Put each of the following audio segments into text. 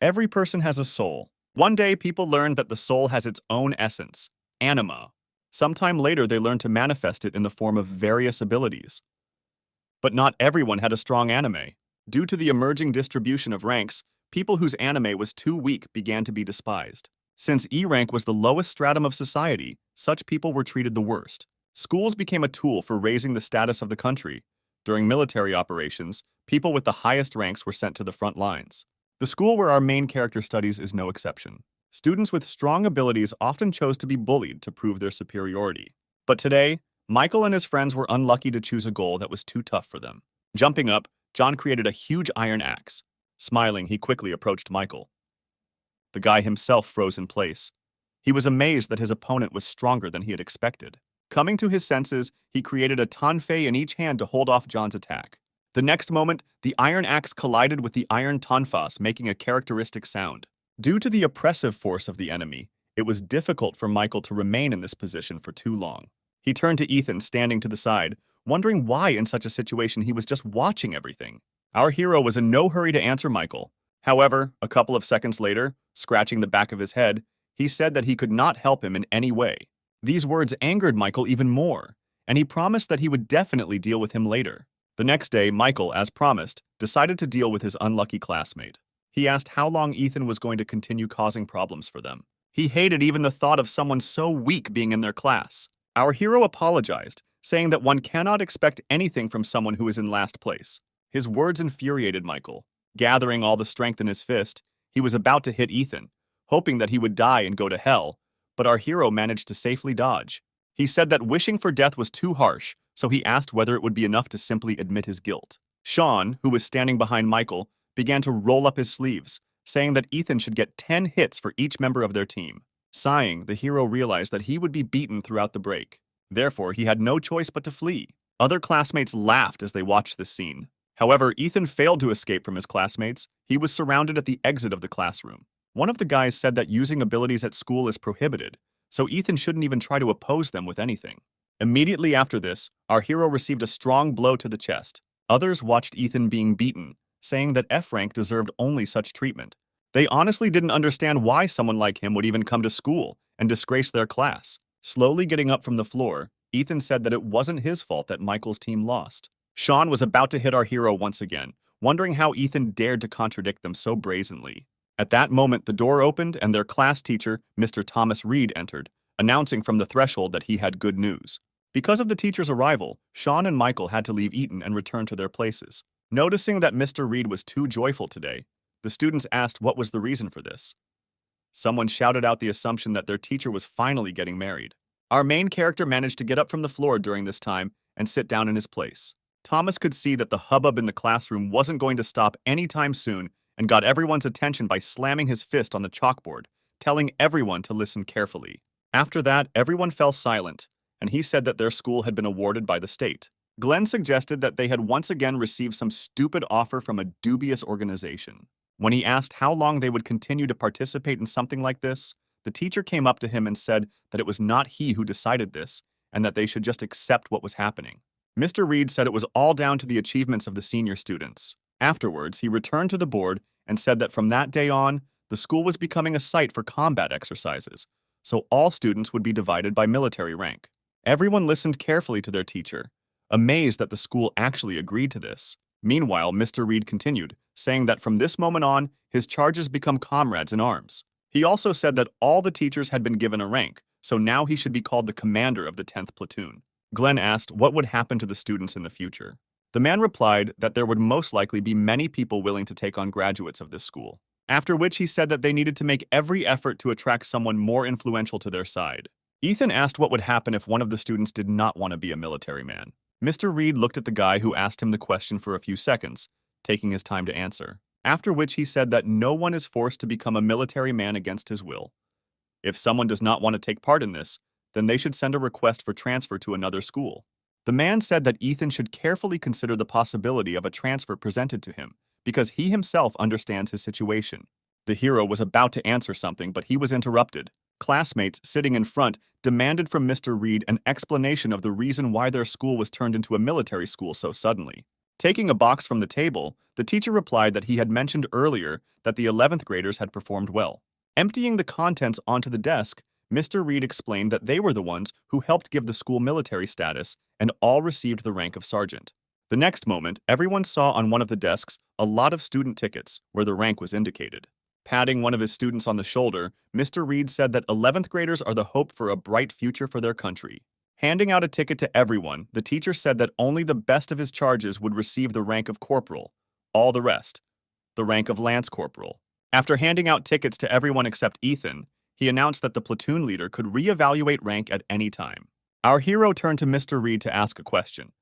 Every person has a soul. One day, people learned that the soul has its own essence, anima. Sometime later, they learned to manifest it in the form of various abilities. But not everyone had a strong anime. Due to the emerging distribution of ranks, people whose anime was too weak began to be despised. Since E rank was the lowest stratum of society, such people were treated the worst. Schools became a tool for raising the status of the country. During military operations, people with the highest ranks were sent to the front lines. The school where our main character studies is no exception. Students with strong abilities often chose to be bullied to prove their superiority. But today, Michael and his friends were unlucky to choose a goal that was too tough for them. Jumping up, John created a huge iron axe. Smiling, he quickly approached Michael. The guy himself froze in place. He was amazed that his opponent was stronger than he had expected. Coming to his senses, he created a tanfei in each hand to hold off John's attack. The next moment, the iron axe collided with the iron tanfas, making a characteristic sound. Due to the oppressive force of the enemy, it was difficult for Michael to remain in this position for too long. He turned to Ethan, standing to the side, wondering why in such a situation he was just watching everything. Our hero was in no hurry to answer Michael. However, a couple of seconds later, scratching the back of his head, he said that he could not help him in any way. These words angered Michael even more, and he promised that he would definitely deal with him later. The next day, Michael, as promised, decided to deal with his unlucky classmate. He asked how long Ethan was going to continue causing problems for them. He hated even the thought of someone so weak being in their class. Our hero apologized, saying that one cannot expect anything from someone who is in last place. His words infuriated Michael. Gathering all the strength in his fist, he was about to hit Ethan, hoping that he would die and go to hell, but our hero managed to safely dodge. He said that wishing for death was too harsh, so he asked whether it would be enough to simply admit his guilt. Sean, who was standing behind Michael, began to roll up his sleeves, saying that Ethan should get 10 hits for each member of their team. Sighing, the hero realized that he would be beaten throughout the break. Therefore, he had no choice but to flee. Other classmates laughed as they watched this scene. However, Ethan failed to escape from his classmates. He was surrounded at the exit of the classroom. One of the guys said that using abilities at school is prohibited, so Ethan shouldn't even try to oppose them with anything. Immediately after this, our hero received a strong blow to the chest. Others watched Ethan being beaten, saying that F rank deserved only such treatment. They honestly didn't understand why someone like him would even come to school and disgrace their class. Slowly getting up from the floor, Ethan said that it wasn't his fault that Michael's team lost. Sean was about to hit our hero once again, wondering how Ethan dared to contradict them so brazenly. At that moment, the door opened and their class teacher, Mr. Thomas Reed, entered, announcing from the threshold that he had good news. Because of the teacher's arrival, Sean and Michael had to leave Eton and return to their places. Noticing that Mr. Reed was too joyful today, the students asked what was the reason for this. Someone shouted out the assumption that their teacher was finally getting married. Our main character managed to get up from the floor during this time and sit down in his place. Thomas could see that the hubbub in the classroom wasn't going to stop anytime soon and got everyone's attention by slamming his fist on the chalkboard, telling everyone to listen carefully. After that, everyone fell silent, and he said that their school had been awarded by the state. Glenn suggested that they had once again received some stupid offer from a dubious organization. When he asked how long they would continue to participate in something like this, the teacher came up to him and said that it was not he who decided this, and that they should just accept what was happening. Mr. Reed said it was all down to the achievements of the senior students. Afterwards, he returned to the board and said that from that day on, the school was becoming a site for combat exercises, so all students would be divided by military rank. Everyone listened carefully to their teacher, amazed that the school actually agreed to this. Meanwhile, Mr. Reed continued, saying that from this moment on, his charges become comrades in arms. He also said that all the teachers had been given a rank, so now he should be called the commander of the 10th platoon. Glenn asked what would happen to the students in the future. The man replied that there would most likely be many people willing to take on graduates of this school, after which he said that they needed to make every effort to attract someone more influential to their side. Ethan asked what would happen if one of the students did not want to be a military man. Mr. Reed looked at the guy who asked him the question for a few seconds, taking his time to answer, after which he said that no one is forced to become a military man against his will. If someone does not want to take part in this, then they should send a request for transfer to another school. The man said that Ethan should carefully consider the possibility of a transfer presented to him, because he himself understands his situation. The hero was about to answer something, but he was interrupted. Classmates sitting in front demanded from Mr. Reed an explanation of the reason why their school was turned into a military school so suddenly. Taking a box from the table, the teacher replied that he had mentioned earlier that the 11th graders had performed well. Emptying the contents onto the desk, Mr. Reed explained that they were the ones who helped give the school military status and all received the rank of sergeant. The next moment, everyone saw on one of the desks a lot of student tickets where the rank was indicated. Patting one of his students on the shoulder, Mr. Reed said that 11th graders are the hope for a bright future for their country. Handing out a ticket to everyone, the teacher said that only the best of his charges would receive the rank of corporal, all the rest, the rank of lance corporal. After handing out tickets to everyone except Ethan, he announced that the platoon leader could re-evaluate rank at any time. Our hero turned to Mr. Reed to ask a question,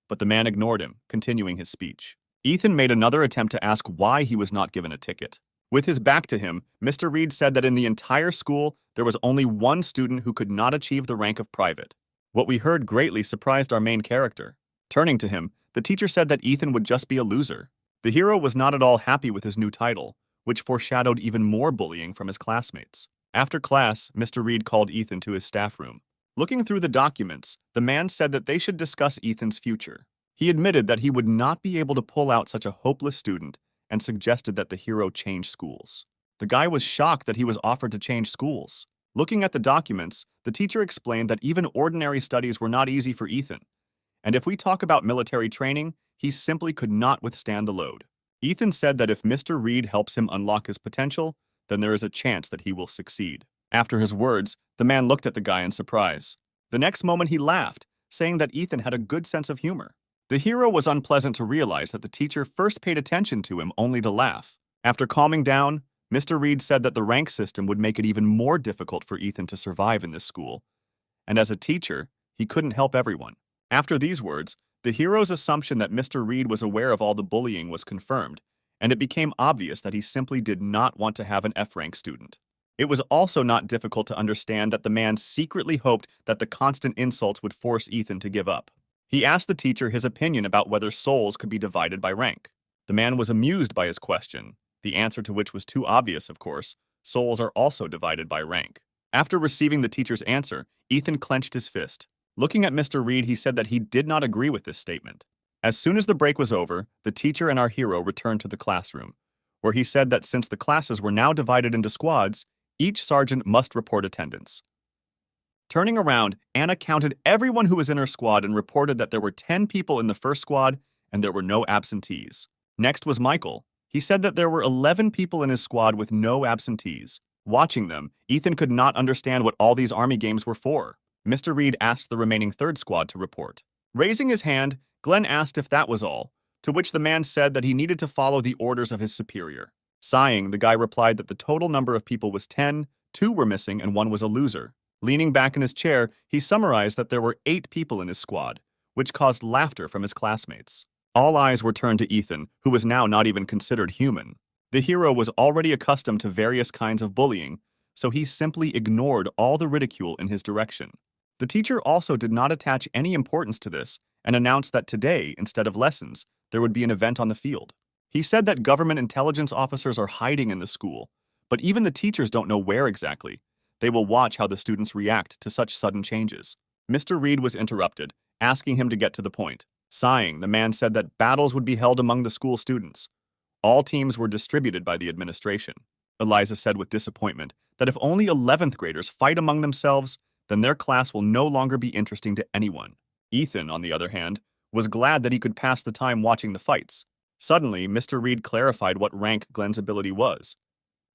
but the man ignored him, continuing his speech. Ethan made another attempt to ask why he was not given a ticket. With his back to him, Mr. Reed said that in the entire school, there was only one student who could not achieve the rank of private. What we heard greatly surprised our main character. Turning to him, the teacher said that Ethan would just be a loser. The hero was not at all happy with his new title, which foreshadowed even more bullying from his classmates. After class, Mr. Reed called Ethan to his staff room. Looking through the documents, the man said that they should discuss Ethan's future. He admitted that he would not be able to pull out such a hopeless student and suggested that the hero change schools. The guy was shocked that he was offered to change schools. Looking at the documents, the teacher explained that even ordinary studies were not easy for Ethan, and if we talk about military training, he simply could not withstand the load. Ethan said that if Mr. Reed helps him unlock his potential, then there is a chance that he will succeed. After his words, the man looked at the guy in surprise. The next moment he laughed, saying that Ethan had a good sense of humor. The hero was unpleasant to realize that the teacher first paid attention to him only to laugh. After calming down, Mr. Reed said that the rank system would make it even more difficult for Ethan to survive in this school, and as a teacher, he couldn't help everyone. After these words, the hero's assumption that Mr. Reed was aware of all the bullying was confirmed, and it became obvious that he simply did not want to have an F-rank student. It was also not difficult to understand that the man secretly hoped that the constant insults would force Ethan to give up. He asked the teacher his opinion about whether souls could be divided by rank. The man was amused by his question, the answer to which was too obvious, of course. Souls are also divided by rank. After receiving the teacher's answer, Ethan clenched his fist. Looking at Mr. Reed, he said that he did not agree with this statement. As soon as the break was over, the teacher and our hero returned to the classroom, where he said that since the classes were now divided into squads, each sergeant must report attendance. Turning around, Anna counted everyone who was in her squad and reported that there were 10 people in the first squad and there were no absentees. Next was Michael. He said that there were 11 people in his squad with no absentees. Watching them, Ethan could not understand what all these army games were for. Mr. Reed asked the remaining third squad to report. Raising his hand, Glenn asked if that was all, to which the man said that he needed to follow the orders of his superior. Sighing, the guy replied that the total number of people was 10, 2 were missing, and 1 was a loser. Leaning back in his chair, he summarized that there were 8 people in his squad, which caused laughter from his classmates. All eyes were turned to Ethan, who was now not even considered human. The hero was already accustomed to various kinds of bullying, so he simply ignored all the ridicule in his direction. The teacher also did not attach any importance to this and announced that today, instead of lessons, there would be an event on the field. He said that government intelligence officers are hiding in the school, but even the teachers don't know where exactly. They will watch how the students react to such sudden changes. Mr. Reed was interrupted, asking him to get to the point. Sighing, the man said that battles would be held among the school students. All teams were distributed by the administration. Eliza said with disappointment that if only 11th graders fight among themselves, then their class will no longer be interesting to anyone. Ethan, on the other hand, was glad that he could pass the time watching the fights. Suddenly, Mr. Reed clarified what rank Glenn's ability was.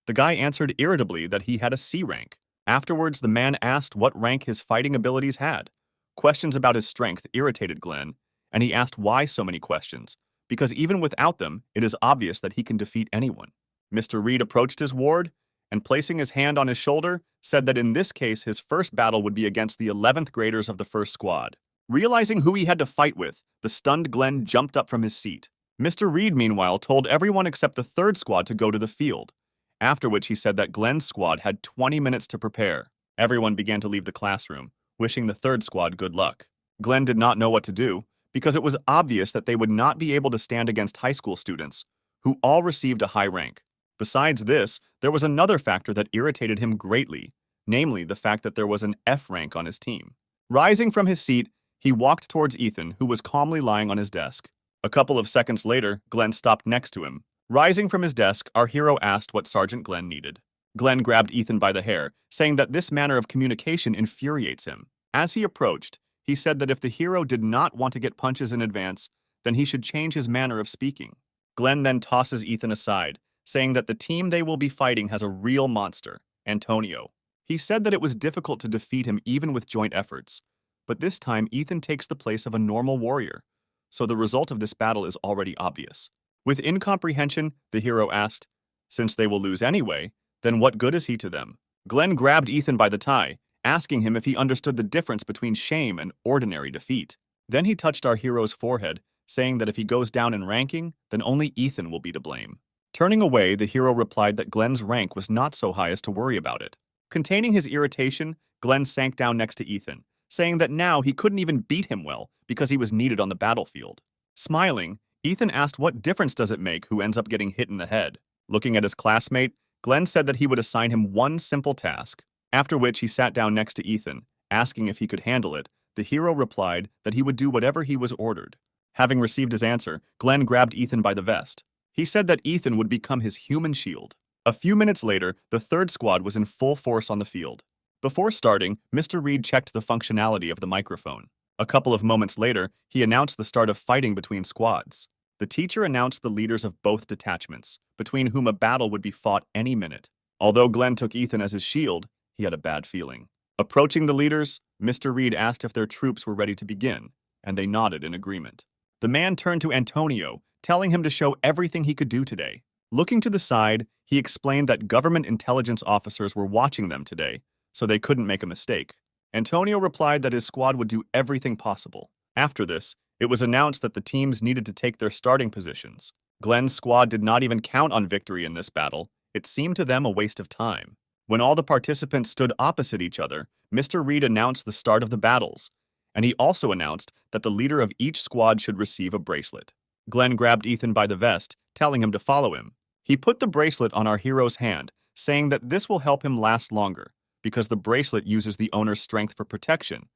The guy answered irritably that he had a C rank. Afterwards, the man asked what rank his fighting abilities had. Questions about his strength irritated Glenn, and he asked why so many questions, because even without them, it is obvious that he can defeat anyone. Mr. Reed approached his ward, and placing his hand on his shoulder, said that in this case his first battle would be against the 11th graders of the first squad. Realizing who he had to fight with, the stunned Glenn jumped up from his seat. Mr. Reed, meanwhile, told everyone except the third squad to go to the field, after which he said that Glenn's squad had 20 minutes to prepare. Everyone began to leave the classroom, wishing the third squad good luck. Glenn did not know what to do, because it was obvious that they would not be able to stand against high school students, who all received a high rank. Besides this, there was another factor that irritated him greatly, namely the fact that there was an F rank on his team. Rising from his seat, he walked towards Ethan, who was calmly lying on his desk. A couple of seconds later, Glenn stopped next to him. Rising from his desk, our hero asked what Sergeant Glenn needed. Glenn grabbed Ethan by the hair, saying that this manner of communication infuriates him. As he approached, he said that if the hero did not want to get punches in advance, then he should change his manner of speaking. Glenn then tosses Ethan aside, saying that the team they will be fighting has a real monster, Antonio. He said that it was difficult to defeat him even with joint efforts, but this time Ethan takes the place of a normal warrior, so the result of this battle is already obvious. With incomprehension, the hero asked, "Since they will lose anyway, then what good is he to them?" Glenn grabbed Ethan by the tie, asking him if he understood the difference between shame and ordinary defeat. Then he touched our hero's forehead, saying that if he goes down in ranking, then only Ethan will be to blame. Turning away, the hero replied that Glenn's rank was not so high as to worry about it. Containing his irritation, Glenn sank down next to Ethan, saying that now he couldn't even beat him well because he was needed on the battlefield. Smiling, Ethan asked what difference does it make who ends up getting hit in the head. Looking at his classmate, Glenn said that he would assign him one simple task, after which he sat down next to Ethan, asking if he could handle it. The hero replied that he would do whatever he was ordered. Having received his answer, Glenn grabbed Ethan by the vest. He said that Ethan would become his human shield. A few minutes later, the third squad was in full force on the field. Before starting, Mr. Reed checked the functionality of the microphone. A couple of moments later, he announced the start of fighting between squads. The teacher announced the leaders of both detachments, between whom a battle would be fought any minute. Although Glenn took Ethan as his shield, he had a bad feeling. Approaching the leaders, Mr. Reed asked if their troops were ready to begin, and they nodded in agreement. The man turned to Antonio, telling him to show everything he could do today. Looking to the side, he explained that government intelligence officers were watching them today, so they couldn't make a mistake. Antonio replied that his squad would do everything possible. After this, it was announced that the teams needed to take their starting positions. Glenn's squad did not even count on victory in this battle. It seemed to them a waste of time. When all the participants stood opposite each other, Mr. Reed announced the start of the battles, and he also announced that the leader of each squad should receive a bracelet. Glenn grabbed Ethan by the vest, telling him to follow him. He put the bracelet on our hero's hand, saying that this will help him last longer, because the bracelet uses the owner's strength for protection,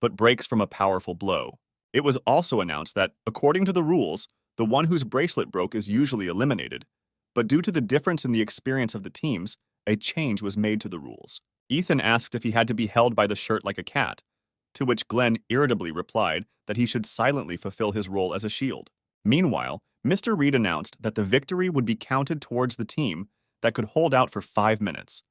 but breaks from a powerful blow. It was also announced that, according to the rules, the one whose bracelet broke is usually eliminated, but due to the difference in the experience of the teams, a change was made to the rules. Ethan asked if he had to be held by the shirt like a cat, to which Glenn irritably replied that he should silently fulfill his role as a shield. Meanwhile, Mr. Reed announced that the victory would be counted towards the team that could hold out for 5 minutes.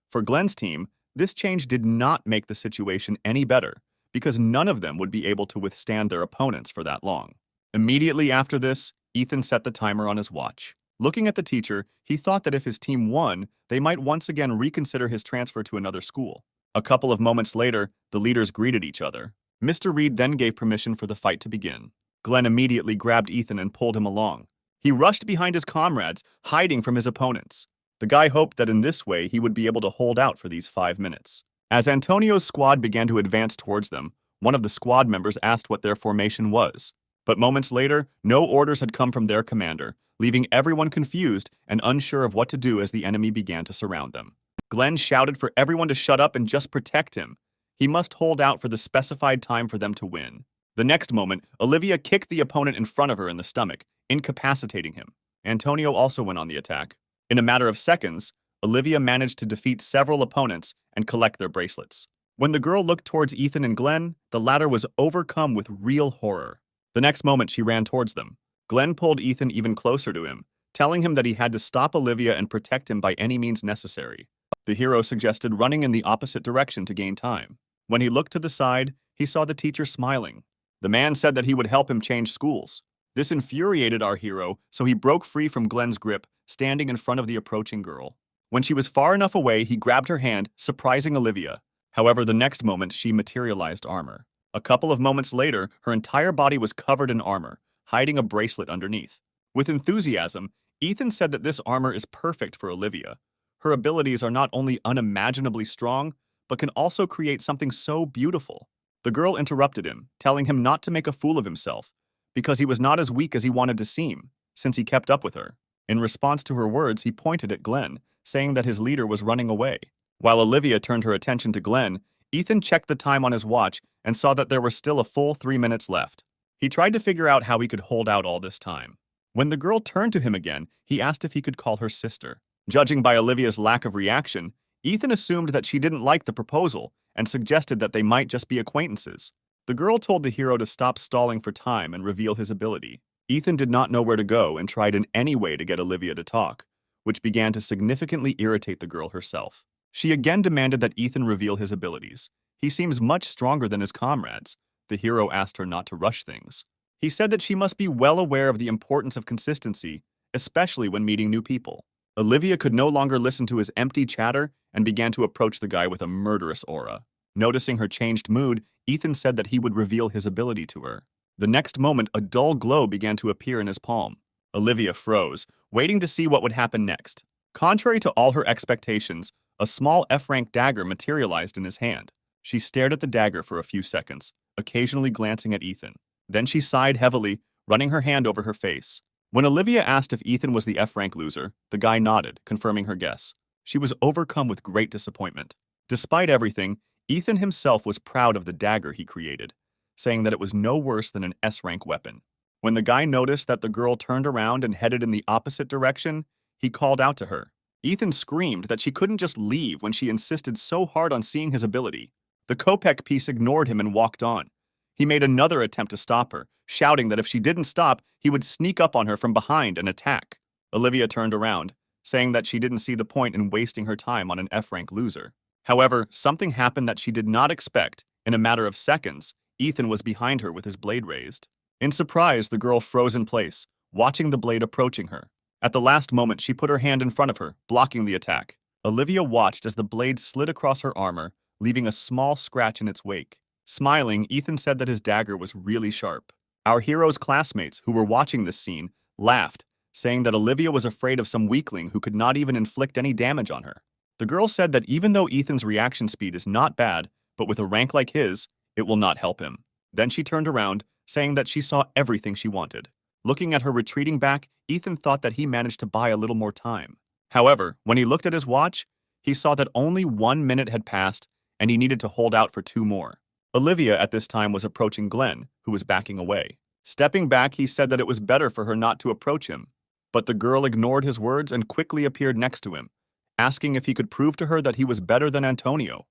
For Glenn's team, this change did not make the situation any better, because none of them would be able to withstand their opponents for that long. Immediately after this, Ethan set the timer on his watch. Looking at the teacher, he thought that if his team won, they might once again reconsider his transfer to another school. A couple of moments later, the leaders greeted each other. Mr. Reed then gave permission for the fight to begin. Glenn immediately grabbed Ethan and pulled him along. He rushed behind his comrades, hiding from his opponents. The guy hoped that in this way he would be able to hold out for these 5 minutes. As Antonio's squad began to advance towards them, one of the squad members asked what their formation was. But moments later, no orders had come from their commander, leaving everyone confused and unsure of what to do as the enemy began to surround them. Glenn shouted for everyone to shut up and just protect him. He must hold out for the specified time for them to win. The next moment, Olivia kicked the opponent in front of her in the stomach, incapacitating him. Antonio also went on the attack. In a matter of seconds, Olivia managed to defeat several opponents and collect their bracelets. When the girl looked towards Ethan and Glenn, the latter was overcome with real horror. The next moment, she ran towards them. Glenn pulled Ethan even closer to him, telling him that he had to stop Olivia and protect him by any means necessary. The hero suggested running in the opposite direction to gain time. When he looked to the side, he saw the teacher smiling. The man said that he would help him change schools. This infuriated our hero, so he broke free from Glenn's grip, standing in front of the approaching girl. When she was far enough away, he grabbed her hand, surprising Olivia. However, the next moment, she materialized armor. A couple of moments later, her entire body was covered in armor, hiding a bracelet underneath. With enthusiasm, Ethan said that this armor is perfect for Olivia. Her abilities are not only unimaginably strong, but can also create something so beautiful. The girl interrupted him, telling him not to make a fool of himself, because he was not as weak as he wanted to seem, since he kept up with her. In response to her words, he pointed at Glenn, saying that his leader was running away. While Olivia turned her attention to Glenn, Ethan checked the time on his watch and saw that there were still a full 3 minutes left. He tried to figure out how he could hold out all this time. When the girl turned to him again, he asked if he could call her sister. Judging by Olivia's lack of reaction, Ethan assumed that she didn't like the proposal and suggested that they might just be acquaintances. The girl told the hero to stop stalling for time and reveal his ability. Ethan did not know where to go and tried in any way to get Olivia to talk, which began to significantly irritate the girl herself. She again demanded that Ethan reveal his abilities. He seems much stronger than his comrades. The hero asked her not to rush things. He said that she must be well aware of the importance of consistency, especially when meeting new people. Olivia could no longer listen to his empty chatter and began to approach the guy with a murderous aura. Noticing her changed mood, Ethan said that he would reveal his ability to her. The next moment, a dull glow began to appear in his palm. Olivia froze, waiting to see what would happen next. Contrary to all her expectations, a small F-rank dagger materialized in his hand. She stared at the dagger for a few seconds, occasionally glancing at Ethan. Then she sighed heavily, running her hand over her face. When Olivia asked if Ethan was the F-rank loser, the guy nodded, confirming her guess. She was overcome with great disappointment. Despite everything, Ethan himself was proud of the dagger he created, saying that it was no worse than an S-rank weapon. When the guy noticed that the girl turned around and headed in the opposite direction, he called out to her. Ethan screamed that she couldn't just leave when she insisted so hard on seeing his ability. The Kopek piece ignored him and walked on. He made another attempt to stop her, shouting that if she didn't stop, he would sneak up on her from behind and attack. Olivia turned around, saying that she didn't see the point in wasting her time on an F-rank loser. However, something happened that she did not expect. In a matter of seconds, Ethan was behind her with his blade raised. In surprise, the girl froze in place, watching the blade approaching her. At the last moment, she put her hand in front of her, blocking the attack. Olivia watched as the blade slid across her armor, leaving a small scratch in its wake. Smiling, Ethan said that his dagger was really sharp. Our hero's classmates, who were watching this scene, laughed, saying that Olivia was afraid of some weakling who could not even inflict any damage on her. The girl said that even though Ethan's reaction speed is not bad, but with a rank like his, it will not help him. Then she turned around, saying that she saw everything she wanted. Looking at her retreating back, Ethan thought that he managed to buy a little more time. However, when he looked at his watch, he saw that only 1 minute had passed, and he needed to hold out for 2 more. Olivia at this time was approaching Glenn, who was backing away. Stepping back, he said that it was better for her not to approach him. But the girl ignored his words and quickly appeared next to him, asking if he could prove to her that he was better than Antonio.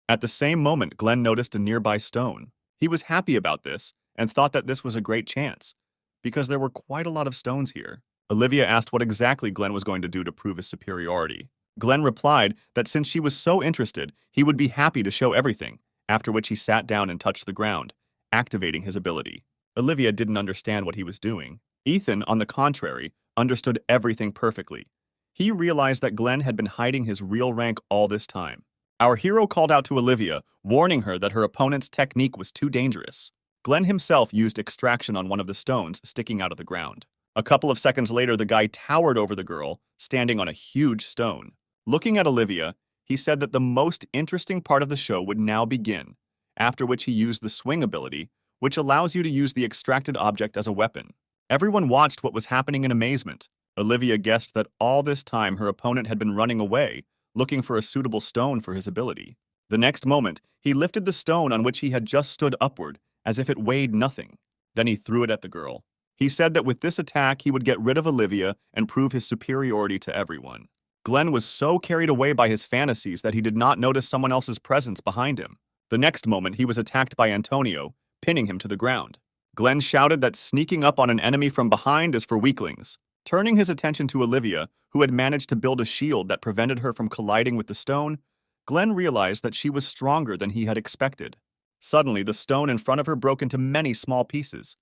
At the same moment, Glenn noticed a nearby stone. He was happy about this and thought that this was a great chance, because there were quite a lot of stones here. Olivia asked what exactly Glenn was going to do to prove his superiority. Glenn replied that since she was so interested, he would be happy to show everything, after which he sat down and touched the ground, activating his ability. Olivia didn't understand what he was doing. Ethan, on the contrary, understood everything perfectly. He realized that Glenn had been hiding his real rank all this time. Our hero called out to Olivia, warning her that her opponent's technique was too dangerous. Glenn himself used extraction on one of the stones sticking out of the ground. A couple of seconds later, the guy towered over the girl, standing on a huge stone. Looking at Olivia, he said that the most interesting part of the show would now begin, after which he used the swing ability, which allows you to use the extracted object as a weapon. Everyone watched what was happening in amazement. Olivia guessed that all this time her opponent had been running away, looking for a suitable stone for his ability. The next moment, he lifted the stone on which he had just stood upward, as if it weighed nothing. Then he threw it at the girl. He said that with this attack, he would get rid of Olivia and prove his superiority to everyone. Glenn was so carried away by his fantasies that he did not notice someone else's presence behind him. The next moment, he was attacked by Antonio, pinning him to the ground. Glenn shouted that sneaking up on an enemy from behind is for weaklings. Turning his attention to Olivia, who had managed to build a shield that prevented her from colliding with the stone, Glenn realized that she was stronger than he had expected. Suddenly, the stone in front of her broke into many small pieces.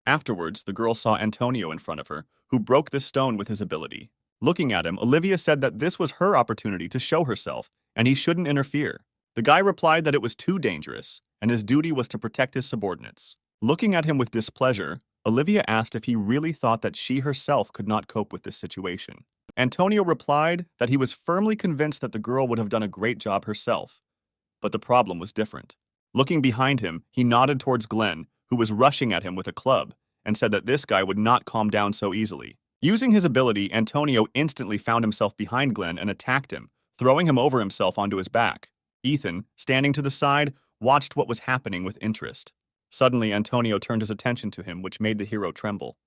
Afterwards, the girl saw Antonio in front of her, who broke the stone with his ability. Looking at him, Olivia said that this was her opportunity to show herself, and he shouldn't interfere. The guy replied that it was too dangerous, and his duty was to protect his subordinates. Looking at him with displeasure, Olivia asked if he really thought that she herself could not cope with this situation. Antonio replied that he was firmly convinced that the girl would have done a great job herself. But the problem was different. Looking behind him, he nodded towards Glenn, who was rushing at him with a club, and said that this guy would not calm down so easily. Using his ability, Antonio instantly found himself behind Glenn and attacked him, throwing him over himself onto his back. Ethan, standing to the side, watched what was happening with interest. Suddenly, Antonio turned his attention to him, which made the hero tremble.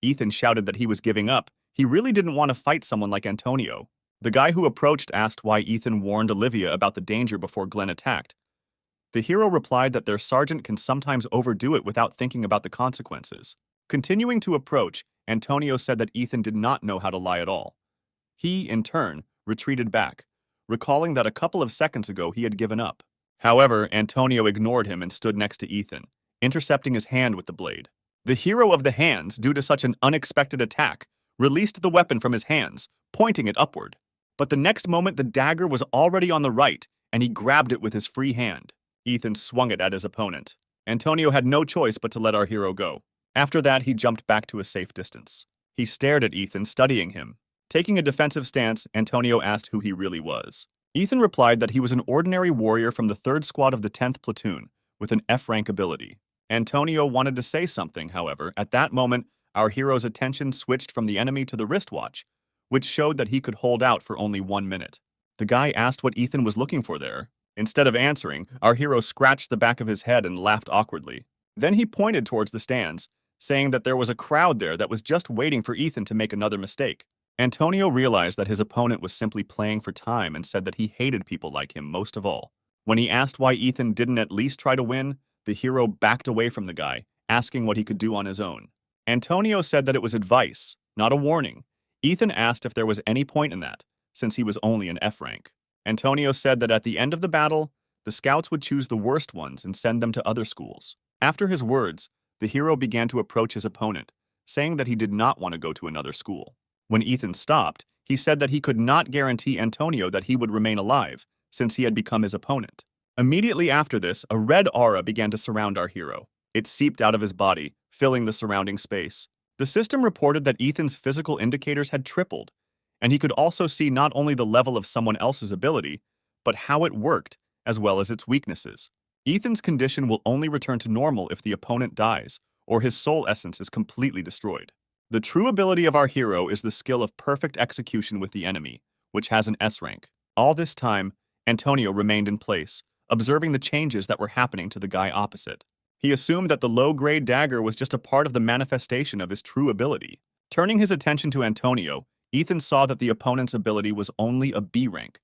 Ethan shouted that he was giving up. He really didn't want to fight someone like Antonio. The guy who approached asked why Ethan warned Olivia about the danger before Glenn attacked. The hero replied that their sergeant can sometimes overdo it without thinking about the consequences. Continuing to approach, Antonio said that Ethan did not know how to lie at all. He, in turn, retreated back, recalling that a couple of seconds ago he had given up. However, Antonio ignored him and stood next to Ethan, intercepting his hand with the blade. The hero of the hands, due to such an unexpected attack, released the weapon from his hands, pointing it upward. But the next moment the dagger was already on the right, and he grabbed it with his free hand. Ethan swung it at his opponent. Antonio had no choice but to let our hero go. After that, he jumped back to a safe distance. He stared at Ethan, studying him. Taking a defensive stance, Antonio asked who he really was. Ethan replied that he was an ordinary warrior from the 3rd Squad of the 10th Platoon, with an F-rank ability. Antonio wanted to say something, however. At that moment, our hero's attention switched from the enemy to the wristwatch, which showed that he could hold out for only 1 minute. The guy asked what Ethan was looking for there. Instead of answering, our hero scratched the back of his head and laughed awkwardly. Then he pointed towards the stands, saying that there was a crowd there that was just waiting for Ethan to make another mistake. Antonio realized that his opponent was simply playing for time and said that he hated people like him most of all. When he asked why Ethan didn't at least try to win, the hero backed away from the guy, asking what he could do on his own. Antonio said that it was advice, not a warning. Ethan asked if there was any point in that, since he was only an F rank. Antonio said that at the end of the battle, the scouts would choose the worst ones and send them to other schools. After his words, the hero began to approach his opponent, saying that he did not want to go to another school. When Ethan stopped, he said that he could not guarantee Antonio that he would remain alive, since he had become his opponent. Immediately after this, a red aura began to surround our hero. It seeped out of his body, filling the surrounding space. The system reported that Ethan's physical indicators had tripled, and he could also see not only the level of someone else's ability, but how it worked, as well as its weaknesses. Ethan's condition will only return to normal if the opponent dies, or his soul essence is completely destroyed. The true ability of our hero is the skill of perfect execution with the enemy, which has an S rank. All this time, Antonio remained in place, observing the changes that were happening to the guy opposite. He assumed that the low-grade dagger was just a part of the manifestation of his true ability. Turning his attention to Antonio, Ethan saw that the opponent's ability was only a B rank,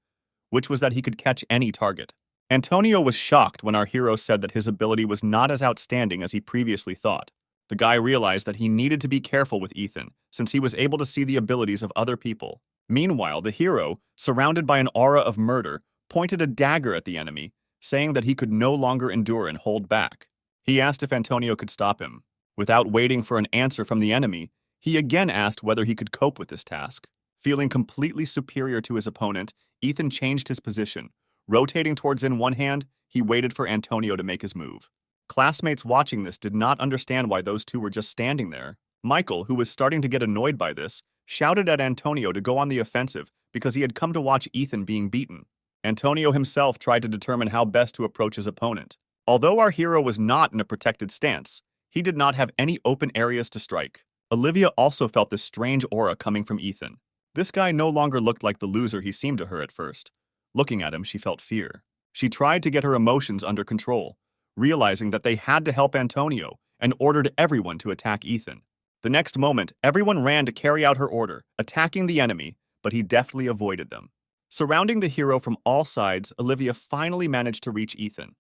which was that he could catch any target. Antonio was shocked when our hero said that his ability was not as outstanding as he previously thought. The guy realized that he needed to be careful with Ethan, since he was able to see the abilities of other people. Meanwhile, the hero, surrounded by an aura of murder, pointed a dagger at the enemy, saying that he could no longer endure and hold back. He asked if Antonio could stop him. Without waiting for an answer from the enemy, he again asked whether he could cope with this task. Feeling completely superior to his opponent, Ethan changed his position. Rotating towards in one hand, he waited for Antonio to make his move. Classmates watching this did not understand why those two were just standing there. Michael, who was starting to get annoyed by this, shouted at Antonio to go on the offensive because he had come to watch Ethan being beaten. Antonio himself tried to determine how best to approach his opponent. Although our hero was not in a protected stance, he did not have any open areas to strike. Olivia also felt this strange aura coming from Ethan. This guy no longer looked like the loser he seemed to her at first. Looking at him, she felt fear. She tried to get her emotions under control, realizing that they had to help Antonio, and ordered everyone to attack Ethan. The next moment, everyone ran to carry out her order, attacking the enemy, but he deftly avoided them. Surrounding the hero from all sides, Olivia finally managed to reach Ethan.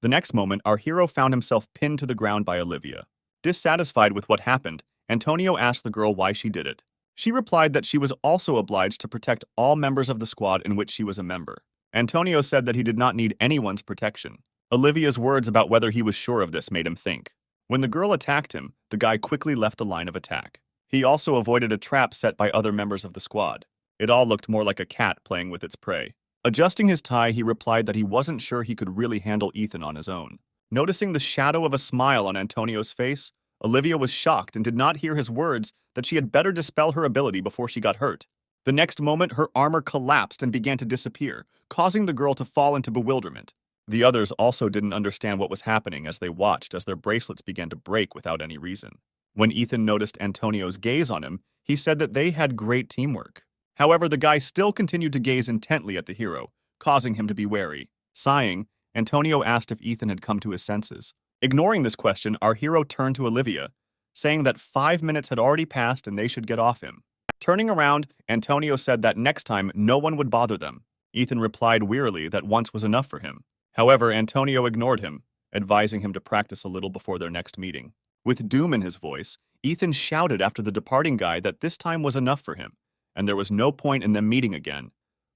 The next moment, our hero found himself pinned to the ground by Olivia. Dissatisfied with what happened, Antonio asked the girl why she did it. She replied that she was also obliged to protect all members of the squad in which she was a member. Antonio said that he did not need anyone's protection. Olivia's words about whether he was sure of this made him think. When the girl attacked him, the guy quickly left the line of attack. He also avoided a trap set by other members of the squad. It all looked more like a cat playing with its prey. Adjusting his tie, he replied that he wasn't sure he could really handle Ethan on his own. Noticing the shadow of a smile on Antonio's face, Olivia was shocked and did not hear his words that she had better dispel her ability before she got hurt. The next moment, her armor collapsed and began to disappear, causing the girl to fall into bewilderment. The others also didn't understand what was happening as they watched as their bracelets began to break without any reason. When Ethan noticed Antonio's gaze on him, he said that they had great teamwork. However, the guy still continued to gaze intently at the hero, causing him to be wary. Sighing, Antonio asked if Ethan had come to his senses. Ignoring this question, our hero turned to Olivia, saying that 5 minutes had already passed and they should get off him. Turning around, Antonio said that next time no one would bother them. Ethan replied wearily that once was enough for him. However, Antonio ignored him, advising him to practice a little before their next meeting. With doom in his voice, Ethan shouted after the departing guy that this time was enough for him, and there was no point in them meeting again,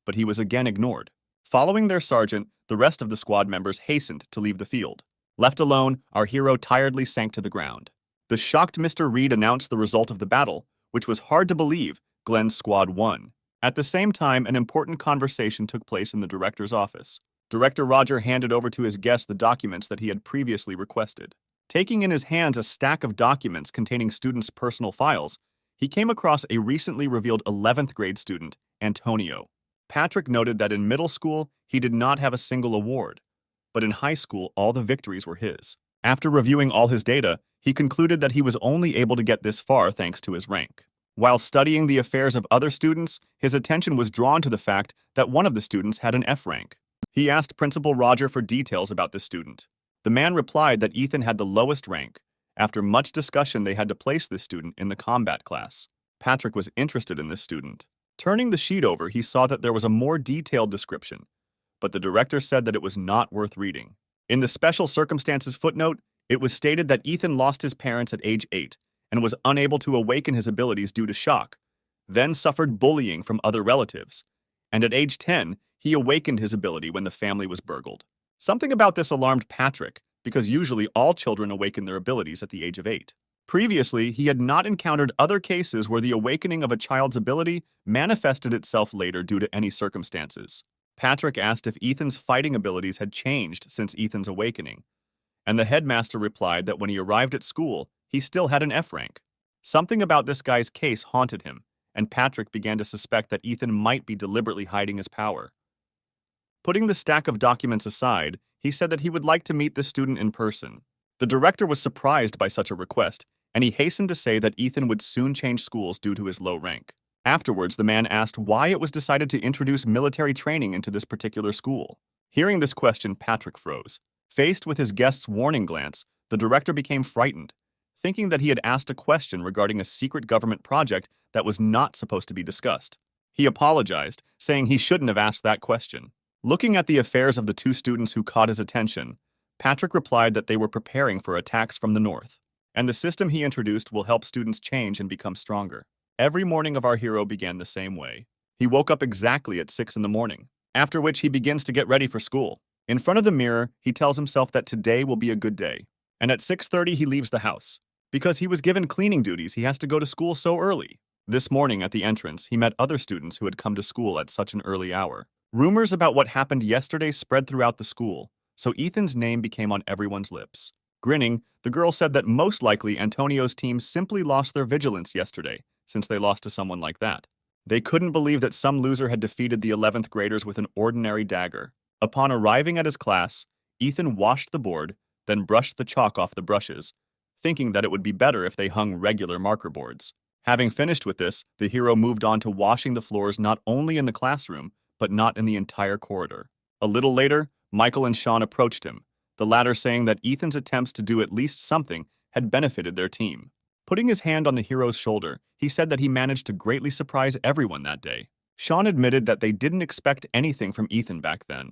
but he was again ignored. Following their sergeant, the rest of the squad members hastened to leave the field. Left alone, our hero tiredly sank to the ground. The shocked Mr. Reed announced the result of the battle, which was hard to believe. Glenn's squad won. At the same time, an important conversation took place in the director's office. Director Roger handed over to his guest the documents that he had previously requested. Taking in his hands a stack of documents containing students' personal files, he came across a recently revealed 11th grade student, Antonio. Patrick noted that in middle school, he did not have a single award, but in high school, all the victories were his. After reviewing all his data, he concluded that he was only able to get this far thanks to his rank. While studying the affairs of other students, his attention was drawn to the fact that one of the students had an F rank. He asked Principal Roger for details about this student. The man replied that Ethan had the lowest rank. After much discussion, they had to place this student in the combat class. Patrick was interested in this student. Turning the sheet over, he saw that there was a more detailed description, but the director said that it was not worth reading. In the special circumstances footnote, it was stated that Ethan lost his parents at age 8 and was unable to awaken his abilities due to shock, then suffered bullying from other relatives, and at age 10, he awakened his ability when the family was burgled. Something about this alarmed Patrick, because usually all children awaken their abilities at the age of 8. Previously, he had not encountered other cases where the awakening of a child's ability manifested itself later due to any circumstances. Patrick asked if Ethan's fighting abilities had changed since Ethan's awakening, and the headmaster replied that when he arrived at school, he still had an F rank. Something about this guy's case haunted him, and Patrick began to suspect that Ethan might be deliberately hiding his power. Putting the stack of documents aside, he said that he would like to meet the student in person. The director was surprised by such a request, and he hastened to say that Ethan would soon change schools due to his low rank. Afterwards, the man asked why it was decided to introduce military training into this particular school. Hearing this question, Patrick froze. Faced with his guest's warning glance, the director became frightened, thinking that he had asked a question regarding a secret government project that was not supposed to be discussed. He apologized, saying he shouldn't have asked that question. Looking at the affairs of the two students who caught his attention, Patrick replied that they were preparing for attacks from the north, and the system he introduced will help students change and become stronger. Every morning of our hero began the same way. He woke up exactly at 6 in the morning, after which he begins to get ready for school. In front of the mirror, he tells himself that today will be a good day, and at 6:30 he leaves the house. Because he was given cleaning duties, he has to go to school so early. This morning at the entrance, he met other students who had come to school at such an early hour. Rumors about what happened yesterday spread throughout the school, so Ethan's name became on everyone's lips. Grinning, the girl said that most likely Antonio's team simply lost their vigilance yesterday, since they lost to someone like that. They couldn't believe that some loser had defeated the 11th graders with an ordinary dagger. Upon arriving at his class, Ethan washed the board, then brushed the chalk off the brushes, thinking that it would be better if they hung regular marker boards. Having finished with this, the hero moved on to washing the floors not only in the classroom, but not in the entire corridor. A little later, Michael and Sean approached him, the latter saying that Ethan's attempts to do at least something had benefited their team. Putting his hand on the hero's shoulder, he said that he managed to greatly surprise everyone that day. Sean admitted that they didn't expect anything from Ethan back then,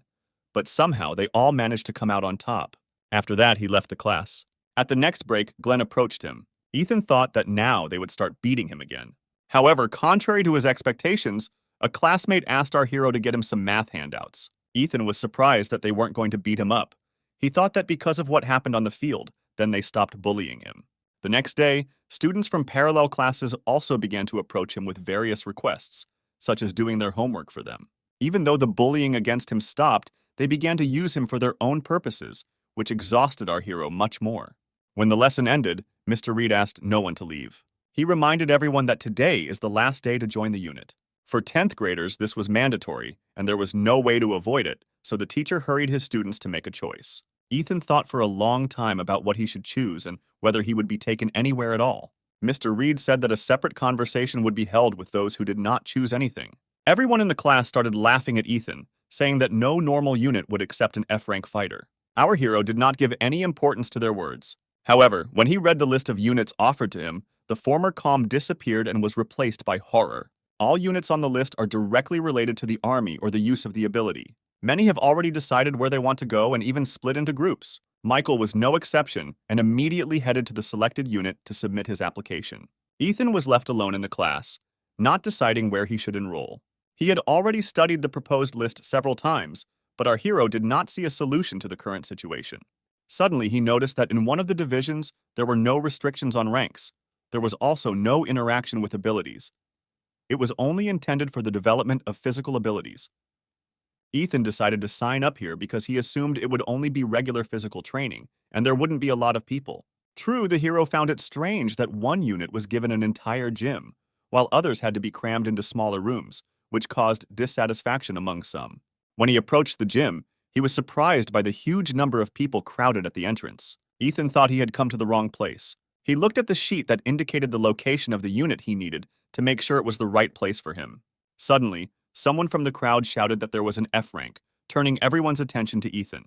but somehow they all managed to come out on top. After that, he left the class. At the next break, Glenn approached him. Ethan thought that now they would start beating him again. However, contrary to his expectations, a classmate asked our hero to get him some math handouts. Ethan was surprised that they weren't going to beat him up. He thought that because of what happened on the field, then they stopped bullying him. The next day, students from parallel classes also began to approach him with various requests, such as doing their homework for them. Even though the bullying against him stopped, they began to use him for their own purposes, which exhausted our hero much more. When the lesson ended, Mr. Reed asked no one to leave. He reminded everyone that today is the last day to join the unit. For 10th graders, this was mandatory, and there was no way to avoid it, so the teacher hurried his students to make a choice. Ethan thought for a long time about what he should choose and whether he would be taken anywhere at all. Mr. Reed said that a separate conversation would be held with those who did not choose anything. Everyone in the class started laughing at Ethan, saying that no normal unit would accept an F-rank fighter. Our hero did not give any importance to their words. However, when he read the list of units offered to him, the former calm disappeared and was replaced by horror. All units on the list are directly related to the army or the use of the ability. Many have already decided where they want to go and even split into groups. Michael was no exception and immediately headed to the selected unit to submit his application. Ethan was left alone in the class, not deciding where he should enroll. He had already studied the proposed list several times, but our hero did not see a solution to the current situation. Suddenly, he noticed that in one of the divisions, there were no restrictions on ranks. There was also no interaction with abilities. It was only intended for the development of physical abilities. Ethan decided to sign up here because he assumed it would only be regular physical training, and there wouldn't be a lot of people. True, the hero found it strange that one unit was given an entire gym, while others had to be crammed into smaller rooms, which caused dissatisfaction among some. When he approached the gym, he was surprised by the huge number of people crowded at the entrance. Ethan thought he had come to the wrong place. He looked at the sheet that indicated the location of the unit he needed to make sure it was the right place for him. Suddenly, someone from the crowd shouted that there was an F rank, turning everyone's attention to Ethan.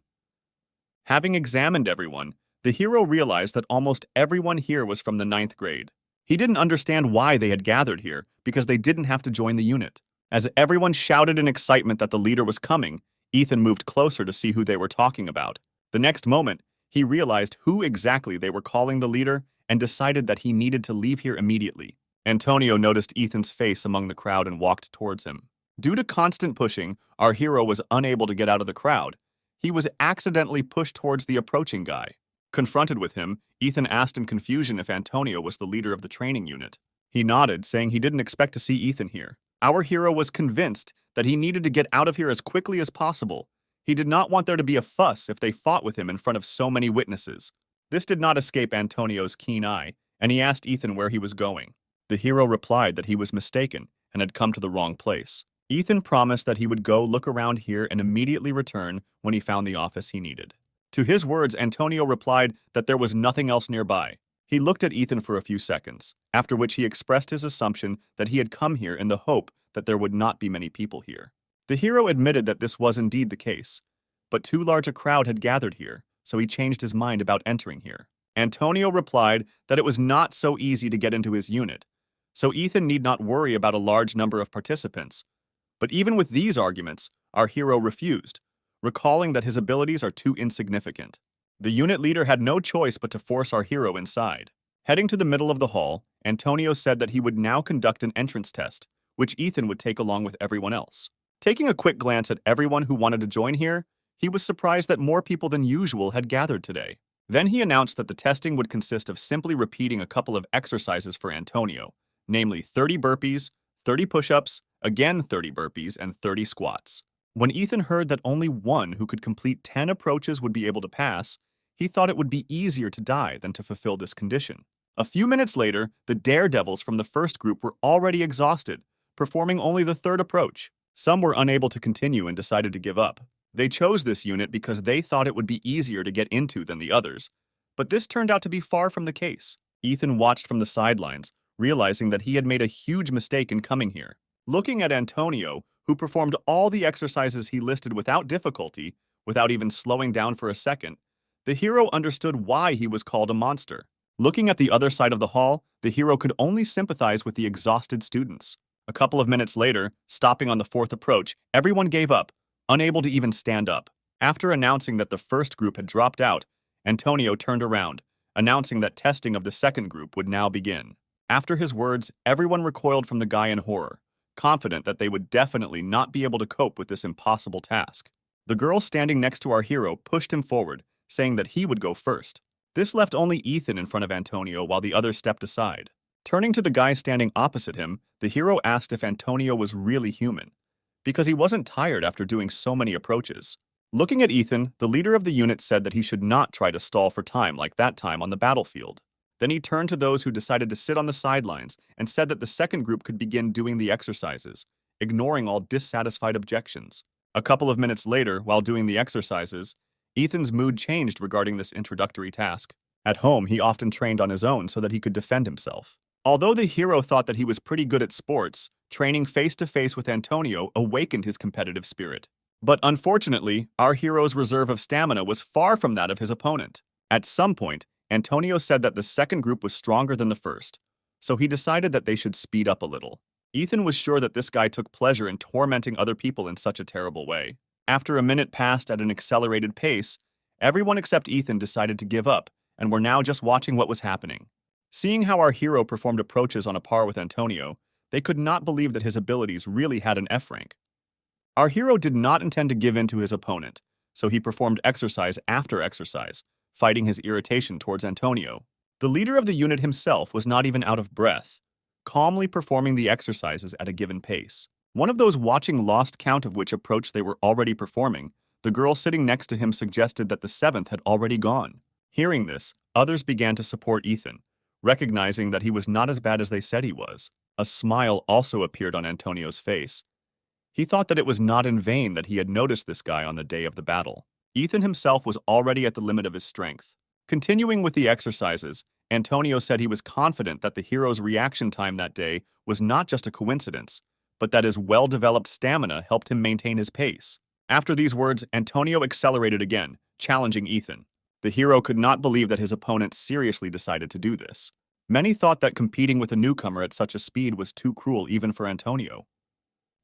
Having examined everyone, the hero realized that almost everyone here was from the 9th grade. He didn't understand why they had gathered here because they didn't have to join the unit. As everyone shouted in excitement that the leader was coming, Ethan moved closer to see who they were talking about. The next moment, he realized who exactly they were calling the leader and decided that he needed to leave here immediately. Antonio noticed Ethan's face among the crowd and walked towards him. Due to constant pushing, our hero was unable to get out of the crowd. He was accidentally pushed towards the approaching guy. Confronted with him, Ethan asked in confusion if Antonio was the leader of the training unit. He nodded, saying he didn't expect to see Ethan here. Our hero was convinced that he needed to get out of here as quickly as possible. He did not want there to be a fuss if they fought with him in front of so many witnesses. This did not escape Antonio's keen eye, and he asked Ethan where he was going. The hero replied that he was mistaken and had come to the wrong place. Ethan promised that he would go look around here and immediately return when he found the office he needed. To his words, Antonio replied that there was nothing else nearby. He looked at Ethan for a few seconds, after which he expressed his assumption that he had come here in the hope that there would not be many people here. The hero admitted that this was indeed the case, but too large a crowd had gathered here, so he changed his mind about entering here. Antonio replied that it was not so easy to get into his unit, so Ethan need not worry about a large number of participants. But even with these arguments, our hero refused, recalling that his abilities are too insignificant. The unit leader had no choice but to force our hero inside. Heading to the middle of the hall, Antonio said that he would now conduct an entrance test, which Ethan would take along with everyone else. Taking a quick glance at everyone who wanted to join here, he was surprised that more people than usual had gathered today. Then he announced that the testing would consist of simply repeating a couple of exercises for Antonio, namely 30 burpees, 30 push-ups, again 30 burpees, and 30 squats. When Ethan heard that only one who could complete 10 approaches would be able to pass, he thought it would be easier to die than to fulfill this condition. A few minutes later, the daredevils from the first group were already exhausted, performing only the third approach. Some were unable to continue and decided to give up. They chose this unit because they thought it would be easier to get into than the others, but this turned out to be far from the case. Ethan watched from the sidelines, realizing that he had made a huge mistake in coming here. Looking at Antonio, who performed all the exercises he listed without difficulty, without even slowing down for a second, the hero understood why he was called a monster. Looking at the other side of the hall, the hero could only sympathize with the exhausted students. A couple of minutes later, stopping on the fourth approach, everyone gave up, unable to even stand up. After announcing that the first group had dropped out, Antonio turned around, announcing that testing of the second group would now begin. After his words, everyone recoiled from the guy in horror, confident that they would definitely not be able to cope with this impossible task. The girl standing next to our hero pushed him forward, saying that he would go first. This left only Ethan in front of Antonio while the others stepped aside. Turning to the guy standing opposite him, the hero asked if Antonio was really human, because he wasn't tired after doing so many approaches. Looking at Ethan, the leader of the unit said that he should not try to stall for time like that time on the battlefield. Then he turned to those who decided to sit on the sidelines and said that the second group could begin doing the exercises, ignoring all dissatisfied objections. A couple of minutes later, while doing the exercises, Ethan's mood changed regarding this introductory task. At home, he often trained on his own so that he could defend himself. Although the hero thought that he was pretty good at sports, training face-to-face with Antonio awakened his competitive spirit. But unfortunately, our hero's reserve of stamina was far from that of his opponent. At some point, Antonio said that the second group was stronger than the first, so he decided that they should speed up a little. Ethan was sure that this guy took pleasure in tormenting other people in such a terrible way. After a minute passed at an accelerated pace, everyone except Ethan decided to give up and were now just watching what was happening. Seeing how our hero performed approaches on a par with Antonio, they could not believe that his abilities really had an F rank. Our hero did not intend to give in to his opponent, so he performed exercise after exercise, fighting his irritation towards Antonio. The leader of the unit himself was not even out of breath, calmly performing the exercises at a given pace. One of those watching lost count of which approach they were already performing. The girl sitting next to him suggested that the seventh had already gone. Hearing this, others began to support Ethan, recognizing that he was not as bad as they said he was. A smile also appeared on Antonio's face. He thought that it was not in vain that he had noticed this guy on the day of the battle. Ethan himself was already at the limit of his strength. Continuing with the exercises, Antonio said he was confident that the hero's reaction time that day was not just a coincidence, but that his well-developed stamina helped him maintain his pace. After these words, Antonio accelerated again, challenging Ethan. The hero could not believe that his opponent seriously decided to do this. Many thought that competing with a newcomer at such a speed was too cruel even for Antonio.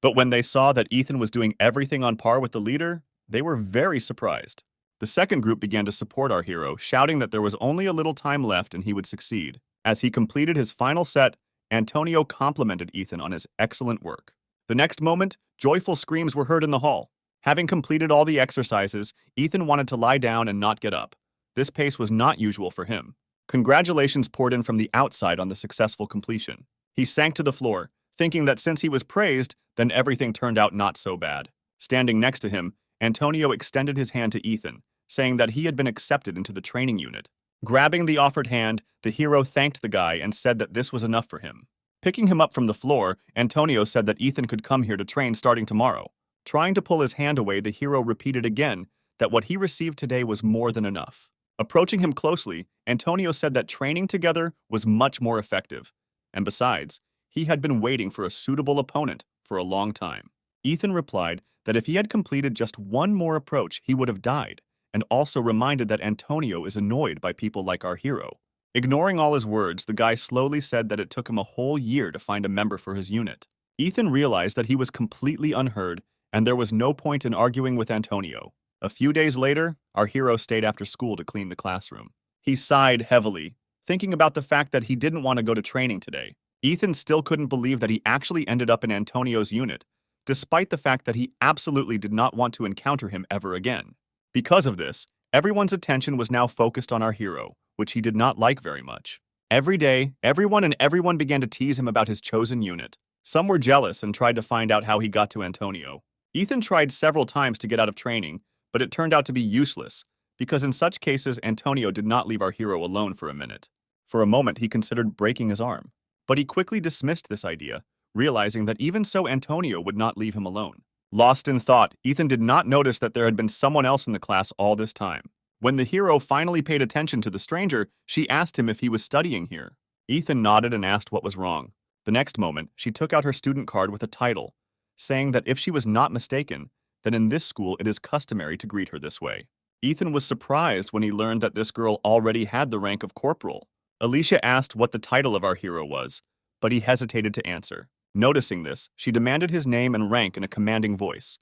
But when they saw that Ethan was doing everything on par with the leader, they were very surprised. The second group began to support our hero, shouting that there was only a little time left and he would succeed. As he completed his final set, Antonio complimented Ethan on his excellent work. The next moment, joyful screams were heard in the hall. Having completed all the exercises, Ethan wanted to lie down and not get up. This pace was not usual for him. Congratulations poured in from the outside on the successful completion. He sank to the floor, thinking that since he was praised, then everything turned out not so bad. Standing next to him, Antonio extended his hand to Ethan, saying that he had been accepted into the training unit. Grabbing the offered hand, the hero thanked the guy and said that this was enough for him. Picking him up from the floor, Antonio said that Ethan could come here to train starting tomorrow. Trying to pull his hand away, the hero repeated again that what he received today was more than enough. Approaching him closely, Antonio said that training together was much more effective, and besides, he had been waiting for a suitable opponent for a long time. Ethan replied that if he had completed just one more approach, he would have died, and also reminded that Antonio is annoyed by people like our hero. Ignoring all his words, the guy slowly said that it took him a whole year to find a member for his unit. Ethan realized that he was completely unheard, and there was no point in arguing with Antonio. A few days later, our hero stayed after school to clean the classroom. He sighed heavily, thinking about the fact that he didn't want to go to training today. Ethan still couldn't believe that he actually ended up in Antonio's unit, despite the fact that he absolutely did not want to encounter him ever again. Because of this, everyone's attention was now focused on our hero, which he did not like very much. Every day, everyone began to tease him about his chosen unit. Some were jealous and tried to find out how he got to Antonio. Ethan tried several times to get out of training, but it turned out to be useless, because in such cases, Antonio did not leave our hero alone for a minute. For a moment, he considered breaking his arm, but he quickly dismissed this idea, realizing that even so, Antonio would not leave him alone. Lost in thought, Ethan did not notice that there had been someone else in the class all this time. When the hero finally paid attention to the stranger, she asked him if he was studying here. Ethan nodded and asked what was wrong. The next moment, she took out her student card with a title, saying that if she was not mistaken, then in this school it is customary to greet her this way. Ethan was surprised when he learned that this girl already had the rank of corporal. Alicia asked what the title of our hero was, but he hesitated to answer. Noticing this, she demanded his name and rank in a commanding voice.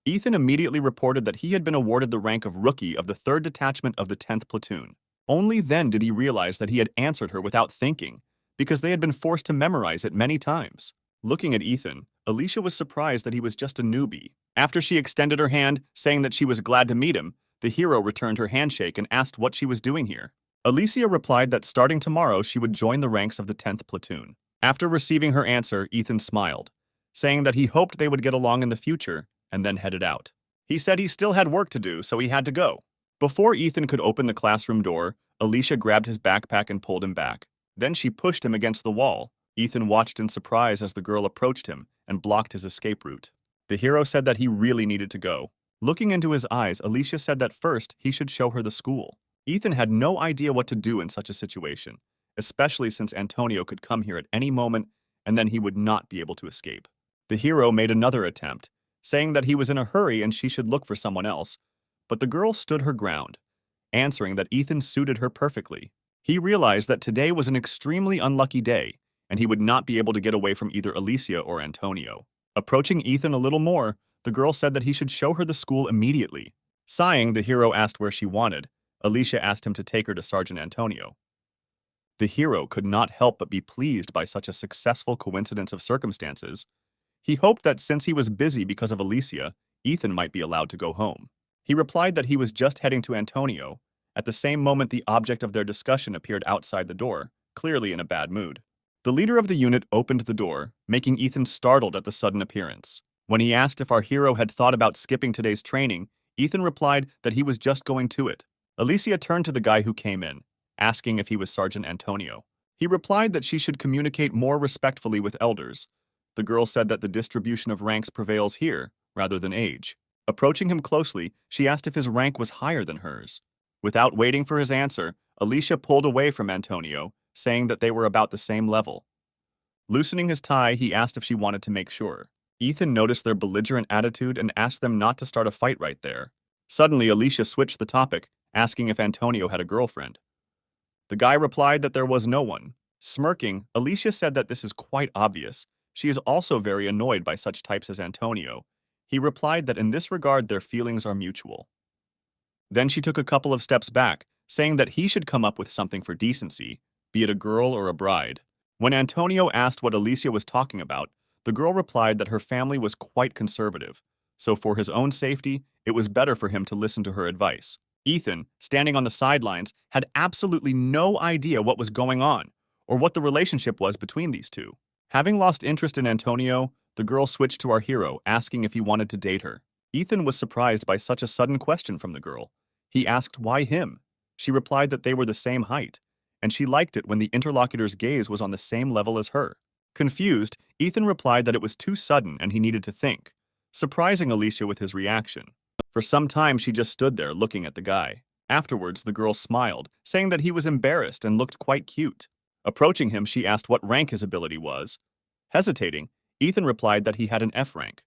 Ethan immediately reported that he had been awarded the rank of Rookie of the 3rd Detachment of the 10th Platoon. Only then did he realize that he had answered her without thinking, because they had been forced to memorize it many times. Looking at Ethan, Alicia was surprised that he was just a newbie. After she extended her hand, saying that she was glad to meet him, the hero returned her handshake and asked what she was doing here. Alicia replied that starting tomorrow she would join the ranks of the 10th Platoon. After receiving her answer, Ethan smiled, saying that he hoped they would get along in the future, and then headed out. He said he still had work to do, so he had to go. Before Ethan could open the classroom door, Alicia grabbed his backpack and pulled him back. Then she pushed him against the wall. Ethan watched in surprise as the girl approached him and blocked his escape route. The hero said that he really needed to go. Looking into his eyes, Alicia said that first he should show her the school. Ethan had no idea what to do in such a situation, especially since Antonio could come here at any moment and then he would not be able to escape. The hero made another attempt, saying that he was in a hurry and she should look for someone else, but the girl stood her ground, answering that Ethan suited her perfectly. He realized that today was an extremely unlucky day, and he would not be able to get away from either Alicia or Antonio. Approaching Ethan a little more, the girl said that he should show her the school immediately. Sighing, the hero asked where she wanted. Alicia asked him to take her to Sergeant Antonio. The hero could not help but be pleased by such a successful coincidence of circumstances. He hoped that since he was busy because of Alicia, Ethan might be allowed to go home. He replied that he was just heading to Antonio. At the same moment, the object of their discussion appeared outside the door, clearly in a bad mood. The leader of the unit opened the door, making Ethan startled at the sudden appearance. When he asked if our hero had thought about skipping today's training, Ethan replied that he was just going to it. Alicia turned to the guy who came in, asking if he was Sergeant Antonio. He replied that she should communicate more respectfully with elders. The girl said that the distribution of ranks prevails here, rather than age. Approaching him closely, she asked if his rank was higher than hers. Without waiting for his answer, Alicia pulled away from Antonio, saying that they were about the same level. Loosening his tie, he asked if she wanted to make sure. Ethan noticed their belligerent attitude and asked them not to start a fight right there. Suddenly, Alicia switched the topic, asking if Antonio had a girlfriend. The guy replied that there was no one. Smirking, Alicia said that this is quite obvious. She is also very annoyed by such types as Antonio. He replied that in this regard their feelings are mutual. Then she took a couple of steps back, saying that he should come up with something for decency, be it a girl or a bride. When Antonio asked what Alicia was talking about, the girl replied that her family was quite conservative, so for his own safety, it was better for him to listen to her advice. Ethan, standing on the sidelines, had absolutely no idea what was going on, or what the relationship was between these two. Having lost interest in Antonio, the girl switched to our hero, asking if he wanted to date her. Ethan was surprised by such a sudden question from the girl. He asked why him. She replied that they were the same height, and she liked it when the interlocutor's gaze was on the same level as her. Confused, Ethan replied that it was too sudden and he needed to think, surprising Alicia with his reaction. For some time, she just stood there looking at the guy. Afterwards, the girl smiled, saying that he was embarrassed and looked quite cute. Approaching him, she asked what rank his ability was. Hesitating, Ethan replied that he had an F rank.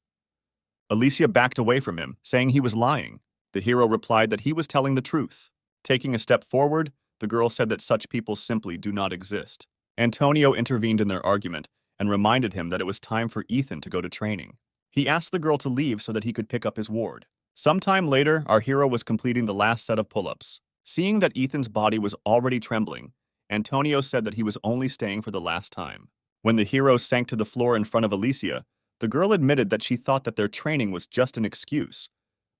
Alicia backed away from him, saying he was lying. The hero replied that he was telling the truth. Taking a step forward, the girl said that such people simply do not exist. Antonio intervened in their argument and reminded him that it was time for Ethan to go to training. He asked the girl to leave so that he could pick up his ward. Sometime later, our hero was completing the last set of pull-ups. Seeing that Ethan's body was already trembling, Antonio said that he was only staying for the last time. When the hero sank to the floor in front of Alicia, the girl admitted that she thought that their training was just an excuse.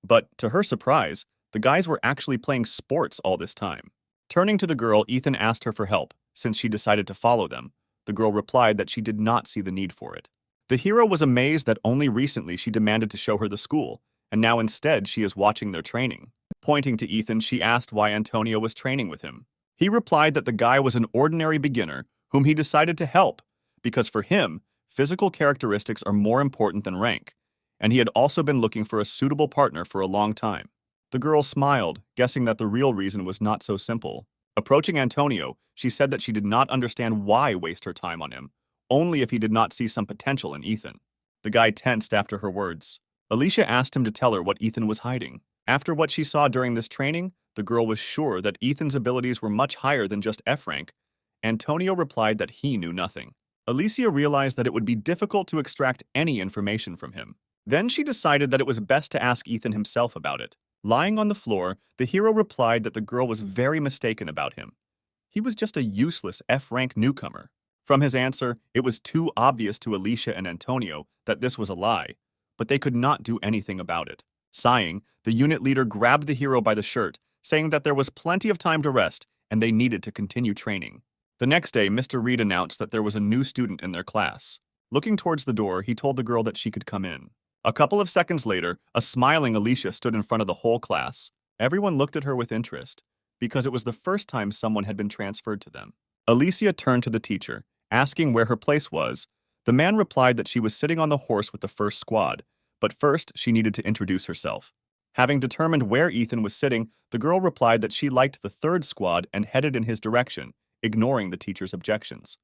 But, to her surprise, the guys were actually playing sports all this time. Turning to the girl, Ethan asked her for help, since she decided to follow them. The girl replied that she did not see the need for it. The hero was amazed that only recently she demanded to show her the school, and now instead she is watching their training. Pointing to Ethan, she asked why Antonio was training with him. He replied that the guy was an ordinary beginner whom he decided to help, because for him, physical characteristics are more important than rank, and he had also been looking for a suitable partner for a long time. The girl smiled, guessing that the real reason was not so simple. Approaching Antonio, she said that she did not understand why waste her time on him, only if he did not see some potential in Ethan. The guy tensed after her words. Alicia asked him to tell her what Ethan was hiding. After what she saw during this training, the girl was sure that Ethan's abilities were much higher than just F rank. Antonio replied that he knew nothing. Alicia realized that it would be difficult to extract any information from him. Then she decided that it was best to ask Ethan himself about it. Lying on the floor, the hero replied that the girl was very mistaken about him. He was just a useless F-rank newcomer. From his answer, it was too obvious to Alicia and Antonio that this was a lie, but they could not do anything about it. Sighing, the unit leader grabbed the hero by the shirt, saying that there was plenty of time to rest and they needed to continue training. The next day, Mr. Reed announced that there was a new student in their class. Looking towards the door, he told the girl that she could come in. A couple of seconds later, a smiling Alicia stood in front of the whole class. Everyone looked at her with interest, because it was the first time someone had been transferred to them. Alicia turned to the teacher, asking where her place was. The man replied that she was sitting on the horse with the first squad, but first she needed to introduce herself. Having determined where Ethan was sitting, the girl replied that she liked the third squad and headed in his direction, ignoring the teacher's objections.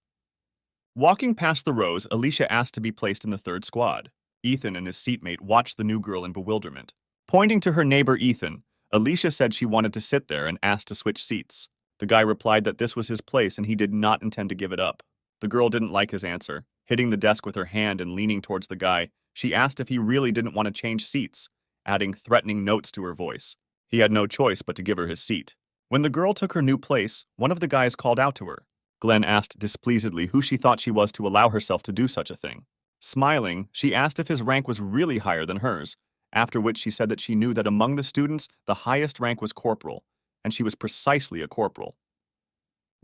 Walking past the rows, Alicia asked to be placed in the third squad. Ethan and his seatmate watched the new girl in bewilderment. Pointing to her neighbor Ethan, Alicia said she wanted to sit there and asked to switch seats. The guy replied that this was his place and he did not intend to give it up. The girl didn't like his answer. Hitting the desk with her hand and leaning towards the guy, she asked if he really didn't want to change seats, adding threatening notes to her voice. He had no choice but to give her his seat. When the girl took her new place, one of the guys called out to her. Glenn asked displeasedly who she thought she was to allow herself to do such a thing. Smiling, she asked if his rank was really higher than hers, after which she said that she knew that among the students, the highest rank was corporal, and she was precisely a corporal.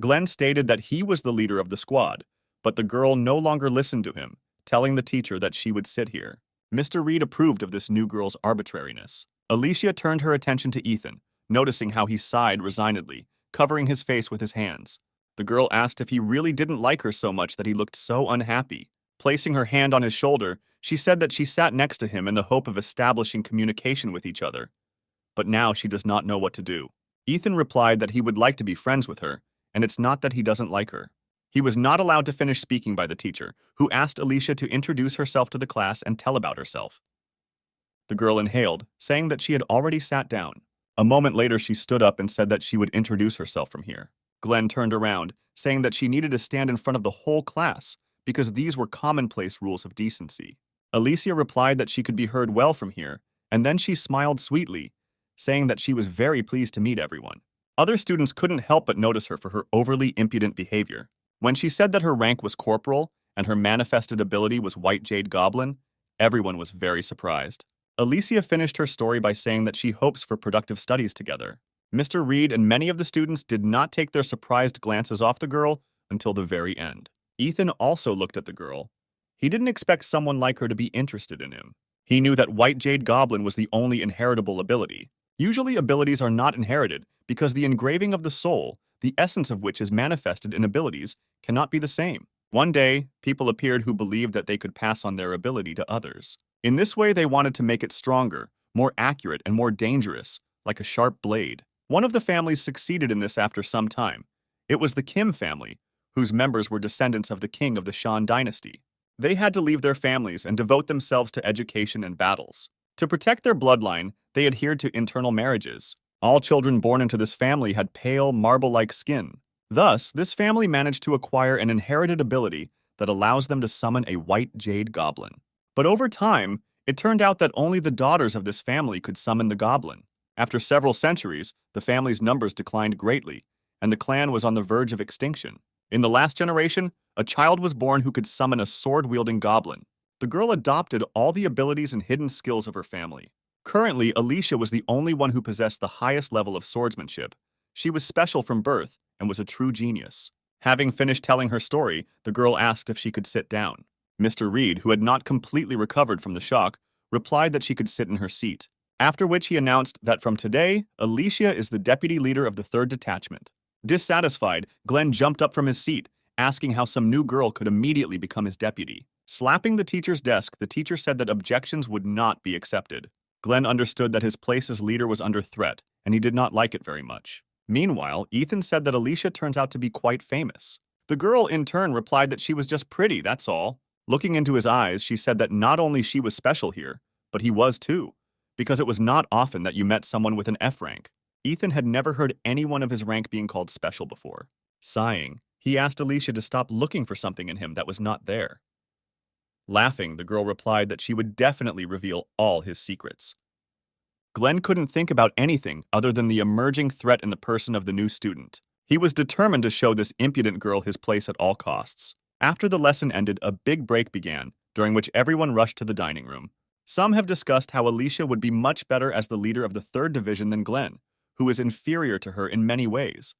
Glenn stated that he was the leader of the squad, but the girl no longer listened to him, telling the teacher that she would sit here. Mr. Reed approved of this new girl's arbitrariness. Alicia turned her attention to Ethan, noticing how he sighed resignedly, covering his face with his hands. The girl asked if he really didn't like her so much that he looked so unhappy. Placing her hand on his shoulder, she said that she sat next to him in the hope of establishing communication with each other. But now she does not know what to do. Ethan replied that he would like to be friends with her, and it's not that he doesn't like her. He was not allowed to finish speaking by the teacher, who asked Alicia to introduce herself to the class and tell about herself. The girl inhaled, saying that she had already sat down. A moment later, she stood up and said that she would introduce herself from here. Glenn turned around, saying that she needed to stand in front of the whole class, because these were commonplace rules of decency. Alicia replied that she could be heard well from here, and then she smiled sweetly, saying that she was very pleased to meet everyone. Other students couldn't help but notice her for her overly impudent behavior. When she said that her rank was corporal and her manifested ability was White Jade Goblin, everyone was very surprised. Alicia finished her story by saying that she hopes for productive studies together. Mr. Reed and many of the students did not take their surprised glances off the girl until the very end. Ethan also looked at the girl. He didn't expect someone like her to be interested in him. He knew that White Jade Goblin was the only inheritable ability. Usually abilities are not inherited because the engraving of the soul, the essence of which is manifested in abilities, cannot be the same. One day, people appeared who believed that they could pass on their ability to others. In this way, they wanted to make it stronger, more accurate, and more dangerous, like a sharp blade. One of the families succeeded in this after some time. It was the Kim family, whose members were descendants of the king of the Shan dynasty. They had to leave their families and devote themselves to education and battles. To protect their bloodline, they adhered to internal marriages. All children born into this family had pale, marble-like skin. Thus, this family managed to acquire an inherited ability that allows them to summon a White Jade Goblin. But over time, it turned out that only the daughters of this family could summon the goblin. After several centuries, the family's numbers declined greatly, and the clan was on the verge of extinction. In the last generation, a child was born who could summon a sword-wielding goblin. The girl adopted all the abilities and hidden skills of her family. Currently, Alicia was the only one who possessed the highest level of swordsmanship. She was special from birth and was a true genius. Having finished telling her story, the girl asked if she could sit down. Mr. Reed, who had not completely recovered from the shock, replied that she could sit in her seat, after which he announced that from today, Alicia is the deputy leader of the 3rd Detachment. Dissatisfied, Glenn jumped up from his seat, asking how some new girl could immediately become his deputy. Slapping the teacher's desk, the teacher said that objections would not be accepted. Glenn understood that his place as leader was under threat, and he did not like it very much. Meanwhile, Ethan said that Alicia turns out to be quite famous. The girl, in turn, replied that she was just pretty, that's all. Looking into his eyes, she said that not only she was special here, but he was too, because it was not often that you met someone with an F rank. Ethan had never heard anyone of his rank being called special before. Sighing, he asked Alicia to stop looking for something in him that was not there. Laughing, the girl replied that she would definitely reveal all his secrets. Glenn couldn't think about anything other than the emerging threat in the person of the new student. He was determined to show this impudent girl his place at all costs. After the lesson ended, a big break began, during which everyone rushed to the dining room. Some have discussed how Alicia would be much better as the leader of the 3rd Division than Glenn, who is inferior to her in many ways.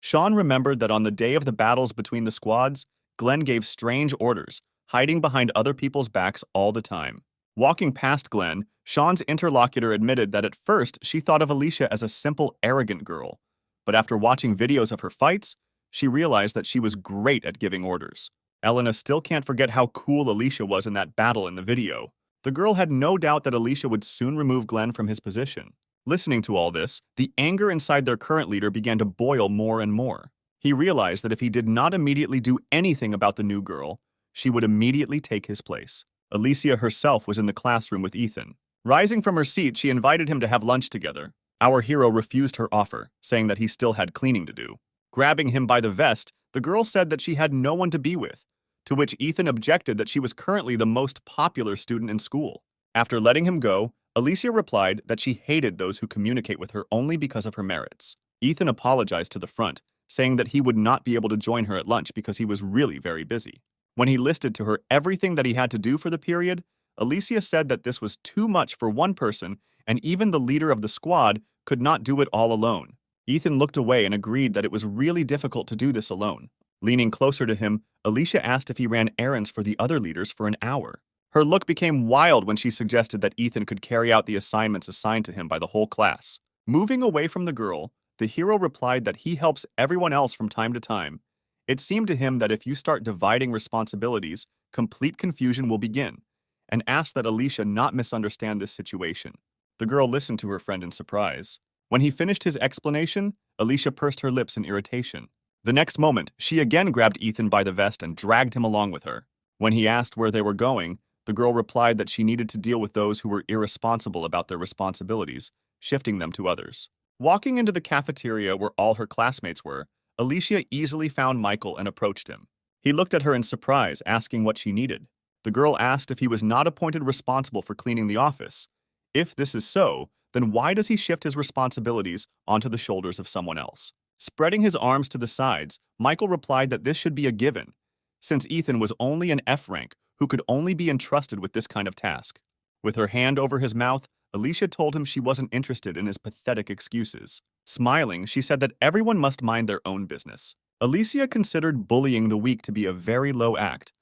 Sean remembered that on the day of the battles between the squads, Glenn gave strange orders, hiding behind other people's backs all the time. Walking past Glenn, Sean's interlocutor admitted that at first she thought of Alicia as a simple, arrogant girl, but after watching videos of her fights, she realized that she was great at giving orders. Elena still can't forget how cool Alicia was in that battle in the video. The girl had no doubt that Alicia would soon remove Glenn from his position. Listening to all this, the anger inside their current leader began to boil more and more. He realized that if he did not immediately do anything about the new girl, she would immediately take his place. Alicia herself was in the classroom with Ethan. Rising from her seat, she invited him to have lunch together. Our hero refused her offer, saying that he still had cleaning to do. Grabbing him by the vest, the girl said that she had no one to be with, to which Ethan objected that she was currently the most popular student in school. After letting him go, Alicia replied that she hated those who communicate with her only because of her merits. Ethan apologized to the front, saying that he would not be able to join her at lunch because he was really very busy. When he listed to her everything that he had to do for the period, Alicia said that this was too much for one person, and even the leader of the squad could not do it all alone. Ethan looked away and agreed that it was really difficult to do this alone. Leaning closer to him, Alicia asked if he ran errands for the other leaders for an hour. Her look became wild when she suggested that Ethan could carry out the assignments assigned to him by the whole class. Moving away from the girl, the hero replied that he helps everyone else from time to time. It seemed to him that if you start dividing responsibilities, complete confusion will begin, and asked that Alicia not misunderstand this situation. The girl listened to her friend in surprise. When he finished his explanation, Alicia pursed her lips in irritation. The next moment, she again grabbed Ethan by the vest and dragged him along with her. When he asked where they were going, the girl replied that she needed to deal with those who were irresponsible about their responsibilities, shifting them to others. Walking into the cafeteria where all her classmates were, Alicia easily found Michael and approached him. He looked at her in surprise, asking what she needed. The girl asked if he was not appointed responsible for cleaning the office. If this is so, then why does he shift his responsibilities onto the shoulders of someone else? Spreading his arms to the sides, Michael replied that this should be a given, since Ethan was only an F rank who could only be entrusted with this kind of task. With her hand over his mouth, Alicia told him she wasn't interested in his pathetic excuses. Smiling, she said that everyone must mind their own business. Alicia considered bullying the weak to be a very low act.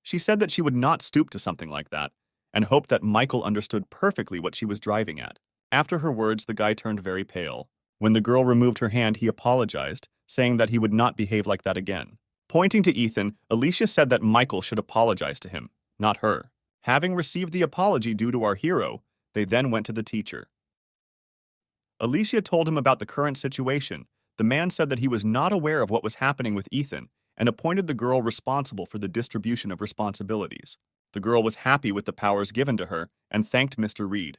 She said that she would not stoop to something like that, and hoped that Michael understood perfectly what she was driving at. After her words, the guy turned very pale. When the girl removed her hand, he apologized, saying that he would not behave like that again. Pointing to Ethan, Alicia said that Michael should apologize to him, not her. Having received the apology due to our hero, they then went to the teacher. Alicia told him about the current situation. The man said that he was not aware of what was happening with Ethan and appointed the girl responsible for the distribution of responsibilities. The girl was happy with the powers given to her and thanked Mr. Reed.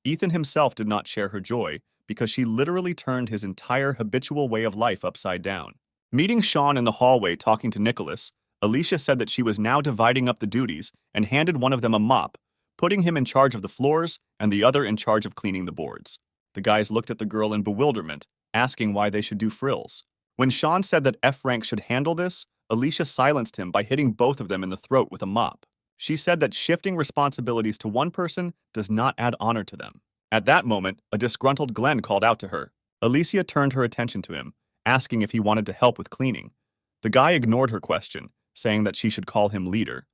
Ethan himself did not share her joy because she literally turned his entire habitual way of life upside down. Meeting Sean in the hallway talking to Nicholas, Alicia said that she was now dividing up the duties and handed one of them a mop, putting him in charge of the floors and the other in charge of cleaning the boards. The guys looked at the girl in bewilderment, asking why they should do frills. When Sean said that F rank should handle this, Alicia silenced him by hitting both of them in the throat with a mop. She said that shifting responsibilities to one person does not add honor to them. At that moment, a disgruntled Glenn called out to her. Alicia turned her attention to him, asking if he wanted to help with cleaning. The guy ignored her question, saying that she should call him leader.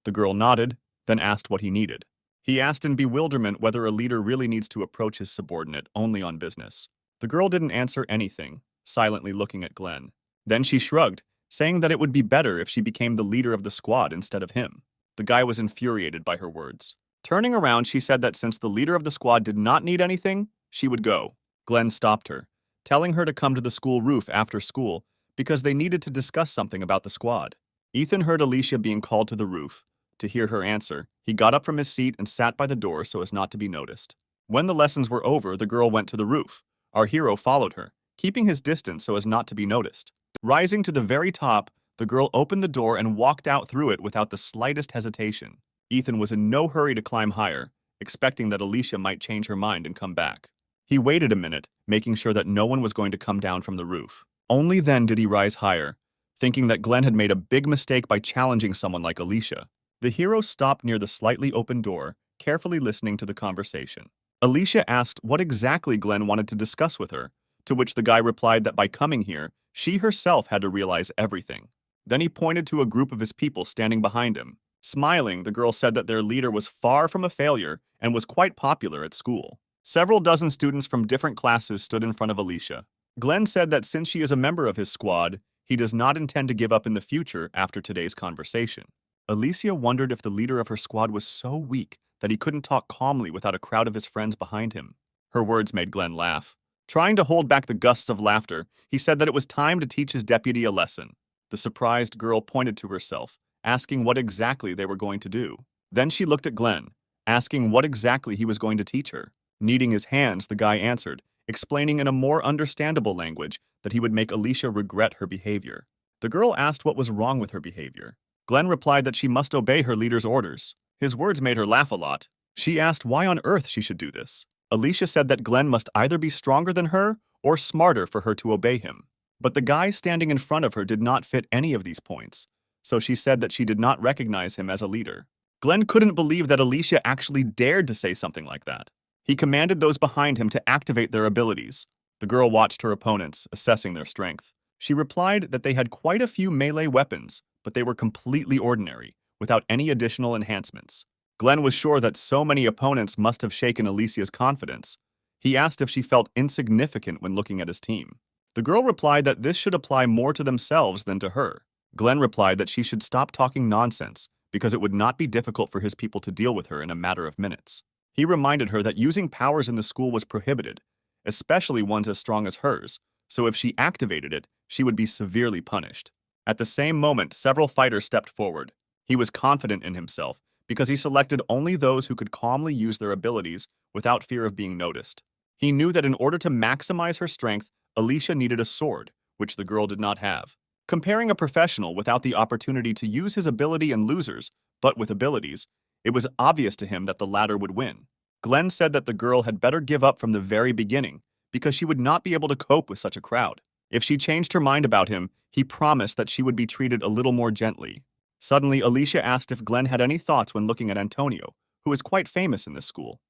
The girl nodded, then asked what he needed. He asked in bewilderment whether a leader really needs to approach his subordinate only on business. The girl didn't answer anything, silently looking at Glenn. Then she shrugged, saying that it would be better if she became the leader of the squad instead of him. The guy was infuriated by her words. Turning around, she said that since the leader of the squad did not need anything, she would go. Glenn stopped her, telling her to come to the school roof after school because they needed to discuss something about the squad. Ethan heard Alicia being called to the roof. To hear her answer, he got up from his seat and sat by the door so as not to be noticed. When the lessons were over, the girl went to the roof. Our hero followed her, keeping his distance so as not to be noticed. Rising to the very top, the girl opened the door and walked out through it without the slightest hesitation. Ethan was in no hurry to climb higher, expecting that Alicia might change her mind and come back. He waited a minute, making sure that no one was going to come down from the roof. Only then did he rise higher, thinking that Glenn had made a big mistake by challenging someone like Alicia. The hero stopped near the slightly open door, carefully listening to the conversation. Alicia asked what exactly Glenn wanted to discuss with her, to which the guy replied that by coming here, she herself had to realize everything. Then he pointed to a group of his people standing behind him. Smiling, the girl said that their leader was far from a failure and was quite popular at school. Several dozen students from different classes stood in front of Alicia. Glenn said that since she is a member of his squad, he does not intend to give up in the future after today's conversation. Alicia wondered if the leader of her squad was so weak that he couldn't talk calmly without a crowd of his friends behind him. Her words made Glenn laugh. Trying to hold back the gusts of laughter, he said that it was time to teach his deputy a lesson. The surprised girl pointed to herself, asking what exactly they were going to do. Then she looked at Glenn, asking what exactly he was going to teach her. Kneading his hands, the guy answered, explaining in a more understandable language that he would make Alicia regret her behavior. The girl asked what was wrong with her behavior. Glenn replied that she must obey her leader's orders. His words made her laugh a lot. She asked why on earth she should do this. Alicia said that Glenn must either be stronger than her or smarter for her to obey him. But the guy standing in front of her did not fit any of these points, so she said that she did not recognize him as a leader. Glenn couldn't believe that Alicia actually dared to say something like that. He commanded those behind him to activate their abilities. The girl watched her opponents, assessing their strength. She replied that they had quite a few melee weapons, but they were completely ordinary, without any additional enhancements. Glenn was sure that so many opponents must have shaken Alicia's confidence. He asked if she felt insignificant when looking at his team. The girl replied that this should apply more to themselves than to her. Glenn replied that she should stop talking nonsense, because it would not be difficult for his people to deal with her in a matter of minutes. He reminded her that using powers in the school was prohibited, especially ones as strong as hers, so if she activated it, she would be severely punished. At the same moment, several fighters stepped forward. He was confident in himself, because he selected only those who could calmly use their abilities without fear of being noticed. He knew that in order to maximize her strength, Alicia needed a sword, which the girl did not have. Comparing a professional without the opportunity to use his ability and losers, but with abilities, it was obvious to him that the latter would win. Glenn said that the girl had better give up from the very beginning, because she would not be able to cope with such a crowd. If she changed her mind about him, he promised that she would be treated a little more gently. Suddenly, Alicia asked if Glenn had any thoughts when looking at Antonio, who is quite famous in this school.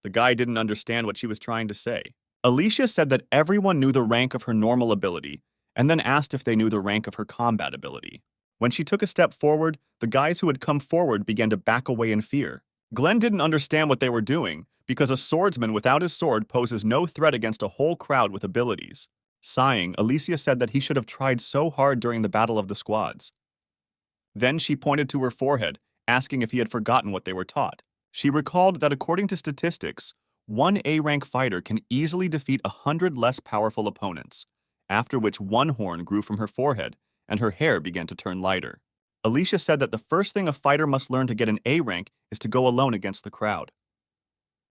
The guy didn't understand what she was trying to say. Alicia said that everyone knew the rank of her normal ability, and then asked if they knew the rank of her combat ability. When she took a step forward, the guys who had come forward began to back away in fear. Glenn didn't understand what they were doing, because a swordsman without his sword poses no threat against a whole crowd with abilities. Sighing, Alicia said that he should have tried so hard during the battle of the squads. Then she pointed to her forehead, asking if he had forgotten what they were taught. She recalled that according to statistics, one A-rank fighter can easily defeat 100 less powerful opponents, after which one horn grew from her forehead, and her hair began to turn lighter. Alicia said that the first thing a fighter must learn to get an A rank is to go alone against the crowd.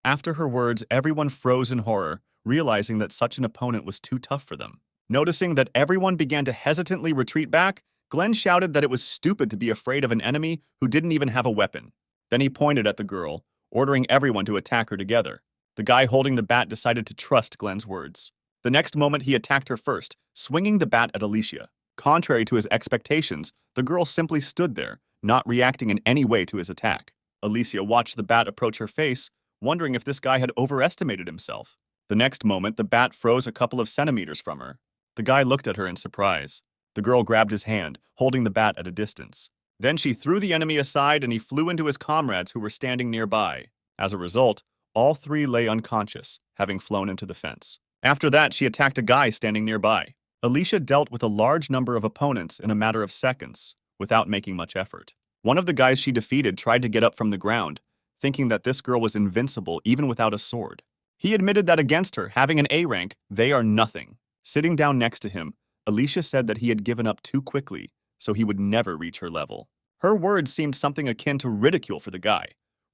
After her words, everyone froze in horror, realizing that such an opponent was too tough for them. Noticing that everyone began to hesitantly retreat back, Glenn shouted that it was stupid to be afraid of an enemy who didn't even have a weapon. Then he pointed at the girl, ordering everyone to attack her together. The guy holding the bat decided to trust Glenn's words. The next moment, he attacked her first, swinging the bat at Alicia. Contrary to his expectations, the girl simply stood there, not reacting in any way to his attack. Alicia watched the bat approach her face, wondering if this guy had overestimated himself. The next moment, the bat froze a couple of centimeters from her. The guy looked at her in surprise. The girl grabbed his hand, holding the bat at a distance. Then she threw the enemy aside and he flew into his comrades who were standing nearby. As a result, all three lay unconscious, having flown into the fence. After that, she attacked a guy standing nearby. Alicia dealt with a large number of opponents in a matter of seconds, without making much effort. One of the guys she defeated tried to get up from the ground, thinking that this girl was invincible even without a sword. He admitted that against her, having an A rank, they are nothing. Sitting down next to him, Alicia said that he had given up too quickly, so he would never reach her level. Her words seemed something akin to ridicule for the guy.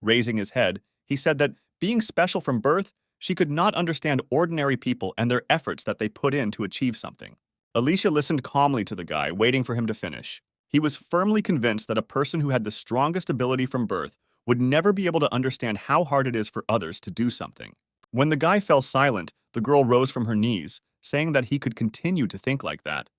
Raising his head, he said that, being special from birth, she could not understand ordinary people and their efforts that they put in to achieve something. Alicia listened calmly to the guy, waiting for him to finish. He was firmly convinced that a person who had the strongest ability from birth would never be able to understand how hard it is for others to do something. When the guy fell silent, the girl rose from her knees, saying that he could continue to think like that.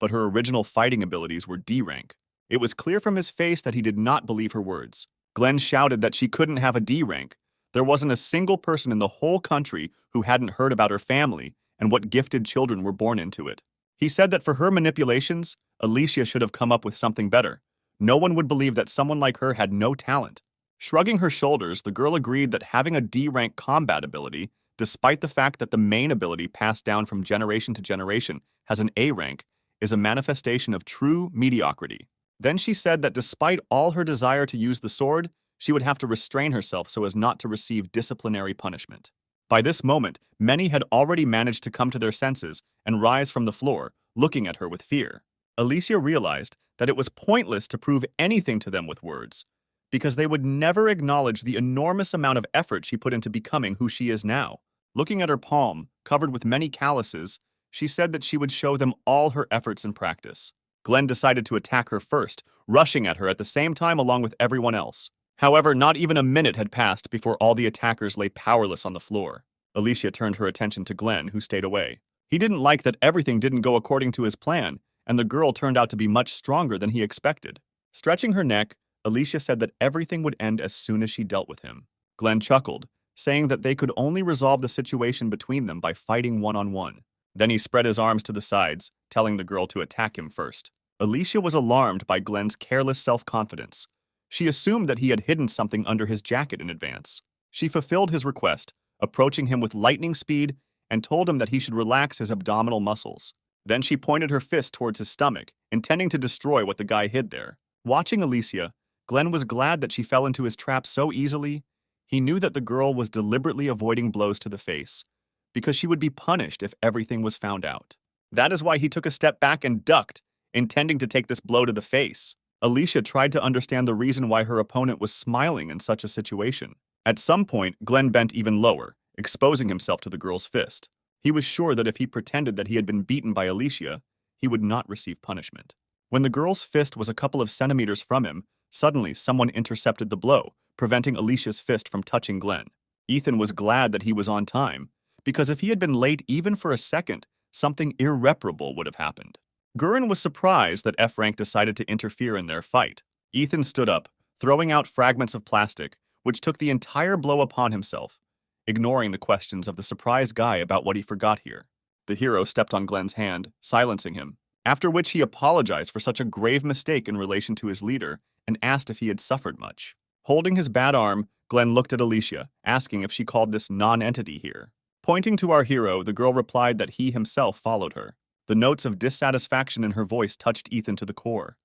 But her original fighting abilities were D rank. It was clear from his face that he did not believe her words. Glenn shouted that she couldn't have a D rank. There wasn't a single person in the whole country who hadn't heard about her family and what gifted children were born into it. He said that for her manipulations, Alicia should have come up with something better. No one would believe that someone like her had no talent. Shrugging her shoulders, the girl agreed that having a D-rank combat ability, despite the fact that the main ability passed down from generation to generation has an A rank, is a manifestation of true mediocrity. Then she said that despite all her desire to use the sword, she would have to restrain herself so as not to receive disciplinary punishment. By this moment, many had already managed to come to their senses and rise from the floor, looking at her with fear. Alicia realized that it was pointless to prove anything to them with words, because they would never acknowledge the enormous amount of effort she put into becoming who she is now. Looking at her palm, covered with many calluses, she said that she would show them all her efforts in practice. Glenn decided to attack her first, rushing at her at the same time along with everyone else. However, not even a minute had passed before all the attackers lay powerless on the floor. Alicia turned her attention to Glenn, who stayed away. He didn't like that everything didn't go according to his plan, and the girl turned out to be much stronger than he expected. Stretching her neck, Alicia said that everything would end as soon as she dealt with him. Glenn chuckled, saying that they could only resolve the situation between them by fighting one-on-one. Then he spread his arms to the sides, telling the girl to attack him first. Alicia was alarmed by Glenn's careless self-confidence. She assumed that he had hidden something under his jacket in advance. She fulfilled his request, approaching him with lightning speed, and told him that he should relax his abdominal muscles. Then she pointed her fist towards his stomach, intending to destroy what the guy hid there. Watching Alicia, Glenn was glad that she fell into his trap so easily. He knew that the girl was deliberately avoiding blows to the face, because she would be punished if everything was found out. That is why he took a step back and ducked, intending to take this blow to the face. Alicia tried to understand the reason why her opponent was smiling in such a situation. At some point, Glenn bent even lower, exposing himself to the girl's fist. He was sure that if he pretended that he had been beaten by Alicia, he would not receive punishment. When the girl's fist was a couple of centimeters from him, suddenly someone intercepted the blow, preventing Alicia's fist from touching Glenn. Ethan was glad that he was on time, because if he had been late even for a second, something irreparable would have happened. Gurren was surprised that F-Rank decided to interfere in their fight. Ethan stood up, throwing out fragments of plastic, which took the entire blow upon himself, ignoring the questions of the surprised guy about what he forgot here. The hero stepped on Glenn's hand, silencing him, after which he apologized for such a grave mistake in relation to his leader and asked if he had suffered much. Holding his bad arm, Glenn looked at Alicia, asking if she called this non-entity here. Pointing to our hero, the girl replied that he himself followed her. The notes of dissatisfaction in her voice touched Ethan to the core.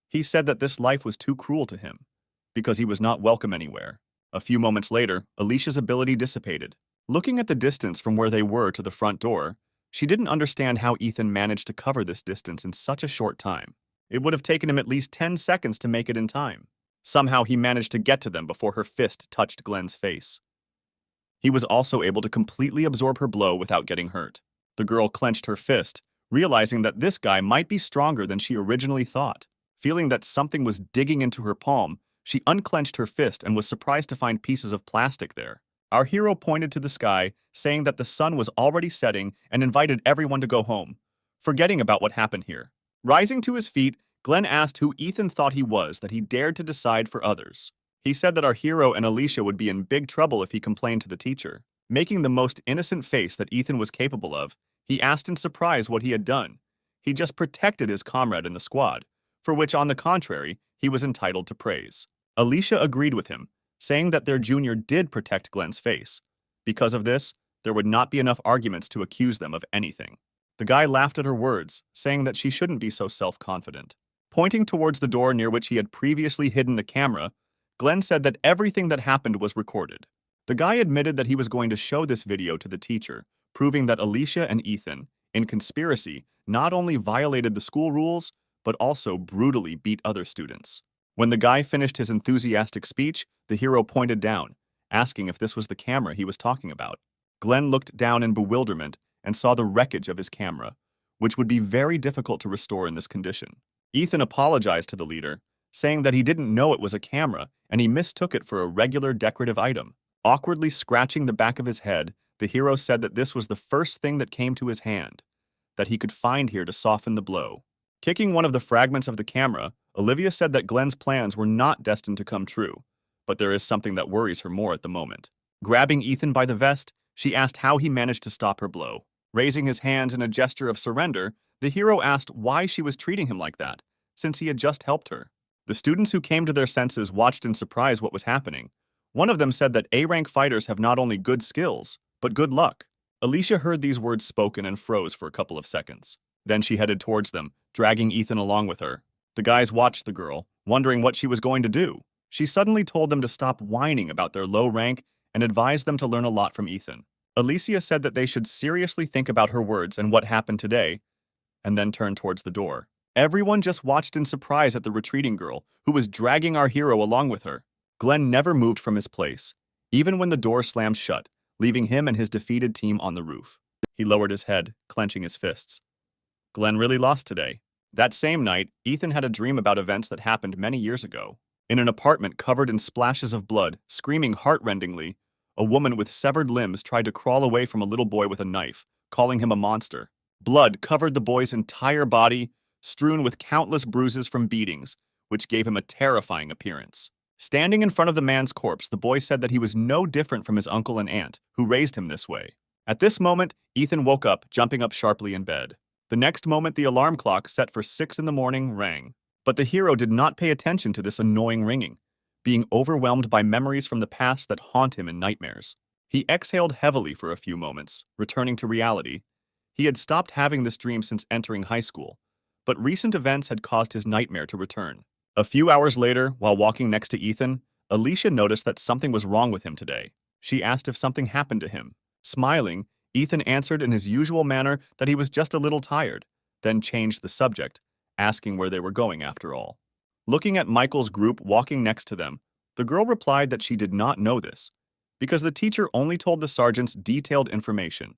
He said that this life was too cruel to him, because he was not welcome anywhere. A few moments later, Alicia's ability dissipated. Looking at the distance from where they were to the front door, she didn't understand how Ethan managed to cover this distance in such a short time. It would have taken him at least 10 seconds to make it in time. Somehow he managed to get to them before her fist touched Glenn's face. He was also able to completely absorb her blow without getting hurt. The girl clenched her fist, realizing that this guy might be stronger than she originally thought. Feeling that something was digging into her palm, she unclenched her fist and was surprised to find pieces of plastic there. Our hero pointed to the sky, saying that the sun was already setting and invited everyone to go home, forgetting about what happened here. Rising to his feet, Glenn asked who Ethan thought he was that he dared to decide for others. He said that our hero and Alicia would be in big trouble if he complained to the teacher. Making the most innocent face that Ethan was capable of, he asked in surprise what he had done. He just protected his comrade in the squad, for which, on the contrary, he was entitled to praise. Alicia agreed with him, saying that their junior did protect Glenn's face. Because of this, there would not be enough arguments to accuse them of anything. The guy laughed at her words, saying that she shouldn't be so self-confident. Pointing towards the door near which he had previously hidden the camera, Glenn said that everything that happened was recorded. The guy admitted that he was going to show this video to the teacher, proving that Alicia and Ethan, in conspiracy, not only violated the school rules, but also brutally beat other students. When the guy finished his enthusiastic speech, the hero pointed down, asking if this was the camera he was talking about. Glenn looked down in bewilderment and saw the wreckage of his camera, which would be very difficult to restore in this condition. Ethan apologized to the leader, saying that he didn't know it was a camera and he mistook it for a regular decorative item. Awkwardly scratching the back of his head, the hero said that this was the first thing that came to his hand, that he could find here to soften the blow. Kicking one of the fragments of the camera, Olivia said that Glenn's plans were not destined to come true, but there is something that worries her more at the moment. Grabbing Ethan by the vest, she asked how he managed to stop her blow. Raising his hands in a gesture of surrender, the hero asked why she was treating him like that, since he had just helped her. The students who came to their senses watched in surprise what was happening. One of them said that A-rank fighters have not only good skills, but good luck. Alicia heard these words spoken and froze for a couple of seconds. Then she headed towards them, dragging Ethan along with her. The guys watched the girl, wondering what she was going to do. She suddenly told them to stop whining about their low rank and advised them to learn a lot from Ethan. Alicia said that they should seriously think about her words and what happened today, and then turned towards the door. Everyone just watched in surprise at the retreating girl, who was dragging our hero along with her. Glenn never moved from his place, even when the door slammed shut, leaving him and his defeated team on the roof. He lowered his head, clenching his fists. Glenn really lost today. That same night, Ethan had a dream about events that happened many years ago. In an apartment covered in splashes of blood, screaming heart-rendingly, a woman with severed limbs tried to crawl away from a little boy with a knife, calling him a monster. Blood covered the boy's entire body, strewn with countless bruises from beatings, which gave him a terrifying appearance. Standing in front of the man's corpse, the boy said that he was no different from his uncle and aunt, who raised him this way. At this moment, Ethan woke up, jumping up sharply in bed. The next moment, the alarm clock, set for 6 in the morning, rang. But the hero did not pay attention to this annoying ringing, being overwhelmed by memories from the past that haunt him in nightmares. He exhaled heavily for a few moments, returning to reality. He had stopped having this dream since entering high school, but recent events had caused his nightmare to return. A few hours later, while walking next to Ethan, Alicia noticed that something was wrong with him today. She asked if something happened to him. Smiling, Ethan answered in his usual manner that he was just a little tired, then changed the subject, asking where they were going after all. Looking at Michael's group walking next to them, the girl replied that she did not know this, because the teacher only told the sergeants detailed information.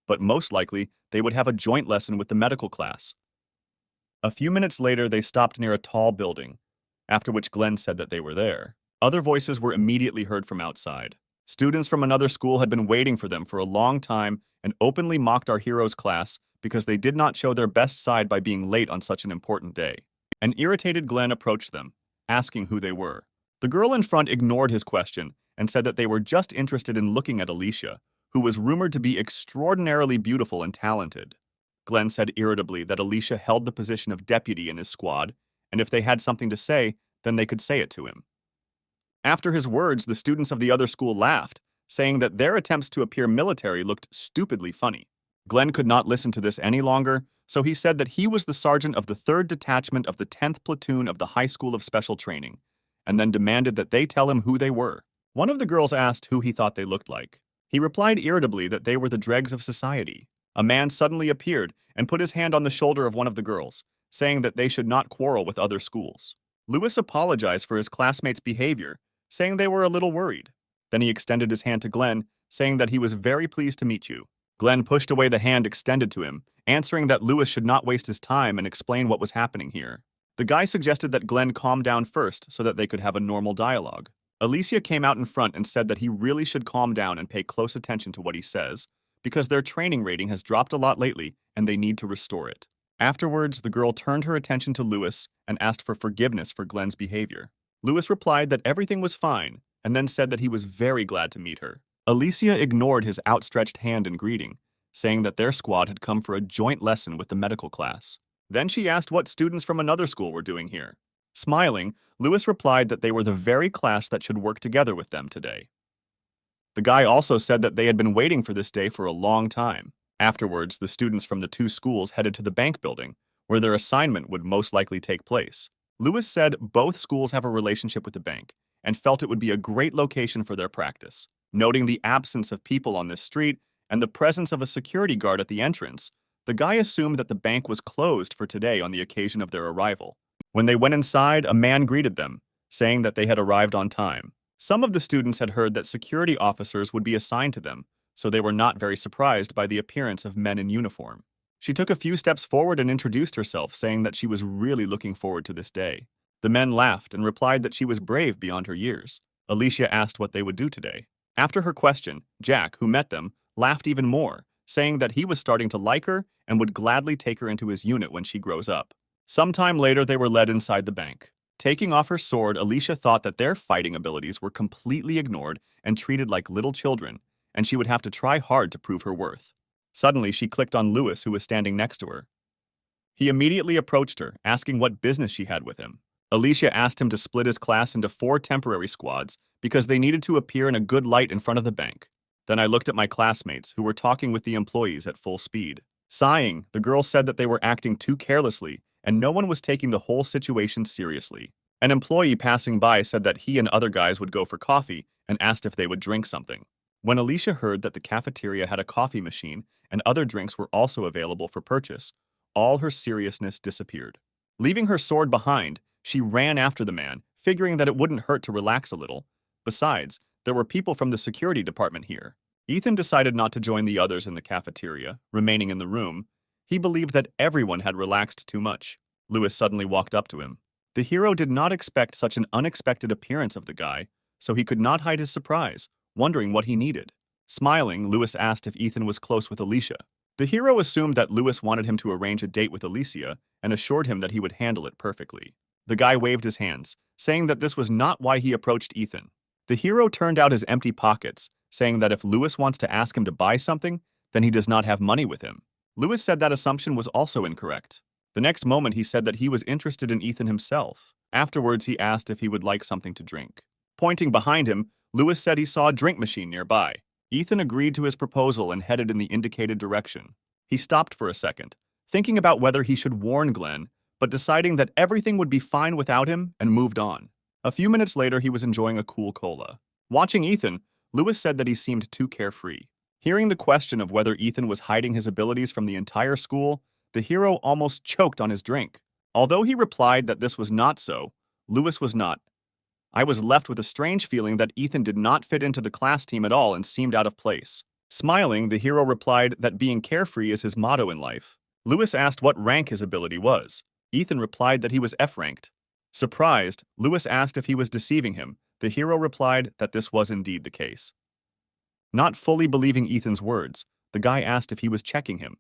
But most likely, they would have a joint lesson with the medical class. A few minutes later, they stopped near a tall building, after which Glenn said that they were there. Other voices were immediately heard from outside. Students from another school had been waiting for them for a long time and openly mocked our hero's class because they did not show their best side by being late on such an important day. An irritated Glenn approached them, asking who they were. The girl in front ignored his question and said that they were just interested in looking at Alicia, who was rumored to be extraordinarily beautiful and talented. Glenn said irritably that Alicia held the position of deputy in his squad, and if they had something to say, then they could say it to him. After his words, the students of the other school laughed, saying that their attempts to appear military looked stupidly funny. Glenn could not listen to this any longer, so he said that he was the sergeant of the 3rd Detachment of the 10th Platoon of the High School of Special Training, and then demanded that they tell him who they were. One of the girls asked who he thought they looked like. He replied irritably that they were the dregs of society. A man suddenly appeared and put his hand on the shoulder of one of the girls, saying that they should not quarrel with other schools. Lewis apologized for his classmates' behavior, saying they were a little worried. Then he extended his hand to Glenn, saying that he was very pleased to meet you. Glenn pushed away the hand extended to him, answering that Lewis should not waste his time and explain what was happening here. The guy suggested that Glenn calm down first so that they could have a normal dialogue. Alicia came out in front and said that he really should calm down and pay close attention to what he says, because their training rating has dropped a lot lately and they need to restore it. Afterwards, the girl turned her attention to Lewis and asked for forgiveness for Glenn's behavior. Lewis replied that everything was fine, and then said that he was very glad to meet her. Alicia ignored his outstretched hand in greeting, saying that their squad had come for a joint lesson with the medical class. Then she asked what students from another school were doing here. Smiling, Lewis replied that they were the very class that should work together with them today. The guy also said that they had been waiting for this day for a long time. Afterwards, the students from the 2 schools headed to the bank building, where their assignment would most likely take place. Lewis said both schools have a relationship with the bank and felt it would be a great location for their practice. Noting the absence of people on this street and the presence of a security guard at the entrance, the guy assumed that the bank was closed for today on the occasion of their arrival. When they went inside, a man greeted them, saying that they had arrived on time. Some of the students had heard that security officers would be assigned to them, so they were not very surprised by the appearance of men in uniform. She took a few steps forward and introduced herself, saying that she was really looking forward to this day. The men laughed and replied that she was brave beyond her years. Alicia asked what they would do today. After her question, Jack, who met them, laughed even more, saying that he was starting to like her and would gladly take her into his unit when she grows up. Sometime later, they were led inside the bank. Taking off her sword, Alicia thought that their fighting abilities were completely ignored and treated like little children, and she would have to try hard to prove her worth. Suddenly, she clicked on Lewis, who was standing next to her. He immediately approached her, asking what business she had with him. Alicia asked him to split his class into 4 temporary squads because they needed to appear in a good light in front of the bank. Then I looked at my classmates, who were talking with the employees at full speed. Sighing, the girl said that they were acting too carelessly and no one was taking the whole situation seriously. An employee passing by said that he and other guys would go for coffee and asked if they would drink something. When Alicia heard that the cafeteria had a coffee machine and other drinks were also available for purchase, all her seriousness disappeared. Leaving her sword behind, she ran after the man, figuring that it wouldn't hurt to relax a little. Besides, there were people from the security department here. Ethan decided not to join the others in the cafeteria, remaining in the room. He believed that everyone had relaxed too much. Lewis suddenly walked up to him. The hero did not expect such an unexpected appearance of the guy, so he could not hide his surprise, wondering what he needed. Smiling, Lewis asked if Ethan was close with Alicia. The hero assumed that Lewis wanted him to arrange a date with Alicia and assured him that he would handle it perfectly. The guy waved his hands, saying that this was not why he approached Ethan. The hero turned out his empty pockets, saying that if Lewis wants to ask him to buy something, then he does not have money with him. Lewis said that assumption was also incorrect. The next moment he said that he was interested in Ethan himself. Afterwards, he asked if he would like something to drink. Pointing behind him, Lewis said he saw a drink machine nearby. Ethan agreed to his proposal and headed in the indicated direction. He stopped for a second, thinking about whether he should warn Glenn, but deciding that everything would be fine without him and moved on. A few minutes later, he was enjoying a cool cola. Watching Ethan, Lewis said that he seemed too carefree. Hearing the question of whether Ethan was hiding his abilities from the entire school, the hero almost choked on his drink. Although he replied that this was not so, Lewis was not. I was left with a strange feeling that Ethan did not fit into the class team at all and seemed out of place. Smiling, the hero replied that being carefree is his motto in life. Lewis asked what rank his ability was. Ethan replied that he was F-ranked. Surprised, Lewis asked if he was deceiving him. The hero replied that this was indeed the case. Not fully believing Ethan's words, the guy asked if he was checking him,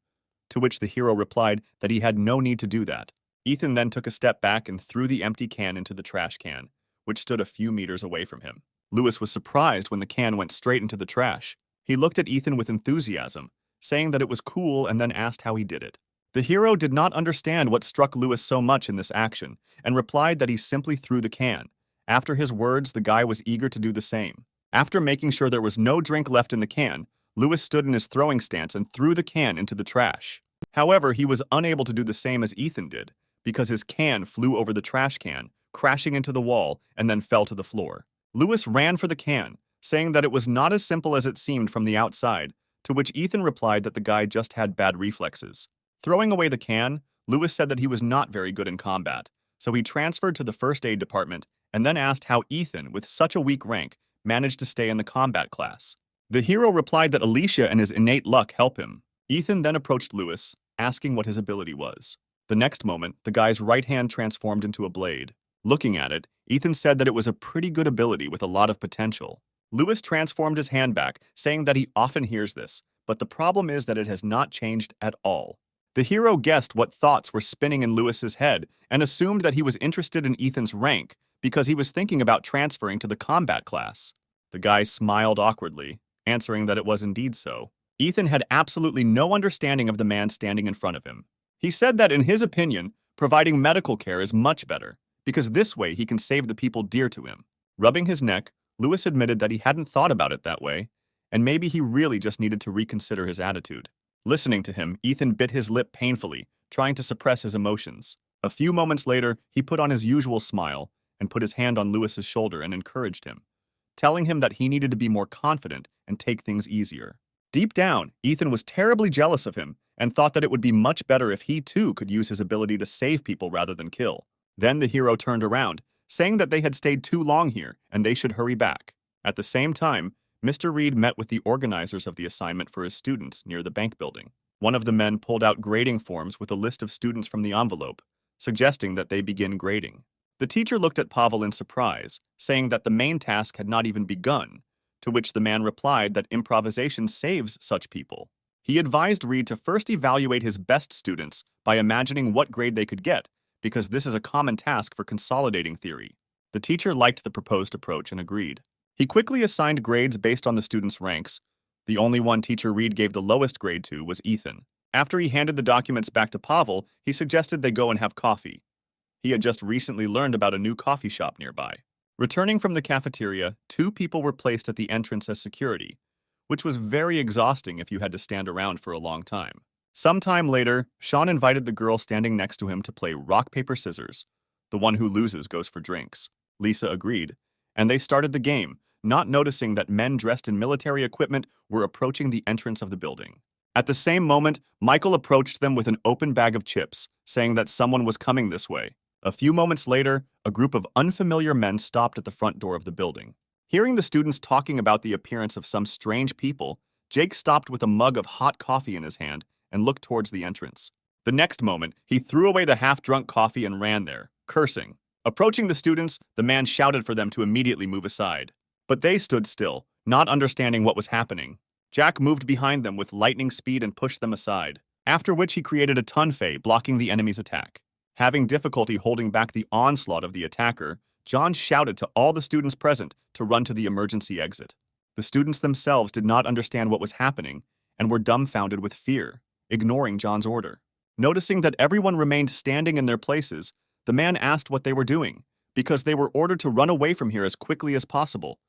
to which the hero replied that he had no need to do that. Ethan then took a step back and threw the empty can into the trash can, which stood a few meters away from him. Lewis was surprised when the can went straight into the trash. He looked at Ethan with enthusiasm, saying that it was cool and then asked how he did it. The hero did not understand what struck Lewis so much in this action and replied that he simply threw the can. After his words, the guy was eager to do the same. After making sure there was no drink left in the can, Lewis stood in his throwing stance and threw the can into the trash. However, he was unable to do the same as Ethan did, because his can flew over the trash can, crashing into the wall, and then fell to the floor. Lewis ran for the can, saying that it was not as simple as it seemed from the outside, to which Ethan replied that the guy just had bad reflexes. Throwing away the can, Lewis said that he was not very good in combat, so he transferred to the first aid department and then asked how Ethan, with such a weak rank, managed to stay in the combat class. The hero replied that Alicia and his innate luck help him. Ethan then approached Lewis, asking what his ability was. The next moment, the guy's right hand transformed into a blade. Looking at it, Ethan said that it was a pretty good ability with a lot of potential. Lewis transformed his hand back, saying that he often hears this, but the problem is that it has not changed at all. The hero guessed what thoughts were spinning in Lewis's head and assumed that he was interested in Ethan's rank because he was thinking about transferring to the combat class. The guy smiled awkwardly, answering that it was indeed so. Ethan had absolutely no understanding of the man standing in front of him. He said that in his opinion, providing medical care is much better, because this way he can save the people dear to him. Rubbing his neck, Lewis admitted that he hadn't thought about it that way, and maybe he really just needed to reconsider his attitude. Listening to him, Ethan bit his lip painfully, trying to suppress his emotions. A few moments later, he put on his usual smile and put his hand on Lewis's shoulder and encouraged him, telling him that he needed to be more confident and take things easier. Deep down, Ethan was terribly jealous of him and thought that it would be much better if he too could use his ability to save people rather than kill. Then the hero turned around, saying that they had stayed too long here and they should hurry back. At the same time, Mr. Reed met with the organizers of the assignment for his students near the bank building. One of the men pulled out grading forms with a list of students from the envelope, suggesting that they begin grading. The teacher looked at Pavel in surprise, saying that the main task had not even begun, to which the man replied that improvisation saves such people. He advised Reed to first evaluate his best students by imagining what grade they could get, because this is a common task for consolidating theory. The teacher liked the proposed approach and agreed. He quickly assigned grades based on the students' ranks. The only one teacher Reed gave the lowest grade to was Ethan. After he handed the documents back to Pavel, he suggested they go and have coffee. He had just recently learned about a new coffee shop nearby. Returning from the cafeteria, 2 people were placed at the entrance as security, which was very exhausting if you had to stand around for a long time. Sometime later, Sean invited the girl standing next to him to play rock, paper, scissors. The one who loses goes for drinks. Lisa agreed, and they started the game, not noticing that men dressed in military equipment were approaching the entrance of the building. At the same moment, Michael approached them with an open bag of chips, saying that someone was coming this way. A few moments later, a group of unfamiliar men stopped at the front door of the building. Hearing the students talking about the appearance of some strange people, Jake stopped with a mug of hot coffee in his hand and looked towards the entrance. The next moment, he threw away the half-drunk coffee and ran there, cursing. Approaching the students, the man shouted for them to immediately move aside. But they stood still, not understanding what was happening. Jack moved behind them with lightning speed and pushed them aside, after which he created a tunfei blocking the enemy's attack. Having difficulty holding back the onslaught of the attacker, John shouted to all the students present to run to the emergency exit. The students themselves did not understand what was happening and were dumbfounded with fear, ignoring John's order. Noticing that everyone remained standing in their places, the man asked what they were doing, because they were ordered to run away from here as quickly as possible.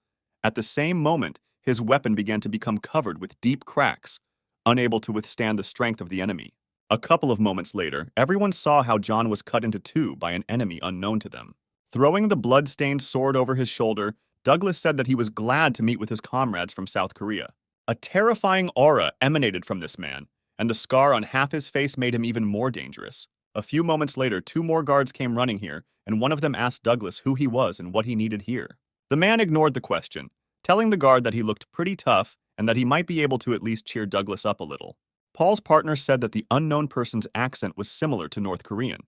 At the same moment, his weapon began to become covered with deep cracks, unable to withstand the strength of the enemy. A couple of moments later, everyone saw how John was cut into two by an enemy unknown to them. Throwing the blood-stained sword over his shoulder, Douglas said that he was glad to meet with his comrades from South Korea. A terrifying aura emanated from this man, and the scar on half his face made him even more dangerous. A few moments later, two more guards came running here, and one of them asked Douglas who he was and what he needed here. The man ignored the question, telling the guard that he looked pretty tough and that he might be able to at least cheer Douglas up a little. Paul's partner said that the unknown person's accent was similar to North Korean.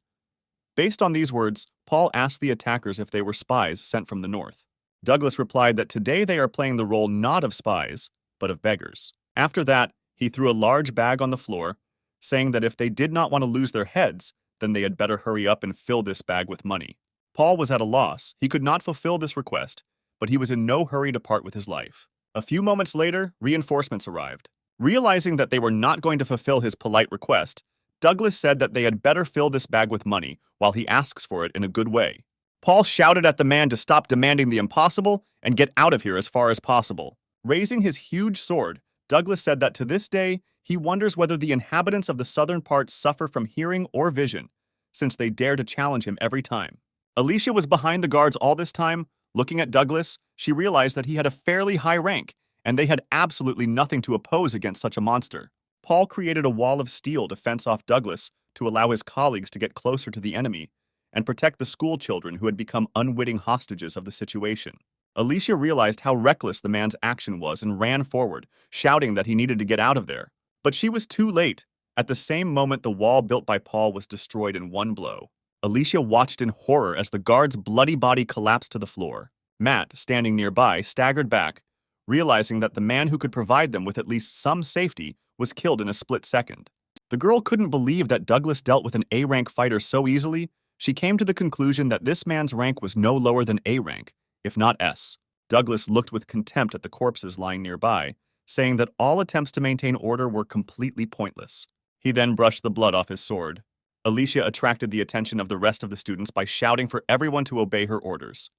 Based on these words, Paul asked the attackers if they were spies sent from the north. Douglas replied that today they are playing the role not of spies, but of beggars. After that, he threw a large bag on the floor, saying that if they did not want to lose their heads, then they had better hurry up and fill this bag with money. Paul was at a loss. He could not fulfill this request, but he was in no hurry to part with his life. A few moments later, reinforcements arrived. Realizing that they were not going to fulfill his polite request, Douglas said that they had better fill this bag with money while he asks for it in a good way. Paul shouted at the man to stop demanding the impossible and get out of here as far as possible. Raising his huge sword, Douglas said that to this day, he wonders whether the inhabitants of the southern part suffer from hearing or vision, since they dare to challenge him every time. Alicia was behind the guards all this time. Looking at Douglas, she realized that he had a fairly high rank, and they had absolutely nothing to oppose against such a monster. Paul created a wall of steel to fence off Douglas to allow his colleagues to get closer to the enemy and protect the school children who had become unwitting hostages of the situation. Alicia realized how reckless the man's action was and ran forward, shouting that he needed to get out of there. But she was too late. At the same moment, the wall built by Paul was destroyed in one blow. Alicia watched in horror as the guard's bloody body collapsed to the floor. Matt, standing nearby, staggered back, realizing that the man who could provide them with at least some safety was killed in a split second. The girl couldn't believe that Douglas dealt with an A-rank fighter so easily. She came to the conclusion that this man's rank was no lower than A rank, if not S. Douglas looked with contempt at the corpses lying nearby, saying that all attempts to maintain order were completely pointless. He then brushed the blood off his sword. Alicia attracted the attention of the rest of the students by shouting for everyone to obey her orders.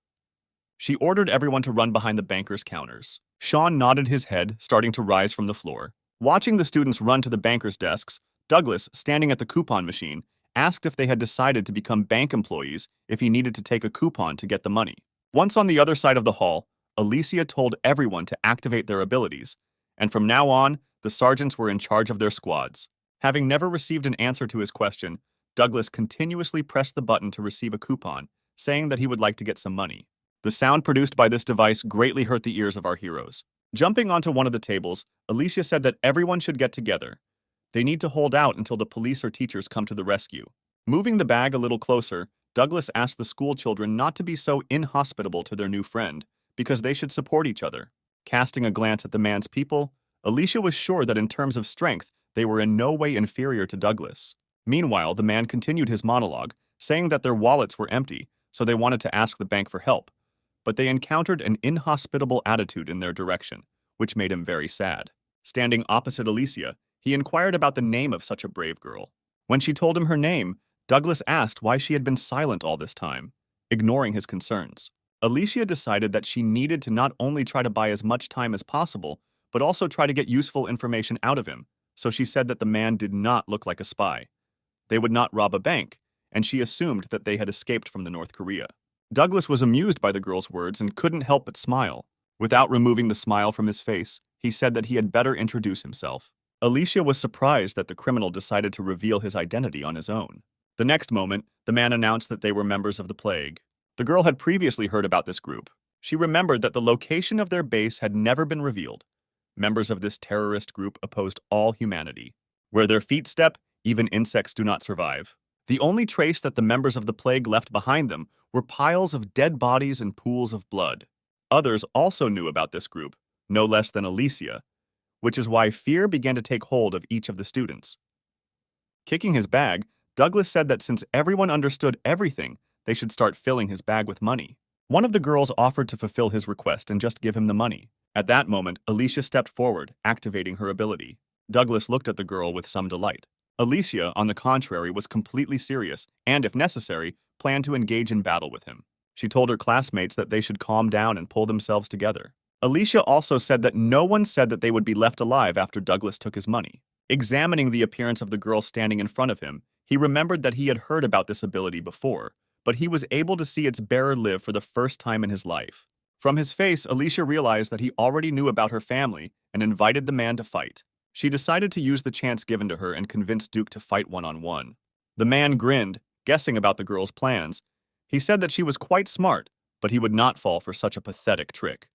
She ordered everyone to run behind the banker's counters. Sean nodded his head, starting to rise from the floor. Watching the students run to the banker's desks, Douglas, standing at the coupon machine, asked if they had decided to become bank employees if he needed to take a coupon to get the money. Once on the other side of the hall, Alicia told everyone to activate their abilities, and from now on, the sergeants were in charge of their squads. Having never received an answer to his question, Douglas continuously pressed the button to receive a coupon, saying that he would like to get some money. The sound produced by this device greatly hurt the ears of our heroes. Jumping onto one of the tables, Alicia said that everyone should get together. They need to hold out until the police or teachers come to the rescue. Moving the bag a little closer, Douglas asked the school children not to be so inhospitable to their new friend, because they should support each other. Casting a glance at the man's people, Alicia was sure that in terms of strength, they were in no way inferior to Douglas. Meanwhile, the man continued his monologue, saying that their wallets were empty, so they wanted to ask the bank for help. But they encountered an inhospitable attitude in their direction, which made him very sad. Standing opposite Alicia, he inquired about the name of such a brave girl. When she told him her name, Douglas asked why she had been silent all this time, ignoring his concerns. Alicia decided that she needed to not only try to buy as much time as possible, but also try to get useful information out of him, so she said that the man did not look like a spy. They would not rob a bank, and she assumed that they had escaped from the North Korea. Douglas was amused by the girl's words and couldn't help but smile. Without removing the smile from his face, he said that he had better introduce himself. Alicia was surprised that the criminal decided to reveal his identity on his own. The next moment, the man announced that they were members of the Plague. The girl had previously heard about this group. She remembered that the location of their base had never been revealed. Members of this terrorist group opposed all humanity. Where their feet step, even insects do not survive. The only trace that the members of the Plague left behind them were piles of dead bodies and pools of blood. Others also knew about this group, no less than Alicia, which is why fear began to take hold of each of the students. Kicking his bag, Douglas said that since everyone understood everything, they should start filling his bag with money. One of the girls offered to fulfill his request and just give him the money. At that moment, Alicia stepped forward, activating her ability. Douglas looked at the girl with some delight. Alicia, on the contrary, was completely serious and, if necessary, planned to engage in battle with him. She told her classmates that they should calm down and pull themselves together. Alicia also said that no one said that they would be left alive after Douglas took his money. Examining the appearance of the girl standing in front of him, he remembered that he had heard about this ability before, but he was able to see its bearer live for the first time in his life. From his face, Alicia realized that he already knew about her family and invited the man to fight. She decided to use the chance given to her and convince Duke to fight one-on-one. The man grinned, guessing about the girl's plans. He said that she was quite smart, but he would not fall for such a pathetic trick.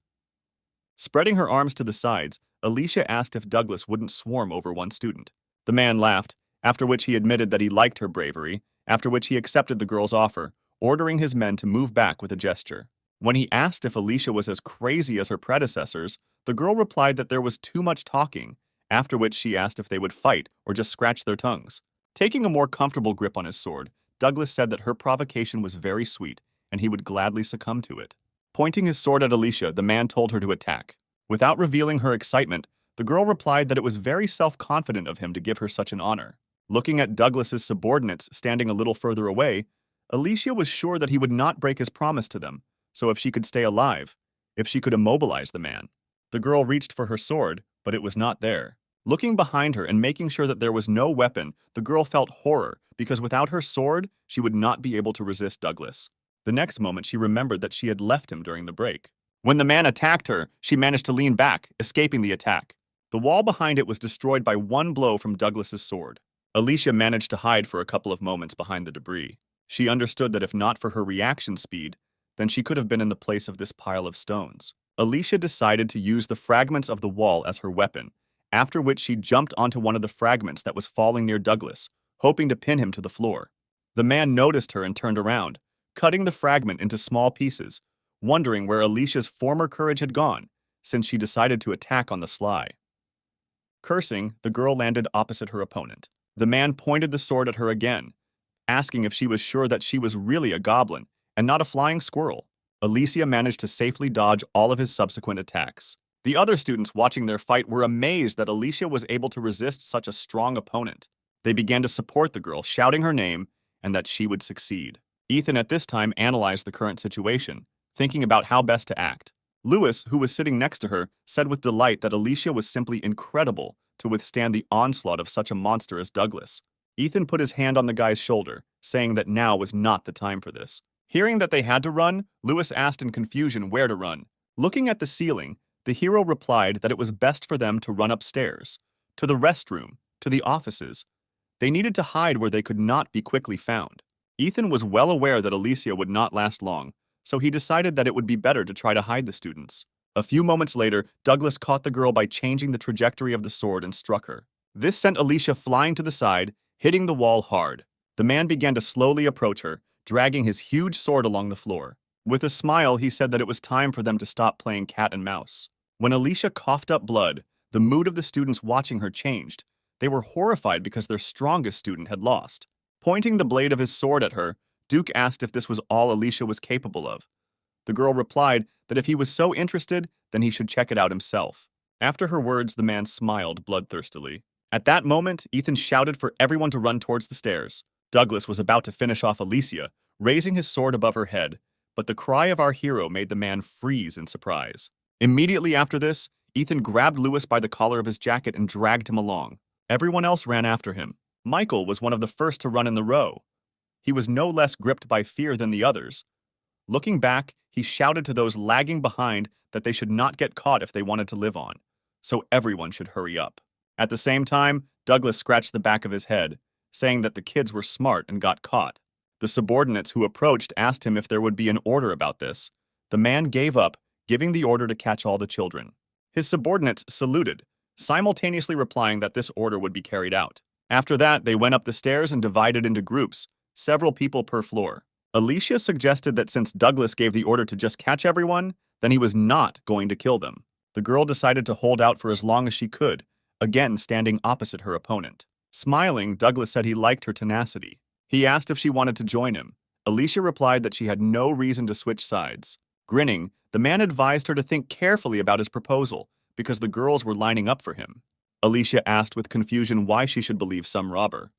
Spreading her arms to the sides, Alicia asked if Douglas wouldn't swarm over one student. The man laughed, after which he admitted that he liked her bravery, after which he accepted the girl's offer, ordering his men to move back with a gesture. When he asked if Alicia was as crazy as her predecessors, the girl replied that there was too much talking, after which she asked if they would fight or just scratch their tongues. Taking a more comfortable grip on his sword, Douglas said that her provocation was very sweet and he would gladly succumb to it. Pointing his sword at Alicia, the man told her to attack. Without revealing her excitement, the girl replied that it was very self-confident of him to give her such an honor. Looking at Douglas's subordinates standing a little further away, Alicia was sure that he would not break his promise to them, so if she could stay alive, if she could immobilize the man. The girl reached for her sword, but it was not there. Looking behind her and making sure that there was no weapon, the girl felt horror because without her sword, she would not be able to resist Douglas. The next moment, she remembered that she had left him during the break. When the man attacked her, she managed to lean back, escaping the attack. The wall behind it was destroyed by one blow from Douglas's sword. Alicia managed to hide for a couple of moments behind the debris. She understood that if not for her reaction speed, then she could have been in the place of this pile of stones. Alicia decided to use the fragments of the wall as her weapon, after which she jumped onto one of the fragments that was falling near Douglas, hoping to pin him to the floor. The man noticed her and turned around, cutting the fragment into small pieces, wondering where Alicia's former courage had gone, since she decided to attack on the sly. Cursing, the girl landed opposite her opponent. The man pointed the sword at her again, asking if she was sure that she was really a goblin and not a flying squirrel. Alicia managed to safely dodge all of his subsequent attacks. The other students watching their fight were amazed that Alicia was able to resist such a strong opponent. They began to support the girl, shouting her name and that she would succeed. Ethan at this time analyzed the current situation, thinking about how best to act. Lewis, who was sitting next to her, said with delight that Alicia was simply incredible to withstand the onslaught of such a monster as Douglas. Ethan put his hand on the guy's shoulder, saying that now was not the time for this. Hearing that they had to run, Lewis asked in confusion where to run. Looking at the ceiling, the hero replied that it was best for them to run upstairs, to the restroom, to the offices. They needed to hide where they could not be quickly found. Ethan was well aware that Alicia would not last long, so he decided that it would be better to try to hide the students. A few moments later, Douglas caught the girl by changing the trajectory of the sword and struck her. This sent Alicia flying to the side, hitting the wall hard. The man began to slowly approach her, dragging his huge sword along the floor. With a smile, he said that it was time for them to stop playing cat and mouse. When Alicia coughed up blood, the mood of the students watching her changed. They were horrified because their strongest student had lost. Pointing the blade of his sword at her, Duke asked if this was all Alicia was capable of. The girl replied that if he was so interested, then he should check it out himself. After her words, the man smiled bloodthirstily. At that moment, Ethan shouted for everyone to run towards the stairs. Douglas was about to finish off Alicia, raising his sword above her head, but the cry of our hero made the man freeze in surprise. Immediately after this, Ethan grabbed Lewis by the collar of his jacket and dragged him along. Everyone else ran after him. Michael was one of the first to run in the row. He was no less gripped by fear than the others. Looking back, he shouted to those lagging behind that they should not get caught if they wanted to live on, so everyone should hurry up. At the same time, Douglas scratched the back of his head, saying that the kids were smart and got caught. The subordinates who approached asked him if there would be an order about this. The man gave up, giving the order to catch all the children. His subordinates saluted, simultaneously replying that this order would be carried out. After that, they went up the stairs and divided into groups, several people per floor. Alicia suggested that since Douglas gave the order to just catch everyone, then he was not going to kill them. The girl decided to hold out for as long as she could, again standing opposite her opponent. Smiling, Douglas said he liked her tenacity. He asked if she wanted to join him. Alicia replied that she had no reason to switch sides. Grinning, the man advised her to think carefully about his proposal, because the girls were lining up for him. Alicia asked with confusion why she should believe some robber.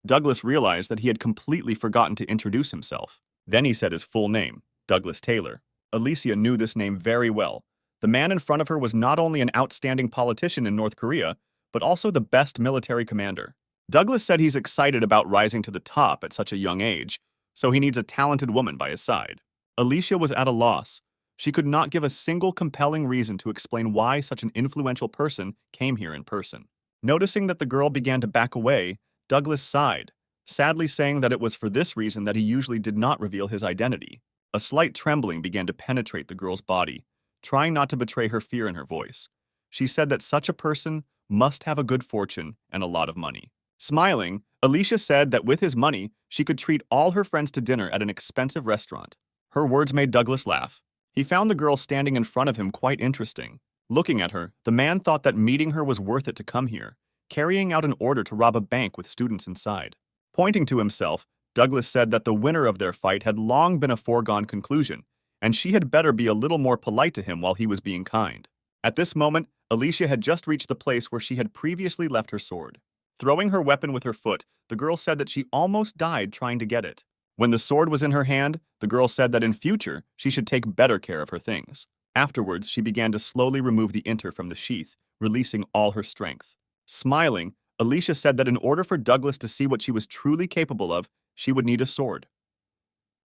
Douglas realized that he had completely forgotten to introduce himself. Then he said his full name, Douglas Taylor. Alicia knew this name very well. The man in front of her was not only an outstanding politician in North Korea, but also the best military commander. Douglas said he's excited about rising to the top at such a young age, so he needs a talented woman by his side. Alicia was at a loss. She could not give a single compelling reason to explain why such an influential person came here in person. Noticing that the girl began to back away, Douglas sighed, sadly saying that it was for this reason that he usually did not reveal his identity. A slight trembling began to penetrate the girl's body, trying not to betray her fear in her voice. She said that such a person must have a good fortune and a lot of money. Smiling, Alicia said that with his money, she could treat all her friends to dinner at an expensive restaurant. Her words made Douglas laugh. He found the girl standing in front of him quite interesting. Looking at her, the man thought that meeting her was worth it to come here, carrying out an order to rob a bank with students inside. Pointing to himself, Douglas said that the winner of their fight had long been a foregone conclusion, and she had better be a little more polite to him while he was being kind. At this moment, Alicia had just reached the place where she had previously left her sword. Throwing her weapon with her foot, the girl said that she almost died trying to get it. When the sword was in her hand, the girl said that in future, she should take better care of her things. Afterwards, she began to slowly remove the inter from the sheath, releasing all her strength. Smiling, Alicia said that in order for Douglas to see what she was truly capable of, she would need a sword.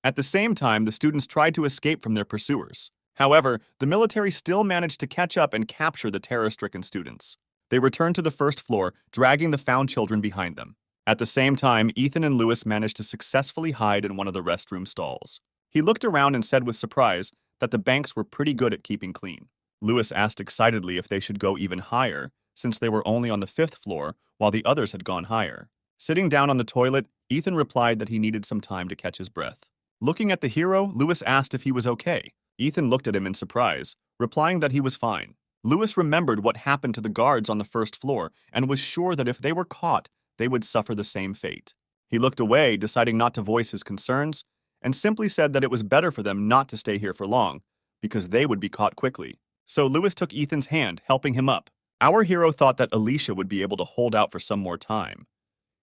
At the same time, the students tried to escape from their pursuers. However, the military still managed to catch up and capture the terror-stricken students. They returned to the first floor, dragging the found children behind them. At the same time, Ethan and Lewis managed to successfully hide in one of the restroom stalls. He looked around and said with surprise that the banks were pretty good at keeping clean. Lewis asked excitedly if they should go even higher, since they were only on the 5th floor, while the others had gone higher. Sitting down on the toilet, Ethan replied that he needed some time to catch his breath. Looking at the hero, Lewis asked if he was okay. Ethan looked at him in surprise, replying that he was fine. Lewis remembered what happened to the guards on the 1st floor and was sure that if they were caught, they would suffer the same fate. He looked away, deciding not to voice his concerns, and simply said that it was better for them not to stay here for long, because they would be caught quickly. So Lewis took Ethan's hand, helping him up. Our hero thought that Alicia would be able to hold out for some more time.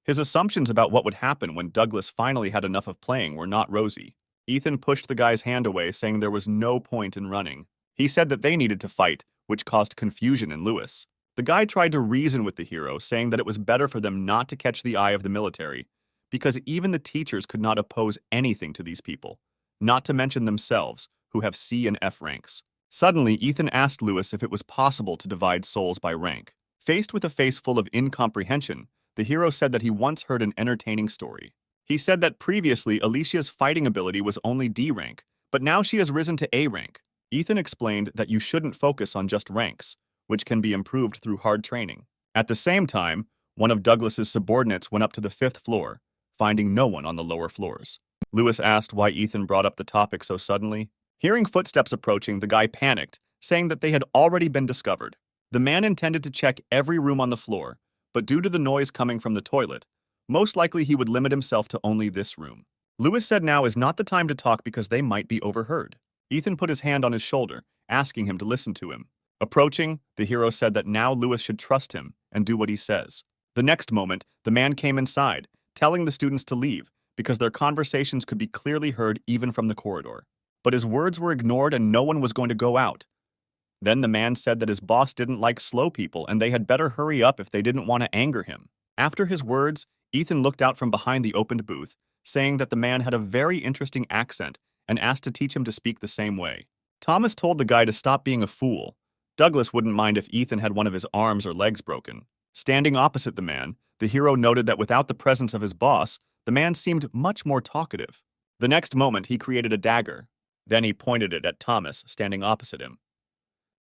His assumptions about what would happen when Douglas finally had enough of playing were not rosy. Ethan pushed the guy's hand away, saying there was no point in running. He said that they needed to fight, which caused confusion in Lewis. The guy tried to reason with the hero, saying that it was better for them not to catch the eye of the military, because even the teachers could not oppose anything to these people, not to mention themselves, who have C and F ranks. Suddenly, Ethan asked Lewis if it was possible to divide souls by rank. Faced with a face full of incomprehension, the hero said that he once heard an entertaining story. He said that previously Alicia's fighting ability was only D rank, but now she has risen to A rank. Ethan explained that you shouldn't focus on just ranks, which can be improved through hard training. At the same time, one of Douglas's subordinates went up to the 5th floor, finding no one on the lower floors. Lewis asked why Ethan brought up the topic so suddenly. Hearing footsteps approaching, the guy panicked, saying that they had already been discovered. The man intended to check every room on the floor, but due to the noise coming from the toilet, most likely he would limit himself to only this room. Lewis said now is not the time to talk because they might be overheard. Ethan put his hand on his shoulder, asking him to listen to him. Approaching, the hero said that now Lewis should trust him and do what he says. The next moment, the man came inside, telling the students to leave because their conversations could be clearly heard even from the corridor. But his words were ignored and no one was going to go out. Then the man said that his boss didn't like slow people and they had better hurry up if they didn't want to anger him. After his words, Ethan looked out from behind the opened booth, saying that the man had a very interesting accent and asked to teach him to speak the same way. Thomas told the guy to stop being a fool. Douglas wouldn't mind if Ethan had one of his arms or legs broken. Standing opposite the man, the hero noted that without the presence of his boss, the man seemed much more talkative. The next moment, he created a dagger. Then he pointed it at Thomas, standing opposite him.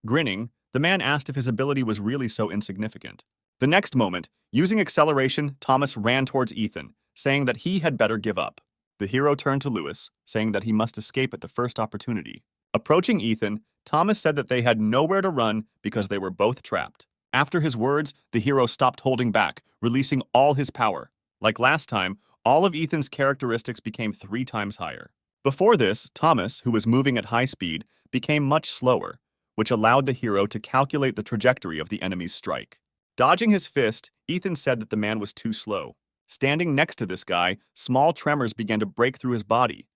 Grinning, the man asked if his ability was really so insignificant. The next moment, using acceleration, Thomas ran towards Ethan, saying that he had better give up. The hero turned to Lewis, saying that he must escape at the first opportunity. Approaching Ethan, Thomas said that they had nowhere to run because they were both trapped. After his words, the hero stopped holding back, releasing all his power. Like last time, all of Ethan's characteristics became 3 times higher. Before this, Thomas, who was moving at high speed, became much slower, which allowed the hero to calculate the trajectory of the enemy's strike. Dodging his fist, Ethan said that the man was too slow. Standing next to this guy, small tremors began to break through his body.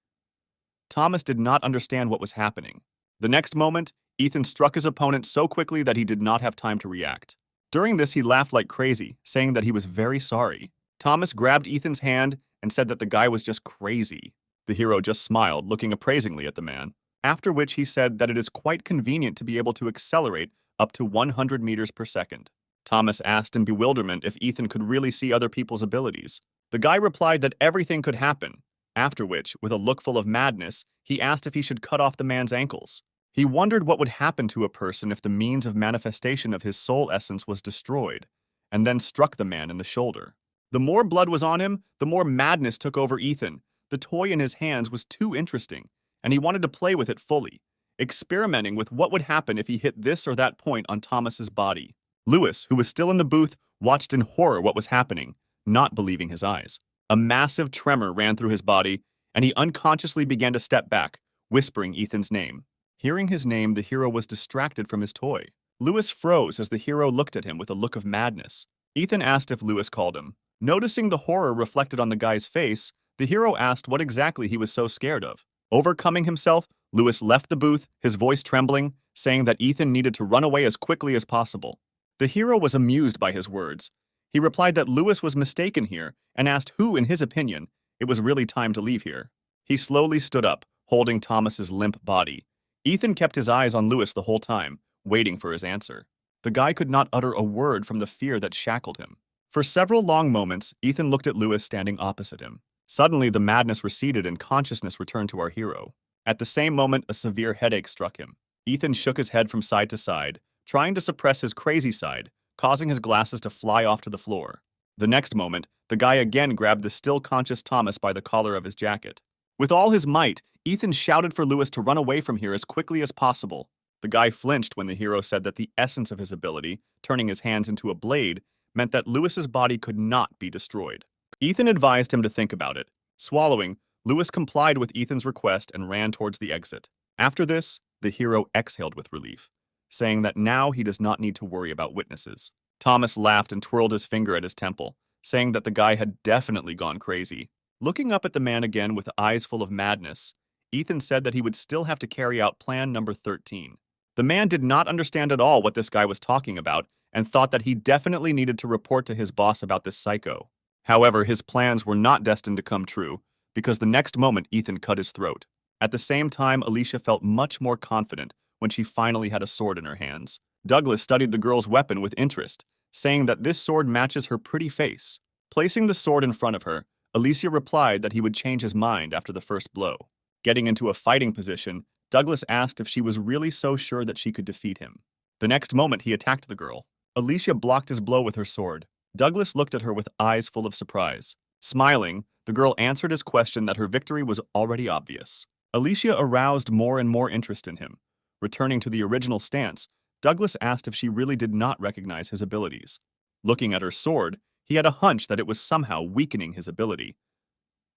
Thomas did not understand what was happening. The next moment, Ethan struck his opponent so quickly that he did not have time to react. During this, he laughed like crazy, saying that he was very sorry. Thomas grabbed Ethan's hand and said that the guy was just crazy. The hero just smiled, looking appraisingly at the man, after which he said that it is quite convenient to be able to accelerate up to 100 meters per second. Thomas asked in bewilderment if Ethan could really see other people's abilities. The guy replied that everything could happen, after which, with a look full of madness, he asked if he should cut off the man's ankles. He wondered what would happen to a person if the means of manifestation of his soul essence was destroyed, and then struck the man in the shoulder. The more blood was on him, the more madness took over Ethan. The toy in his hands was too interesting, and he wanted to play with it fully, experimenting with what would happen if he hit this or that point on Thomas's body. Lewis, who was still in the booth, watched in horror what was happening, not believing his eyes. A massive tremor ran through his body, and he unconsciously began to step back, whispering Ethan's name. Hearing his name, the hero was distracted from his toy. Lewis froze as the hero looked at him with a look of madness. Ethan asked if Lewis called him. Noticing the horror reflected on the guy's face, the hero asked what exactly he was so scared of. Overcoming himself, Lewis left the booth, his voice trembling, saying that Ethan needed to run away as quickly as possible. The hero was amused by his words. He replied that Lewis was mistaken here and asked who, in his opinion, it was really time to leave here. He slowly stood up, holding Thomas's limp body. Ethan kept his eyes on Lewis the whole time, waiting for his answer. The guy could not utter a word from the fear that shackled him. For several long moments, Ethan looked at Lewis standing opposite him. Suddenly, the madness receded and consciousness returned to our hero. At the same moment, a severe headache struck him. Ethan shook his head from side to side, trying to suppress his crazy side, causing his glasses to fly off to the floor. The next moment, the guy again grabbed the still conscious Thomas by the collar of his jacket. With all his might, Ethan shouted for Lewis to run away from here as quickly as possible. The guy flinched when the hero said that the essence of his ability, turning his hands into a blade, meant that Lewis's body could not be destroyed. Ethan advised him to think about it. Swallowing, Lewis complied with Ethan's request and ran towards the exit. After this, the hero exhaled with relief, saying that now he does not need to worry about witnesses. Thomas laughed and twirled his finger at his temple, saying that the guy had definitely gone crazy. Looking up at the man again with eyes full of madness, Ethan said that he would still have to carry out plan number 13. The man did not understand at all what this guy was talking about and thought that he definitely needed to report to his boss about this psycho. However, his plans were not destined to come true because the next moment Ethan cut his throat. At the same time, Alicia felt much more confident when she finally had a sword in her hands. Douglas studied the girl's weapon with interest, saying that this sword matches her pretty face. Placing the sword in front of her, Alicia replied that he would change his mind after the first blow. Getting into a fighting position, Douglas asked if she was really so sure that she could defeat him. The next moment, he attacked the girl. Alicia blocked his blow with her sword. Douglas looked at her with eyes full of surprise. Smiling, the girl answered his question that her victory was already obvious. Alicia aroused more and more interest in him. Returning to the original stance, Douglas asked if she really did not recognize his abilities. Looking at her sword, he had a hunch that it was somehow weakening his ability.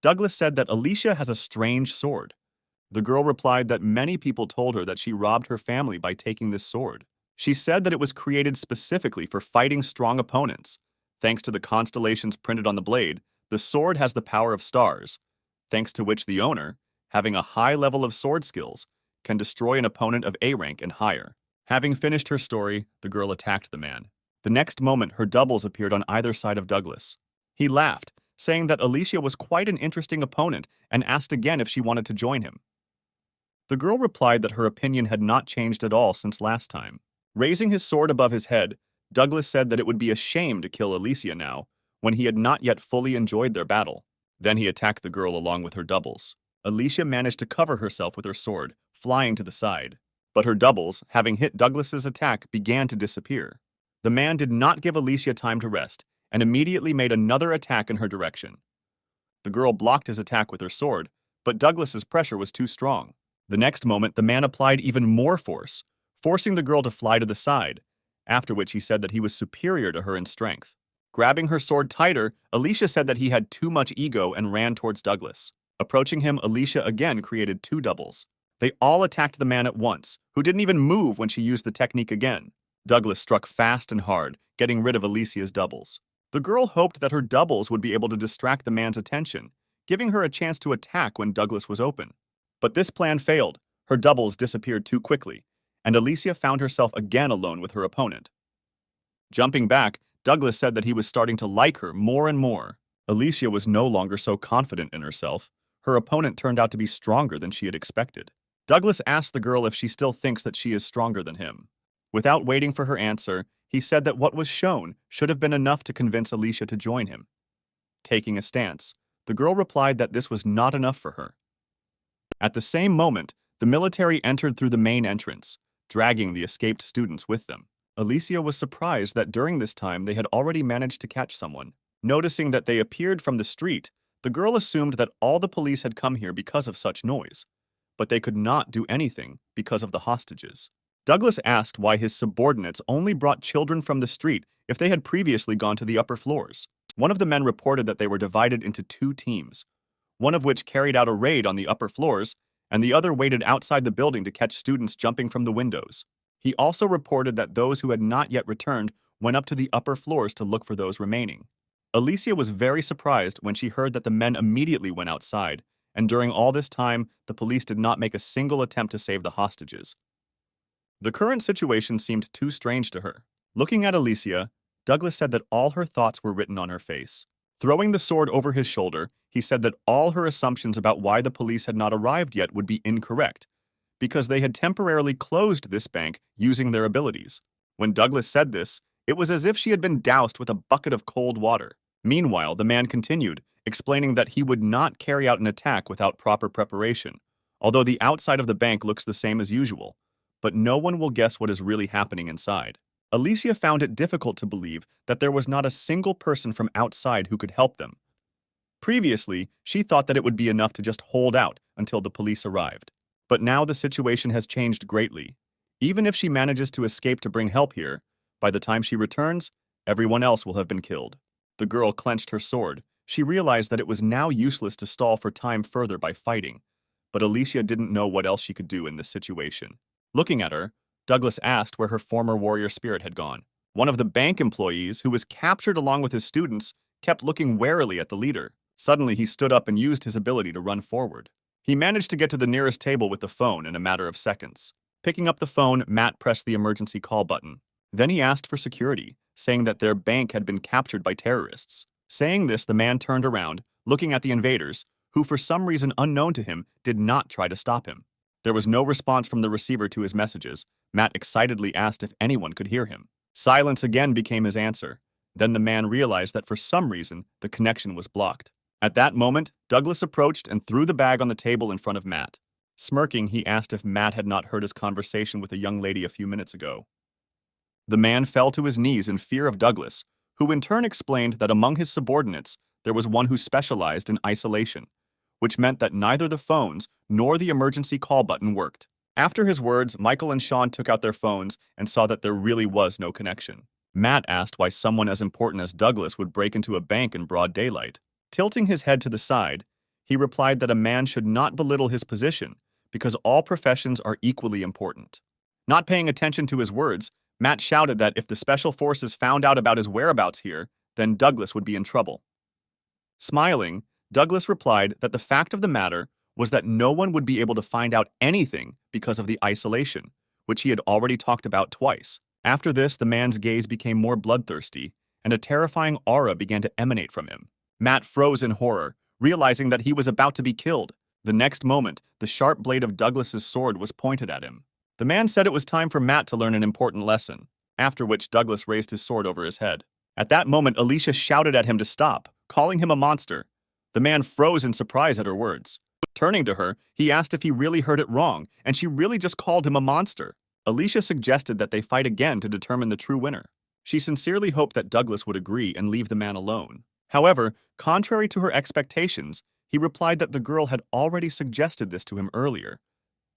Douglas said that Alicia has a strange sword. The girl replied that many people told her that she robbed her family by taking this sword. She said that it was created specifically for fighting strong opponents. Thanks to the constellations printed on the blade, the sword has the power of stars, thanks to which the owner, having a high level of sword skills, can destroy an opponent of A rank and higher. Having finished her story, the girl attacked the man. The next moment, her doubles appeared on either side of Douglas. He laughed, saying that Alicia was quite an interesting opponent and asked again if she wanted to join him. The girl replied that her opinion had not changed at all since last time. Raising his sword above his head, Douglas said that it would be a shame to kill Alicia now, when he had not yet fully enjoyed their battle. Then he attacked the girl along with her doubles. Alicia managed to cover herself with her sword, flying to the side. But her doubles, having hit Douglas's attack, began to disappear. The man did not give Alicia time to rest, and immediately made another attack in her direction. The girl blocked his attack with her sword, but Douglas's pressure was too strong. The next moment, the man applied even more force, forcing the girl to fly to the side, after which he said that he was superior to her in strength. Grabbing her sword tighter, Alicia said that he had too much ego and ran towards Douglas. Approaching him, Alicia again created two doubles. They all attacked the man at once, who didn't even move when she used the technique again. Douglas struck fast and hard, getting rid of Alicia's doubles. The girl hoped that her doubles would be able to distract the man's attention, giving her a chance to attack when Douglas was open. But this plan failed. Her doubles disappeared too quickly, and Alicia found herself again alone with her opponent. Jumping back, Douglas said that he was starting to like her more and more. Alicia was no longer so confident in herself. Her opponent turned out to be stronger than she had expected. Douglas asked the girl if she still thinks that she is stronger than him. Without waiting for her answer, he said that what was shown should have been enough to convince Alicia to join him. Taking a stance, the girl replied that this was not enough for her. At the same moment, the military entered through the main entrance, dragging the escaped students with them. Alicia was surprised that during this time they had already managed to catch someone. Noticing that they appeared from the street, the girl assumed that all the police had come here because of such noise, but they could not do anything because of the hostages. Douglas asked why his subordinates only brought children from the street if they had previously gone to the upper floors. One of the men reported that they were divided into two teams, one of which carried out a raid on the upper floors, and the other waited outside the building to catch students jumping from the windows. He also reported that those who had not yet returned went up to the upper floors to look for those remaining. Alicia was very surprised when she heard that the men immediately went outside, and during all this time, the police did not make a single attempt to save the hostages. The current situation seemed too strange to her. Looking at Alicia, Douglas said that all her thoughts were written on her face. Throwing the sword over his shoulder, he said that all her assumptions about why the police had not arrived yet would be incorrect, because they had temporarily closed this bank using their abilities. When Douglas said this, it was as if she had been doused with a bucket of cold water. Meanwhile, the man continued, explaining that he would not carry out an attack without proper preparation, although the outside of the bank looks the same as usual, but no one will guess what is really happening inside. Alicia found it difficult to believe that there was not a single person from outside who could help them. Previously, she thought that it would be enough to just hold out until the police arrived. But now the situation has changed greatly. Even if she manages to escape to bring help here, by the time she returns, everyone else will have been killed. The girl clenched her sword. She realized that it was now useless to stall for time further by fighting, but Alicia didn't know what else she could do in this situation. Looking at her, Douglas asked where her former warrior spirit had gone. One of the bank employees, who was captured along with his students, kept looking warily at the leader. Suddenly, he stood up and used his ability to run forward. He managed to get to the nearest table with the phone in a matter of seconds. Picking up the phone, Matt pressed the emergency call button. Then he asked for security, saying that their bank had been captured by terrorists. Saying this, the man turned around, looking at the invaders, who for some reason unknown to him did not try to stop him. There was no response from the receiver to his messages. Matt excitedly asked if anyone could hear him. Silence again became his answer. Then the man realized that for some reason, the connection was blocked. At that moment, Douglas approached and threw the bag on the table in front of Matt. Smirking, he asked if Matt had not heard his conversation with a young lady a few minutes ago. The man fell to his knees in fear of Douglas, who in turn explained that among his subordinates, there was one who specialized in isolation, which meant that neither the phones nor the emergency call button worked. After his words, Michael and Sean took out their phones and saw that there really was no connection. Matt asked why someone as important as Douglas would break into a bank in broad daylight. Tilting his head to the side, he replied that a man should not belittle his position because all professions are equally important. Not paying attention to his words, Matt shouted that if the special forces found out about his whereabouts here, then Douglas would be in trouble. Smiling, Douglas replied that the fact of the matter was that no one would be able to find out anything because of the isolation, which he had already talked about twice. After this, the man's gaze became more bloodthirsty, and a terrifying aura began to emanate from him. Matt froze in horror, realizing that he was about to be killed. The next moment, the sharp blade of Douglas's sword was pointed at him. The man said it was time for Matt to learn an important lesson. after which Douglas raised his sword over his head. At that moment, Alicia shouted at him to stop, calling him a monster. The man froze in surprise at her words. Turning to her, he asked if he really heard it wrong, and she really just called him a monster. Alicia suggested that they fight again to determine the true winner. She sincerely hoped that Douglas would agree and leave the man alone. However, contrary to her expectations, he replied that the girl had already suggested this to him earlier,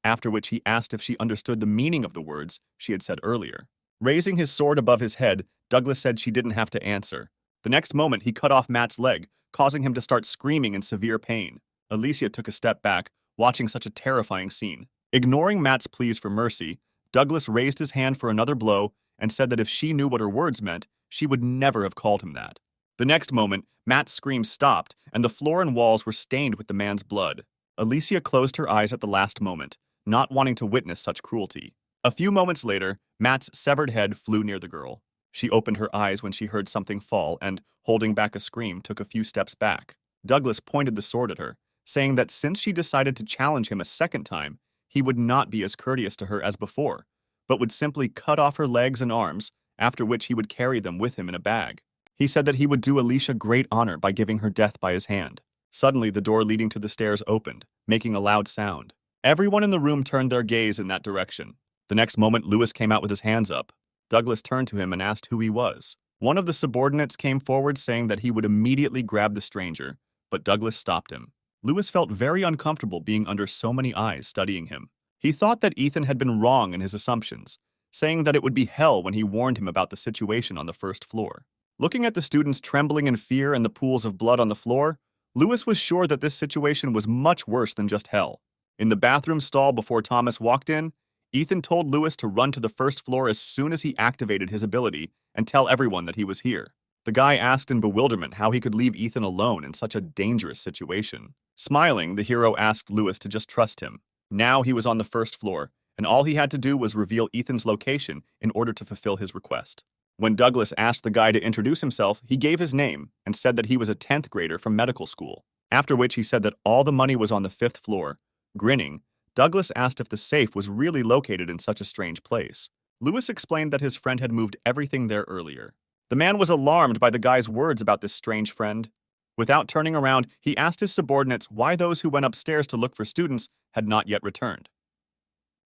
after which he asked if she understood the meaning of the words she had said earlier. Raising his sword above his head, Douglas said she didn't have to answer. The next moment, he cut off Matt's leg, causing him to start screaming in severe pain. Alicia took a step back, watching such a terrifying scene. Ignoring Matt's pleas for mercy, Douglas raised his hand for another blow and said that if she knew what her words meant, she would never have called him that. The next moment, Matt's screams stopped, and the floor and walls were stained with the man's blood. Alicia closed her eyes at the last moment, not wanting to witness such cruelty. A few moments later, Matt's severed head flew near the girl. She opened her eyes when she heard something fall and, holding back a scream, took a few steps back. Douglas pointed the sword at her, saying that since she decided to challenge him a second time, he would not be as courteous to her as before, but would simply cut off her legs and arms, after which he would carry them with him in a bag. He said that he would do Alicia great honor by giving her death by his hand. Suddenly, the door leading to the stairs opened, making a loud sound. Everyone in the room turned their gaze in that direction. The next moment, Lewis came out with his hands up. Douglas turned to him and asked who he was. One of the subordinates came forward saying that he would immediately grab the stranger, but Douglas stopped him. Lewis felt very uncomfortable being under so many eyes studying him. He thought that Ethan had been wrong in his assumptions, saying that it would be hell when he warned him about the situation on the first floor. Looking at the students trembling in fear and the pools of blood on the floor, Lewis was sure that this situation was much worse than just hell. In the bathroom stall before Thomas walked in, Ethan told Lewis to run to the first floor as soon as he activated his ability and tell everyone that he was here. The guy asked in bewilderment how he could leave Ethan alone in such a dangerous situation. Smiling, the hero asked Lewis to just trust him. Now he was on the first floor, and all he had to do was reveal Ethan's location in order to fulfill his request. When Douglas asked the guy to introduce himself, he gave his name and said that he was a 10th grader from medical school, after which he said that all the money was on the 5th floor. Grinning, Douglas asked if the safe was really located in such a strange place. Lewis explained that his friend had moved everything there earlier. The man was alarmed by the guy's words about this strange friend. Without turning around, he asked his subordinates why those who went upstairs to look for students had not yet returned.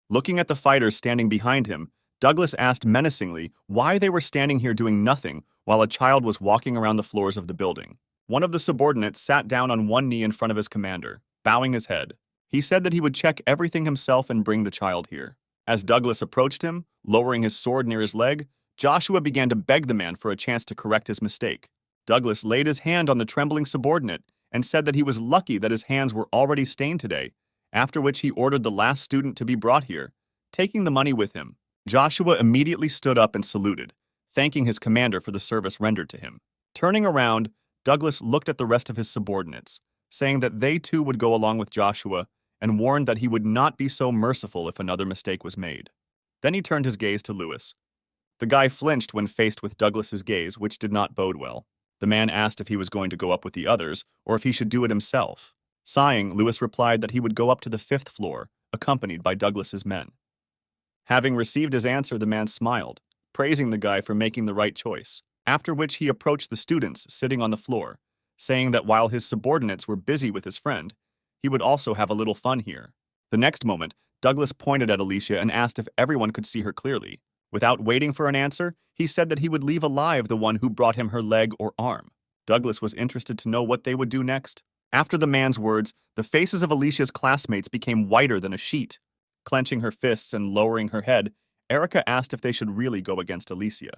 Looking at the fighters standing behind him, Douglas asked menacingly why they were standing here doing nothing while a child was walking around the floors of the building. One of the subordinates sat down on one knee in front of his commander, bowing his head. He said that he would check everything himself and bring the child here. As Douglas approached him, lowering his sword near his leg, Joshua began to beg the man for a chance to correct his mistake. Douglas laid his hand on the trembling subordinate and said that he was lucky that his hands were already stained today, after which he ordered the last student to be brought here, taking the money with him. Joshua immediately stood up and saluted, thanking his commander for the service rendered to him. Turning around, Douglas looked at the rest of his subordinates, saying that they too would go along with Joshua and warned that he would not be so merciful if another mistake was made. Then he turned his gaze to Lewis. The guy flinched when faced with Douglas's gaze, which did not bode well. The man asked if he was going to go up with the others or if he should do it himself. Sighing, Lewis replied that he would go up to the 5th floor, accompanied by Douglas's men. Having received his answer, the man smiled, praising the guy for making the right choice, after which he approached the students sitting on the floor, saying that while his subordinates were busy with his friend, he would also have a little fun here. The next moment, Douglas pointed at Alicia and asked if everyone could see her clearly. Without waiting for an answer, he said that he would leave alive the one who brought him her leg or arm. Douglas was interested to know what they would do next. After the man's words, the faces of Alicia's classmates became whiter than a sheet. Clenching her fists and lowering her head, Erica asked if they should really go against Alicia.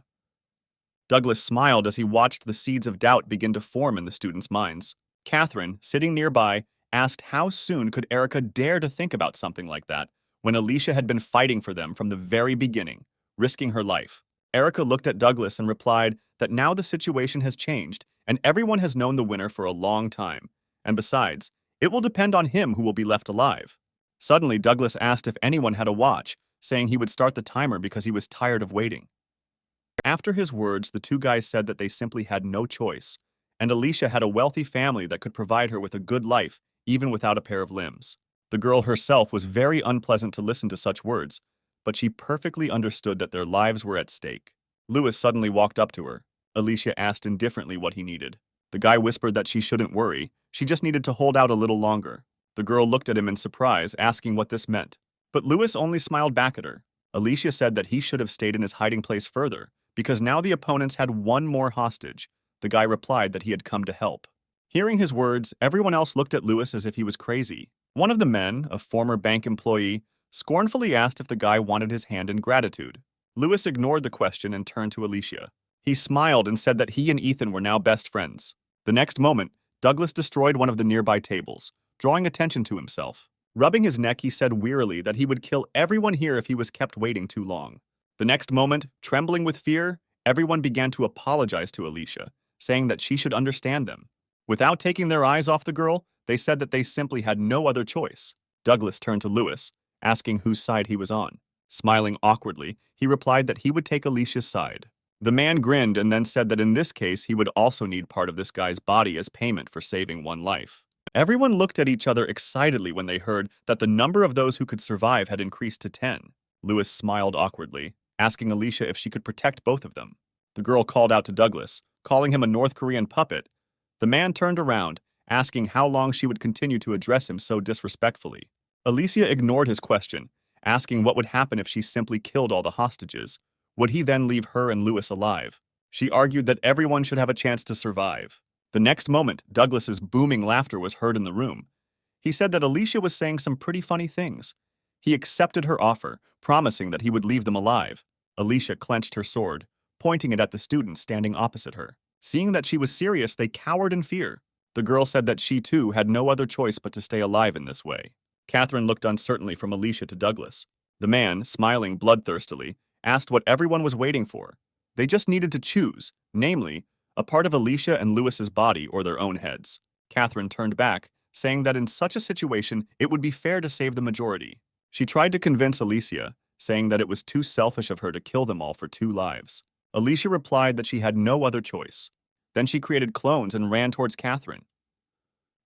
Douglas smiled as he watched the seeds of doubt begin to form in the students' minds. Catherine, sitting nearby, asked how soon could Erica dare to think about something like that when Alicia had been fighting for them from the very beginning, risking her life. Erica looked at Douglas and replied that now the situation has changed and everyone has known the winner for a long time, and besides, it will depend on him who will be left alive. Suddenly, Douglas asked if anyone had a watch, saying he would start the timer because he was tired of waiting. After his words, the two guys said that they simply had no choice, and Alicia had a wealthy family that could provide her with a good life, even without a pair of limbs. The girl herself was very unpleasant to listen to such words, but she perfectly understood that their lives were at stake. Lewis suddenly walked up to her. Alicia asked indifferently what he needed. The guy whispered that she shouldn't worry, she just needed to hold out a little longer. The girl looked at him in surprise, asking what this meant. But Lewis only smiled back at her. Alicia said that he should have stayed in his hiding place further, because now the opponents had one more hostage. The guy replied that he had come to help. Hearing his words, everyone else looked at Lewis as if he was crazy. One of the men, a former bank employee, scornfully asked if the guy wanted his hand in gratitude. Lewis ignored the question and turned to Alicia. He smiled and said that he and Ethan were now best friends. The next moment, Douglas destroyed one of the nearby tables, drawing attention to himself. Rubbing his neck, he said wearily that he would kill everyone here if he was kept waiting too long. The next moment, trembling with fear, everyone began to apologize to Alicia, saying that she should understand them. Without taking their eyes off the girl, they said that they simply had no other choice. Douglas turned to Lewis, asking whose side he was on. Smiling awkwardly, he replied that he would take Alicia's side. The man grinned and then said that in this case he would also need part of this guy's body as payment for saving one life. Everyone looked at each other excitedly when they heard that the number of those who could survive had increased to 10. Lewis smiled awkwardly, asking Alicia if she could protect both of them. The girl called out to Douglas, calling him a North Korean puppet. The man turned around, asking how long she would continue to address him so disrespectfully. Alicia ignored his question, asking what would happen if she simply killed all the hostages. Would he then leave her and Lewis alive? She argued that everyone should have a chance to survive. The next moment, Douglas's booming laughter was heard in the room. He said that Alicia was saying some pretty funny things. He accepted her offer, promising that he would leave them alive. Alicia clenched her sword, pointing it at the students standing opposite her. Seeing that she was serious, they cowered in fear. The girl said that she too had no other choice but to stay alive in this way. Catherine looked uncertainly from Alicia to Douglas. The man, smiling bloodthirstily, asked what everyone was waiting for. They just needed to choose, namely, a part of Alicia and Lewis's body or their own heads. Catherine turned back, saying that in such a situation it would be fair to save the majority. She tried to convince Alicia, saying that it was too selfish of her to kill them all for 2 lives. Alicia replied that she had no other choice. Then she created clones and ran towards Catherine.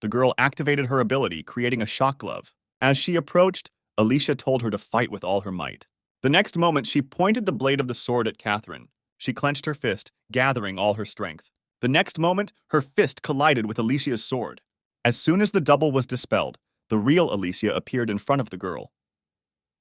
The girl activated her ability, creating a shock glove. As she approached, Alicia told her to fight with all her might. The next moment, she pointed the blade of the sword at Catherine. She clenched her fist, gathering all her strength. The next moment, her fist collided with Alicia's sword. As soon as the double was dispelled, the real Alicia appeared in front of the girl.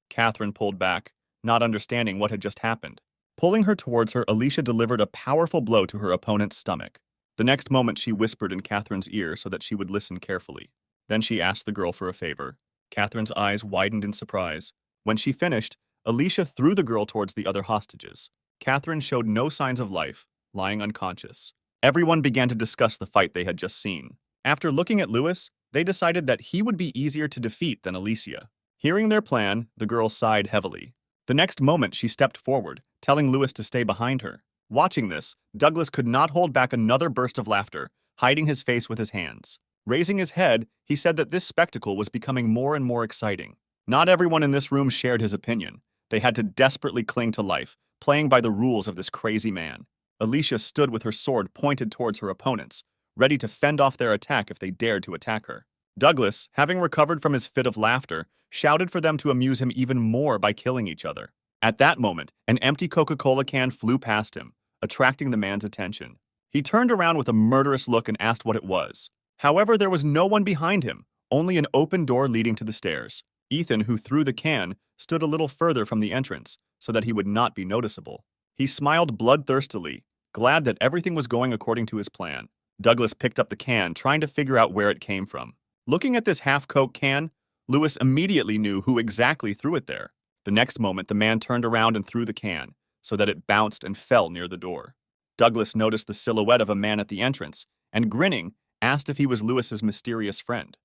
Catherine pulled back, not understanding what had just happened. Pulling her towards her, Alicia delivered a powerful blow to her opponent's stomach. The next moment, she whispered in Catherine's ear so that she would listen carefully. Then she asked the girl for a favor. Catherine's eyes widened in surprise. When she finished, Alicia threw the girl towards the other hostages. Catherine showed no signs of life, lying unconscious. Everyone began to discuss the fight they had just seen. After looking at Lewis, they decided that he would be easier to defeat than Alicia. Hearing their plan, the girl sighed heavily. The next moment, she stepped forward, telling Lewis to stay behind her. Watching this, Douglas could not hold back another burst of laughter, hiding his face with his hands. Raising his head, he said that this spectacle was becoming more and more exciting. Not everyone in this room shared his opinion. They had to desperately cling to life, playing by the rules of this crazy man. Alicia stood with her sword pointed towards her opponents, ready to fend off their attack if they dared to attack her. Douglas, having recovered from his fit of laughter, shouted for them to amuse him even more by killing each other. At that moment, an empty Coca-Cola can flew past him, attracting the man's attention. He turned around with a murderous look and asked what it was. However, there was no one behind him, only an open door leading to the stairs. Ethan, who threw the can, stood a little further from the entrance, so that he would not be noticeable. He smiled bloodthirstily, glad that everything was going according to his plan. Douglas picked up the can, trying to figure out where it came from. Looking at this half-Coke can, Lewis immediately knew who exactly threw it there. The next moment, the man turned around and threw the can, so that it bounced and fell near the door. Douglas noticed the silhouette of a man at the entrance, and grinning, asked if he was Lewis's mysterious friend.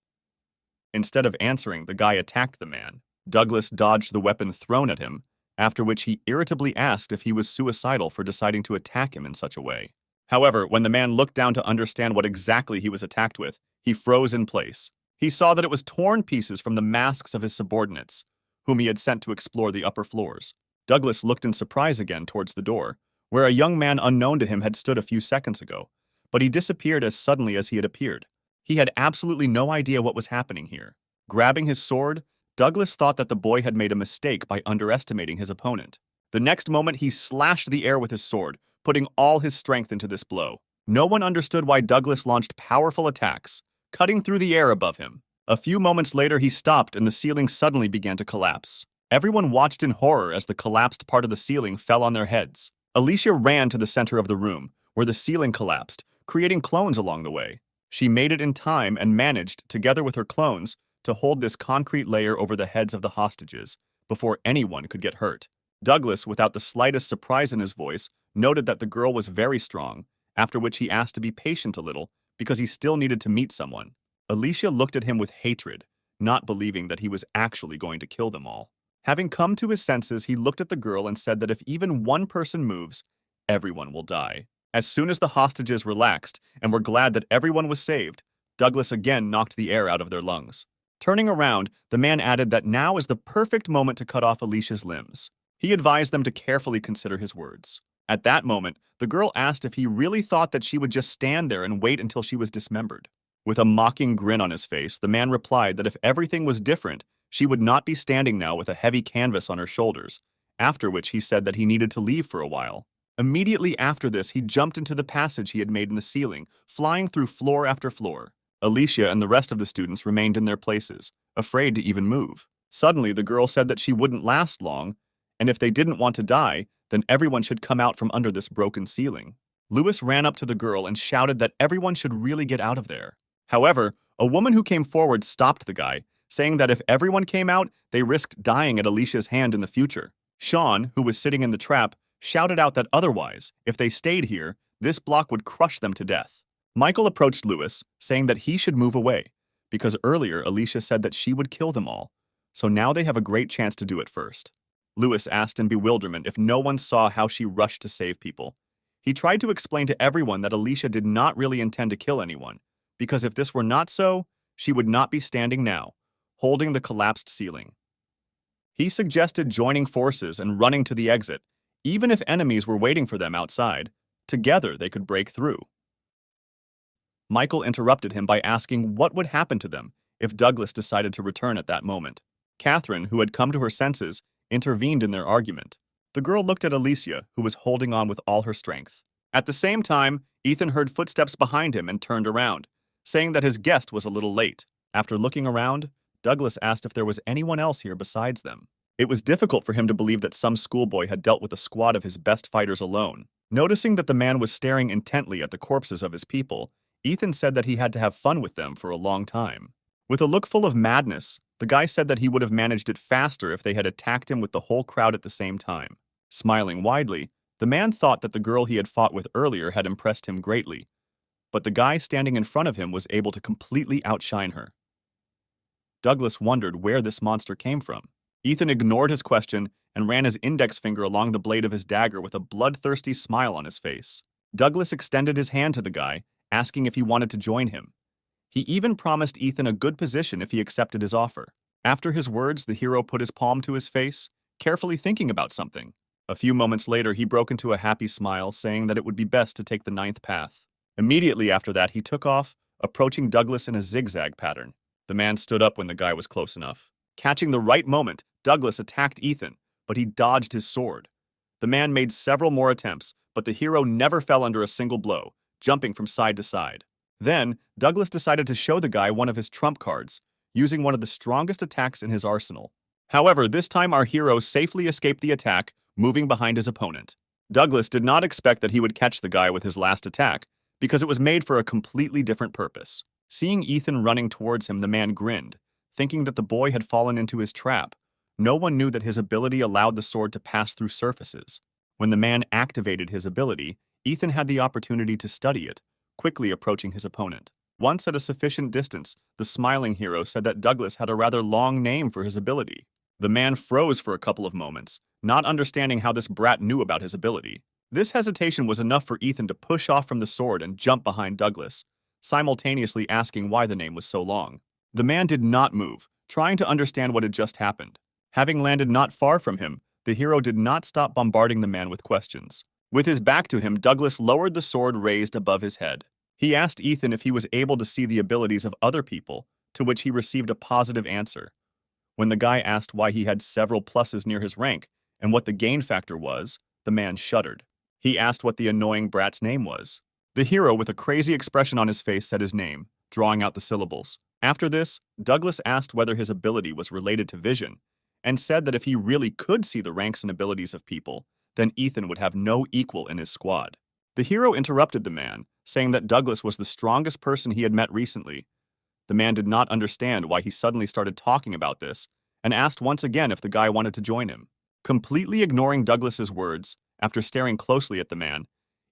Instead of answering, the guy attacked the man. Douglas dodged the weapon thrown at him, after which he irritably asked if he was suicidal for deciding to attack him in such a way. However, when the man looked down to understand what exactly he was attacked with, he froze in place. He saw that it was torn pieces from the masks of his subordinates, whom he had sent to explore the upper floors. Douglas looked in surprise again towards the door, where a young man unknown to him had stood a few seconds ago, but he disappeared as suddenly as he had appeared. He had absolutely no idea what was happening here. Grabbing his sword, Douglas thought that the boy had made a mistake by underestimating his opponent. The next moment, he slashed the air with his sword, putting all his strength into this blow. No one understood why Douglas launched powerful attacks, cutting through the air above him. A few moments later, he stopped and the ceiling suddenly began to collapse. Everyone watched in horror as the collapsed part of the ceiling fell on their heads. Alicia ran to the center of the room, where the ceiling collapsed, creating clones along the way. She made it in time and managed, together with her clones, to hold this concrete layer over the heads of the hostages, before anyone could get hurt. Douglas, without the slightest surprise in his voice, noted that the girl was very strong, after which he asked to be patient a little, because he still needed to meet someone. Alicia looked at him with hatred, not believing that he was actually going to kill them all. Having come to his senses, he looked at the girl and said that if even one person moves, everyone will die. As soon as the hostages relaxed and were glad that everyone was saved, Douglas again knocked the air out of their lungs. Turning around, the man added that now is the perfect moment to cut off Alicia's limbs. He advised them to carefully consider his words. At that moment, the girl asked if he really thought that she would just stand there and wait until she was dismembered. With a mocking grin on his face, the man replied that if everything was different, she would not be standing now with a heavy canvas on her shoulders, after which he said that he needed to leave for a while. Immediately after this, he jumped into the passage he had made in the ceiling, flying through floor after floor. Alicia and the rest of the students remained in their places, afraid to even move. Suddenly, the girl said that she wouldn't last long, and if they didn't want to die, then everyone should come out from under this broken ceiling. Lewis ran up to the girl and shouted that everyone should really get out of there. However, a woman who came forward stopped the guy, saying that if everyone came out, they risked dying at Alicia's hand in the future. Sean, who was sitting in the trap, shouted out that otherwise, if they stayed here, this block would crush them to death. Michael approached Lewis, saying that he should move away, because earlier Alicia said that she would kill them all, so now they have a great chance to do it first. Lewis asked in bewilderment if no one saw how she rushed to save people. He tried to explain to everyone that Alicia did not really intend to kill anyone, because if this were not so, she would not be standing now, holding the collapsed ceiling. He suggested joining forces and running to the exit, even if enemies were waiting for them outside. Together they could break through. Michael interrupted him by asking what would happen to them if Douglas decided to return at that moment. Catherine, who had come to her senses, intervened in their argument. The girl looked at Alicia, who was holding on with all her strength. At the same time, Ethan heard footsteps behind him and turned around, saying that his guest was a little late. After looking around, Douglas asked if there was anyone else here besides them. It was difficult for him to believe that some schoolboy had dealt with a squad of his best fighters alone. Noticing that the man was staring intently at the corpses of his people, Ethan said that he had to have fun with them for a long time. With a look full of madness, the guy said that he would have managed it faster if they had attacked him with the whole crowd at the same time. Smiling widely, the man thought that the girl he had fought with earlier had impressed him greatly, but the guy standing in front of him was able to completely outshine her. Douglas wondered where this monster came from. Ethan ignored his question and ran his index finger along the blade of his dagger with a bloodthirsty smile on his face. Douglas extended his hand to the guy, asking if he wanted to join him. He even promised Ethan a good position if he accepted his offer. After his words, the hero put his palm to his face, carefully thinking about something. A few moments later, he broke into a happy smile, saying that it would be best to take the ninth path. Immediately after that, he took off, approaching Douglas in a zigzag pattern. The man stood up when the guy was close enough. Catching the right moment, Douglas attacked Ethan, but he dodged his sword. The man made several more attempts, but the hero never fell under a single blow, jumping from side to side. Then, Douglas decided to show the guy one of his trump cards, using one of the strongest attacks in his arsenal. However, this time our hero safely escaped the attack, moving behind his opponent. Douglas did not expect that he would catch the guy with his last attack, because it was made for a completely different purpose. Seeing Ethan running towards him, the man grinned, thinking that the boy had fallen into his trap. No one knew that his ability allowed the sword to pass through surfaces. When the man activated his ability, Ethan had the opportunity to study it, quickly approaching his opponent. Once at a sufficient distance, the smiling hero said that Douglas had a rather long name for his ability. The man froze for a couple of moments, not understanding how this brat knew about his ability. This hesitation was enough for Ethan to push off from the sword and jump behind Douglas, simultaneously asking why the name was so long. The man did not move, trying to understand what had just happened. Having landed not far from him, the hero did not stop bombarding the man with questions. With his back to him, Douglas lowered the sword raised above his head. He asked Ethan if he was able to see the abilities of other people, to which he received a positive answer. When the guy asked why he had several pluses near his rank, and what the gain factor was, the man shuddered. He asked what the annoying brat's name was. The hero, with a crazy expression on his face, said his name, drawing out the syllables. After this, Douglas asked whether his ability was related to vision, and said that if he really could see the ranks and abilities of people, then Ethan would have no equal in his squad. The hero interrupted the man, saying that Douglas was the strongest person he had met recently. The man did not understand why he suddenly started talking about this, and asked once again if the guy wanted to join him. Completely ignoring Douglas's words, after staring closely at the man,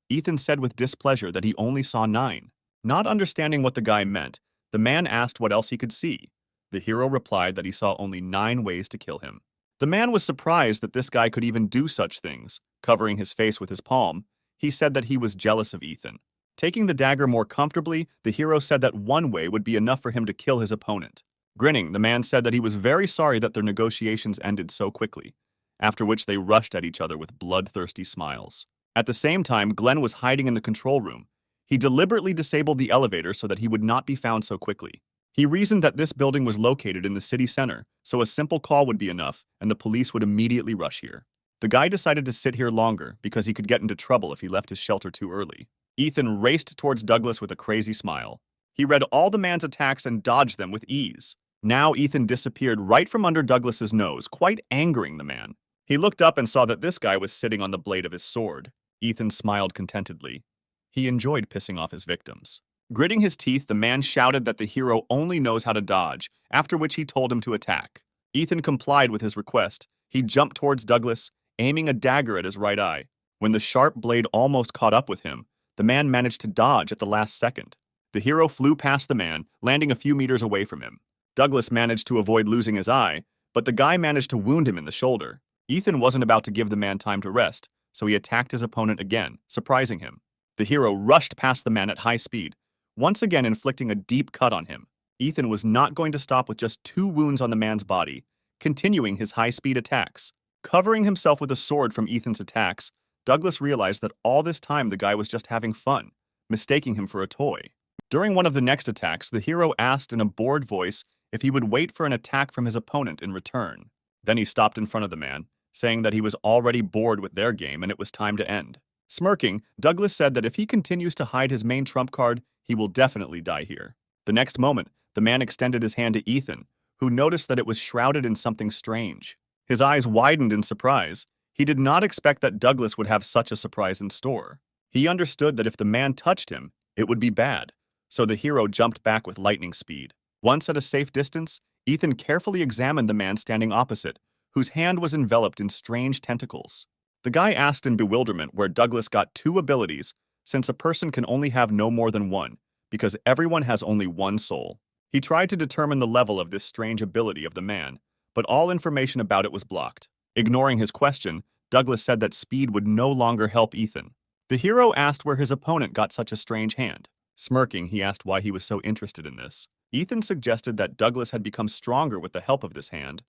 Ethan said with displeasure that he only saw 9. Not understanding what the guy meant, the man asked what else he could see. The hero replied that he saw only 9 ways to kill him. The man was surprised that this guy could even do such things. Covering his face with his palm, he said that he was jealous of Ethan. Taking the dagger more comfortably, the hero said that 1 way would be enough for him to kill his opponent. Grinning, the man said that he was very sorry that their negotiations ended so quickly, after which they rushed at each other with bloodthirsty smiles. At the same time, Glenn was hiding in the control room. He deliberately disabled the elevator so that he would not be found so quickly. He reasoned that this building was located in the city center, so a simple call would be enough, and the police would immediately rush here. The guy decided to sit here longer because he could get into trouble if he left his shelter too early. Ethan raced towards Douglas with a crazy smile. He read all the man's attacks and dodged them with ease. Now Ethan disappeared right from under Douglas's nose, quite angering the man. He looked up and saw that this guy was sitting on the blade of his sword. Ethan smiled contentedly. He enjoyed pissing off his victims. Gritting his teeth, the man shouted that the hero only knows how to dodge, after which he told him to attack. Ethan complied with his request. He jumped towards Douglas, aiming a dagger at his right eye. When the sharp blade almost caught up with him, the man managed to dodge at the last second. The hero flew past the man, landing a few meters away from him. Douglas managed to avoid losing his eye, but the guy managed to wound him in the shoulder. Ethan wasn't about to give the man time to rest, so he attacked his opponent again, surprising him. The hero rushed past the man at high speed, once again inflicting a deep cut on him. Ethan was not going to stop with just 2 wounds on the man's body, continuing his high-speed attacks. Covering himself with a sword from Ethan's attacks, Douglas realized that all this time the guy was just having fun, mistaking him for a toy. During one of the next attacks, the hero asked in a bored voice if he would wait for an attack from his opponent in return. Then he stopped in front of the man, saying that he was already bored with their game and it was time to end. Smirking, Douglas said that if he continues to hide his main trump card, he will definitely die here. The next moment, the man extended his hand to Ethan, who noticed that it was shrouded in something strange. His eyes widened in surprise. He did not expect that Douglas would have such a surprise in store. He understood that if the man touched him, it would be bad, so the hero jumped back with lightning speed. Once at a safe distance, Ethan carefully examined the man standing opposite, whose hand was enveloped in strange tentacles. The guy asked in bewilderment where Douglas got 2 abilities, since a person can only have no more than 1, because everyone has only 1 soul. He tried to determine the level of this strange ability of the man, but all information about it was blocked. Ignoring his question, Douglas said that speed would no longer help Ethan. The hero asked where his opponent got such a strange hand. Smirking, he asked why he was so interested in this. Ethan suggested that Douglas had become stronger with the help of this hand,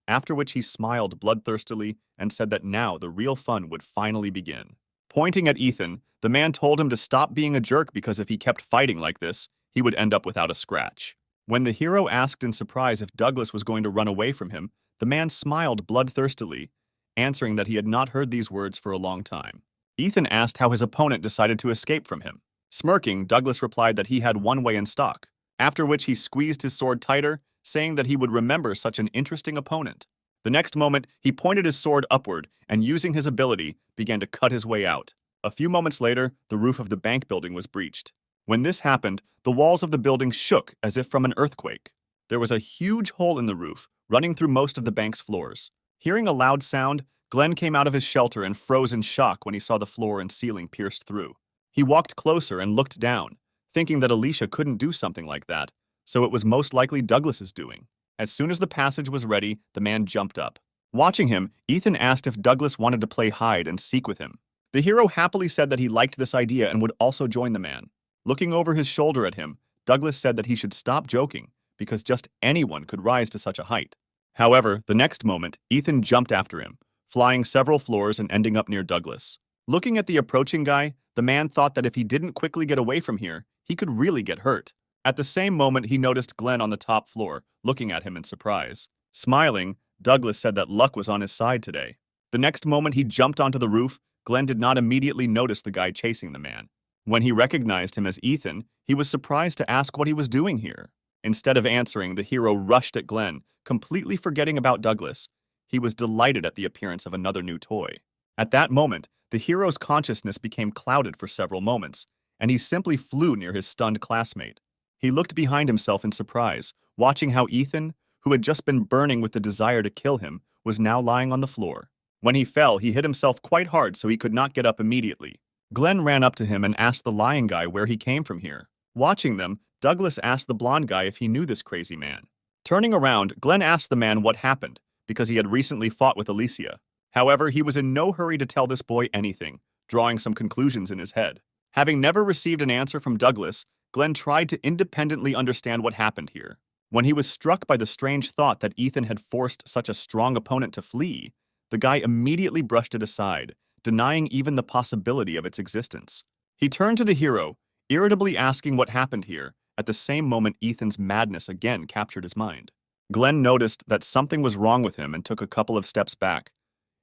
after which he smiled bloodthirstily and said that now the real fun would finally begin. Pointing at Ethan, the man told him to stop being a jerk because if he kept fighting like this, he would end up without a scratch. When the hero asked in surprise if Douglas was going to run away from him, the man smiled bloodthirstily, answering that he had not heard these words for a long time. Ethan asked how his opponent decided to escape from him. Smirking, Douglas replied that he had 1 way in stock, after which he squeezed his sword tighter, saying that he would remember such an interesting opponent. The next moment, he pointed his sword upward and, using his ability, began to cut his way out. A few moments later, the roof of the bank building was breached. When this happened, the walls of the building shook as if from an earthquake. There was a huge hole in the roof, running through most of the bank's floors. Hearing a loud sound, Glenn came out of his shelter and froze in shock when he saw the floor and ceiling pierced through. He walked closer and looked down, thinking that Alicia couldn't do something like that, so it was most likely Douglas's doing. As soon as the passage was ready, the man jumped up. Watching him, Ethan asked if Douglas wanted to play hide and seek with him. The hero happily said that he liked this idea and would also join the man. Looking over his shoulder at him, Douglas said that he should stop joking, because just anyone could rise to such a height. However, the next moment, Ethan jumped after him, flying several floors and ending up near Douglas. Looking at the approaching guy, the man thought that if he didn't quickly get away from here, he could really get hurt. At the same moment, he noticed Glenn on the top floor, looking at him in surprise. Smiling, Douglas said that luck was on his side today. The next moment he jumped onto the roof, Glenn did not immediately notice the guy chasing the man. When he recognized him as Ethan, he was surprised to ask what he was doing here. Instead of answering, the hero rushed at Glenn, completely forgetting about Douglas. He was delighted at the appearance of another new toy. At that moment, the hero's consciousness became clouded for several moments, and he simply flew near his stunned classmate. He looked behind himself in surprise, watching how Ethan, who had just been burning with the desire to kill him, was now lying on the floor. When he fell, he hit himself quite hard so he could not get up immediately. Glenn ran up to him and asked the lying guy where he came from here. Watching them, Douglas asked the blonde guy if he knew this crazy man. Turning around, Glenn asked the man what happened, because he had recently fought with Alicia. However, he was in no hurry to tell this boy anything, drawing some conclusions in his head. Having never received an answer from Douglas, Glenn tried to independently understand what happened here. When he was struck by the strange thought that Ethan had forced such a strong opponent to flee, the guy immediately brushed it aside, denying even the possibility of its existence. He turned to the hero, irritably asking what happened here. At the same moment, Ethan's madness again captured his mind. Glenn noticed that something was wrong with him and took a couple of steps back.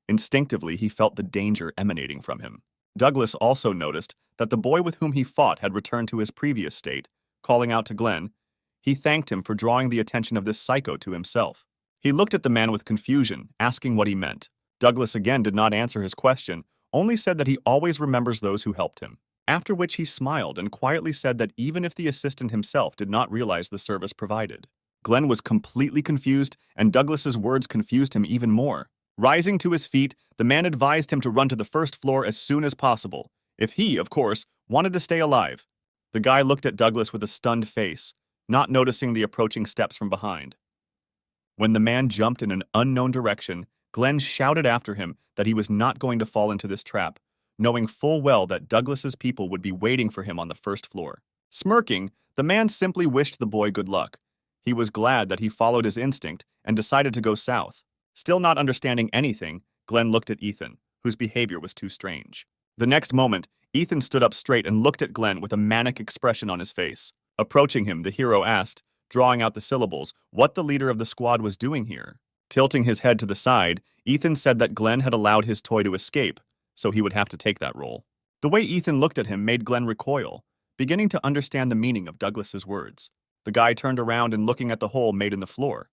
Instinctively, he felt the danger emanating from him. Douglas also noticed that the boy with whom he fought had returned to his previous state. Calling out to Glenn, he thanked him for drawing the attention of this psycho to himself. He looked at the man with confusion, asking what he meant. Douglas again did not answer his question, only said that he always remembers those who helped him. After which he smiled and quietly said that even if the assistant himself did not realize the service provided. Glenn was completely confused, and Douglas's words confused him even more. Rising to his feet, the man advised him to run to the first floor as soon as possible, if he, of course, wanted to stay alive. The guy looked at Douglas with a stunned face, not noticing the approaching steps from behind. When the man jumped in an unknown direction, Glenn shouted after him that he was not going to fall into this trap, knowing full well that Douglas's people would be waiting for him on the first floor. Smirking, the man simply wished the boy good luck. He was glad that he followed his instinct and decided to go south. Still not understanding anything, Glenn looked at Ethan, whose behavior was too strange. The next moment, Ethan stood up straight and looked at Glenn with a manic expression on his face. Approaching him, the hero asked, drawing out the syllables, what the leader of the squad was doing here. Tilting his head to the side, Ethan said that Glenn had allowed his toy to escape, so he would have to take that role. The way Ethan looked at him made Glenn recoil, beginning to understand the meaning of Douglas's words. The guy turned around and looking at the hole made in the floor,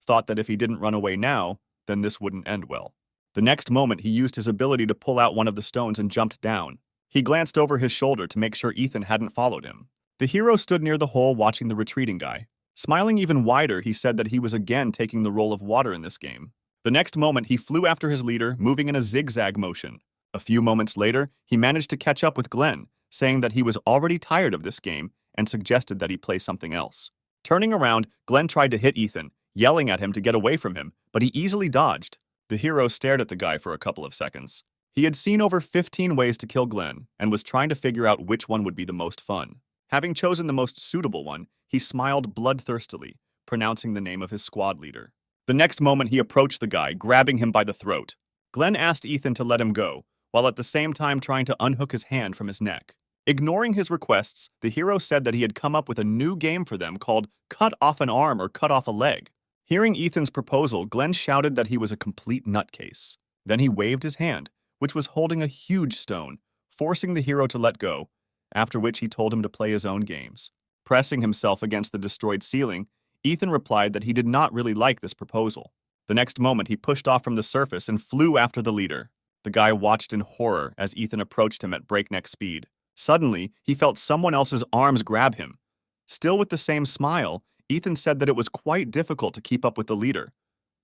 thought that if he didn't run away now, then this wouldn't end well. The next moment, he used his ability to pull out one of the stones and jumped down. He glanced over his shoulder to make sure Ethan hadn't followed him. The hero stood near the hole watching the retreating guy. Smiling even wider, he said that he was again taking the role of water in this game. The next moment, he flew after his leader, moving in a zigzag motion. A few moments later, he managed to catch up with Glenn, saying that he was already tired of this game and suggested that he play something else. Turning around, Glenn tried to hit Ethan, yelling at him to get away from him, but he easily dodged. The hero stared at the guy for a couple of seconds. He had seen over 15 ways to kill Glenn and was trying to figure out which one would be the most fun. Having chosen the most suitable one, he smiled bloodthirstily, pronouncing the name of his squad leader. The next moment, he approached the guy, grabbing him by the throat. Glenn asked Ethan to let him go, while at the same time trying to unhook his hand from his neck. Ignoring his requests, the hero said that he had come up with a new game for them called Cut Off an Arm or Cut Off a Leg. Hearing Ethan's proposal, Glenn shouted that he was a complete nutcase. Then he waved his hand, which was holding a huge stone, forcing the hero to let go, after which he told him to play his own games. Pressing himself against the destroyed ceiling, Ethan replied that he did not really like this proposal. The next moment, he pushed off from the surface and flew after the leader. The guy watched in horror as Ethan approached him at breakneck speed. Suddenly, he felt someone else's arms grab him. Still with the same smile, Ethan said that it was quite difficult to keep up with the leader.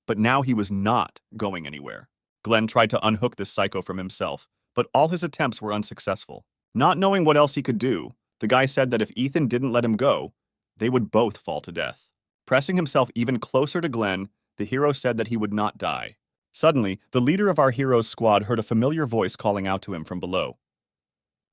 But now he was not going anywhere. Glenn tried to unhook this psycho from himself, but all his attempts were unsuccessful. Not knowing what else he could do, the guy said that if Ethan didn't let him go, they would both fall to death. Pressing himself even closer to Glenn, the hero said that he would not die. Suddenly, the leader of our hero's squad heard a familiar voice calling out to him from below.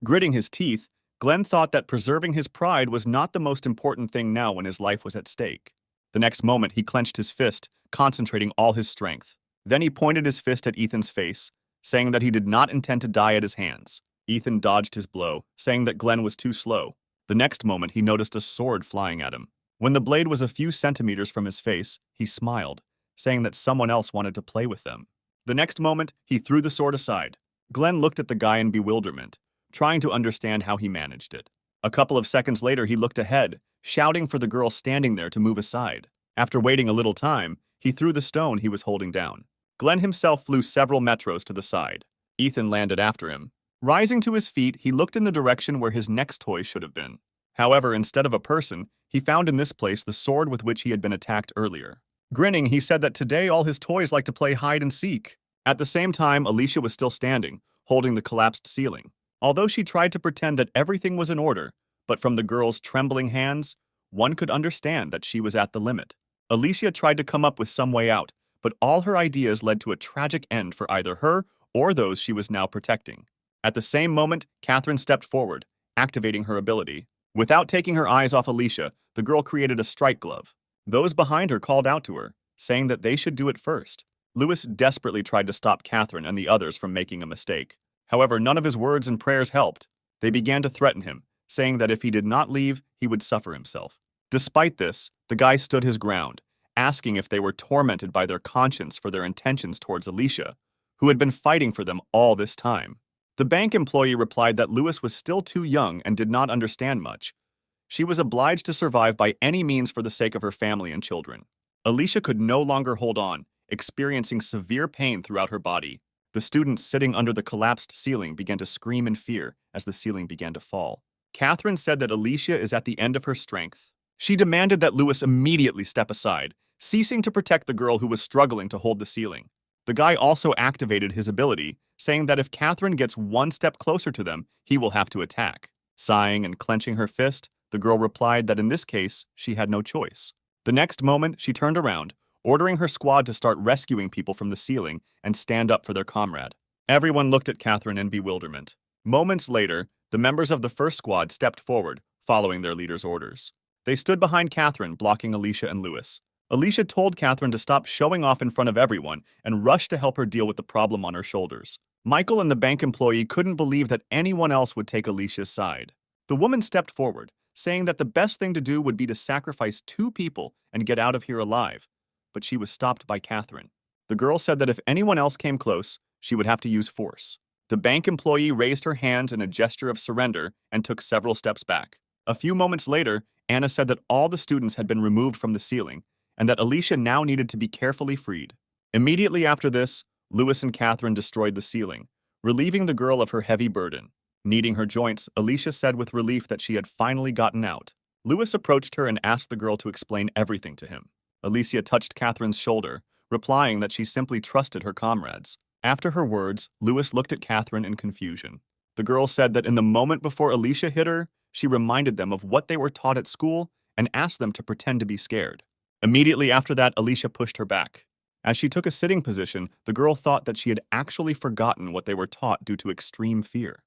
Gritting his teeth, Glenn thought that preserving his pride was not the most important thing now when his life was at stake. The next moment, he clenched his fist, concentrating all his strength. Then he pointed his fist at Ethan's face, saying that he did not intend to die at his hands. Ethan dodged his blow, saying that Glenn was too slow. The next moment, he noticed a sword flying at him. When the blade was a few centimeters from his face, he smiled, saying that someone else wanted to play with them. The next moment, he threw the sword aside. Glenn looked at the guy in bewilderment, trying to understand how he managed it. A couple of seconds later, he looked ahead, shouting for the girl standing there to move aside. After waiting a little time, he threw the stone he was holding down. Glenn himself flew several metros to the side. Ethan landed after him. Rising to his feet, he looked in the direction where his next toy should have been. However, instead of a person, he found in this place the sword with which he had been attacked earlier. Grinning, he said that today all his toys like to play hide and seek. At the same time, Alicia was still standing, holding the collapsed ceiling. Although she tried to pretend that everything was in order, but from the girl's trembling hands, one could understand that she was at the limit. Alicia tried to come up with some way out, but all her ideas led to a tragic end for either her or those she was now protecting. At the same moment, Catherine stepped forward, activating her ability. Without taking her eyes off Alicia, the girl created a strike glove. Those behind her called out to her, saying that they should do it first. Lewis desperately tried to stop Catherine and the others from making a mistake. However, none of his words and prayers helped. They began to threaten him, saying that if he did not leave, he would suffer himself. Despite this, the guy stood his ground, asking if they were tormented by their conscience for their intentions towards Alicia, who had been fighting for them all this time. The bank employee replied that Lewis was still too young and did not understand much. She was obliged to survive by any means for the sake of her family and children. Alicia could no longer hold on, experiencing severe pain throughout her body. The students sitting under the collapsed ceiling began to scream in fear as the ceiling began to fall. Catherine said that Alicia is at the end of her strength. She demanded that Lewis immediately step aside, ceasing to protect the girl who was struggling to hold the ceiling. The guy also activated his ability, saying that if Catherine gets one step closer to them, he will have to attack. Sighing and clenching her fist, the girl replied that in this case, she had no choice. The next moment, she turned around, ordering her squad to start rescuing people from the ceiling and stand up for their comrade. Everyone looked at Catherine in bewilderment. Moments later, the members of the first squad stepped forward, following their leader's orders. They stood behind Catherine, blocking Alicia and Lewis. Alicia told Catherine to stop showing off in front of everyone and rushed to help her deal with the problem on her shoulders. Michael and the bank employee couldn't believe that anyone else would take Alicia's side. The woman stepped forward, saying that the best thing to do would be to sacrifice 2 people and get out of here alive. But she was stopped by Catherine. The girl said that if anyone else came close, she would have to use force. The bank employee raised her hands in a gesture of surrender and took several steps back. A few moments later, Anna said that all the students had been removed from the ceiling and that Alicia now needed to be carefully freed. Immediately after this, Lewis and Catherine destroyed the ceiling, relieving the girl of her heavy burden. Kneading her joints, Alicia said with relief that she had finally gotten out. Lewis approached her and asked the girl to explain everything to him. Alicia touched Catherine's shoulder, replying that she simply trusted her comrades. After her words, Lewis looked at Catherine in confusion. The girl said that in the moment before Alicia hit her, she reminded them of what they were taught at school and asked them to pretend to be scared. Immediately after that, Alicia pushed her back. As she took a sitting position, the girl thought that she had actually forgotten what they were taught due to extreme fear.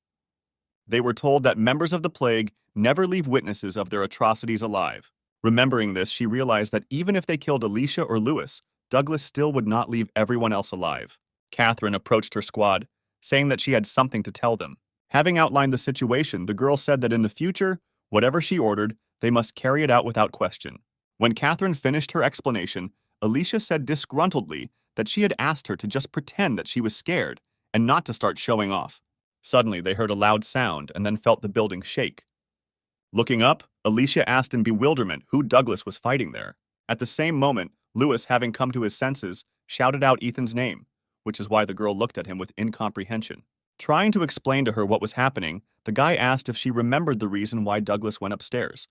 They were told that members of the plague never leave witnesses of their atrocities alive. Remembering this, she realized that even if they killed Alicia or Lewis, Douglas still would not leave everyone else alive. Catherine approached her squad, saying that she had something to tell them. Having outlined the situation, the girl said that in the future, whatever she ordered, they must carry it out without question. When Catherine finished her explanation, Alicia said disgruntledly that she had asked her to just pretend that she was scared and not to start showing off. Suddenly, they heard a loud sound and then felt the building shake. Looking up, Alicia asked in bewilderment who Douglas was fighting there. At the same moment, Lewis, having come to his senses, shouted out Ethan's name, which is why the girl looked at him with incomprehension. Trying to explain to her what was happening, the guy asked if she remembered the reason why Douglas went upstairs.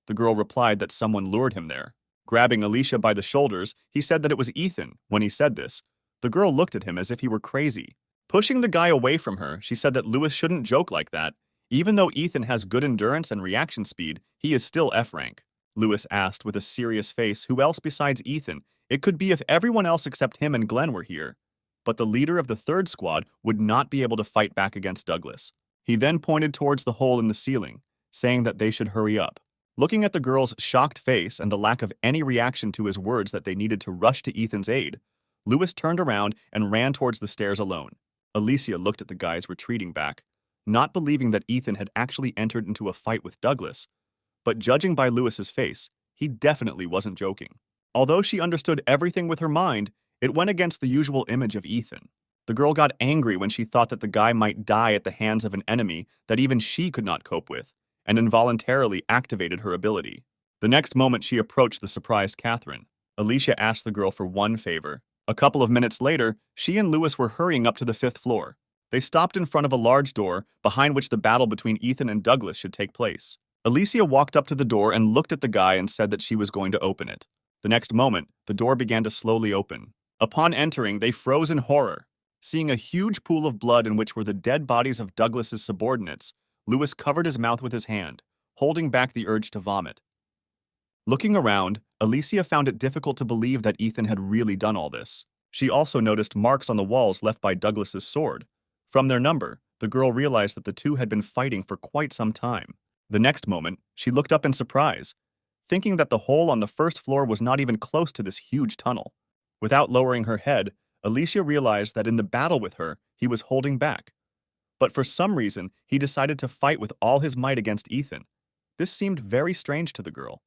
The girl replied that someone lured him there. Grabbing Alicia by the shoulders, he said that it was Ethan. When he said this, the girl looked at him as if he were crazy. Pushing the guy away from her, she said that Lewis shouldn't joke like that. Even though Ethan has good endurance and reaction speed, he is still F rank. Lewis asked with a serious face who else besides Ethan. It could be if everyone else except him and Glenn were here. But the leader of the third squad would not be able to fight back against Douglas. He then pointed towards the hole in the ceiling, saying that they should hurry up. Looking at the girl's shocked face and the lack of any reaction to his words that they needed to rush to Ethan's aid, Lewis turned around and ran towards the stairs alone. Alicia looked at the guys retreating back, not believing that Ethan had actually entered into a fight with Douglas, but judging by Lewis's face, he definitely wasn't joking. Although she understood everything with her mind, It went against the usual image of Ethan. The girl got angry when she thought that the guy might die at the hands of an enemy that even she could not cope with, and involuntarily activated her ability. The next moment she approached the surprised Catherine. Alicia asked the girl for one favor. A couple of minutes later, she and Lewis were hurrying up to the 5th floor. They stopped in front of a large door, behind which the battle between Ethan and Douglas should take place. Alicia walked up to the door and looked at the guy and said that she was going to open it. The next moment, the door began to slowly open. Upon entering, they froze in horror. Seeing a huge pool of blood in which were the dead bodies of Douglas's subordinates, Lewis covered his mouth with his hand, holding back the urge to vomit. Looking around, Alicia found it difficult to believe that Ethan had really done all this. She also noticed marks on the walls left by Douglas's sword. From their number, the girl realized that the two had been fighting for quite some time. The next moment, she looked up in surprise, thinking that the hole on the 1st floor was not even close to this huge tunnel. Without lowering her head, Alicia realized that in the battle with her, he was holding back. But for some reason, he decided to fight with all his might against Ethan. This seemed very strange to the girl.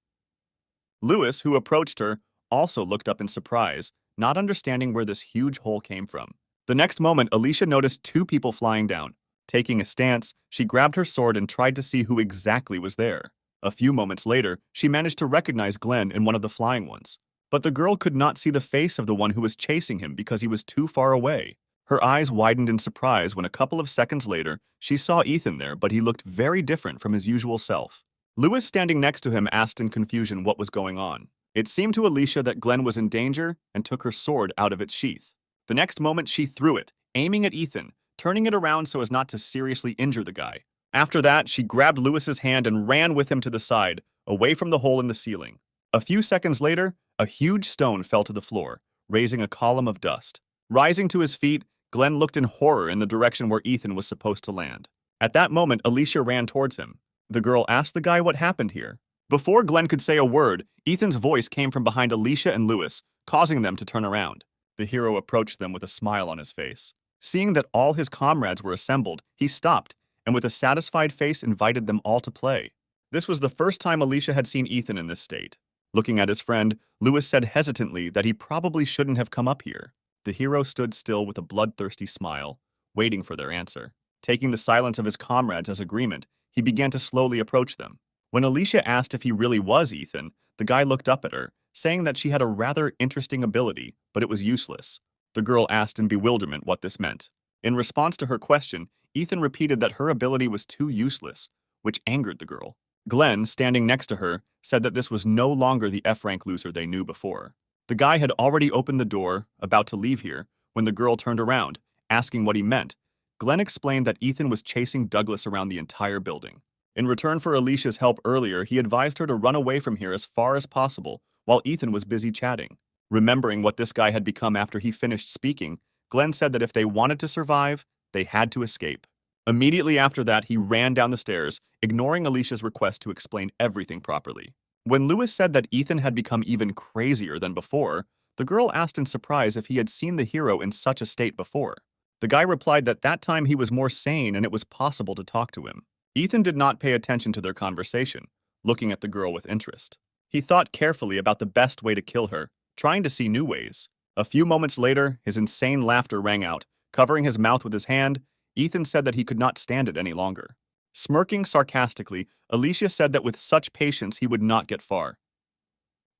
Lewis, who approached her, also looked up in surprise, not understanding where this huge hole came from. The next moment, Alicia noticed 2 people flying down. Taking a stance, she grabbed her sword and tried to see who exactly was there. A few moments later, she managed to recognize Glenn in one of the flying ones. But the girl could not see the face of the one who was chasing him because he was too far away. Her eyes widened in surprise when a couple of seconds later, she saw Ethan there, but he looked very different from his usual self. Lewis, standing next to him, asked in confusion what was going on. It seemed to Alicia that Glenn was in danger and took her sword out of its sheath. The next moment, she threw it, aiming at Ethan, turning it around so as not to seriously injure the guy. After that, she grabbed Lewis's hand and ran with him to the side, away from the hole in the ceiling. A few seconds later, a huge stone fell to the floor, raising a column of dust. Rising to his feet, Glenn looked in horror in the direction where Ethan was supposed to land. At that moment, Alicia ran towards him. The girl asked the guy what happened here. Before Glenn could say a word, Ethan's voice came from behind Alicia and Lewis, causing them to turn around. The hero approached them with a smile on his face. Seeing that all his comrades were assembled, he stopped, and with a satisfied face invited them all to play. This was the first time Alicia had seen Ethan in this state. Looking at his friend, Lewis said hesitantly that he probably shouldn't have come up here. The hero stood still with a bloodthirsty smile, waiting for their answer. Taking the silence of his comrades as agreement, he began to slowly approach them. When Alicia asked if he really was Ethan, the guy looked up at her, saying that she had a rather interesting ability, but it was useless. The girl asked in bewilderment what this meant. In response to her question, Ethan repeated that her ability was too useless, which angered the girl. Glenn, standing next to her, said that this was no longer the F-rank loser they knew before. The guy had already opened the door, about to leave here, when the girl turned around, asking what he meant. Glenn explained that Ethan was chasing Douglas around the entire building. In return for Alicia's help earlier, he advised her to run away from here as far as possible, while Ethan was busy chatting. Remembering what this guy had become after he finished speaking, Glenn said that if they wanted to survive, they had to escape. Immediately after that, he ran down the stairs, ignoring Alicia's request to explain everything properly. When Lewis said that Ethan had become even crazier than before, the girl asked in surprise if he had seen the hero in such a state before. The guy replied that that time he was more sane and it was possible to talk to him. Ethan did not pay attention to their conversation, looking at the girl with interest. He thought carefully about the best way to kill her, trying to see new ways. A few moments later, his insane laughter rang out. Covering his mouth with his hand, Ethan said that he could not stand it any longer. Smirking sarcastically, Alicia said that with such patience he would not get far.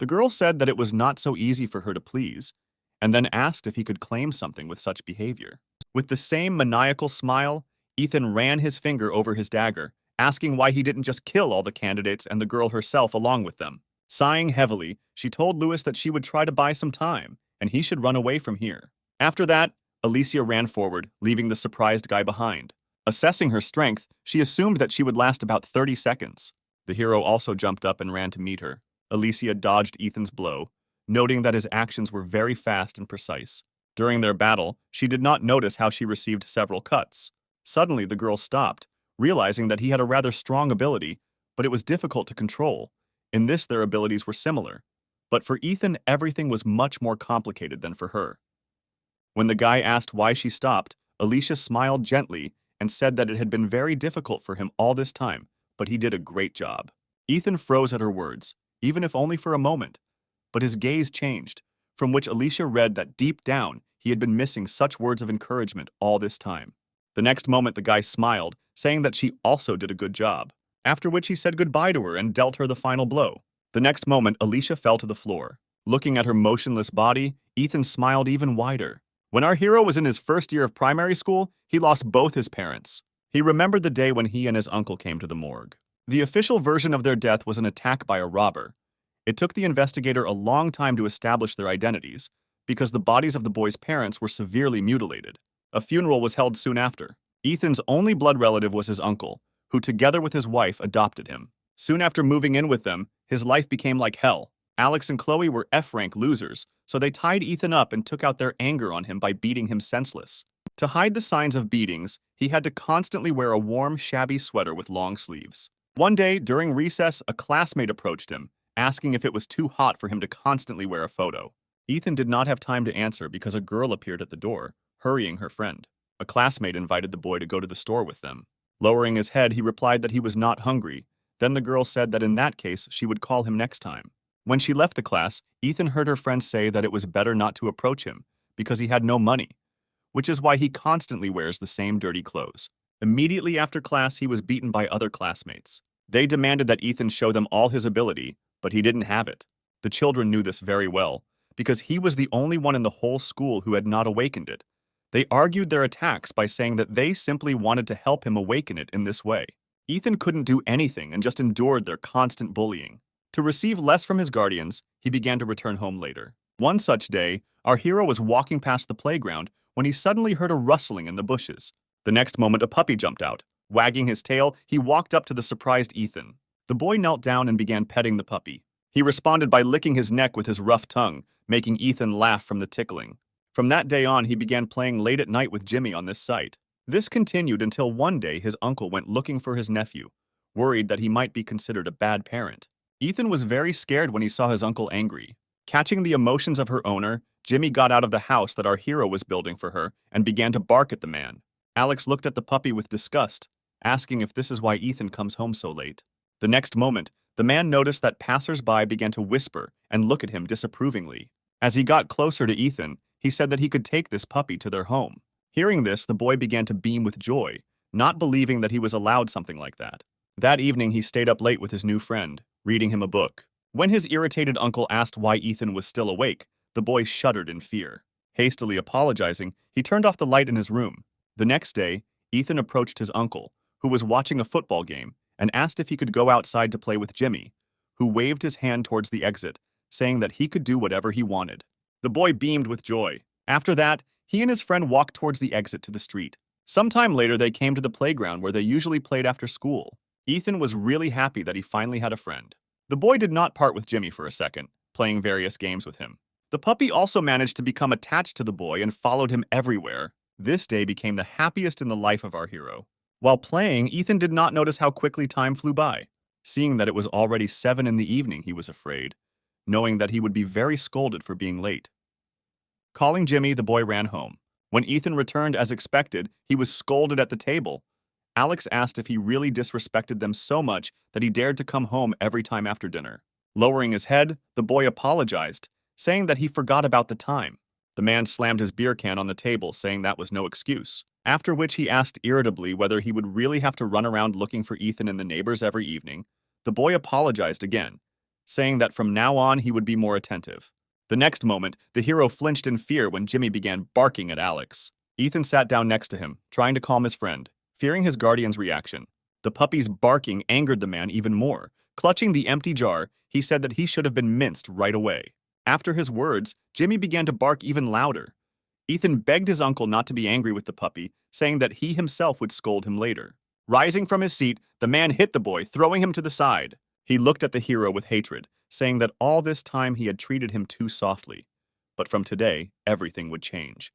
The girl said that it was not so easy for her to please, and then asked if he could claim something with such behavior. With the same maniacal smile, Ethan ran his finger over his dagger, asking why he didn't just kill all the candidates and the girl herself along with them. Sighing heavily, she told Lewis that she would try to buy some time, and he should run away from here. After that, Alicia ran forward, leaving the surprised guy behind. Assessing her strength, she assumed that she would last about 30 seconds. The hero also jumped up and ran to meet her. Alicia dodged Ethan's blow, noting that his actions were very fast and precise. During their battle, she did not notice how she received several cuts. Suddenly, the girl stopped, realizing that he had a rather strong ability, but it was difficult to control. In this, their abilities were similar. But for Ethan, everything was much more complicated than for her. When the guy asked why she stopped, Alicia smiled gently and said that it had been very difficult for him all this time, but he did a great job. Ethan froze at her words, even if only for a moment. But his gaze changed. from which Alicia read that deep down he had been missing such words of encouragement all this time. The next moment the guy smiled, saying that she also did a good job, after which he said goodbye to her and dealt her the final blow. The next moment Alicia fell to the floor. Looking at her motionless body, Ethan smiled even wider. When our hero was in his first year of primary school, he lost both his parents. He remembered the day when he and his uncle came to the morgue. The official version of their death was an attack by a robber. It took the investigator a long time to establish their identities, because the bodies of the boy's parents were severely mutilated. A funeral was held soon after. Ethan's only blood relative was his uncle, who together with his wife adopted him. Soon after moving in with them, his life became like hell. Alex and Chloe were F-rank losers, so they tied Ethan up and took out their anger on him by beating him senseless. To hide the signs of beatings, he had to constantly wear a warm, shabby sweater with long sleeves. One day, during recess, a classmate approached him, asking if it was too hot for him to constantly wear a photo. Ethan did not have time to answer because a girl appeared at the door, hurrying her friend. A classmate invited the boy to go to the store with them. Lowering his head, he replied that he was not hungry. Then the girl said that in that case, she would call him next time. When she left the class, Ethan heard her friend say that it was better not to approach him because he had no money, which is why he constantly wears the same dirty clothes. Immediately after class, he was beaten by other classmates. They demanded that Ethan show them all his ability, but he didn't have it. The children knew this very well, because he was the only one in the whole school who had not awakened it. They argued their attacks by saying that they simply wanted to help him awaken it in this way. Ethan couldn't do anything and just endured their constant bullying. To receive less from his guardians, he began to return home later. One such day, our hero was walking past the playground when he suddenly heard a rustling in the bushes. The next moment, a puppy jumped out. Wagging his tail, he walked up to the surprised Ethan. The boy knelt down and began petting the puppy. He responded by licking his neck with his rough tongue, making Ethan laugh from the tickling. From that day on, he began playing late at night with Jimmy on this site. This continued until one day his uncle went looking for his nephew, worried that he might be considered a bad parent. Ethan was very scared when he saw his uncle angry. Catching the emotions of her owner, Jimmy got out of the house that our hero was building for her and began to bark at the man. Alex looked at the puppy with disgust, asking if this is why Ethan comes home so late. The next moment, the man noticed that passers-by began to whisper and look at him disapprovingly. As he got closer to Ethan, he said that he could take this puppy to their home. Hearing this, the boy began to beam with joy, not believing that he was allowed something like that. That evening, he stayed up late with his new friend, reading him a book. When his irritated uncle asked why Ethan was still awake, the boy shuddered in fear. Hastily apologizing, he turned off the light in his room. The next day, Ethan approached his uncle, who was watching a football game, and asked if he could go outside to play with Jimmy, who waved his hand towards the exit, saying that he could do whatever he wanted. The boy beamed with joy. After that, he and his friend walked towards the exit to the street. Sometime later, they came to the playground where they usually played after school. Ethan was really happy that he finally had a friend. The boy did not part with Jimmy for a second, playing various games with him. The puppy also managed to become attached to the boy and followed him everywhere. This day became the happiest in the life of our hero. While playing, Ethan did not notice how quickly time flew by. Seeing that it was already 7 in the evening, he was afraid, knowing that he would be very scolded for being late. Calling Jimmy, the boy ran home. When Ethan returned as expected, he was scolded at the table. Alex asked if he really disrespected them so much that he dared to come home every time after dinner. Lowering his head, the boy apologized, saying that he forgot about the time. The man slammed his beer can on the table, saying that was no excuse. After which he asked irritably whether he would really have to run around looking for Ethan and the neighbors every evening. The boy apologized again, saying that from now on he would be more attentive. The next moment, the hero flinched in fear when Jimmy began barking at Alex. Ethan sat down next to him, trying to calm his friend, fearing his guardian's reaction. The puppy's barking angered the man even more. Clutching the empty jar, he said that he should have been minced right away. After his words, Jimmy began to bark even louder. Ethan begged his uncle not to be angry with the puppy, saying that he himself would scold him later. Rising from his seat, the man hit the boy, throwing him to the side. He looked at the hero with hatred, saying that all this time he had treated him too softly. But from today, everything would change.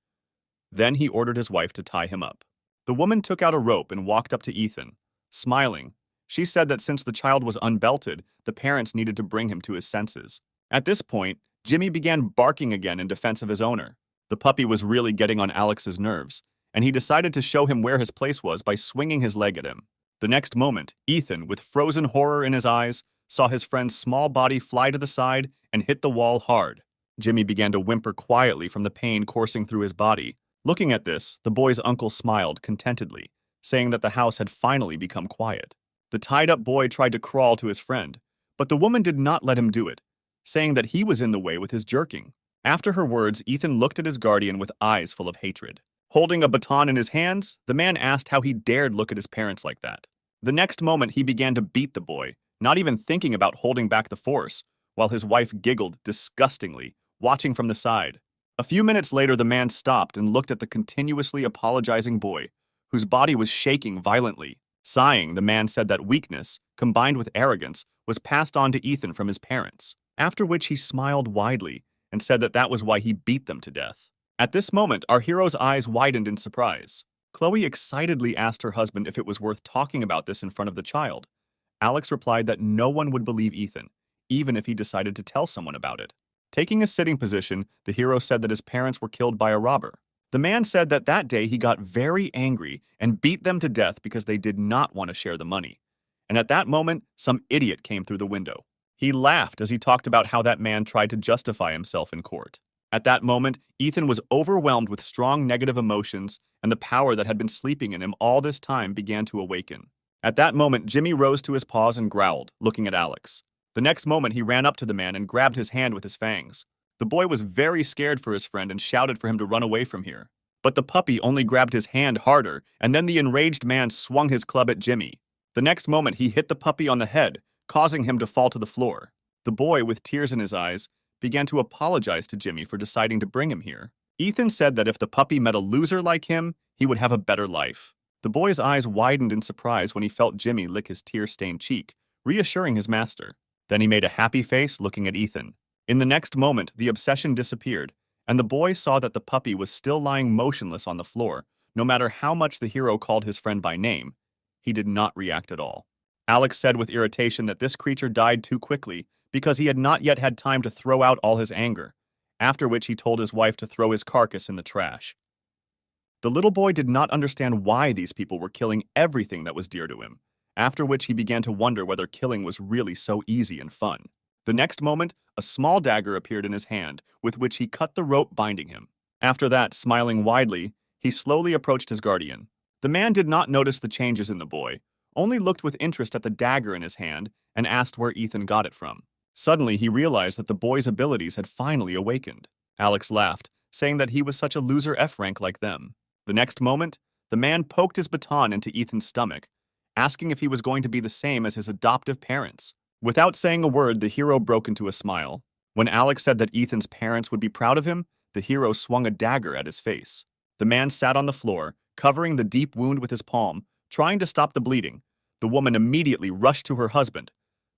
Then he ordered his wife to tie him up. The woman took out a rope and walked up to Ethan. Smiling, she said that since the child was unbelted, the parents needed to bring him to his senses. At this point, Jimmy began barking again in defense of his owner. The puppy was really getting on Alex's nerves, and he decided to show him where his place was by swinging his leg at him. The next moment, Ethan, with frozen horror in his eyes, saw his friend's small body fly to the side and hit the wall hard. Jimmy began to whimper quietly from the pain coursing through his body. Looking at this, the boy's uncle smiled contentedly, saying that the house had finally become quiet. The tied-up boy tried to crawl to his friend, but the woman did not let him do it, saying that he was in the way with his jerking. After her words, Ethan looked at his guardian with eyes full of hatred. Holding a baton in his hands, the man asked how he dared look at his parents like that. The next moment, he began to beat the boy, not even thinking about holding back the force, while his wife giggled disgustingly, watching from the side. A few minutes later, the man stopped and looked at the continuously apologizing boy, whose body was shaking violently. Sighing, the man said that weakness, combined with arrogance, was passed on to Ethan from his parents, after which he smiled widely and said that was why he beat them to death. At this moment, our hero's eyes widened in surprise. Chloe excitedly asked her husband if it was worth talking about this in front of the child. Alex replied that no one would believe Ethan, even if he decided to tell someone about it. Taking a sitting position, the hero said that his parents were killed by a robber. The man said that day he got very angry and beat them to death because they did not want to share the money. And at that moment, some idiot came through the window. He laughed as he talked about how that man tried to justify himself in court. At that moment, Ethan was overwhelmed with strong negative emotions, and the power that had been sleeping in him all this time began to awaken. At that moment, Jimmy rose to his paws and growled, looking at Alex. The next moment, he ran up to the man and grabbed his hand with his fangs. The boy was very scared for his friend and shouted for him to run away from here. But the puppy only grabbed his hand harder, and then the enraged man swung his club at Jimmy. The next moment, he hit the puppy on the head, causing him to fall to the floor. The boy, with tears in his eyes, began to apologize to Jimmy for deciding to bring him here. Ethan said that if the puppy met a loser like him, he would have a better life. The boy's eyes widened in surprise when he felt Jimmy lick his tear-stained cheek, reassuring his master. Then he made a happy face looking at Ethan. In the next moment, the obsession disappeared, and the boy saw that the puppy was still lying motionless on the floor. No matter how much the hero called his friend by name, he did not react at all. Alex said with irritation that this creature died too quickly because he had not yet had time to throw out all his anger, after which he told his wife to throw his carcass in the trash. The little boy did not understand why these people were killing everything that was dear to him, after which he began to wonder whether killing was really so easy and fun. The next moment, a small dagger appeared in his hand, with which he cut the rope binding him. After that, smiling widely, he slowly approached his guardian. The man did not notice the changes in the boy, only looked with interest at the dagger in his hand and asked where Ethan got it from. Suddenly, he realized that the boy's abilities had finally awakened. Alex laughed, saying that he was such a loser F-rank like them. The next moment, the man poked his baton into Ethan's stomach, asking if he was going to be the same as his adoptive parents. Without saying a word, the hero broke into a smile. When Alex said that Ethan's parents would be proud of him, the hero swung a dagger at his face. The man sat on the floor, covering the deep wound with his palm, trying to stop the bleeding. The woman immediately rushed to her husband.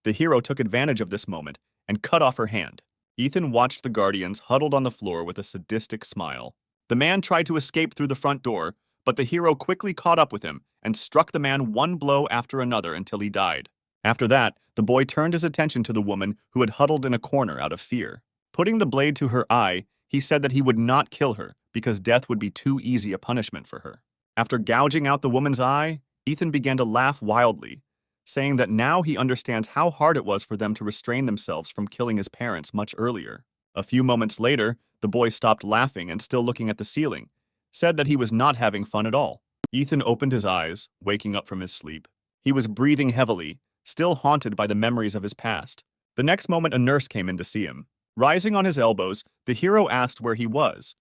The hero took advantage of this moment and cut off her hand. Ethan watched the guardians huddled on the floor with a sadistic smile. The man tried to escape through the front door, but the hero quickly caught up with him and struck the man one blow after another until he died. After that, the boy turned his attention to the woman who had huddled in a corner out of fear. Putting the blade to her eye, he said that he would not kill her because death would be too easy a punishment for her. After gouging out the woman's eye, Ethan began to laugh wildly, saying that now he understands how hard it was for them to restrain themselves from killing his parents much earlier. A few moments later, the boy stopped laughing and, still looking at the ceiling, said that he was not having fun at all. Ethan opened his eyes, waking up from his sleep. He was breathing heavily, still haunted by the memories of his past. The next moment, a nurse came in to see him. Rising on his elbows, the hero asked where he was.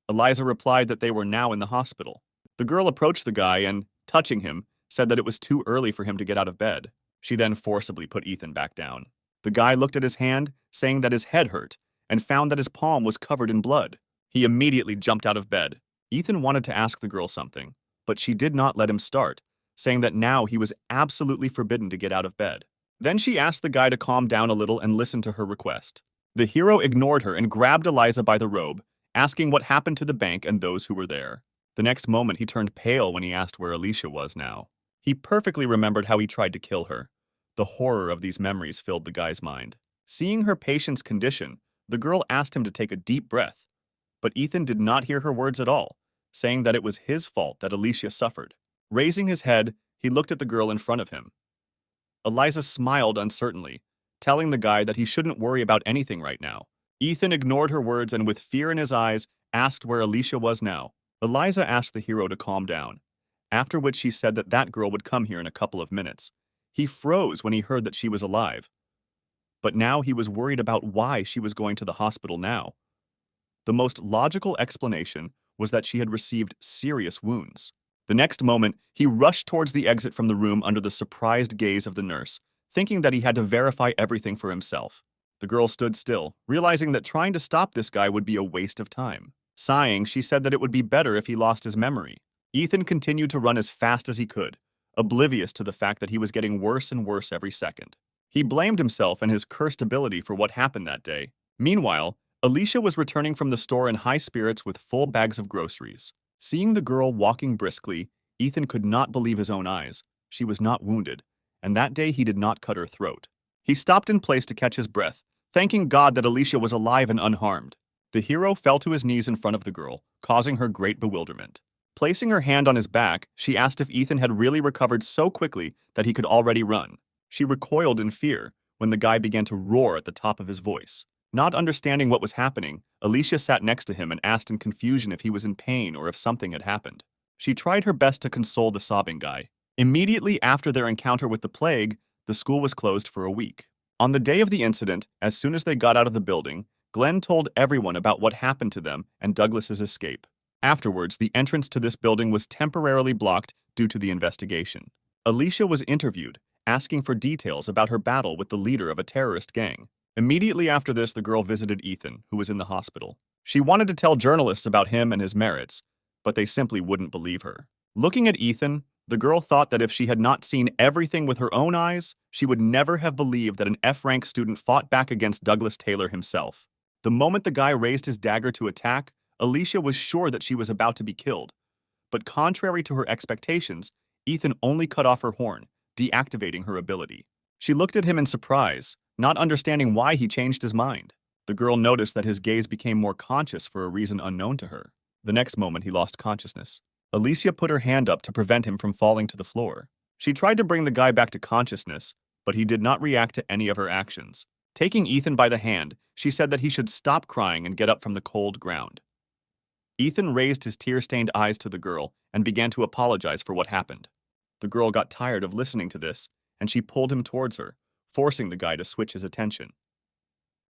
Eliza replied that they were now in the hospital. The girl approached the guy and, touching him, said that it was too early for him to get out of bed. She then forcibly put Ethan back down. The guy looked at his hand, saying that his head hurt, and found that his palm was covered in blood. He immediately jumped out of bed. Ethan wanted to ask the girl something, but she did not let him start, saying that now he was absolutely forbidden to get out of bed. Then she asked the guy to calm down a little and listen to her request. The hero ignored her and grabbed Eliza by the robe, asking what happened to the bank and those who were there. The next moment, he turned pale when he asked where Alicia was now. He perfectly remembered how he tried to kill her. The horror of these memories filled the guy's mind. Seeing her patient's condition, the girl asked him to take a deep breath. But Ethan did not hear her words at all, saying that it was his fault that Alicia suffered. Raising his head, he looked at the girl in front of him. Eliza smiled uncertainly, telling the guy that he shouldn't worry about anything right now, Ethan ignored her words and with fear in his eyes, asked where Alicia was now. Eliza asked the hero to calm down, after which she said that that girl would come here in a couple of minutes. He froze when he heard that she was alive. But now he was worried about why she was going to the hospital now. The most logical explanation was that she had received serious wounds. The next moment, he rushed towards the exit from the room under the surprised gaze of the nurse, thinking that he had to verify everything for himself. The girl stood still, realizing that trying to stop this guy would be a waste of time. Sighing, she said that it would be better if he lost his memory. Ethan continued to run as fast as he could, oblivious to the fact that he was getting worse and worse every second. He blamed himself and his cursed ability for what happened that day. Meanwhile, Alicia was returning from the store in high spirits with full bags of groceries. Seeing the girl walking briskly, Ethan could not believe his own eyes. She was not wounded, and that day he did not cut her throat. He stopped in place to catch his breath, thanking God that Alicia was alive and unharmed. The hero fell to his knees in front of the girl, causing her great bewilderment. Placing her hand on his back, she asked if Ethan had really recovered so quickly that he could already run. She recoiled in fear when the guy began to roar at the top of his voice. Not understanding what was happening, Alicia sat next to him and asked in confusion if he was in pain or if something had happened. She tried her best to console the sobbing guy. Immediately after their encounter with the plague, the school was closed for a week. On the day of the incident, as soon as they got out of the building, Glenn told everyone about what happened to them and Douglas's escape. Afterwards, the entrance to this building was temporarily blocked due to the investigation. Alicia was interviewed, asking for details about her battle with the leader of a terrorist gang. Immediately after this, the girl visited Ethan, who was in the hospital. She wanted to tell journalists about him and his merits, but they simply wouldn't believe her. Looking at Ethan, the girl thought that if she had not seen everything with her own eyes, she would never have believed that an F-rank student fought back against Douglas Taylor himself. The moment the guy raised his dagger to attack, Alicia was sure that she was about to be killed. But contrary to her expectations, Ethan only cut off her horn, deactivating her ability. She looked at him in surprise, not understanding why he changed his mind. The girl noticed that his gaze became more conscious for a reason unknown to her. The next moment, he lost consciousness. Alicia put her hand up to prevent him from falling to the floor. She tried to bring the guy back to consciousness, but he did not react to any of her actions. Taking Ethan by the hand, she said that he should stop crying and get up from the cold ground. Ethan raised his tear-stained eyes to the girl and began to apologize for what happened. The girl got tired of listening to this, and she pulled him towards her, forcing the guy to switch his attention.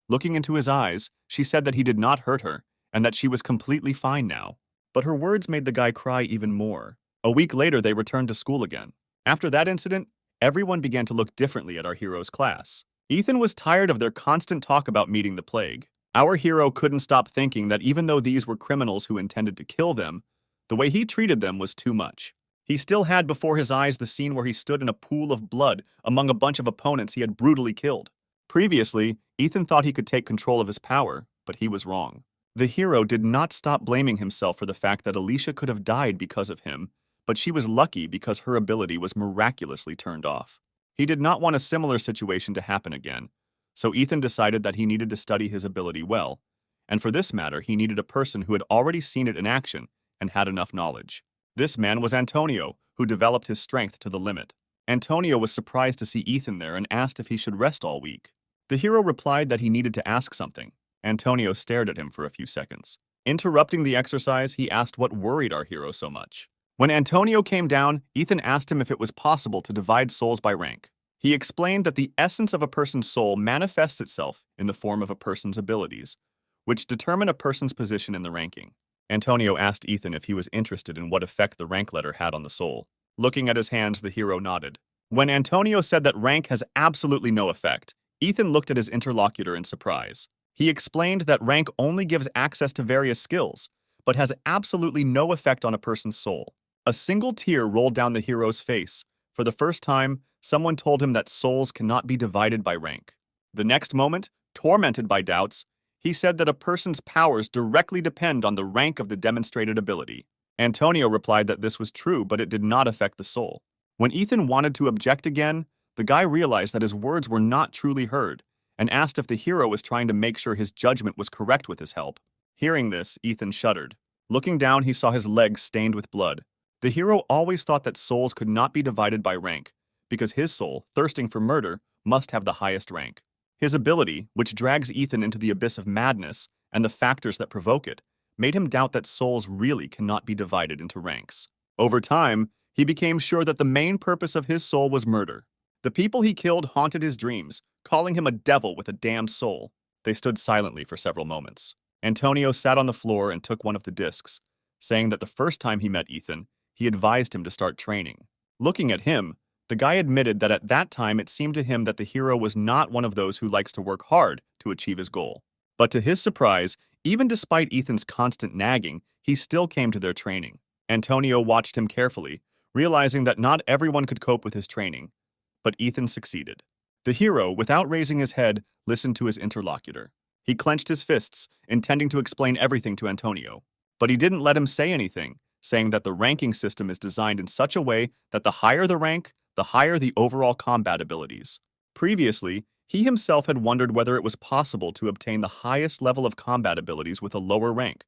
Looking into his eyes, she said that he did not hurt her and that she was completely fine now. But her words made the guy cry even more. A week later, they returned to school again. After that incident, everyone began to look differently at our hero's class. Ethan was tired of their constant talk about meeting the plague. Our hero couldn't stop thinking that even though these were criminals who intended to kill them, the way he treated them was too much. He still had before his eyes the scene where he stood in a pool of blood among a bunch of opponents he had brutally killed. Previously, Ethan thought he could take control of his power, but he was wrong. The hero did not stop blaming himself for the fact that Alicia could have died because of him, but she was lucky because her ability was miraculously turned off. He did not want a similar situation to happen again, so Ethan decided that he needed to study his ability well, and for this matter, he needed a person who had already seen it in action and had enough knowledge. This man was Antonio, who developed his strength to the limit. Antonio was surprised to see Ethan there and asked if he should rest all week. The hero replied that he needed to ask something. Antonio stared at him for a few seconds. Interrupting the exercise, he asked what worried our hero so much. When Antonio came down, Ethan asked him if it was possible to divide souls by rank. He explained that the essence of a person's soul manifests itself in the form of a person's abilities, which determine a person's position in the ranking. Antonio asked Ethan if he was interested in what effect the rank letter had on the soul. Looking at his hands, the hero nodded. When Antonio said that rank has absolutely no effect, Ethan looked at his interlocutor in surprise. He explained that rank only gives access to various skills, but has absolutely no effect on a person's soul. A single tear rolled down the hero's face. For the first time, someone told him that souls cannot be divided by rank. The next moment, tormented by doubts, he said that a person's powers directly depend on the rank of the demonstrated ability. Antonio replied that this was true, but it did not affect the soul. When Ethan wanted to object again, the guy realized that his words were not truly heard and asked if the hero was trying to make sure his judgment was correct with his help. Hearing this, Ethan shuddered. Looking down, he saw his legs stained with blood. The hero always thought that souls could not be divided by rank, because his soul, thirsting for murder, must have the highest rank. His ability, which drags Ethan into the abyss of madness, and the factors that provoke it, made him doubt that souls really cannot be divided into ranks. Over time, he became sure that the main purpose of his soul was murder. The people he killed haunted his dreams, calling him a devil with a damned soul. They stood silently for several moments. Antonio sat on the floor and took one of the discs, saying that the first time he met Ethan, he advised him to start training. Looking at him, the guy admitted that at that time it seemed to him that the hero was not one of those who likes to work hard to achieve his goal. But to his surprise, even despite Ethan's constant nagging, he still came to their training. Antonio watched him carefully, realizing that not everyone could cope with his training. But Ethan succeeded. The hero, without raising his head, listened to his interlocutor. He clenched his fists, intending to explain everything to Antonio. But he didn't let him say anything, saying that the ranking system is designed in such a way that the higher the rank, the higher the overall combat abilities. Previously, he himself had wondered whether it was possible to obtain the highest level of combat abilities with a lower rank,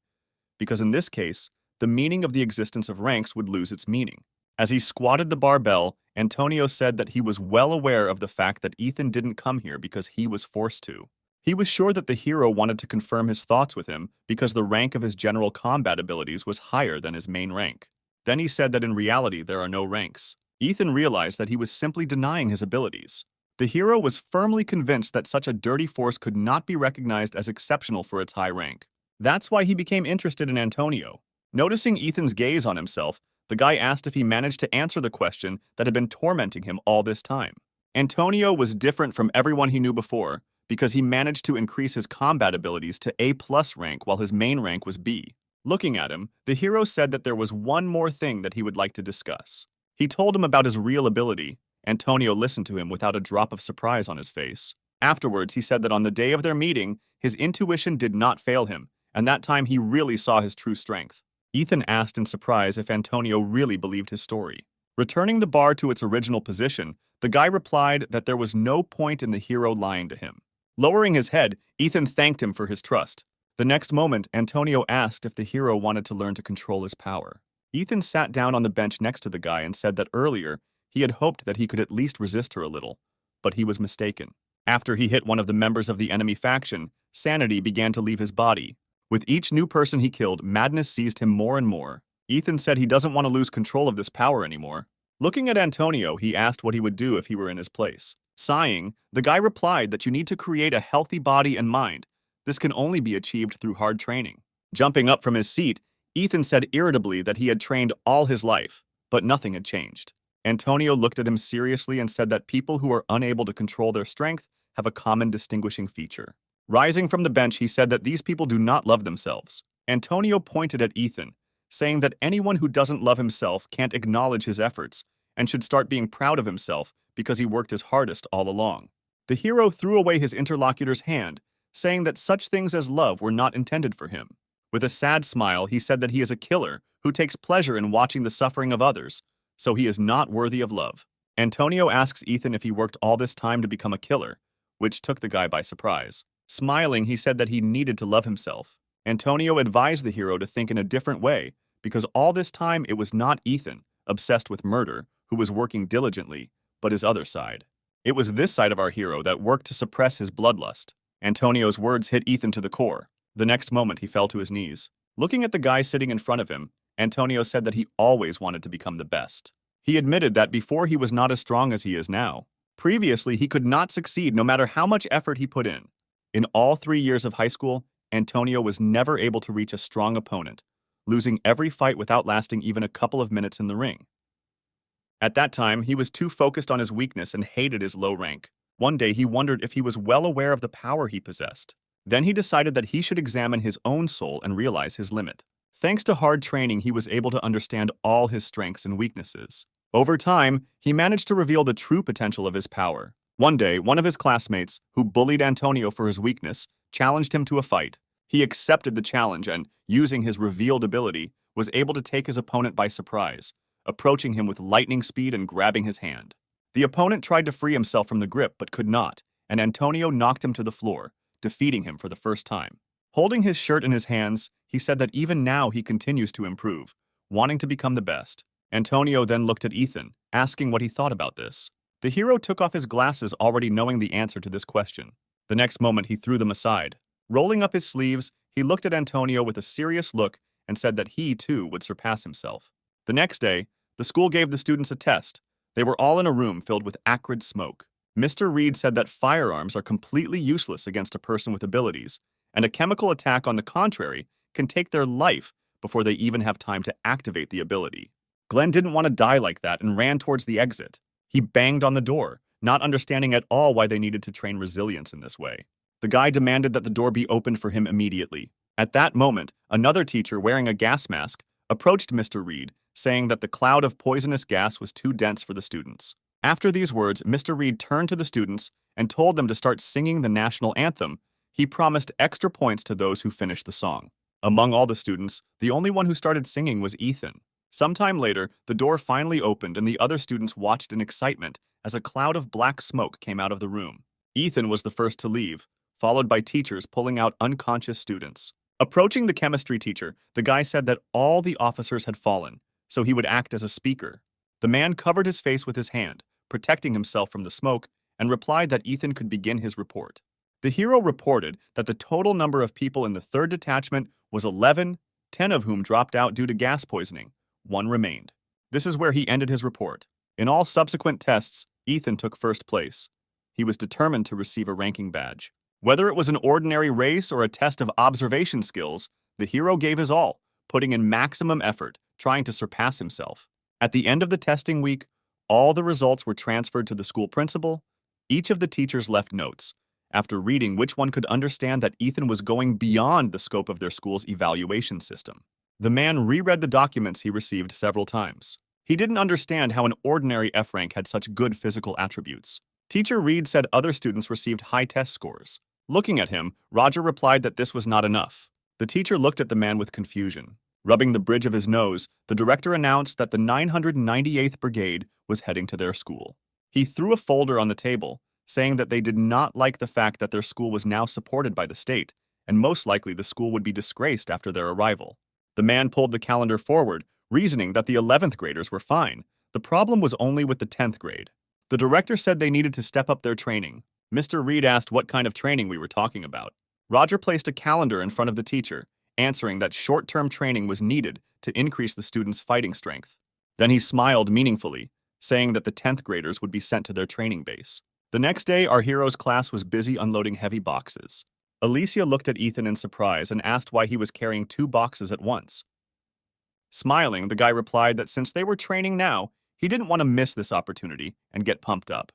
because in this case, the meaning of the existence of ranks would lose its meaning. As he squatted the barbell, Antonio said that he was well aware of the fact that Ethan didn't come here because he was forced to. He was sure that the hero wanted to confirm his thoughts with him because the rank of his general combat abilities was higher than his main rank. Then he said that in reality there are no ranks. Ethan realized that he was simply denying his abilities. The hero was firmly convinced that such a dirty force could not be recognized as exceptional for its high rank. That's why he became interested in Antonio. Noticing Ethan's gaze on himself, the guy asked if he managed to answer the question that had been tormenting him all this time. Antonio was different from everyone he knew before because he managed to increase his combat abilities to A+ rank while his main rank was B. Looking at him, the hero said that there was one more thing that he would like to discuss. He told him about his real ability. Antonio listened to him without a drop of surprise on his face. Afterwards, he said that on the day of their meeting, his intuition did not fail him, and that time he really saw his true strength. Ethan asked in surprise if Antonio really believed his story. Returning the bar to its original position, the guy replied that there was no point in the hero lying to him. Lowering his head, Ethan thanked him for his trust. The next moment, Antonio asked if the hero wanted to learn to control his power. Ethan sat down on the bench next to the guy and said that earlier, he had hoped that he could at least resist her a little, but he was mistaken. After he hit one of the members of the enemy faction, sanity began to leave his body. With each new person he killed, madness seized him more and more. Ethan said he doesn't want to lose control of this power anymore. Looking at Antonio, he asked what he would do if he were in his place. Sighing, the guy replied that you need to create a healthy body and mind. This can only be achieved through hard training. Jumping up from his seat, Ethan said irritably that he had trained all his life, but nothing had changed. Antonio looked at him seriously and said that people who are unable to control their strength have a common distinguishing feature. Rising from the bench, he said that these people do not love themselves. Antonio pointed at Ethan, saying that anyone who doesn't love himself can't acknowledge his efforts and should start being proud of himself because he worked his hardest all along. The hero threw away his interlocutor's hand, saying that such things as love were not intended for him. With a sad smile, he said that he is a killer who takes pleasure in watching the suffering of others, so he is not worthy of love. Antonio asks Ethan if he worked all this time to become a killer, which took the guy by surprise. Smiling, he said that he needed to love himself. Antonio advised the hero to think in a different way, because all this time it was not Ethan, obsessed with murder, who was working diligently, but his other side. It was this side of our hero that worked to suppress his bloodlust. Antonio's words hit Ethan to the core. The next moment, he fell to his knees. Looking at the guy sitting in front of him, Antonio said that he always wanted to become the best. He admitted that before he was not as strong as he is now. Previously, he could not succeed no matter how much effort he put in. In all 3 years of high school, Antonio was never able to reach a strong opponent, losing every fight without lasting even a couple of minutes in the ring. At that time, he was too focused on his weakness and hated his low rank. One day, he wondered if he was well aware of the power he possessed. Then he decided that he should examine his own soul and realize his limit. Thanks to hard training, he was able to understand all his strengths and weaknesses. Over time, he managed to reveal the true potential of his power. One day, one of his classmates, who bullied Antonio for his weakness, challenged him to a fight. He accepted the challenge and, using his revealed ability, was able to take his opponent by surprise, approaching him with lightning speed and grabbing his hand. The opponent tried to free himself from the grip but could not, and Antonio knocked him to the floor, defeating him for the first time. Holding his shirt in his hands, he said that even now he continues to improve, wanting to become the best. Antonio then looked at Ethan, asking what he thought about this. The hero took off his glasses already knowing the answer to this question. The next moment, he threw them aside. Rolling up his sleeves, he looked at Antonio with a serious look and said that he, too, would surpass himself. The next day, the school gave the students a test. They were all in a room filled with acrid smoke. Mr. Reed said that firearms are completely useless against a person with abilities, and a chemical attack, on the contrary, can take their life before they even have time to activate the ability. Glenn didn't want to die like that and ran towards the exit. He banged on the door, not understanding at all why they needed to train resilience in this way. The guy demanded that the door be opened for him immediately. At that moment, another teacher wearing a gas mask approached Mr. Reed, saying that the cloud of poisonous gas was too dense for the students. After these words, Mr. Reed turned to the students and told them to start singing the national anthem. He promised extra points to those who finished the song. Among all the students, the only one who started singing was Ethan. Sometime later, the door finally opened and the other students watched in excitement as a cloud of black smoke came out of the room. Ethan was the first to leave, followed by teachers pulling out unconscious students. Approaching the chemistry teacher, the guy said that all the officers had fallen, so he would act as a speaker. The man covered his face with his hand, protecting himself from the smoke, and replied that Ethan could begin his report. The hero reported that the total number of people in the 3rd detachment was 11, 10 of whom dropped out due to gas poisoning. 1 remained. This is where he ended his report. In all subsequent tests, Ethan took first place. He was determined to receive a ranking badge. Whether it was an ordinary race or a test of observation skills, the hero gave his all, putting in maximum effort, trying to surpass himself. At the end of the testing week, all the results were transferred to the school principal. Each of the teachers left notes. After reading, which one could understand that Ethan was going beyond the scope of their school's evaluation system. The man reread the documents he received several times. He didn't understand how an ordinary F rank had such good physical attributes. Teacher Reed said other students received high test scores. Looking at him, Roger replied that this was not enough. The teacher looked at the man with confusion. Rubbing the bridge of his nose, the director announced that the 998th Brigade was heading to their school. He threw a folder on the table, saying that they did not like the fact that their school was now supported by the state, and most likely the school would be disgraced after their arrival. The man pulled the calendar forward, reasoning that the 11th graders were fine. The problem was only with the 10th grade. The director said they needed to step up their training. Mr. Reed asked what kind of training we were talking about. Roger placed a calendar in front of the teacher, answering that short-term training was needed to increase the students' fighting strength. Then he smiled meaningfully, saying that the 10th graders would be sent to their training base. The next day, our hero's class was busy unloading heavy boxes. Alicia looked at Ethan in surprise and asked why he was carrying 2 boxes at once. Smiling, the guy replied that since they were training now, he didn't want to miss this opportunity and get pumped up.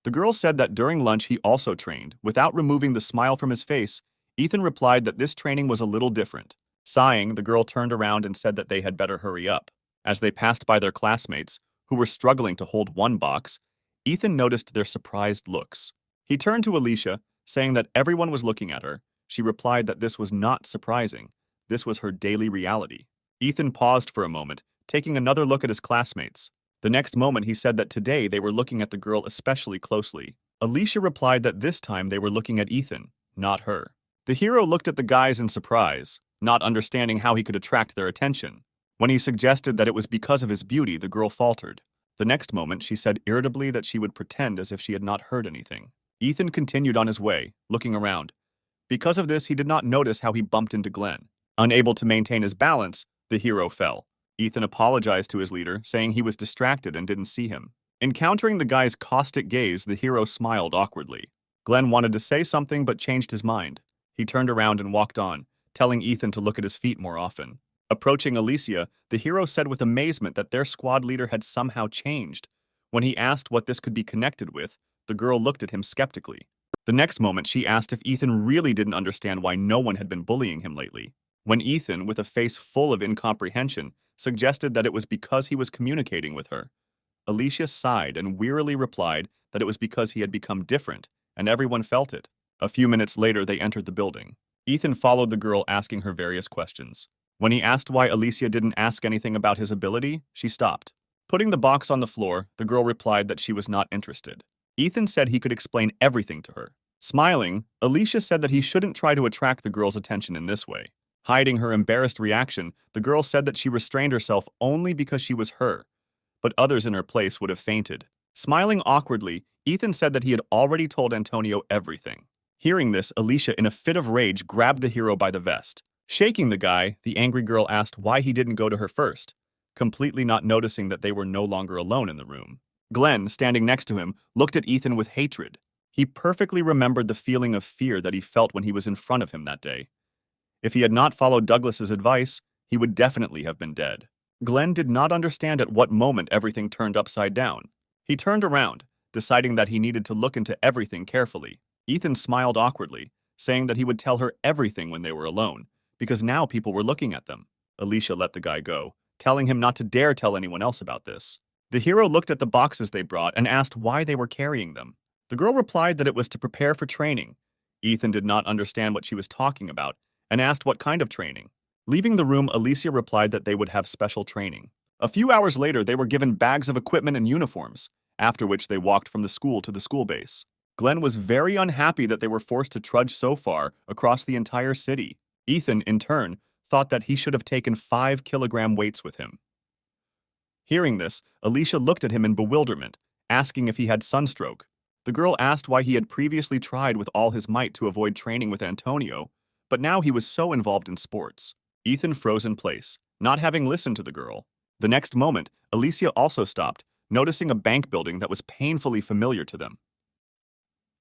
The girl said that during lunch he also trained. Without removing the smile from his face, Ethan replied that this training was a little different. Sighing, the girl turned around and said that they had better hurry up. As they passed by their classmates, who were struggling to hold 1 box, Ethan noticed their surprised looks. He turned to Alicia, saying that everyone was looking at her. She replied that this was not surprising. This was her daily reality. Ethan paused for a moment, taking another look at his classmates. The next moment, he said that today they were looking at the girl especially closely. Alicia replied that this time they were looking at Ethan, not her. The hero looked at the guys in surprise, not understanding how he could attract their attention. When he suggested that it was because of his beauty, the girl faltered. The next moment, she said irritably that she would pretend as if she had not heard anything. Ethan continued on his way, looking around. Because of this, he did not notice how he bumped into Glenn. Unable to maintain his balance, the hero fell. Ethan apologized to his leader, saying he was distracted and didn't see him. Encountering the guy's caustic gaze, the hero smiled awkwardly. Glenn wanted to say something but changed his mind. He turned around and walked on, telling Ethan to look at his feet more often. Approaching Alicia, the hero said with amazement that their squad leader had somehow changed. When he asked what this could be connected with, the girl looked at him skeptically. The next moment, she asked if Ethan really didn't understand why no one had been bullying him lately. When Ethan, with a face full of incomprehension, suggested that it was because he was communicating with her, Alicia sighed and wearily replied that it was because he had become different, and everyone felt it. A few minutes later, they entered the building. Ethan followed the girl, asking her various questions. When he asked why Alicia didn't ask anything about his ability, she stopped. Putting the box on the floor, the girl replied that she was not interested. Ethan said he could explain everything to her. Smiling, Alicia said that he shouldn't try to attract the girl's attention in this way. Hiding her embarrassed reaction, the girl said that she restrained herself only because she was her, but others in her place would have fainted. Smiling awkwardly, Ethan said that he had already told Antonio everything. Hearing this, Alicia, in a fit of rage, grabbed the hero by the vest. Shaking the guy, the angry girl asked why he didn't go to her first, completely not noticing that they were no longer alone in the room. Glenn, standing next to him, looked at Ethan with hatred. He perfectly remembered the feeling of fear that he felt when he was in front of him that day. If he had not followed Douglas's advice, he would definitely have been dead. Glenn did not understand at what moment everything turned upside down. He turned around, deciding that he needed to look into everything carefully. Ethan smiled awkwardly, saying that he would tell her everything when they were alone, because now people were looking at them. Alicia let the guy go, telling him not to dare tell anyone else about this. The hero looked at the boxes they brought and asked why they were carrying them. The girl replied that it was to prepare for training. Ethan did not understand what she was talking about and asked what kind of training. Leaving the room, Alicia replied that they would have special training. A few hours later, they were given bags of equipment and uniforms, after which they walked from the school to the school base. Glenn was very unhappy that they were forced to trudge so far across the entire city. Ethan, in turn, thought that he should have taken 5-kilogram weights with him. Hearing this, Alicia looked at him in bewilderment, asking if he had sunstroke. The girl asked why he had previously tried with all his might to avoid training with Antonio, but now he was so involved in sports. Ethan froze in place, not having listened to the girl. The next moment, Alicia also stopped, noticing a bank building that was painfully familiar to them.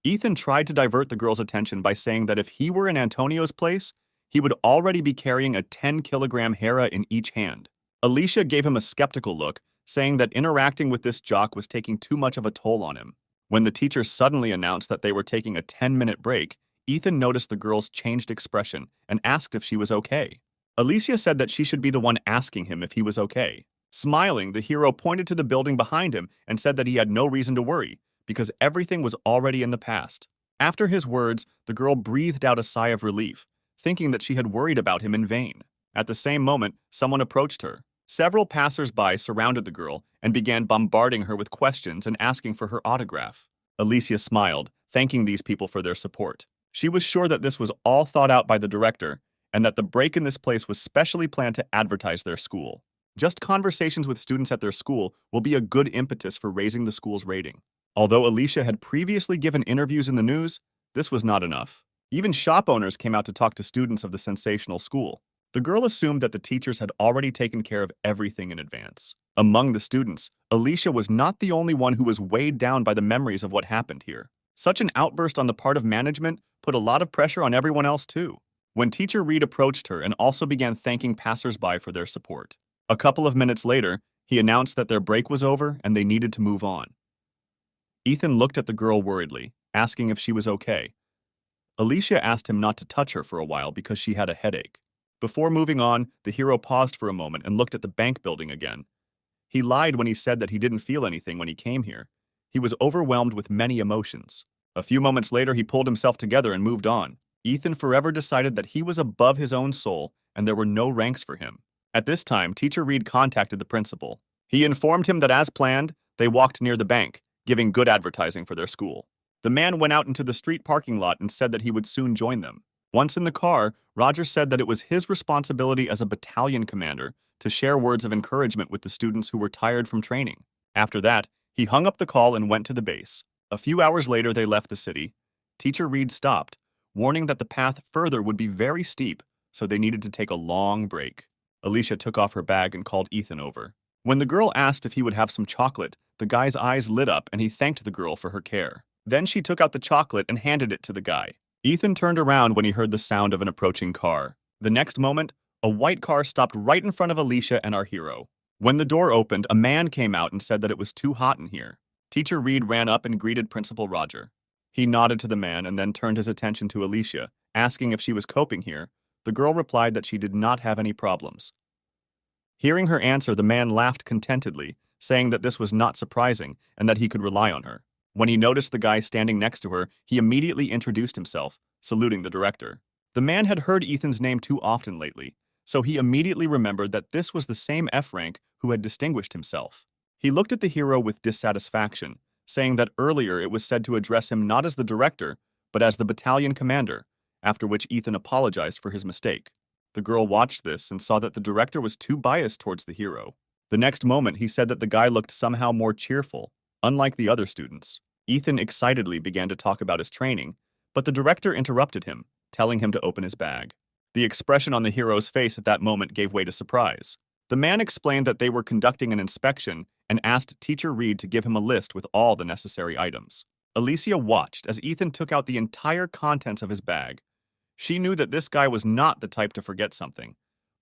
Ethan tried to divert the girl's attention by saying that if he were in Antonio's place, he would already be carrying a 10-kilogram Hera in each hand. Alicia gave him a skeptical look, saying that interacting with this jock was taking too much of a toll on him. When the teacher suddenly announced that they were taking a 10-minute break, Ethan noticed the girl's changed expression and asked if she was okay. Alicia said that she should be the one asking him if he was okay. Smiling, the hero pointed to the building behind him and said that he had no reason to worry, because everything was already in the past. After his words, the girl breathed out a sigh of relief, thinking that she had worried about him in vain. At the same moment, someone approached her. Several passers-by surrounded the girl and began bombarding her with questions and asking for her autograph. Alicia smiled, thanking these people for their support. She was sure that this was all thought out by the director and that the break in this place was specially planned to advertise their school. Just conversations with students at their school will be a good impetus for raising the school's rating. Although Alicia had previously given interviews in the news, this was not enough. Even shop owners came out to talk to students of the sensational school. The girl assumed that the teachers had already taken care of everything in advance. Among the students, Alicia was not the only one who was weighed down by the memories of what happened here. Such an outburst on the part of management put a lot of pressure on everyone else too. When Teacher Reed approached her and also began thanking passers-by for their support. A couple of minutes later, he announced that their break was over and they needed to move on. Ethan looked at the girl worriedly, asking if she was okay. Alicia asked him not to touch her for a while because she had a headache. Before moving on, the hero paused for a moment and looked at the bank building again. He lied when he said that he didn't feel anything when he came here. He was overwhelmed with many emotions. A few moments later, he pulled himself together and moved on. Ethan forever decided that he was above his own soul and there were no ranks for him. At this time, Teacher Reed contacted the principal. He informed him that as planned, they walked near the bank, giving good advertising for their school. The man went out into the street parking lot and said that he would soon join them. Once in the car, Roger said that it was his responsibility as a battalion commander to share words of encouragement with the students who were tired from training. After that, he hung up the call and went to the base. A few hours later, they left the city. Teacher Reed stopped, warning that the path further would be very steep, so they needed to take a long break. Alicia took off her bag and called Ethan over. When the girl asked if he would have some chocolate, the guy's eyes lit up and he thanked the girl for her care. Then she took out the chocolate and handed it to the guy. Ethan turned around when he heard the sound of an approaching car. The next moment, a white car stopped right in front of Alicia and our hero. When the door opened, a man came out and said that it was too hot in here. Teacher Reed ran up and greeted Principal Roger. He nodded to the man and then turned his attention to Alicia, asking if she was coping here. The girl replied that she did not have any problems. Hearing her answer, the man laughed contentedly, saying that this was not surprising and that he could rely on her. When he noticed the guy standing next to her, he immediately introduced himself, saluting the director. The man had heard Ethan's name too often lately, so he immediately remembered that this was the same F rank who had distinguished himself. He looked at the hero with dissatisfaction, saying that earlier it was said to address him not as the director, but as the battalion commander, after which Ethan apologized for his mistake. The girl watched this and saw that the director was too biased towards the hero. The next moment, he said that the guy looked somehow more cheerful. Unlike the other students, Ethan excitedly began to talk about his training, but the director interrupted him, telling him to open his bag. The expression on the hero's face at that moment gave way to surprise. The man explained that they were conducting an inspection and asked Teacher Reed to give him a list with all the necessary items. Alicia watched as Ethan took out the entire contents of his bag. She knew that this guy was not the type to forget something,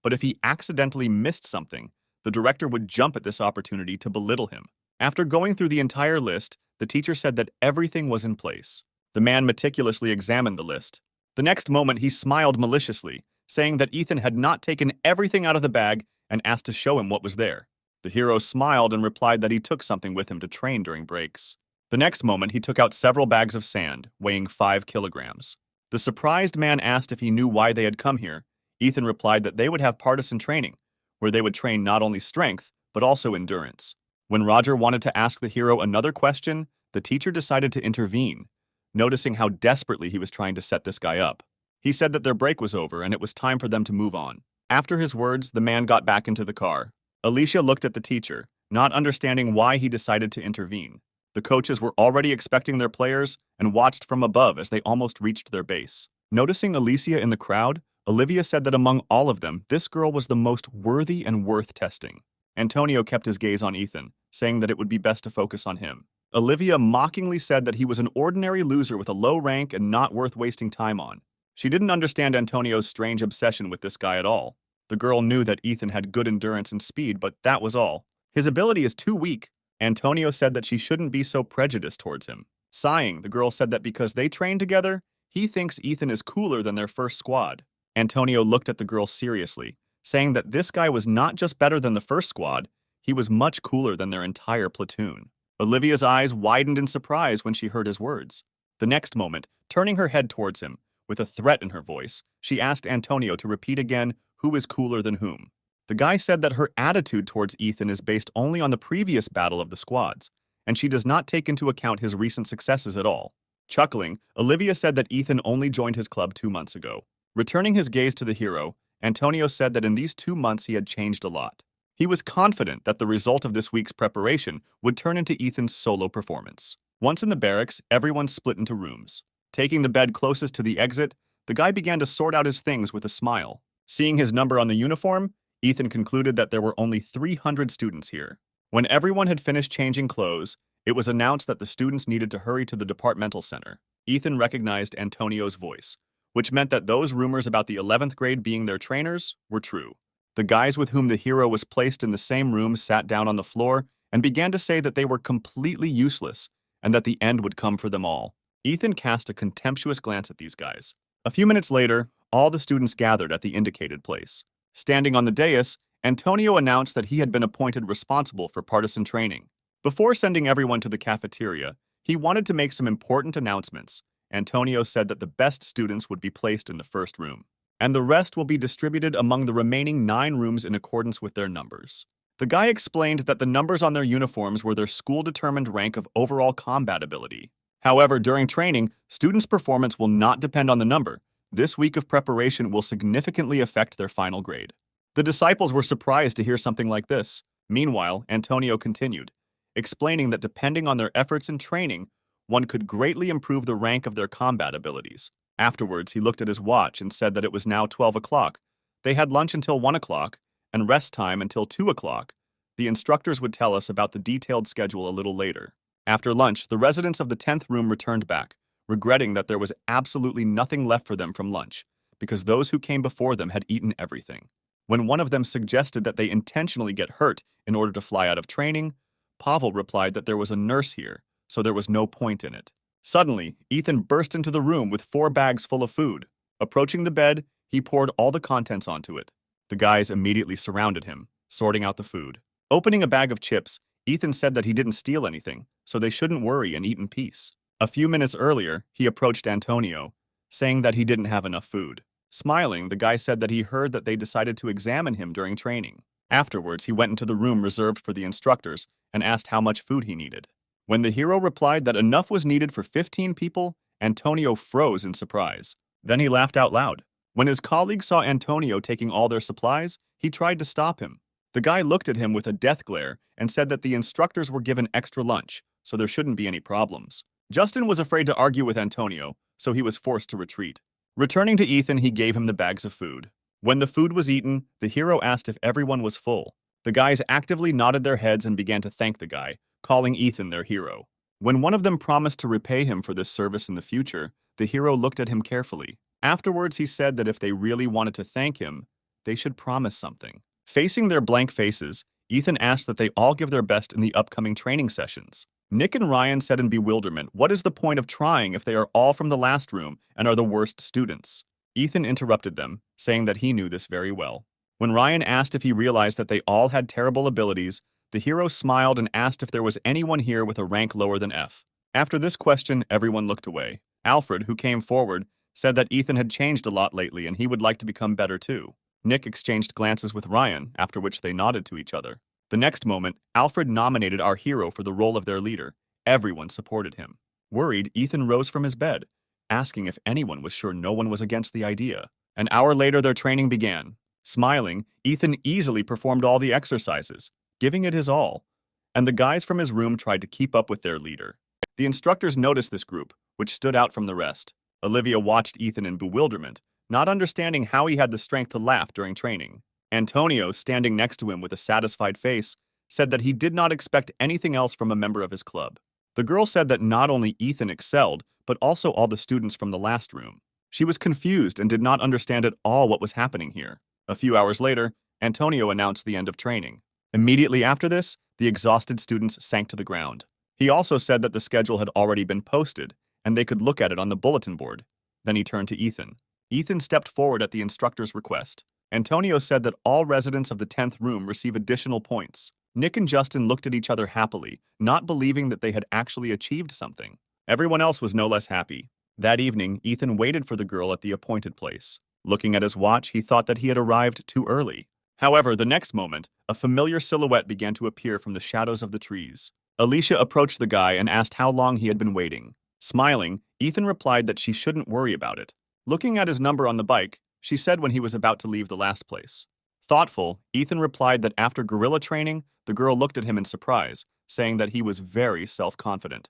but if he accidentally missed something, the director would jump at this opportunity to belittle him. After going through the entire list, the teacher said that everything was in place. The man meticulously examined the list. The next moment, he smiled maliciously, saying that Ethan had not taken everything out of the bag and asked to show him what was there. The hero smiled and replied that he took something with him to train during breaks. The next moment, he took out several bags of sand, weighing 5 kilograms. The surprised man asked if he knew why they had come here. Ethan replied that they would have partisan training, where they would train not only strength, but also endurance. When Roger wanted to ask the hero another question, the teacher decided to intervene, noticing how desperately he was trying to set this guy up. He said that their break was over and it was time for them to move on. After his words, the man got back into the car. Alicia looked at the teacher, not understanding why he decided to intervene. The coaches were already expecting their players and watched from above as they almost reached their base. Noticing Alicia in the crowd, Olivia said that among all of them, this girl was the most worthy and worth testing. Antonio kept his gaze on Ethan, saying that it would be best to focus on him. Olivia mockingly said that he was an ordinary loser with a low rank and not worth wasting time on. She didn't understand Antonio's strange obsession with this guy at all. The girl knew that Ethan had good endurance and speed, but that was all. His ability is too weak. Antonio said that she shouldn't be so prejudiced towards him. Sighing, the girl said that because they trained together, he thinks Ethan is cooler than their first squad. Antonio looked at the girl seriously, saying that this guy was not just better than the first squad, he was much cooler than their entire platoon. Olivia's eyes widened in surprise when she heard his words. The next moment, turning her head towards him, with a threat in her voice, she asked Antonio to repeat again who is cooler than whom. The guy said that her attitude towards Ethan is based only on the previous battle of the squads, and she does not take into account his recent successes at all. Chuckling, Olivia said that Ethan only joined his club 2 months ago. Returning his gaze to the hero, Antonio said that in these 2 months he had changed a lot. He was confident that the result of this week's preparation would turn into Ethan's solo performance. Once in the barracks, everyone split into rooms. Taking the bed closest to the exit, the guy began to sort out his things with a smile. Seeing his number on the uniform, Ethan concluded that there were only 300 students here. When everyone had finished changing clothes, it was announced that the students needed to hurry to the departmental center. Ethan recognized Antonio's voice, which meant that those rumors about the 11th grade being their trainers were true. The guys with whom the hero was placed in the same room sat down on the floor and began to say that they were completely useless and that the end would come for them all. Ethan cast a contemptuous glance at these guys. A few minutes later, all the students gathered at the indicated place. Standing on the dais, Antonio announced that he had been appointed responsible for partisan training. Before sending everyone to the cafeteria, he wanted to make some important announcements. Antonio said that the best students would be placed in the first room, and the rest will be distributed among the remaining 9 rooms in accordance with their numbers. The guy explained that the numbers on their uniforms were their school-determined rank of overall combat ability. However, during training, students' performance will not depend on the number. This week of preparation will significantly affect their final grade. The disciples were surprised to hear something like this. Meanwhile, Antonio continued, explaining that depending on their efforts in training, one could greatly improve the rank of their combat abilities. Afterwards, he looked at his watch and said that it was now 12 o'clock. They had lunch until 1 o'clock and rest time until 2 o'clock. The instructors would tell us about the detailed schedule a little later. After lunch, the residents of the 10th room returned back, regretting that there was absolutely nothing left for them from lunch, because those who came before them had eaten everything. When one of them suggested that they intentionally get hurt in order to fly out of training, Pavel replied that there was a nurse here, so there was no point in it. Suddenly, Ethan burst into the room with 4 bags full of food. Approaching the bed, he poured all the contents onto it. The guys immediately surrounded him, sorting out the food. Opening a bag of chips, Ethan said that he didn't steal anything, so they shouldn't worry and eat in peace. A few minutes earlier, he approached Antonio, saying that he didn't have enough food. Smiling, the guy said that he heard that they decided to examine him during training. Afterwards, he went into the room reserved for the instructors and asked how much food he needed. When the hero replied that enough was needed for 15 people, Antonio froze in surprise. Then he laughed out loud. When his colleague saw Antonio taking all their supplies, he tried to stop him. The guy looked at him with a death glare and said that the instructors were given extra lunch, so there shouldn't be any problems. Justin was afraid to argue with Antonio, so he was forced to retreat. Returning to Ethan, he gave him the bags of food. When the food was eaten, the hero asked if everyone was full. The guys actively nodded their heads and began to thank the guy, calling Ethan their hero. When one of them promised to repay him for this service in the future, the hero looked at him carefully. Afterwards, he said that if they really wanted to thank him, they should promise something. Facing their blank faces, Ethan asked that they all give their best in the upcoming training sessions. Nick and Ryan said in bewilderment, "What is the point of trying if they are all from the last room and are the worst students?" Ethan interrupted them, saying that he knew this very well. When Ryan asked if he realized that they all had terrible abilities, the hero smiled and asked if there was anyone here with a rank lower than F. After this question, everyone looked away. Alfred, who came forward, said that Ethan had changed a lot lately and he would like to become better too. Nick exchanged glances with Ryan, after which they nodded to each other. The next moment, Alfred nominated our hero for the role of their leader. Everyone supported him. Worried, Ethan rose from his bed, asking if anyone was sure no one was against the idea. An hour later, their training began. Smiling, Ethan easily performed all the exercises, giving it his all, and the guys from his room tried to keep up with their leader. The instructors noticed this group, which stood out from the rest. Olivia watched Ethan in bewilderment, not understanding how he had the strength to laugh during training. Antonio, standing next to him with a satisfied face, said that he did not expect anything else from a member of his club. The girl said that not only Ethan excelled, but also all the students from the last room. She was confused and did not understand at all what was happening here. A few hours later, Antonio announced the end of training. Immediately after this, the exhausted students sank to the ground. He also said that the schedule had already been posted, and they could look at it on the bulletin board. Then he turned to Ethan. Ethan stepped forward at the instructor's request. Antonio said that all residents of the 10th room receive additional points. Nick and Justin looked at each other happily, not believing that they had actually achieved something. Everyone else was no less happy. That evening, Ethan waited for the girl at the appointed place. Looking at his watch, he thought that he had arrived too early. However, the next moment, a familiar silhouette began to appear from the shadows of the trees. Alicia approached the guy and asked how long he had been waiting. Smiling, Ethan replied that she shouldn't worry about it. Looking at his number on the bike, she said when he was about to leave the last place. Thoughtful, Ethan replied that after guerrilla training, the girl looked at him in surprise, saying that he was very self-confident.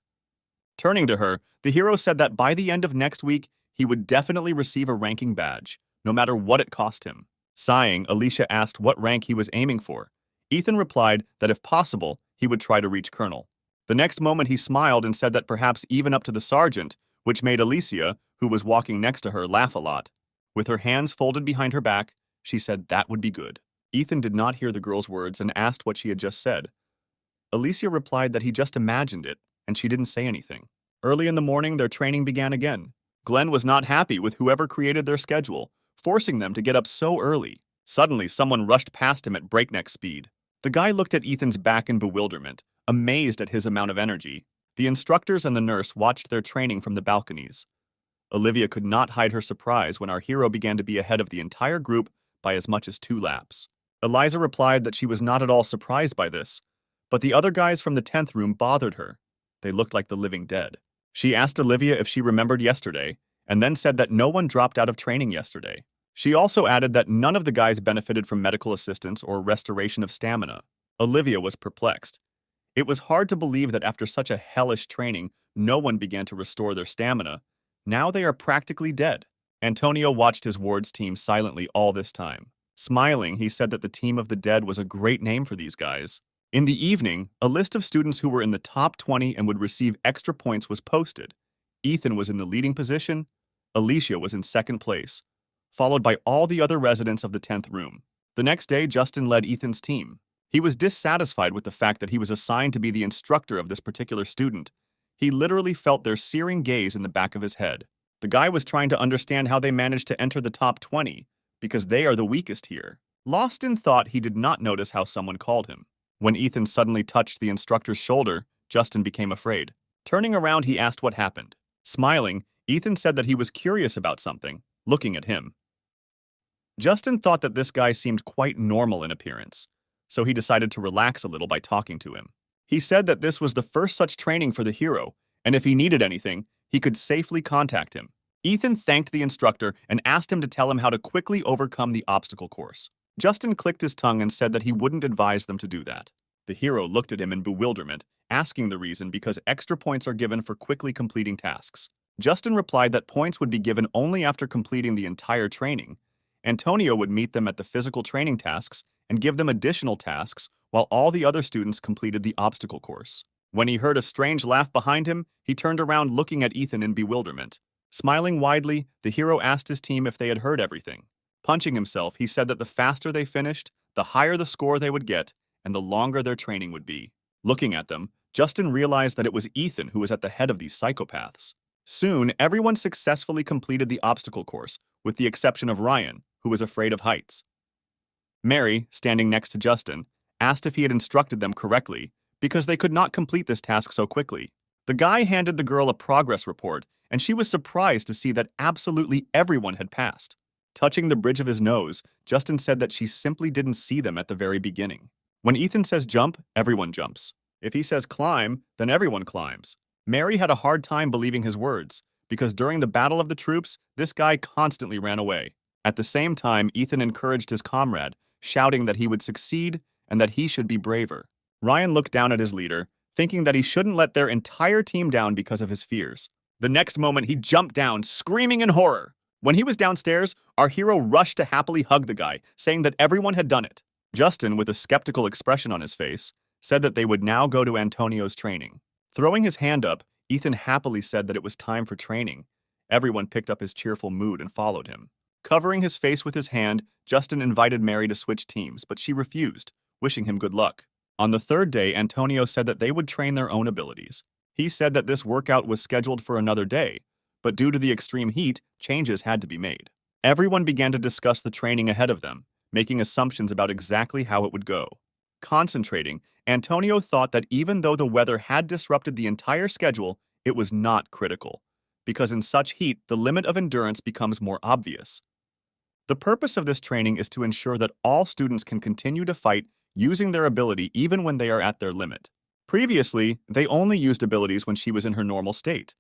Turning to her, the hero said that by the end of next week, he would definitely receive a ranking badge, no matter what it cost him. Sighing, Alicia asked what rank he was aiming for. Ethan replied that if possible, he would try to reach colonel. The next moment he smiled and said that perhaps even up to the sergeant, which made Alicia, who was walking next to her, laugh a lot. With her hands folded behind her back, she said that would be good. Ethan did not hear the girl's words and asked what she had just said. Alicia replied that he just imagined it, and she didn't say anything. Early in the morning, their training began again. Glenn was not happy with whoever created their schedule, forcing them to get up so early. Suddenly, someone rushed past him at breakneck speed. The guy looked at Ethan's back in bewilderment, amazed at his amount of energy. The instructors and the nurse watched their training from the balconies. Olivia could not hide her surprise when our hero began to be ahead of the entire group by as much as 2 laps. Eliza replied that she was not at all surprised by this, but the other guys from the 10th room bothered her. They looked like the living dead. She asked Olivia if she remembered yesterday, and then said that no one dropped out of training yesterday. She also added that none of the guys benefited from medical assistance or restoration of stamina. Olivia was perplexed. It was hard to believe that after such a hellish training, no one began to restore their stamina. Now they are practically dead. Antonio watched his ward's team silently all this time. Smiling, he said that the team of the dead was a great name for these guys. In the evening, a list of students who were in the top 20 and would receive extra points was posted. Ethan was in the leading position. Alicia was in second place, followed by all the other residents of the 10th room. The next day, Justin led Ethan's team. He was dissatisfied with the fact that he was assigned to be the instructor of this particular student. He literally felt their searing gaze in the back of his head. The guy was trying to understand how they managed to enter the top 20, because they are the weakest here. Lost in thought, he did not notice how someone called him. When Ethan suddenly touched the instructor's shoulder, Justin became afraid. Turning around, he asked what happened. Smiling, Ethan said that he was curious about something, looking at him. Justin thought that this guy seemed quite normal in appearance, so he decided to relax a little by talking to him. He said that this was the first such training for the hero, and if he needed anything, he could safely contact him. Ethan thanked the instructor and asked him to tell him how to quickly overcome the obstacle course. Justin clicked his tongue and said that he wouldn't advise them to do that. The hero looked at him in bewilderment, asking the reason because extra points are given for quickly completing tasks. Justin replied that points would be given only after completing the entire training. Antonio would meet them at the physical training tasks and give them additional tasks while all the other students completed the obstacle course. When he heard a strange laugh behind him, he turned around looking at Ethan in bewilderment. Smiling widely, the hero asked his team if they had heard everything. Punching himself, he said that the faster they finished, the higher the score they would get, and the longer their training would be. Looking at them, Justin realized that it was Ethan who was at the head of these psychopaths. Soon, everyone successfully completed the obstacle course, with the exception of Ryan, who was afraid of heights. Mary, standing next to Justin, asked if he had instructed them correctly, because they could not complete this task so quickly. The guy handed the girl a progress report, and she was surprised to see that absolutely everyone had passed. Touching the bridge of his nose, Justin said that she simply didn't see them at the very beginning. When Ethan says jump, everyone jumps. If he says climb, then everyone climbs. Mary had a hard time believing his words, because during the Battle of the Troops, this guy constantly ran away. At the same time, Ethan encouraged his comrade, shouting that he would succeed and that he should be braver. Ryan looked down at his leader, thinking that he shouldn't let their entire team down because of his fears. The next moment, he jumped down, screaming in horror. When he was downstairs, our hero rushed to happily hug the guy, saying that everyone had done it. Justin, with a skeptical expression on his face, said that they would now go to Antonio's training. Throwing his hand up, Ethan happily said that it was time for training. Everyone picked up his cheerful mood and followed him. Covering his face with his hand, Justin invited Mary to switch teams, but she refused, wishing him good luck. On the third day, Antonio said that they would train their own abilities. He said that this workout was scheduled for another day, but due to the extreme heat, changes had to be made. Everyone began to discuss the training ahead of them, making assumptions about exactly how it would go. Concentrating, Antonio thought that even though the weather had disrupted the entire schedule, it was not critical, because in such heat, the limit of endurance becomes more obvious. The purpose of this training is to ensure that all students can continue to fight using their ability even when they are at their limit. Previously, they only used abilities when she was in her normal state,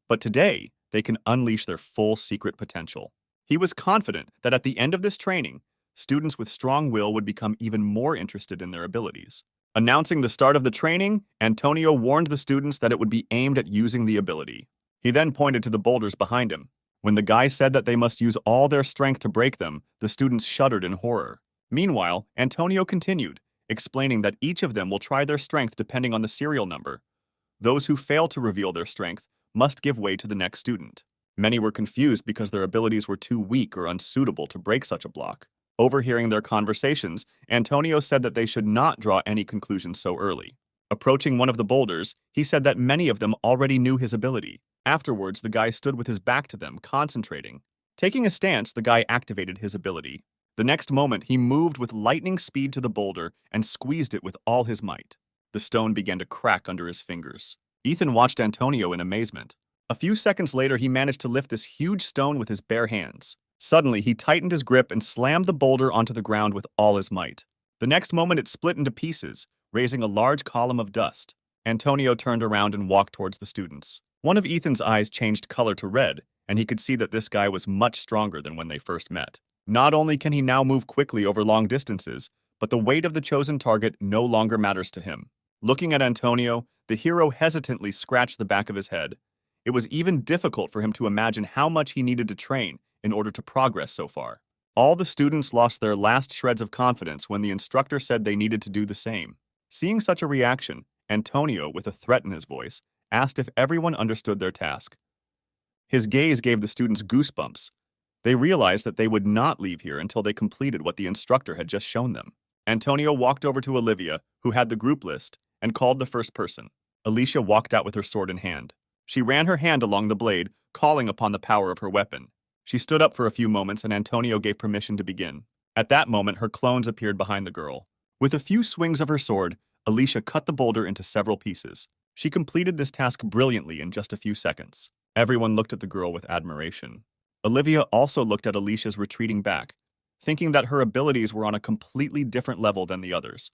but today, they can unleash their full secret potential. He was confident that at the end of this training, students with strong will would become even more interested in their abilities. Announcing the start of the training, Antonio warned the students that it would be aimed at using the ability. He then pointed to the boulders behind him. When the guy said that they must use all their strength to break them, the students shuddered in horror. Meanwhile, Antonio continued, explaining that each of them will try their strength depending on the serial number. Those who fail to reveal their strength must give way to the next student. Many were confused because their abilities were too weak or unsuitable to break such a block. Overhearing their conversations, Antonio said that they should not draw any conclusions so early. Approaching one of the boulders, he said that many of them already knew his ability. Afterwards, the guy stood with his back to them, concentrating. Taking a stance, the guy activated his ability. The next moment, he moved with lightning speed to the boulder and squeezed it with all his might. The stone began to crack under his fingers. Ethan watched Antonio in amazement. A few seconds later, he managed to lift this huge stone with his bare hands. Suddenly, he tightened his grip and slammed the boulder onto the ground with all his might. The next moment, it split into pieces, raising a large column of dust. Antonio turned around and walked towards the students. One of Ethan's eyes changed color to red, and he could see that this guy was much stronger than when they first met. Not only can he now move quickly over long distances, but the weight of the chosen target no longer matters to him. Looking at Antonio, the hero hesitantly scratched the back of his head. It was even difficult for him to imagine how much he needed to train in order to progress so far. All the students lost their last shreds of confidence when the instructor said they needed to do the same. Seeing such a reaction, Antonio, with a threat in his voice, asked if everyone understood their task. His gaze gave the students goosebumps. They realized that they would not leave here until they completed what the instructor had just shown them. Antonio walked over to Olivia, who had the group list, and called the first person. Alicia walked out with her sword in hand. She ran her hand along the blade, calling upon the power of her weapon. She stood up for a few moments and Antonio gave permission to begin. At that moment, her clones appeared behind the girl. With a few swings of her sword, Alicia cut the boulder into several pieces. She completed this task brilliantly in just a few seconds. Everyone looked at the girl with admiration. Olivia also looked at Alicia's retreating back, thinking that her abilities were on a completely different level than the others.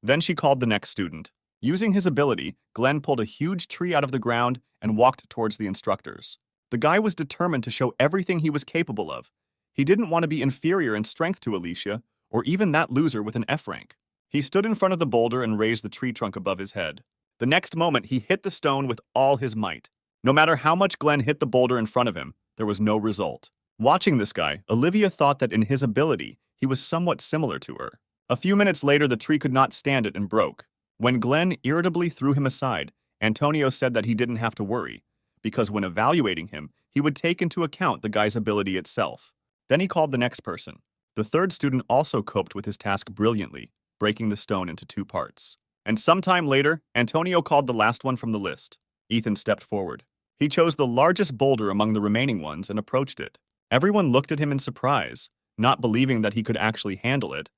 Then she called the next student. Using his ability, Glenn pulled a huge tree out of the ground and walked towards the instructors. The guy was determined to show everything he was capable of. He didn't want to be inferior in strength to Alicia, or even that loser with an F rank. He stood in front of the boulder and raised the tree trunk above his head. The next moment, he hit the stone with all his might. No matter how much Glenn hit the boulder in front of him, there was no result. Watching this guy, Olivia thought that in his ability, he was somewhat similar to her. A few minutes later, the tree could not stand it and broke. When Glenn irritably threw him aside, Antonio said that he didn't have to worry, because when evaluating him, he would take into account the guy's ability itself. Then he called the next person. The third student also coped with his task brilliantly, breaking the stone into 2 parts. And sometime later, Antonio called the last one from the list. Ethan stepped forward. He chose the largest boulder among the remaining ones and approached it. Everyone looked at him in surprise, not believing that he could actually handle it.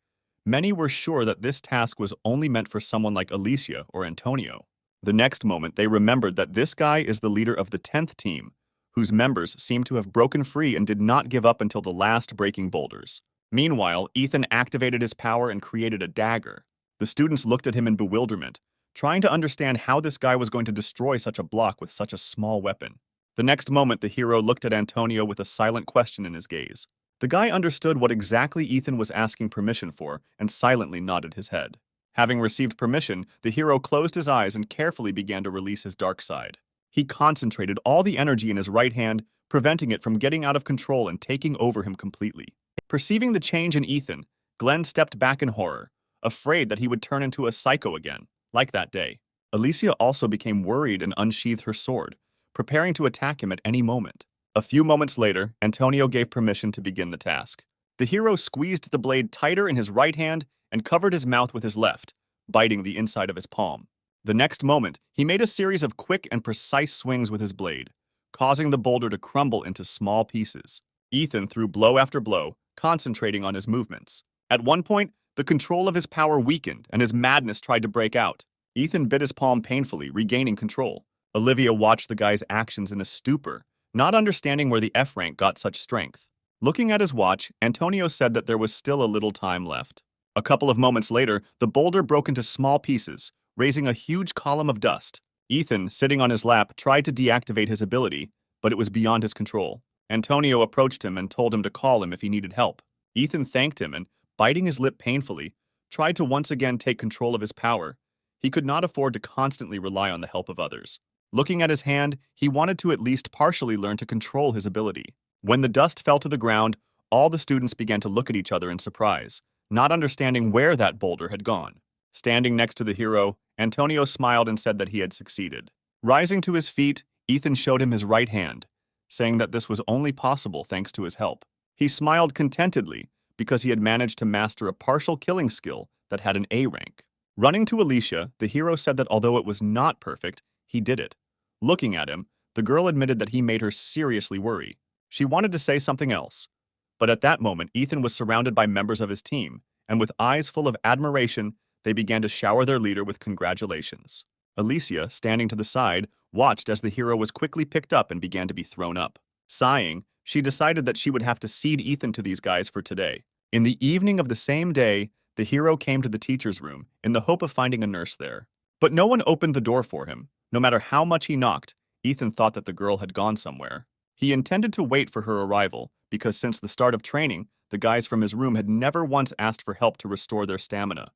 Many were sure that this task was only meant for someone like Alicia or Antonio. The next moment, they remembered that this guy is the leader of the 10th team, whose members seemed to have broken free and did not give up until the last breaking boulders. Meanwhile, Ethan activated his power and created a dagger. The students looked at him in bewilderment, trying to understand how this guy was going to destroy such a block with such a small weapon. The next moment, the hero looked at Antonio with a silent question in his gaze. The guy understood what exactly Ethan was asking permission for and silently nodded his head. Having received permission, the hero closed his eyes and carefully began to release his dark side. He concentrated all the energy in his right hand, preventing it from getting out of control and taking over him completely. Perceiving the change in Ethan, Glenn stepped back in horror, afraid that he would turn into a psycho again, like that day. Alicia also became worried and unsheathed her sword, preparing to attack him at any moment. A few moments later, Antonio gave permission to begin the task. The hero squeezed the blade tighter in his right hand and covered his mouth with his left, biting the inside of his palm. The next moment, he made a series of quick and precise swings with his blade, causing the boulder to crumble into small pieces. Ethan threw blow after blow, concentrating on his movements. At one point, the control of his power weakened and his madness tried to break out. Ethan bit his palm painfully, regaining control. Olivia watched the guy's actions in a stupor, not understanding where the F rank got such strength. Looking at his watch, Antonio said that there was still a little time left. A couple of moments later, the boulder broke into small pieces, raising a huge column of dust. Ethan, sitting on his lap, tried to deactivate his ability, but it was beyond his control. Antonio approached him and told him to call him if he needed help. Ethan thanked him and, biting his lip painfully, tried to once again take control of his power. He could not afford to constantly rely on the help of others. Looking at his hand, he wanted to at least partially learn to control his ability. When the dust fell to the ground, all the students began to look at each other in surprise, not understanding where that boulder had gone. Standing next to the hero, Antonio smiled and said that he had succeeded. Rising to his feet, Ethan showed him his right hand, saying that this was only possible thanks to his help. He smiled contentedly because he had managed to master a partial killing skill that had an A rank. Running to Alicia, the hero said that although it was not perfect, he did it. Looking at him, the girl admitted that he made her seriously worry. She wanted to say something else. But at that moment, Ethan was surrounded by members of his team, and with eyes full of admiration, they began to shower their leader with congratulations. Alicia, standing to the side, watched as the hero was quickly picked up and began to be thrown up. Sighing, she decided that she would have to cede Ethan to these guys for today. In the evening of the same day, the hero came to the teacher's room in the hope of finding a nurse there. But no one opened the door for him. No matter how much he knocked, Ethan thought that the girl had gone somewhere. He intended to wait for her arrival because since the start of training, the guys from his room had never once asked for help to restore their stamina.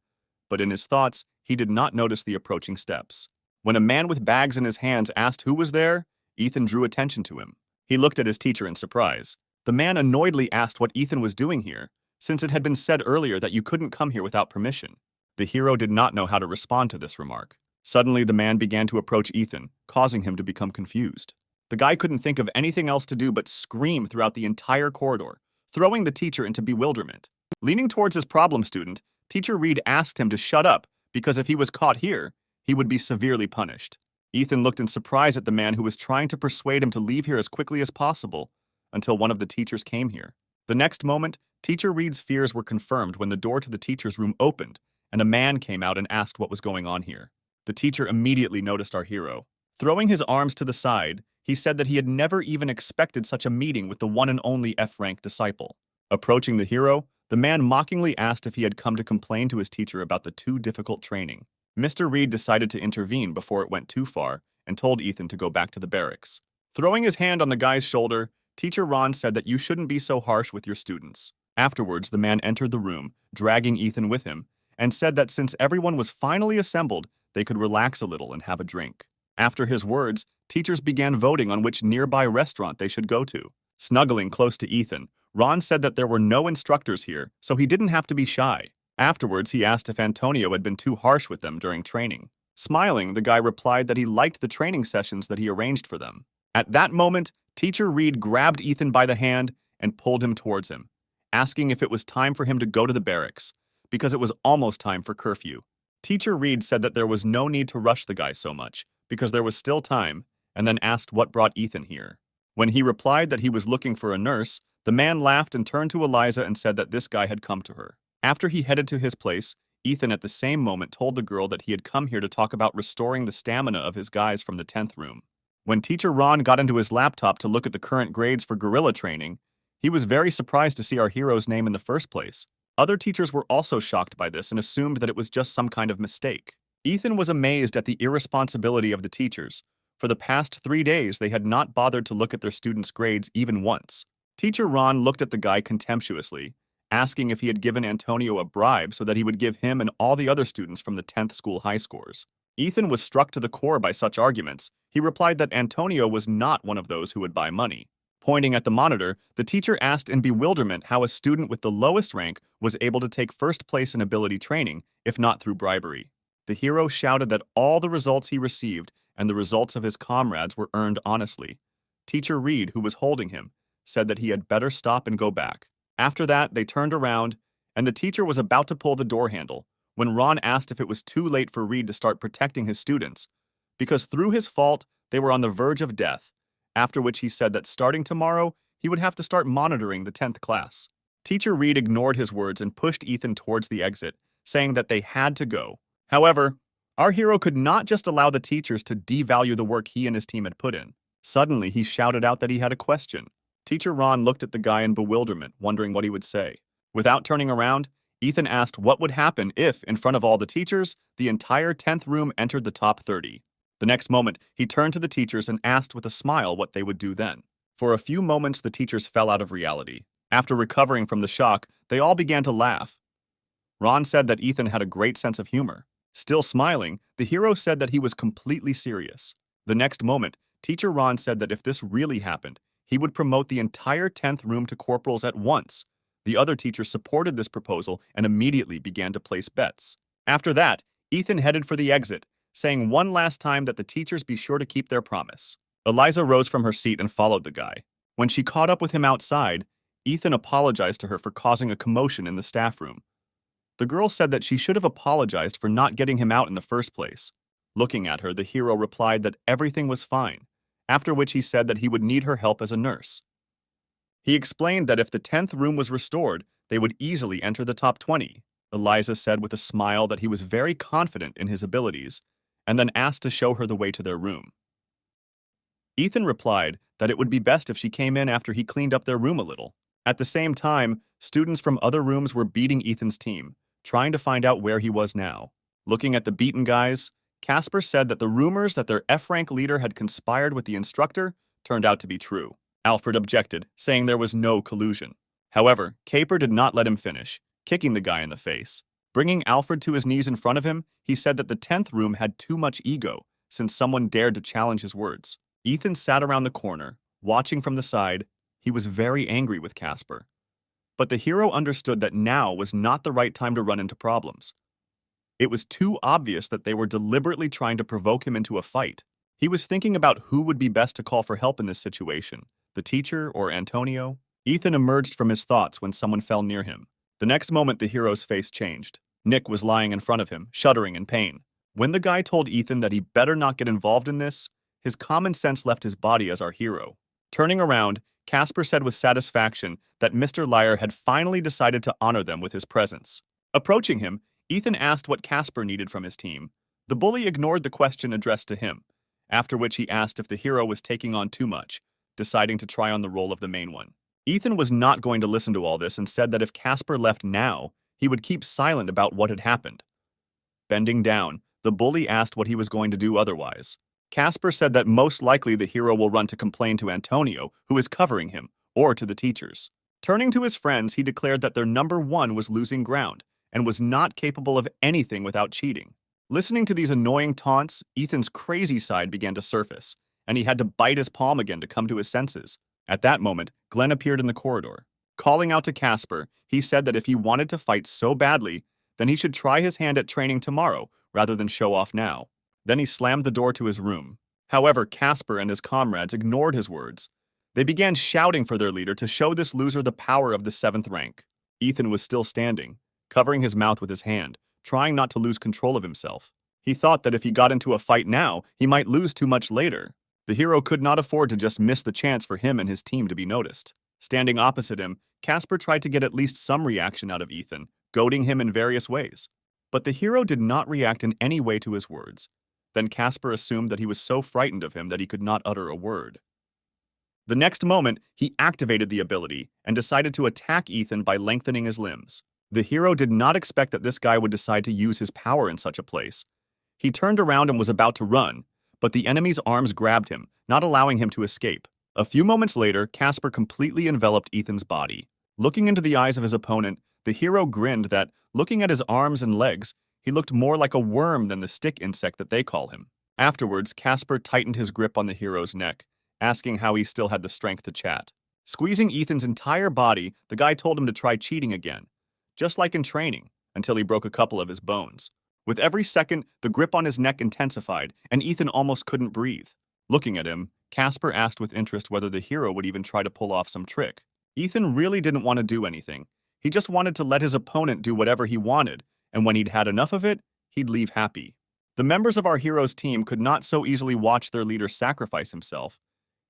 But in his thoughts, he did not notice the approaching steps. When a man with bags in his hands asked who was there, Ethan drew attention to him. He looked at his teacher in surprise. The man annoyedly asked what Ethan was doing here, since it had been said earlier that you couldn't come here without permission. The hero did not know how to respond to this remark. Suddenly, the man began to approach Ethan, causing him to become confused. The guy couldn't think of anything else to do but scream throughout the entire corridor, throwing the teacher into bewilderment. Leaning towards his problem student, Teacher Reed asked him to shut up because if he was caught here, he would be severely punished. Ethan looked in surprise at the man who was trying to persuade him to leave here as quickly as possible until one of the teachers came here. The next moment, Teacher Reed's fears were confirmed when the door to the teacher's room opened and a man came out and asked what was going on here. The teacher immediately noticed our hero. Throwing his arms to the side, he said that he had never even expected such a meeting with the one and only F-rank disciple. Approaching the hero, the man mockingly asked if he had come to complain to his teacher about the too difficult training. Mr. Reed decided to intervene before it went too far and told Ethan to go back to the barracks. Throwing his hand on the guy's shoulder, Teacher Ron said that you shouldn't be so harsh with your students. Afterwards, the man entered the room, dragging Ethan with him, and said that since everyone was finally assembled, they could relax a little and have a drink. After his words, teachers began voting on which nearby restaurant they should go to. Snuggling close to Ethan, Ron said that there were no instructors here, so he didn't have to be shy. Afterwards, he asked if Antonio had been too harsh with them during training. Smiling, the guy replied that he liked the training sessions that he arranged for them. At that moment, Teacher Reed grabbed Ethan by the hand and pulled him towards him, asking if it was time for him to go to the barracks, because it was almost time for curfew. Teacher Reed said that there was no need to rush the guy so much, because there was still time, and then asked what brought Ethan here. When he replied that he was looking for a nurse, the man laughed and turned to Eliza and said that this guy had come to her. After he headed to his place, Ethan at the same moment told the girl that he had come here to talk about restoring the stamina of his guys from the 10th room. When Teacher Ron got into his laptop to look at the current grades for guerrilla training, he was very surprised to see our hero's name in the first place. Other teachers were also shocked by this and assumed that it was just some kind of mistake. Ethan was amazed at the irresponsibility of the teachers. For the past 3 days, they had not bothered to look at their students' grades even once. Teacher Ron looked at the guy contemptuously, asking if he had given Antonio a bribe so that he would give him and all the other students from the 10th school high scores. Ethan was struck to the core by such arguments. He replied that Antonio was not one of those who would buy money. Pointing at the monitor, the teacher asked in bewilderment how a student with the lowest rank was able to take first place in ability training, if not through bribery. The hero shouted that all the results he received and the results of his comrades were earned honestly. Teacher Reed, who was holding him, said that he had better stop and go back. After that, they turned around, and the teacher was about to pull the door handle when Ron asked if it was too late for Reed to start protecting his students, because through his fault, they were on the verge of death, after which he said that starting tomorrow, he would have to start monitoring the 10th class. Teacher Reed ignored his words and pushed Ethan towards the exit, saying that they had to go. However, our hero could not just allow the teachers to devalue the work he and his team had put in. Suddenly, he shouted out that he had a question. Teacher Ron looked at the guy in bewilderment, wondering what he would say. Without turning around, Ethan asked what would happen if, in front of all the teachers, the entire 10th room entered the top 30. The next moment, he turned to the teachers and asked with a smile what they would do then. For a few moments, the teachers fell out of reality. After recovering from the shock, they all began to laugh. Ron said that Ethan had a great sense of humor. Still smiling, the hero said that he was completely serious. The next moment, Teacher Ron said that if this really happened, he would promote the entire 10th room to corporals at once. The other teachers supported this proposal and immediately began to place bets. After that, Ethan headed for the exit, saying one last time that the teachers be sure to keep their promise. Eliza rose from her seat and followed the guy. When she caught up with him outside, Ethan apologized to her for causing a commotion in the staff room. The girl said that she should have apologized for not getting him out in the first place. Looking at her, the hero replied that everything was fine, after which he said that he would need her help as a nurse. He explained that if the 10th room was restored, they would easily enter the top 20. Eliza said with a smile that he was very confident in his abilities, and then asked to show her the way to their room. Ethan replied that it would be best if she came in after he cleaned up their room a little. At the same time, students from other rooms were beating Ethan's team, trying to find out where he was now. Looking at the beaten guys, Casper said that the rumors that their F-rank leader had conspired with the instructor turned out to be true. Alfred objected, saying there was no collusion. However, Caper did not let him finish, kicking the guy in the face. Bringing Alfred to his knees in front of him, he said that the 10th room had too much ego, since someone dared to challenge his words. Ethan sat around the corner, watching from the side. He was very angry with Casper. But the hero understood that now was not the right time to run into problems. It was too obvious that they were deliberately trying to provoke him into a fight. He was thinking about who would be best to call for help in this situation, the teacher or Antonio. Ethan emerged from his thoughts when someone fell near him. The next moment, the hero's face changed. Nick was lying in front of him, shuddering in pain. When the guy told Ethan that he better not get involved in this, his common sense left his body as our hero. Turning around, Casper said with satisfaction that Mr. Liar had finally decided to honor them with his presence. Approaching him, Ethan asked what Casper needed from his team. The bully ignored the question addressed to him, after which he asked if the hero was taking on too much, deciding to try on the role of the main one. Ethan was not going to listen to all this and said that if Casper left now, he would keep silent about what had happened. Bending down, the bully asked what he was going to do otherwise. Casper said that most likely the hero will run to complain to Antonio, who is covering him, or to the teachers. Turning to his friends, he declared that their number one was losing ground and was not capable of anything without cheating. Listening to these annoying taunts, Ethan's crazy side began to surface, and he had to bite his palm again to come to his senses. At that moment, Glenn appeared in the corridor. Calling out to Casper, he said that if he wanted to fight so badly, then he should try his hand at training tomorrow rather than show off now. Then he slammed the door to his room. However, Casper and his comrades ignored his words. They began shouting for their leader to show this loser the power of the 7th rank. Ethan was still standing, covering his mouth with his hand, trying not to lose control of himself. He thought that if he got into a fight now, he might lose too much later. The hero could not afford to just miss the chance for him and his team to be noticed. Standing opposite him, Casper tried to get at least some reaction out of Ethan, goading him in various ways. But the hero did not react in any way to his words. Then Casper assumed that he was so frightened of him that he could not utter a word. The next moment, he activated the ability and decided to attack Ethan by lengthening his limbs. The hero did not expect that this guy would decide to use his power in such a place. He turned around and was about to run, but the enemy's arms grabbed him, not allowing him to escape. A few moments later, Casper completely enveloped Ethan's body. Looking into the eyes of his opponent, the hero grinned that, looking at his arms and legs, he looked more like a worm than the stick insect that they call him. Afterwards, Casper tightened his grip on the hero's neck, asking how he still had the strength to chat. Squeezing Ethan's entire body, the guy told him to try cheating again, just like in training, until he broke a couple of his bones. With every second, the grip on his neck intensified, and Ethan almost couldn't breathe. Looking at him, Casper asked with interest whether the hero would even try to pull off some trick. Ethan really didn't want to do anything. He just wanted to let his opponent do whatever he wanted, and when he'd had enough of it, he'd leave happy. The members of our hero's team could not so easily watch their leader sacrifice himself.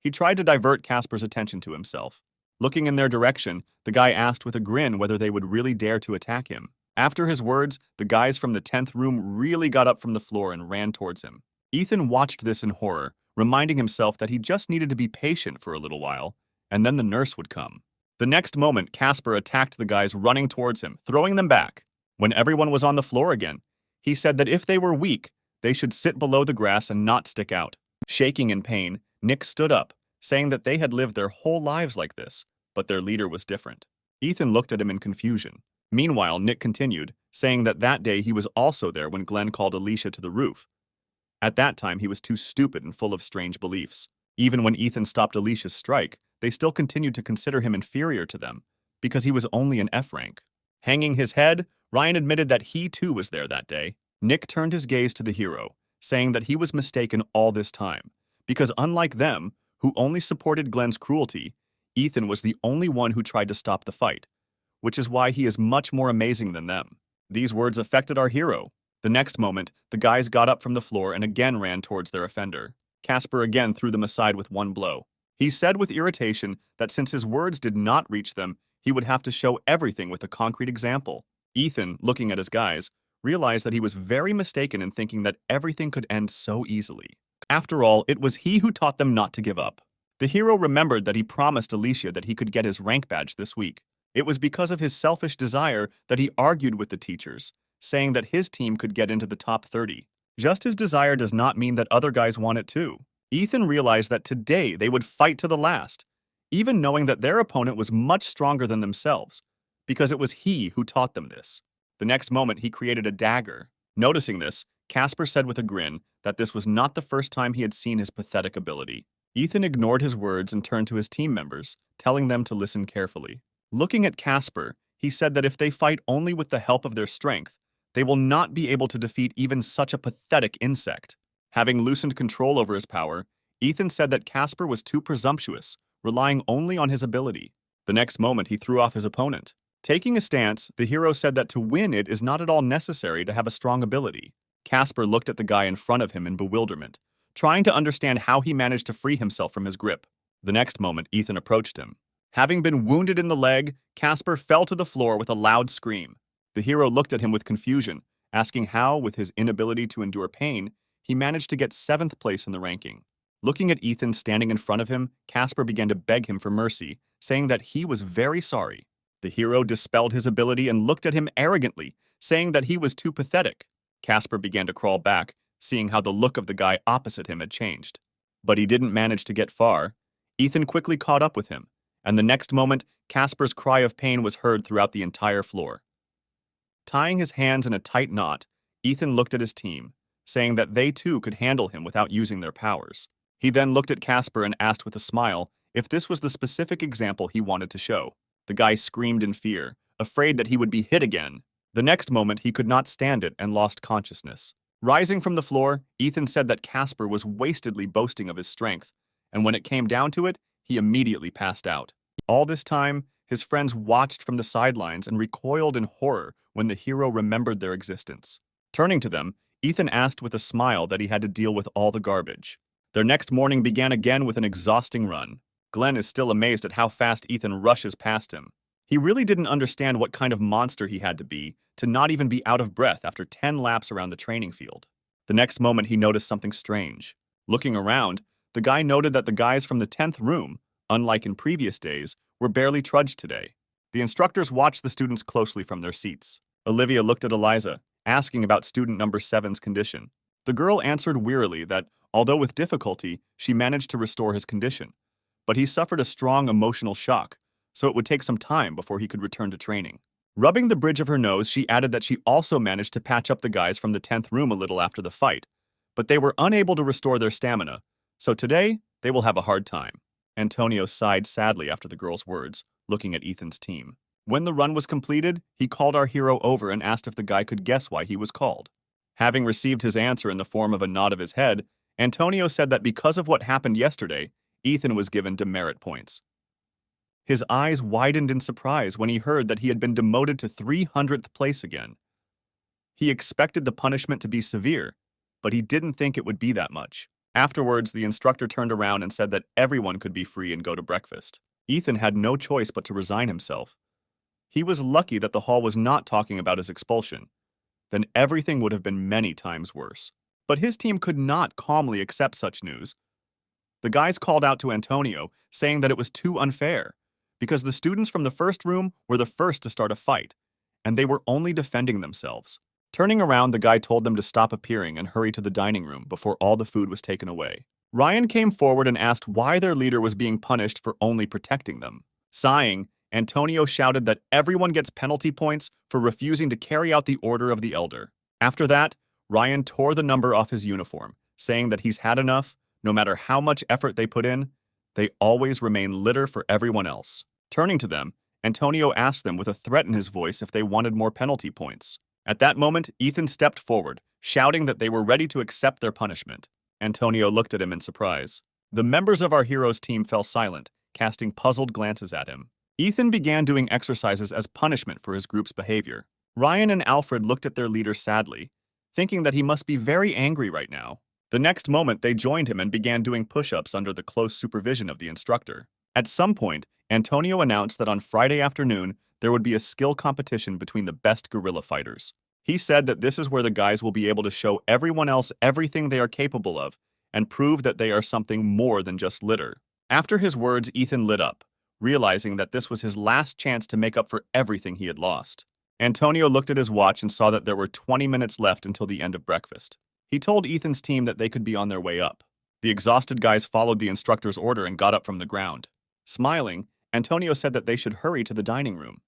He tried to divert Casper's attention to himself. Looking in their direction, the guy asked with a grin whether they would really dare to attack him. After his words, the guys from the 10th room really got up from the floor and ran towards him. Ethan watched this in horror, reminding himself that he just needed to be patient for a little while, and then the nurse would come. The next moment, Casper attacked the guys running towards him, throwing them back. When everyone was on the floor again, he said that if they were weak, they should sit below the grass and not stick out. Shaking in pain, Nick stood up, saying that they had lived their whole lives like this, but their leader was different. Ethan looked at him in confusion. Meanwhile, Nick continued, saying that day he was also there when Glenn called Alicia to the roof. At that time, he was too stupid and full of strange beliefs. Even when Ethan stopped Alicia's strike, they still continued to consider him inferior to them, because he was only an F rank. Hanging his head, Ryan admitted that he too was there that day. Nick turned his gaze to the hero, saying that he was mistaken all this time, because unlike them, who only supported Glenn's cruelty, Ethan was the only one who tried to stop the fight, which is why he is much more amazing than them. These words affected our hero. The next moment, the guys got up from the floor and again ran towards their offender. Casper again threw them aside with one blow. He said with irritation that since his words did not reach them, he would have to show everything with a concrete example. Ethan, looking at his guys, realized that he was very mistaken in thinking that everything could end so easily. After all, it was he who taught them not to give up. The hero remembered that he promised Alicia that he could get his rank badge this week. It was because of his selfish desire that he argued with the teachers, saying that his team could get into the top 30. Just his desire does not mean that other guys want it too. Ethan realized that today they would fight to the last, even knowing that their opponent was much stronger than themselves, because it was he who taught them this. The next moment, he created a dagger. Noticing this, Casper said with a grin that this was not the first time he had seen his pathetic ability. Ethan ignored his words and turned to his team members, telling them to listen carefully. Looking at Casper, he said that if they fight only with the help of their strength, they will not be able to defeat even such a pathetic insect. Having loosened control over his power, Ethan said that Casper was too presumptuous, relying only on his ability. The next moment, he threw off his opponent. Taking a stance, the hero said that to win it is not at all necessary to have a strong ability. Casper looked at the guy in front of him in bewilderment, trying to understand how he managed to free himself from his grip. The next moment, Ethan approached him. Having been wounded in the leg, Casper fell to the floor with a loud scream. The hero looked at him with confusion, asking how, with his inability to endure pain, he managed to get 7th place in the ranking. Looking at Ethan standing in front of him, Casper began to beg him for mercy, saying that he was very sorry. The hero dispelled his ability and looked at him arrogantly, saying that he was too pathetic. Casper began to crawl back, seeing how the look of the guy opposite him had changed. But he didn't manage to get far. Ethan quickly caught up with him, and the next moment, Casper's cry of pain was heard throughout the entire floor. Tying his hands in a tight knot, Ethan looked at his team, saying that they too could handle him without using their powers. He then looked at Casper and asked with a smile if this was the specific example he wanted to show. The guy screamed in fear, afraid that he would be hit again. The next moment, he could not stand it and lost consciousness. Rising from the floor, Ethan said that Casper was wastedly boasting of his strength, and when it came down to it, he immediately passed out. All this time, his friends watched from the sidelines and recoiled in horror when the hero remembered their existence. Turning to them, Ethan asked with a smile that he had to deal with all the garbage. Their next morning began again with an exhausting run. Glenn is still amazed at how fast Ethan rushes past him. He really didn't understand what kind of monster he had to be to not even be out of breath after 10 laps around the training field. The next moment, he noticed something strange. Looking around, the guy noted that the guys from the 10th room, unlike in previous days, were barely trudged today. The instructors watched the students closely from their seats. Olivia looked at Eliza, asking about student number 7's condition. The girl answered wearily that, although with difficulty, she managed to restore his condition. But he suffered a strong emotional shock, so it would take some time before he could return to training. Rubbing the bridge of her nose, she added that she also managed to patch up the guys from the 10th room a little after the fight, but they were unable to restore their stamina, so today they will have a hard time. Antonio sighed sadly after the girl's words, looking at Ethan's team. When the run was completed, he called our hero over and asked if the guy could guess why he was called. Having received his answer in the form of a nod of his head, Antonio said that because of what happened yesterday, Ethan was given demerit points. His eyes widened in surprise when he heard that he had been demoted to 300th place again. He expected the punishment to be severe, but he didn't think it would be that much. Afterwards, the instructor turned around and said that everyone could be free and go to breakfast. Ethan had no choice but to resign himself. He was lucky that the hall was not talking about his expulsion. Then everything would have been many times worse. But his team could not calmly accept such news. The guys called out to Antonio, saying that it was too unfair, because the students from the first room were the first to start a fight, and they were only defending themselves. Turning around, the guy told them to stop appearing and hurry to the dining room before all the food was taken away. Ryan came forward and asked why their leader was being punished for only protecting them. Sighing, Antonio shouted that everyone gets penalty points for refusing to carry out the order of the elder. After that, Ryan tore the number off his uniform, saying that he's had enough. No matter how much effort they put in, they always remain litter for everyone else. Turning to them, Antonio asked them with a threat in his voice if they wanted more penalty points. At that moment, Ethan stepped forward, shouting that they were ready to accept their punishment. Antonio looked at him in surprise. The members of our hero's team fell silent, casting puzzled glances at him. Ethan began doing exercises as punishment for his group's behavior. Ryan and Alfred looked at their leader sadly, thinking that he must be very angry right now. The next moment, they joined him and began doing push-ups under the close supervision of the instructor. At some point, Antonio announced that on Friday afternoon, there would be a skill competition between the best guerrilla fighters. He said that this is where the guys will be able to show everyone else everything they are capable of and prove that they are something more than just litter. After his words, Ethan lit up, realizing that this was his last chance to make up for everything he had lost. Antonio looked at his watch and saw that there were 20 minutes left until the end of breakfast. He told Ethan's team that they could be on their way up. The exhausted guys followed the instructor's order and got up from the ground. Smiling, Antonio said that they should hurry to the dining room.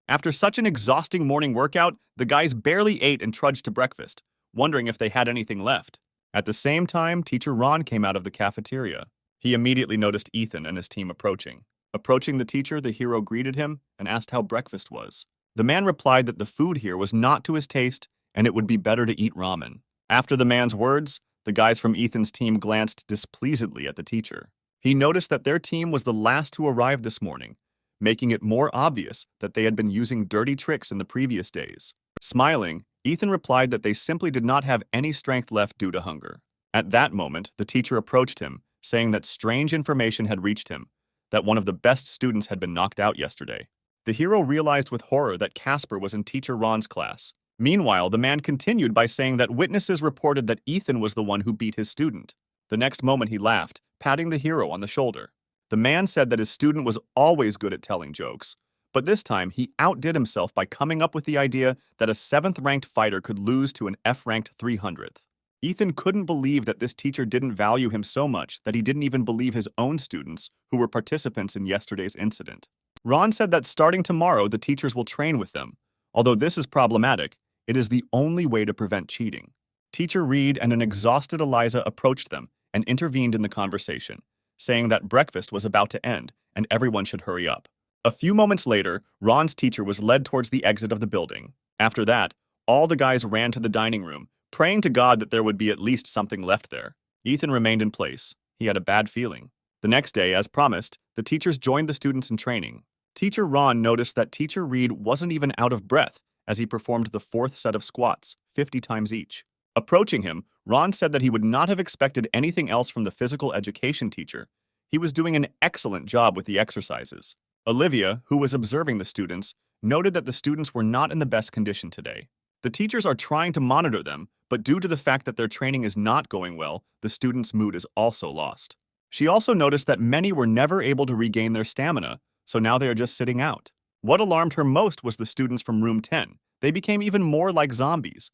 After such an exhausting morning workout, the guys barely ate and trudged to breakfast, wondering if they had anything left. At the same time, Teacher Ron came out of the cafeteria. He immediately noticed Ethan and his team approaching. Approaching the teacher, the hero greeted him and asked how breakfast was. The man replied that the food here was not to his taste and it would be better to eat ramen. After the man's words, the guys from Ethan's team glanced displeasedly at the teacher. He noticed that their team was the last to arrive this morning, making it more obvious that they had been using dirty tricks in the previous days. Smiling, Ethan replied that they simply did not have any strength left due to hunger. At that moment, the teacher approached him, saying that strange information had reached him, that one of the best students had been knocked out yesterday. The hero realized with horror that Casper was in Teacher Ron's class. Meanwhile, the man continued by saying that witnesses reported that Ethan was the one who beat his student. The next moment he laughed, patting the hero on the shoulder. The man said that his student was always good at telling jokes, but this time he outdid himself by coming up with the idea that a 7th-ranked fighter could lose to an F-ranked 300th. Ethan couldn't believe that this teacher didn't value him so much that he didn't even believe his own students, who were participants in yesterday's incident. Ron said that starting tomorrow, the teachers will train with them. Although this is problematic, It is the only way to prevent cheating. Teacher Reed and an exhausted Eliza approached them and intervened in the conversation, saying that breakfast was about to end and everyone should hurry up. A few moments later, Ron's teacher was led towards the exit of the building. After that, all the guys ran to the dining room, praying to God that there would be at least something left there. Ethan remained in place. He had a bad feeling. The next day, as promised, the teachers joined the students in training. Teacher Ron noticed that Teacher Reed wasn't even out of breath as he performed the fourth set of squats, 50 times each. Approaching him, Ron said that he would not have expected anything else from the physical education teacher. He was doing an excellent job with the exercises. Olivia, who was observing the students, noted that the students were not in the best condition today. The teachers are trying to monitor them, but due to the fact that their training is not going well, the students' mood is also lost. She also noticed that many were never able to regain their stamina, so now they are just sitting out. What alarmed her most was the students from room 10. They became even more like zombies.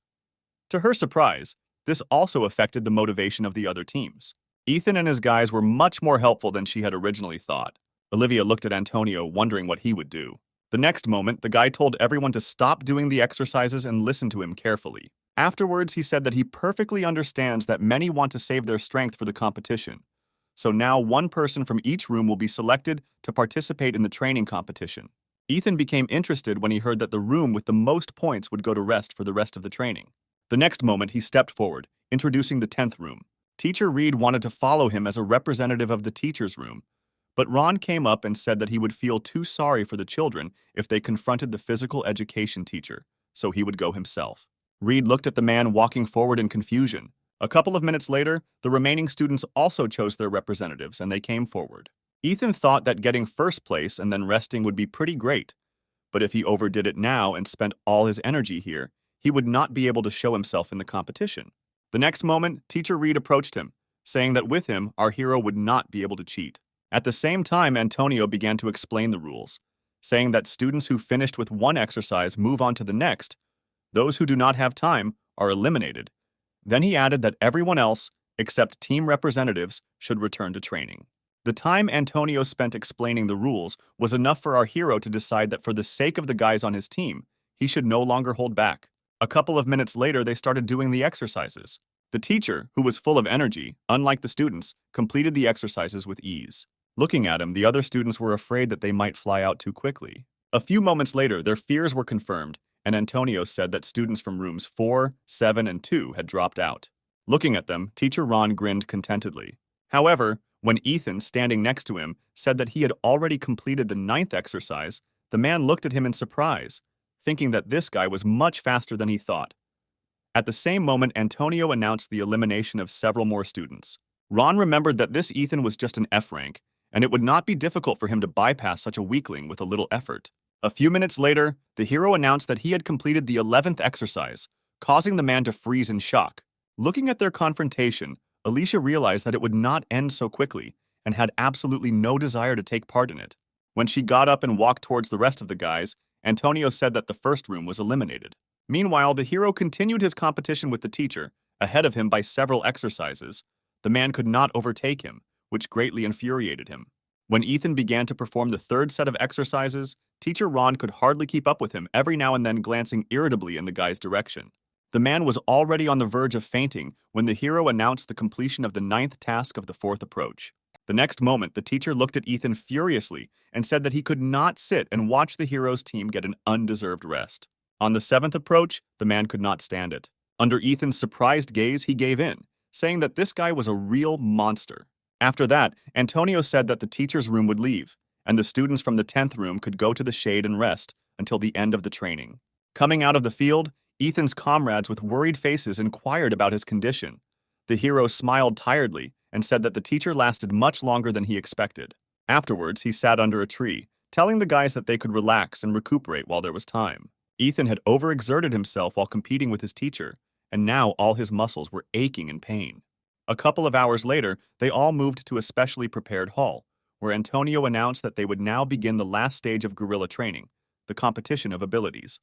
To her surprise, this also affected the motivation of the other teams. Ethan and his guys were much more helpful than she had originally thought. Olivia looked at Antonio, wondering what he would do. The next moment, the guy told everyone to stop doing the exercises and listen to him carefully. Afterwards, he said that he perfectly understands that many want to save their strength for the competition. So now one person from each room will be selected to participate in the training competition. Ethan became interested when he heard that the room with the most points would go to rest for the rest of the training. The next moment, he stepped forward, introducing the 10th room. Teacher Reed wanted to follow him as a representative of the teacher's room, but Ron came up and said that he would feel too sorry for the children if they confronted the physical education teacher, so he would go himself. Reed looked at the man walking forward in confusion. A couple of minutes later, the remaining students also chose their representatives and they came forward. Ethan thought that getting first place and then resting would be pretty great, but if he overdid it now and spent all his energy here, he would not be able to show himself in the competition. The next moment, Teacher Reed approached him, saying that with him, our hero would not be able to cheat. At the same time, Antonio began to explain the rules, saying that students who finished with one exercise move on to the next. Those who do not have time are eliminated. Then he added that everyone else, except team representatives, should return to training. The time Antonio spent explaining the rules was enough for our hero to decide that for the sake of the guys on his team, he should no longer hold back. A couple of minutes later, they started doing the exercises. The teacher, who was full of energy, unlike the students, completed the exercises with ease. Looking at him, the other students were afraid that they might fly out too quickly. A few moments later, their fears were confirmed, and Antonio said that students from rooms 4, 7, and 2 had dropped out. Looking at them, Teacher Ron grinned contentedly. However, when Ethan, standing next to him, said that he had already completed the 9th exercise, the man looked at him in surprise, thinking that this guy was much faster than he thought. At the same moment, Antonio announced the elimination of several more students. Ron remembered that this Ethan was just an F rank, and it would not be difficult for him to bypass such a weakling with a little effort. A few minutes later, the hero announced that he had completed the 11th exercise, causing the man to freeze in shock. Looking at their confrontation, Alicia realized that it would not end so quickly and had absolutely no desire to take part in it. When she got up and walked towards the rest of the guys, Antonio said that the first room was eliminated. Meanwhile, the hero continued his competition with the teacher, ahead of him by several exercises. The man could not overtake him, which greatly infuriated him. When Ethan began to perform the 3rd set of exercises, Teacher Ron could hardly keep up with him, every now and then glancing irritably in the guy's direction. The man was already on the verge of fainting when the hero announced the completion of the 9th task of the 4th approach. The next moment, the teacher looked at Ethan furiously and said that he could not sit and watch the hero's team get an undeserved rest. On the 7th approach, the man could not stand it. Under Ethan's surprised gaze, he gave in, saying that this guy was a real monster. After that, Antonio said that the teacher's room would leave, and the students from the 10th room could go to the shade and rest until the end of the training. Coming out of the field, Ethan's comrades with worried faces inquired about his condition. The hero smiled tiredly and said that the teacher lasted much longer than he expected. Afterwards, he sat under a tree, telling the guys that they could relax and recuperate while there was time. Ethan had overexerted himself while competing with his teacher, and now all his muscles were aching in pain. A couple of hours later, they all moved to a specially prepared hall, where Antonio announced that they would now begin the last stage of guerrilla training, the competition of abilities.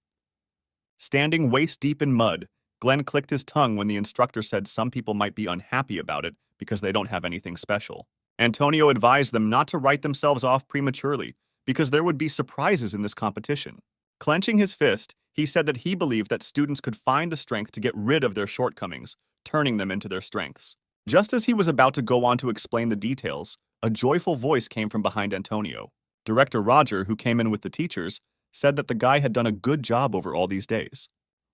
Standing waist-deep in mud, Glenn clicked his tongue when the instructor said some people might be unhappy about it because they don't have anything special. Antonio advised them not to write themselves off prematurely because there would be surprises in this competition. Clenching his fist, He said that he believed that students could find the strength to get rid of their shortcomings, turning them into their strengths. Just as he was about to go on to explain the details, a joyful voice came from behind Antonio. Director Roger, who came in with the teachers, said that the guy had done a good job over all these days.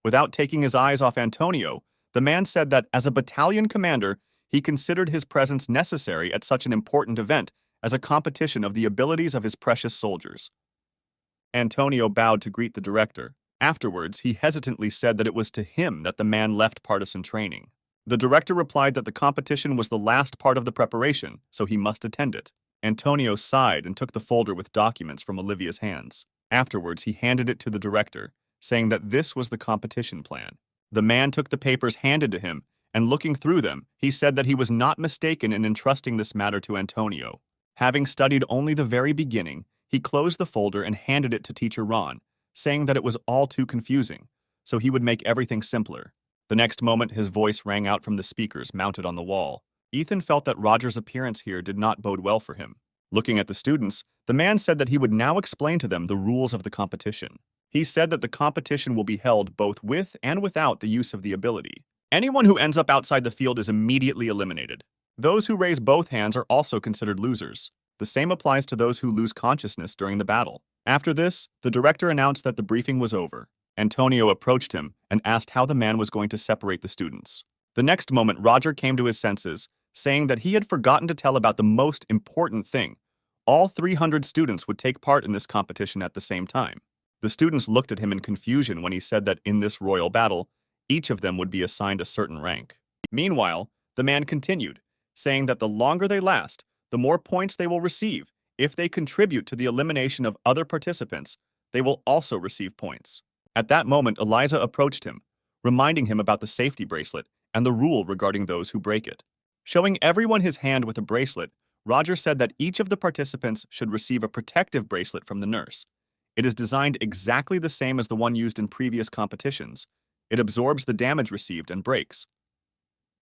Without taking his eyes off Antonio, the man said that as a battalion commander, he considered his presence necessary at such an important event as a competition of the abilities of his precious soldiers. Antonio bowed to greet the director. Afterwards, he hesitantly said that it was to him that the man left partisan training. The director replied that the competition was the last part of the preparation, so he must attend it. Antonio sighed and took the folder with documents from Olivia's hands. Afterwards, he handed it to the director, saying that this was the competition plan. The man took the papers handed to him, and looking through them, he said that he was not mistaken in entrusting this matter to Antonio. Having studied only the very beginning, he closed the folder and handed it to Teacher Ron, saying that it was all too confusing, so he would make everything simpler. The next moment, his voice rang out from the speakers mounted on the wall. Ethan felt that Roger's appearance here did not bode well for him. Looking at the students, the man said that he would now explain to them the rules of the competition. He said that the competition will be held both with and without the use of the ability. Anyone who ends up outside the field is immediately eliminated. Those who raise both hands are also considered losers. The same applies to those who lose consciousness during the battle. After this, the director announced that the briefing was over. Antonio approached him and asked how the man was going to separate the students. The next moment, Roger came to his senses, saying that he had forgotten to tell about the most important thing. All 300 students would take part in this competition at the same time. The students looked at him in confusion when he said that in this royal battle, each of them would be assigned a certain rank. Meanwhile, the man continued, saying that the longer they last, the more points they will receive. If they contribute to the elimination of other participants, they will also receive points. At that moment, Eliza approached him, reminding him about the safety bracelet and the rule regarding those who break it. Showing everyone his hand with a bracelet, Roger said that each of the participants should receive a protective bracelet from the nurse. It is designed exactly the same as the one used in previous competitions. It absorbs the damage received and breaks.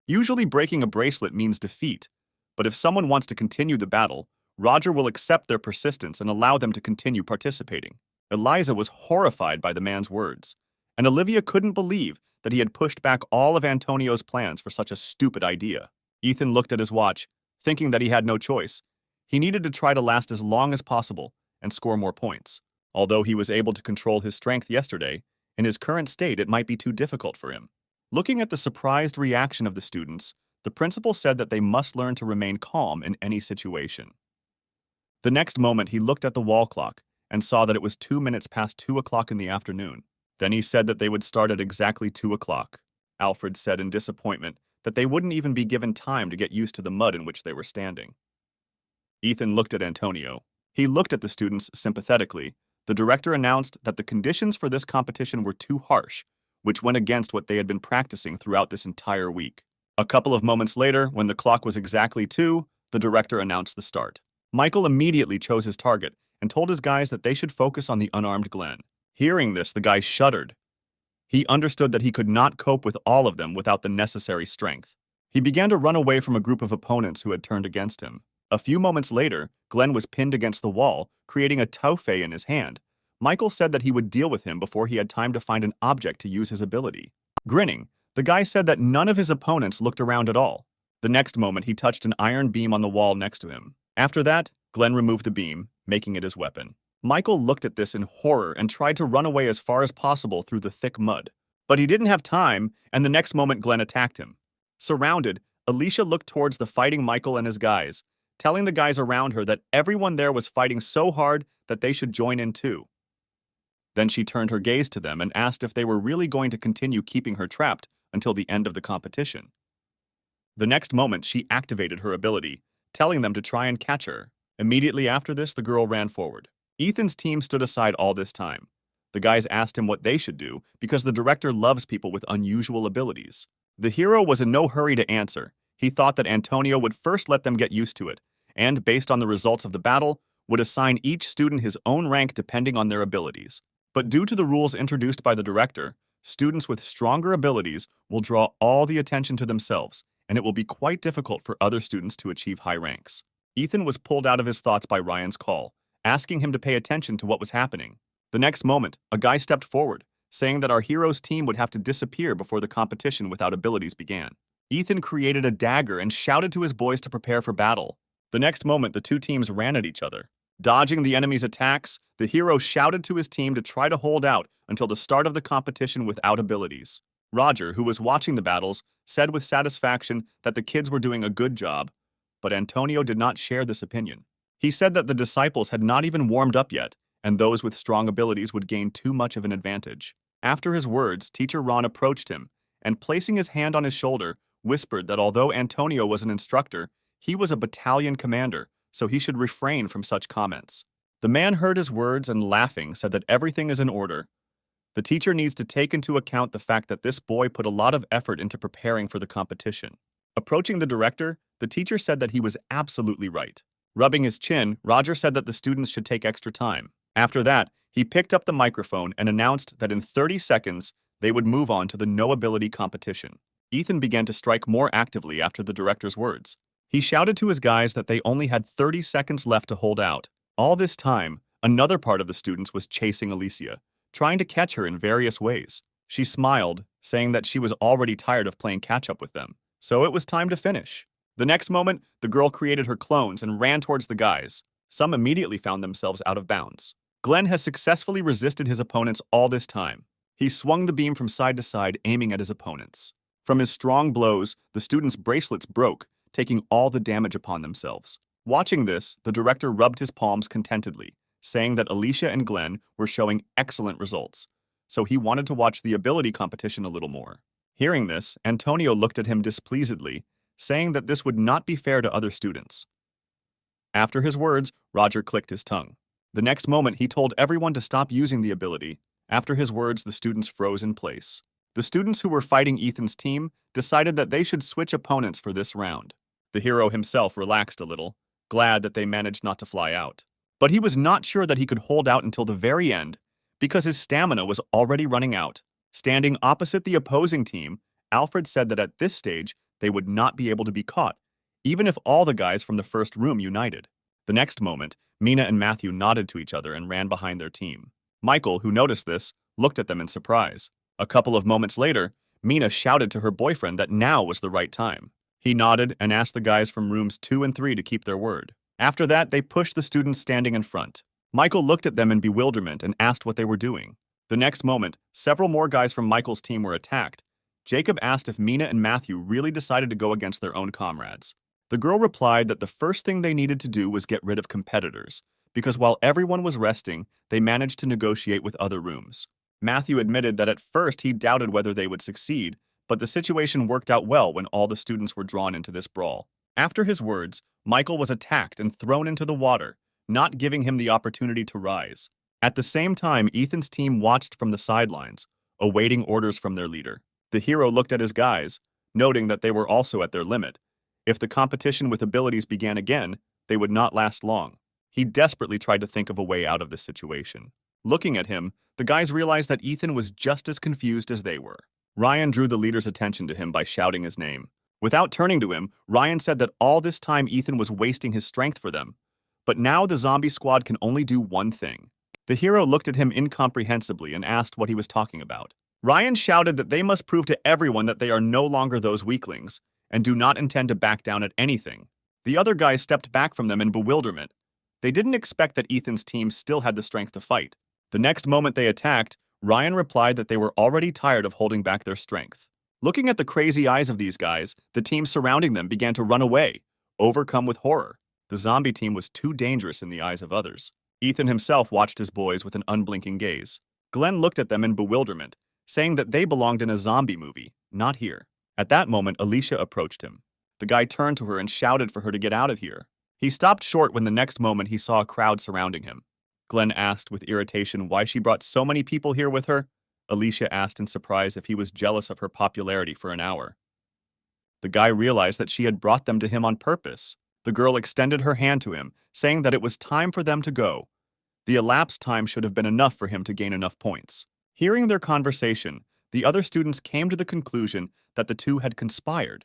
Usually breaking a bracelet means defeat, but if someone wants to continue the battle, Roger will accept their persistence and allow them to continue participating. Eliza was horrified by the man's words, and Olivia couldn't believe that he had pushed back all of Antonio's plans for such a stupid idea. Ethan looked at his watch, thinking that he had no choice. He needed to try to last as long as possible and score more points. Although he was able to control his strength yesterday, in his current state it might be too difficult for him. Looking at the surprised reaction of the students, the principal said that they must learn to remain calm in any situation. The next moment, he looked at the wall clock and saw that it was 2 minutes past 2 o'clock in the afternoon. Then he said that they would start at exactly 2 o'clock. Alfred said in disappointment that they wouldn't even be given time to get used to the mud in which they were standing. Ethan looked at Antonio. He looked at the students sympathetically. The director announced that the conditions for this competition were too harsh, which went against what they had been practicing throughout this entire week. A couple of moments later, when the clock was exactly 2, the director announced the start. Michael immediately chose his target and told his guys that they should focus on the unarmed Glenn. Hearing this, the guy shuddered. He understood that he could not cope with all of them without the necessary strength. He began to run away from a group of opponents who had turned against him. A few moments later, Glenn was pinned against the wall, creating a taufe in his hand. Michael said that he would deal with him before he had time to find an object to use his ability. Grinning, the guy said that none of his opponents looked around at all. The next moment, he touched an iron beam on the wall next to him. After that, Glenn removed the beam, making it his weapon. Michael looked at this in horror and tried to run away as far as possible through the thick mud. But he didn't have time, and the next moment Glenn attacked him. Surrounded, Alicia looked towards the fighting Michael and his guys, telling the guys around her that everyone there was fighting so hard that they should join in too. Then she turned her gaze to them and asked if they were really going to continue keeping her trapped until the end of the competition. The next moment, she activated her ability, telling them to try and catch her. Immediately after this, the girl ran forward. Ethan's team stood aside all this time. The guys asked him what they should do because the director loves people with unusual abilities. The hero was in no hurry to answer. He thought that Antonio would first let them get used to it, and, based on the results of the battle, would assign each student his own rank depending on their abilities. But due to the rules introduced by the director, students with stronger abilities will draw all the attention to themselves, and it will be quite difficult for other students to achieve high ranks. Ethan was pulled out of his thoughts by Ryan's call, asking him to pay attention to what was happening. The next moment, a guy stepped forward, saying that our hero's team would have to disappear before the competition without abilities began. Ethan created a dagger and shouted to his boys to prepare for battle. The next moment, the two teams ran at each other. Dodging the enemy's attacks, the hero shouted to his team to try to hold out until the start of the competition without abilities. Roger, who was watching the battles, said with satisfaction that the kids were doing a good job, but Antonio did not share this opinion. He said that the disciples had not even warmed up yet, and those with strong abilities would gain too much of an advantage. After his words, Teacher Ron approached him, and placing his hand on his shoulder, whispered that although Antonio was an instructor, he was a battalion commander, so he should refrain from such comments. The man heard his words and, laughing, said that everything is in order. The teacher needs to take into account the fact that this boy put a lot of effort into preparing for the competition. Approaching the director, the teacher said that he was absolutely right. Rubbing his chin, Roger said that the students should take extra time. After that, he picked up the microphone and announced that in 30 seconds, they would move on to the no-ability competition. Ethan began to strike more actively after the director's words. He shouted to his guys that they only had 30 seconds left to hold out. All this time, another part of the students was chasing Alicia, trying to catch her in various ways. She smiled, saying that she was already tired of playing catch-up with them, so it was time to finish. The next moment, the girl created her clones and ran towards the guys. Some immediately found themselves out of bounds. Glenn has successfully resisted his opponents all this time. He swung the beam from side to side, aiming at his opponents. From his strong blows, the students' bracelets broke, taking all the damage upon themselves. Watching this, the director rubbed his palms contentedly, saying that Alicia and Glenn were showing excellent results, so he wanted to watch the ability competition a little more. Hearing this, Antonio looked at him displeasedly, saying that this would not be fair to other students. After his words, Roger clicked his tongue. The next moment, he told everyone to stop using the ability. After his words, the students froze in place. The students who were fighting Ethan's team decided that they should switch opponents for this round. The hero himself relaxed a little, glad that they managed not to fly out. But he was not sure that he could hold out until the very end, because his stamina was already running out. Standing opposite the opposing team, Alfred said that at this stage, they would not be able to be caught, even if all the guys from the first room united. The next moment, Mina and Matthew nodded to each other and ran behind their team. Michael, who noticed this, looked at them in surprise. A couple of moments later, Mina shouted to her boyfriend that now was the right time. He nodded and asked the guys from rooms 2 and 3 to keep their word. After that, they pushed the students standing in front. Michael looked at them in bewilderment and asked what they were doing. The next moment, several more guys from Michael's team were attacked. Jacob asked if Mina and Matthew really decided to go against their own comrades. The girl replied that the first thing they needed to do was get rid of competitors, because while everyone was resting, they managed to negotiate with other rooms. Matthew admitted that at first he doubted whether they would succeed, but the situation worked out well when all the students were drawn into this brawl. After his words, Michael was attacked and thrown into the water, not giving him the opportunity to rise. At the same time, Ethan's team watched from the sidelines, awaiting orders from their leader. The hero looked at his guys, noting that they were also at their limit. If the competition with abilities began again, they would not last long. He desperately tried to think of a way out of this situation. Looking at him, the guys realized that Ethan was just as confused as they were. Ryan drew the leader's attention to him by shouting his name. Without turning to him, Ryan said that all this time Ethan was wasting his strength for them. But now the zombie squad can only do one thing. The hero looked at him incomprehensibly and asked what he was talking about. Ryan shouted that they must prove to everyone that they are no longer those weaklings, and do not intend to back down at anything. The other guys stepped back from them in bewilderment. They didn't expect that Ethan's team still had the strength to fight. The next moment they attacked, Ryan replied that they were already tired of holding back their strength. Looking at the crazy eyes of these guys, the team surrounding them began to run away, overcome with horror. The zombie team was too dangerous in the eyes of others. Ethan himself watched his boys with an unblinking gaze. Glenn looked at them in bewilderment, saying that they belonged in a zombie movie, not here. At that moment, Alicia approached him. The guy turned to her and shouted for her to get out of here. He stopped short when the next moment he saw a crowd surrounding him. Glenn asked with irritation why she brought so many people here with her. Alicia asked in surprise if he was jealous of her popularity for an hour. The guy realized that she had brought them to him on purpose. The girl extended her hand to him, saying that it was time for them to go. The elapsed time should have been enough for him to gain enough points. Hearing their conversation, the other students came to the conclusion that the two had conspired.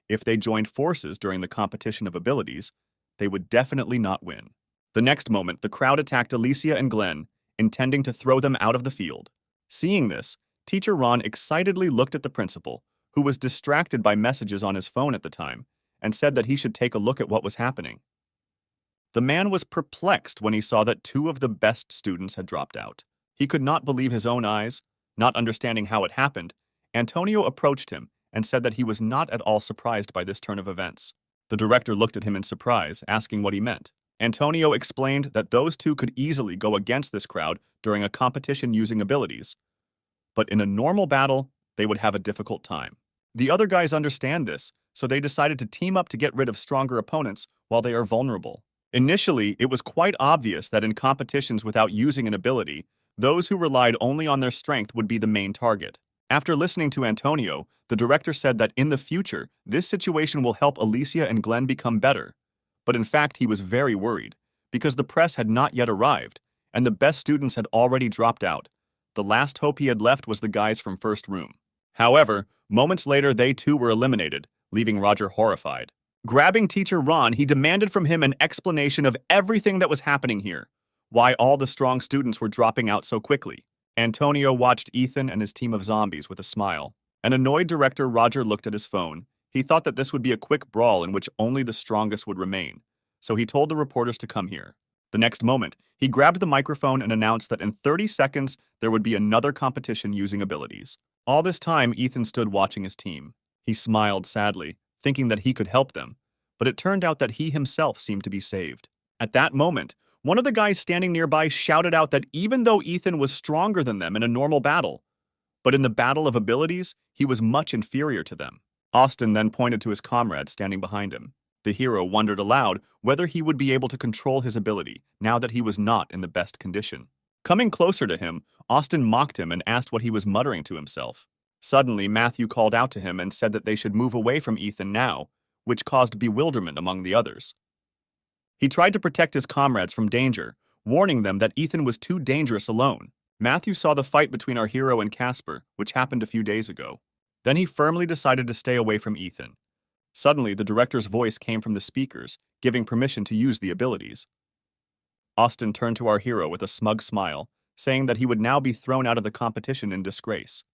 If they joined forces during the competition of abilities, they would definitely not win. The next moment, the crowd attacked Alicia and Glenn, intending to throw them out of the field. Seeing this, Teacher Ron excitedly looked at the principal, who was distracted by messages on his phone at the time, and said that he should take a look at what was happening. The man was perplexed when he saw that two of the best students had dropped out. He could not believe his own eyes. Not understanding how it happened, Antonio approached him and said that he was not at all surprised by this turn of events. The director looked at him in surprise, asking what he meant. Antonio explained that those two could easily go against this crowd during a competition using abilities, but in a normal battle, they would have a difficult time. The other guys understand this, so they decided to team up to get rid of stronger opponents while they are vulnerable. Initially, it was quite obvious that in competitions without using an ability, those who relied only on their strength would be the main target. After listening to Antonio, the director said that in the future, this situation will help Alicia and Glenn become better. But in fact, he was very worried, because the press had not yet arrived, and the best students had already dropped out. The last hope he had left was the guys from first room. However, moments later, they too were eliminated, leaving Roger horrified. Grabbing Teacher Ron, he demanded from him an explanation of everything that was happening here, why all the strong students were dropping out so quickly. Antonio watched Ethan and his team of zombies with a smile. An annoyed director, Roger, looked at his phone. He thought that this would be a quick brawl in which only the strongest would remain, so he told the reporters to come here. The next moment, he grabbed the microphone and announced that in 30 seconds there would be another competition using abilities. All this time, Ethan stood watching his team. He smiled sadly, thinking that he could help them, but it turned out that he himself seemed to be saved. At that moment, one of the guys standing nearby shouted out that even though Ethan was stronger than them in a normal battle, but in the battle of abilities, he was much inferior to them. Austin then pointed to his comrade standing behind him. The hero wondered aloud whether he would be able to control his ability now that he was not in the best condition. Coming closer to him, Austin mocked him and asked what he was muttering to himself. Suddenly, Matthew called out to him and said that they should move away from Ethan now, which caused bewilderment among the others. He tried to protect his comrades from danger, warning them that Ethan was too dangerous alone. Matthew saw the fight between our hero and Casper, which happened a few days ago. Then he firmly decided to stay away from Ethan. Suddenly, the director's voice came from the speakers, giving permission to use the abilities. Austin turned to our hero with a smug smile, saying that he would now be thrown out of the competition in disgrace.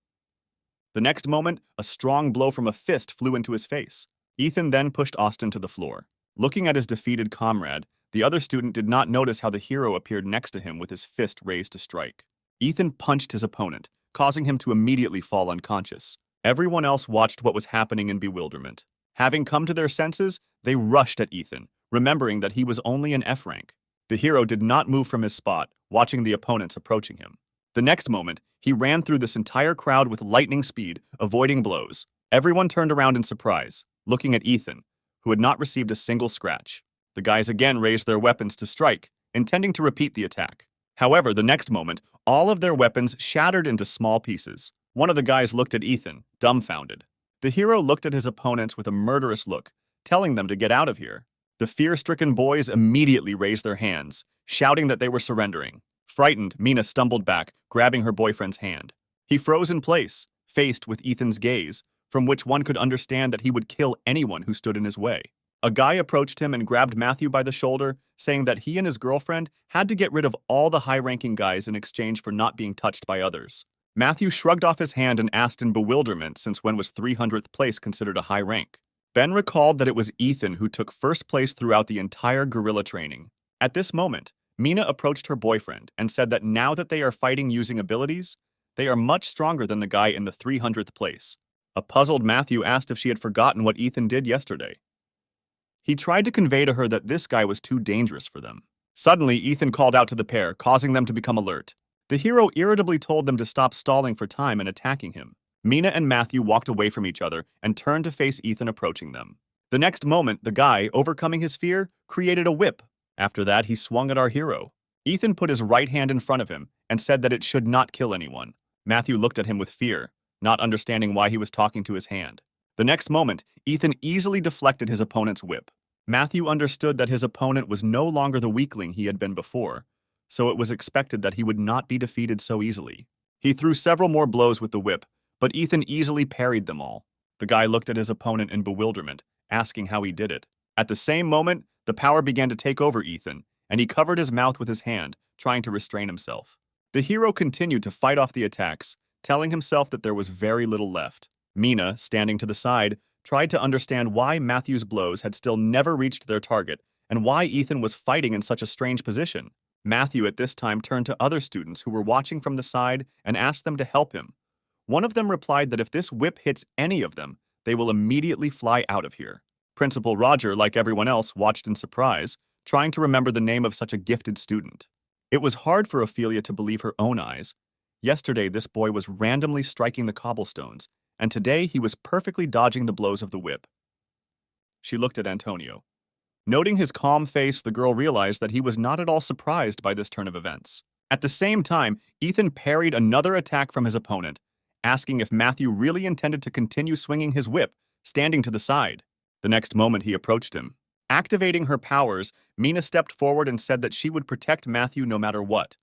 The next moment, a strong blow from a fist flew into his face. Ethan then pushed Austin to the floor. Looking at his defeated comrade, the other student did not notice how the hero appeared next to him with his fist raised to strike. Ethan punched his opponent, causing him to immediately fall unconscious. Everyone else watched what was happening in bewilderment. Having come to their senses, they rushed at Ethan, remembering that he was only an F rank. The hero did not move from his spot, watching the opponents approaching him. The next moment, he ran through this entire crowd with lightning speed, avoiding blows. Everyone turned around in surprise, looking at Ethan, who had not received a single scratch. The guys again raised their weapons to strike, intending to repeat the attack. However, the next moment, all of their weapons shattered into small pieces. One of the guys looked at Ethan, dumbfounded. The hero looked at his opponents with a murderous look, telling them to get out of here. The fear-stricken boys immediately raised their hands, shouting that they were surrendering. Frightened, Mina stumbled back, grabbing her boyfriend's hand. He froze in place, faced with Ethan's gaze, from which one could understand that he would kill anyone who stood in his way. A guy approached him and grabbed Matthew by the shoulder, saying that he and his girlfriend had to get rid of all the high-ranking guys in exchange for not being touched by others. Matthew shrugged off his hand and asked in bewilderment since when was 300th place considered a high rank. Ben recalled that it was Ethan who took first place throughout the entire guerrilla training. At this moment, Mina approached her boyfriend and said that now that they are fighting using abilities, they are much stronger than the guy in the 300th place. A puzzled Matthew asked if she had forgotten what Ethan did yesterday. He tried to convey to her that this guy was too dangerous for them. Suddenly, Ethan called out to the pair, causing them to become alert. The hero irritably told them to stop stalling for time and attacking him. Mina and Matthew walked away from each other and turned to face Ethan approaching them. The next moment, the guy, overcoming his fear, created a whip. After that, he swung at our hero. Ethan put his right hand in front of him and said that it should not kill anyone. Matthew looked at him with fear, not understanding why he was talking to his hand. The next moment, Ethan easily deflected his opponent's whip. Matthew understood that his opponent was no longer the weakling he had been before, so it was expected that he would not be defeated so easily. He threw several more blows with the whip, but Ethan easily parried them all. The guy looked at his opponent in bewilderment, asking how he did it. At the same moment, the power began to take over Ethan, and he covered his mouth with his hand, trying to restrain himself. The hero continued to fight off the attacks, telling himself that there was very little left. Mina, standing to the side, tried to understand why Matthew's blows had still never reached their target and why Ethan was fighting in such a strange position. Matthew at this time turned to other students who were watching from the side and asked them to help him. One of them replied that if this whip hits any of them, they will immediately fly out of here. Principal Roger, like everyone else, watched in surprise, trying to remember the name of such a gifted student. It was hard for Ophelia to believe her own eyes. Yesterday, this boy was randomly striking the cobblestones, and today he was perfectly dodging the blows of the whip. She looked at Antonio. Noting his calm face, the girl realized that he was not at all surprised by this turn of events. At the same time, Ethan parried another attack from his opponent, asking if Matthew really intended to continue swinging his whip, standing to the side. The next moment, he approached him. Activating her powers, Mina stepped forward and said that she would protect Matthew no matter what.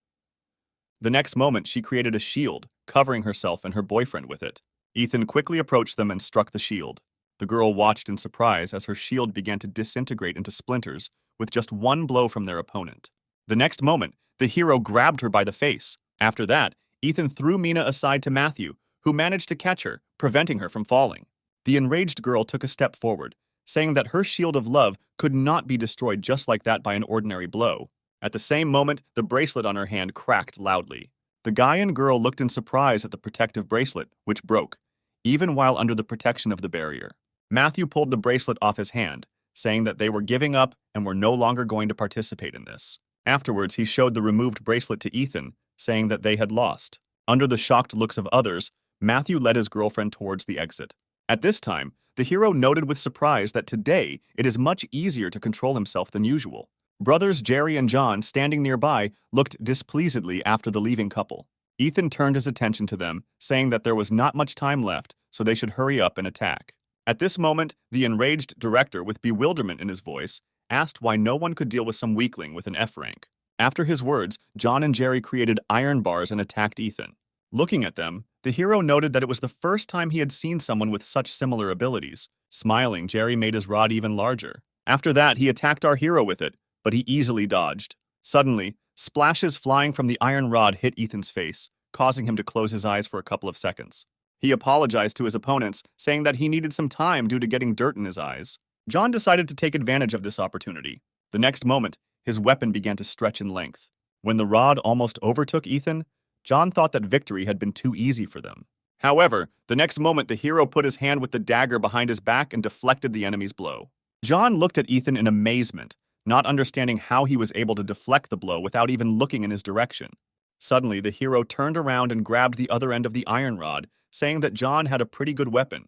The next moment, she created a shield, covering herself and her boyfriend with it. Ethan quickly approached them and struck the shield. The girl watched in surprise as her shield began to disintegrate into splinters with just one blow from their opponent. The next moment, the hero grabbed her by the face. After that, Ethan threw Mina aside to Matthew, who managed to catch her, preventing her from falling. The enraged girl took a step forward, saying that her shield of love could not be destroyed just like that by an ordinary blow. At the same moment, the bracelet on her hand cracked loudly. The guy and girl looked in surprise at the protective bracelet, which broke, even while under the protection of the barrier. Matthew pulled the bracelet off his hand, saying that they were giving up and were no longer going to participate in this. Afterwards, he showed the removed bracelet to Ethan, saying that they had lost. Under the shocked looks of others, Matthew led his girlfriend towards the exit. At this time, the hero noted with surprise that today it is much easier to control himself than usual. Brothers Jerry and John, standing nearby, looked displeasedly after the leaving couple. Ethan turned his attention to them, saying that there was not much time left, so they should hurry up and attack. At this moment, the enraged director, with bewilderment in his voice, asked why no one could deal with some weakling with an F rank. After his words, John and Jerry created iron bars and attacked Ethan. Looking at them, the hero noted that it was the first time he had seen someone with such similar abilities. Smiling, Jerry made his rod even larger. After that, he attacked our hero with it, but he easily dodged. Suddenly, splashes flying from the iron rod hit Ethan's face, causing him to close his eyes for a couple of seconds. He apologized to his opponents, saying that he needed some time due to getting dirt in his eyes. John decided to take advantage of this opportunity. The next moment, his weapon began to stretch in length. When the rod almost overtook Ethan, John thought that victory had been too easy for them. However, the next moment, the hero put his hand with the dagger behind his back and deflected the enemy's blow. John looked at Ethan in amazement, not understanding how he was able to deflect the blow without even looking in his direction. Suddenly, the hero turned around and grabbed the other end of the iron rod, saying that John had a pretty good weapon.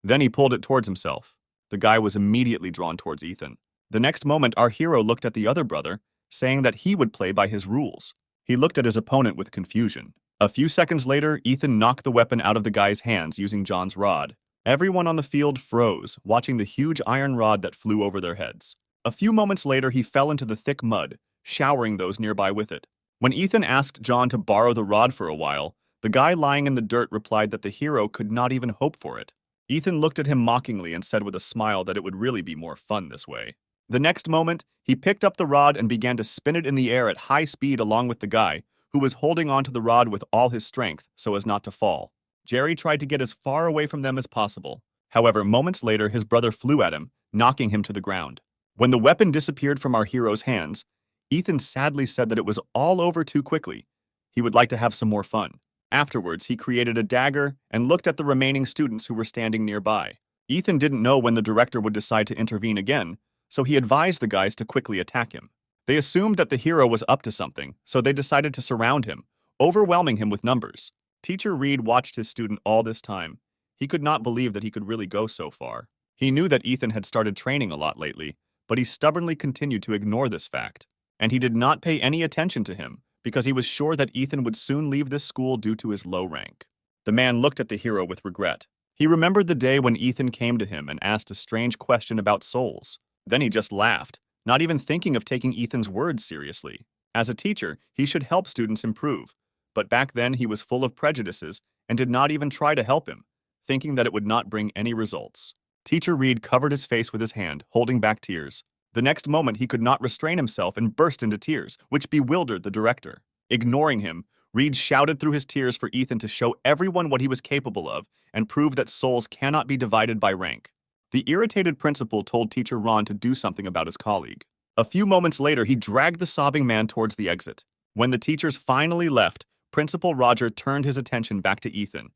Then he pulled it towards himself. The guy was immediately drawn towards Ethan. The next moment, our hero looked at the other brother, saying that he would play by his rules. He looked at his opponent with confusion. A few seconds later, Ethan knocked the weapon out of the guy's hands using John's rod. Everyone on the field froze, watching the huge iron rod that flew over their heads. A few moments later, he fell into the thick mud, showering those nearby with it. When Ethan asked John to borrow the rod for a while, the guy lying in the dirt replied that the hero could not even hope for it. Ethan looked at him mockingly and said with a smile that it would really be more fun this way. The next moment, he picked up the rod and began to spin it in the air at high speed along with the guy, who was holding onto the rod with all his strength so as not to fall. Jerry tried to get as far away from them as possible. However, moments later, his brother flew at him, knocking him to the ground. When the weapon disappeared from our hero's hands, Ethan sadly said that it was all over too quickly. He would like to have some more fun. Afterwards, he created a dagger and looked at the remaining students who were standing nearby. Ethan didn't know when the director would decide to intervene again, so he advised the guys to quickly attack him. They assumed that the hero was up to something, so they decided to surround him, overwhelming him with numbers. Teacher Reed watched his student all this time. He could not believe that he could really go so far. He knew that Ethan had started training a lot lately, but he stubbornly continued to ignore this fact. And he did not pay any attention to him, because he was sure that Ethan would soon leave this school due to his low rank. The man looked at the hero with regret. He remembered the day when Ethan came to him and asked a strange question about souls. Then he just laughed, not even thinking of taking Ethan's words seriously. As a teacher, he should help students improve, but back then he was full of prejudices and did not even try to help him, thinking that it would not bring any results. Teacher Reed covered his face with his hand, holding back tears. The next moment, he could not restrain himself and burst into tears, which bewildered the director. Ignoring him, Reed shouted through his tears for Ethan to show everyone what he was capable of and prove that souls cannot be divided by rank. The irritated principal told teacher Ron to do something about his colleague. A few moments later, he dragged the sobbing man towards the exit. When the teachers finally left, Principal Roger turned his attention back to Ethan.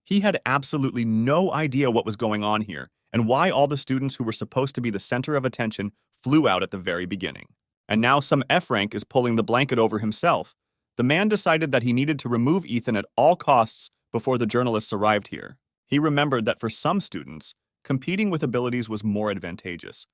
He had absolutely no idea what was going on here and why all the students who were supposed to be the center of attention flew out at the very beginning. And now some F-rank is pulling the blanket over himself. The man decided that he needed to remove Ethan at all costs before the journalists arrived here. He remembered that for some students, competing with abilities was more advantageous.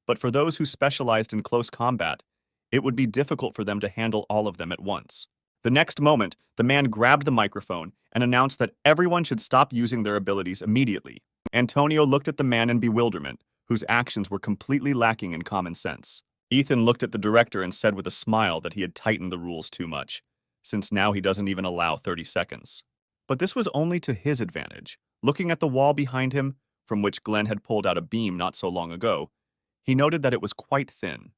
But for those who specialized in close combat, it would be difficult for them to handle all of them at once. The next moment, the man grabbed the microphone and announced that everyone should stop using their abilities immediately. Antonio looked at the man in bewilderment, whose actions were completely lacking in common sense. Ethan looked at the director and said with a smile that he had tightened the rules too much, since now he doesn't even allow 30 seconds. But this was only to his advantage. Looking at the wall behind him, from which Glenn had pulled out a beam not so long ago, he noted that it was quite thin.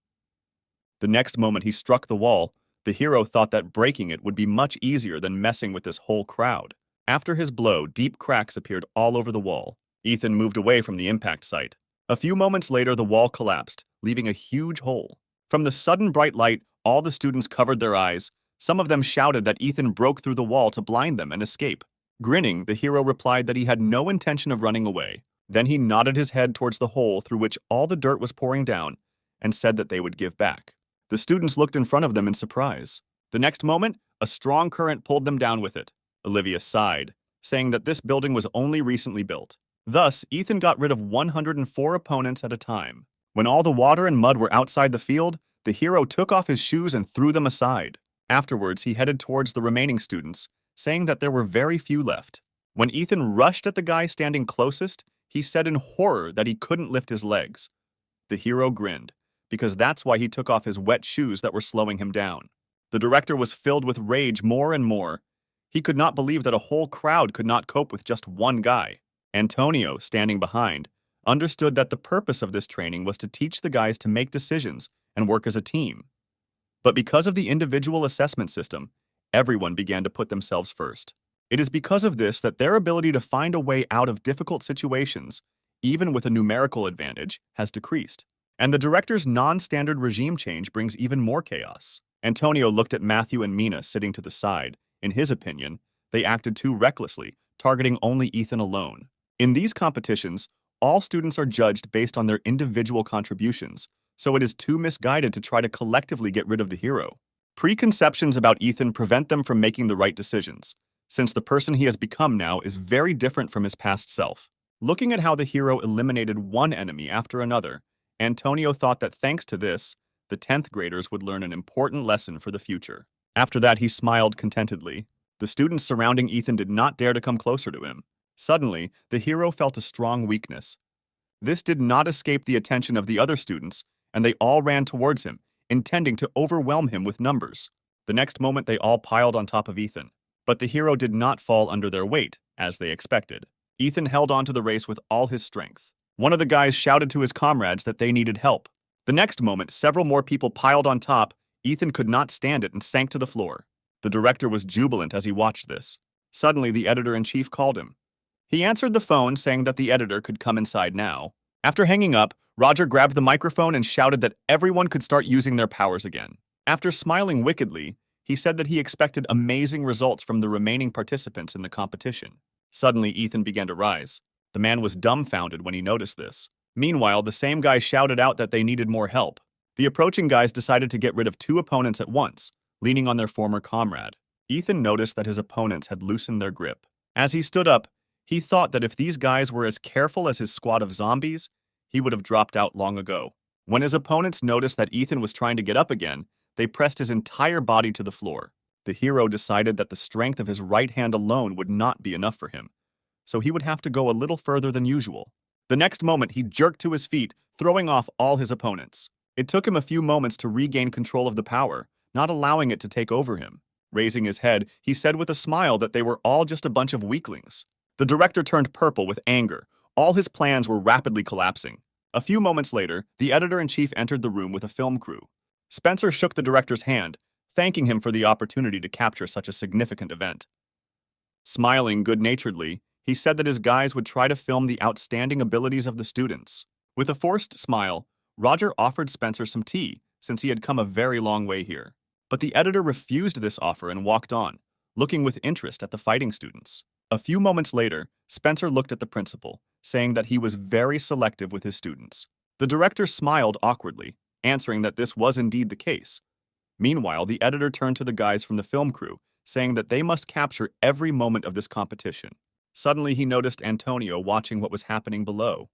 The next moment he struck the wall, the hero thought that breaking it would be much easier than messing with this whole crowd. After his blow, deep cracks appeared all over the wall. Ethan moved away from the impact site. A few moments later, the wall collapsed, leaving a huge hole. From the sudden bright light, all the students covered their eyes. Some of them shouted that Ethan broke through the wall to blind them and escape. Grinning, the hero replied that he had no intention of running away. Then he nodded his head towards the hole through which all the dirt was pouring down and said that they would give back. The students looked in front of them in surprise. The next moment, a strong current pulled them down with it. Olivia sighed, saying that this building was only recently built. Thus, Ethan got rid of 104 opponents at a time. When all the water and mud were outside the field, the hero took off his shoes and threw them aside. Afterwards, he headed towards the remaining students, saying that there were very few left. When Ethan rushed at the guy standing closest, he said in horror that he couldn't lift his legs. The hero grinned, because that's why he took off his wet shoes that were slowing him down. The director was filled with rage more and more. He could not believe that a whole crowd could not cope with just one guy. Antonio, standing behind, understood that the purpose of this training was to teach the guys to make decisions and work as a team. But because of the individual assessment system, everyone began to put themselves first. It is because of this that their ability to find a way out of difficult situations, even with a numerical advantage, has decreased. And the director's non-standard regime change brings even more chaos. Antonio looked at Matthew and Mina sitting to the side. In his opinion, they acted too recklessly, targeting only Ethan alone. In these competitions, all students are judged based on their individual contributions, so it is too misguided to try to collectively get rid of the hero. Preconceptions about Ethan prevent them from making the right decisions, since the person he has become now is very different from his past self. Looking at how the hero eliminated one enemy after another, Antonio thought that thanks to this, the 10th graders would learn an important lesson for the future. After that, he smiled contentedly. The students surrounding Ethan did not dare to come closer to him. Suddenly, the hero felt a strong weakness. This did not escape the attention of the other students, and they all ran towards him, intending to overwhelm him with numbers. The next moment, they all piled on top of Ethan. But the hero did not fall under their weight, as they expected. Ethan held on to the race with all his strength. One of the guys shouted to his comrades that they needed help. The next moment, several more people piled on top. Ethan could not stand it and sank to the floor. The director was jubilant as he watched this. Suddenly, the editor-in-chief called him. He answered the phone, saying that the editor could come inside now. After hanging up, Roger grabbed the microphone and shouted that everyone could start using their powers again. After smiling wickedly, he said that he expected amazing results from the remaining participants in the competition. Suddenly, Ethan began to rise. The man was dumbfounded when he noticed this. Meanwhile, the same guy shouted out that they needed more help. The approaching guys decided to get rid of 2 opponents at once, leaning on their former comrade. Ethan noticed that his opponents had loosened their grip. As he stood up, he thought that if these guys were as careful as his squad of zombies, he would have dropped out long ago. When his opponents noticed that Ethan was trying to get up again, they pressed his entire body to the floor. The hero decided that the strength of his right hand alone would not be enough for him, so he would have to go a little further than usual. The next moment, he jerked to his feet, throwing off all his opponents. It took him a few moments to regain control of the power, not allowing it to take over him. Raising his head, he said with a smile that they were all just a bunch of weaklings. The director turned purple with anger. All his plans were rapidly collapsing. A few moments later, the editor-in-chief entered the room with a film crew. Spencer shook the director's hand, thanking him for the opportunity to capture such a significant event. Smiling good-naturedly, he said that his guys would try to film the outstanding abilities of the students. With a forced smile, Roger offered Spencer some tea, since he had come a very long way here. But the editor refused this offer and walked on, looking with interest at the fighting students. A few moments later, Spencer looked at the principal, saying that he was very selective with his students. The director smiled awkwardly, answering that this was indeed the case. Meanwhile, the editor turned to the guys from the film crew, saying that they must capture every moment of this competition. Suddenly, he noticed Antonio watching what was happening below.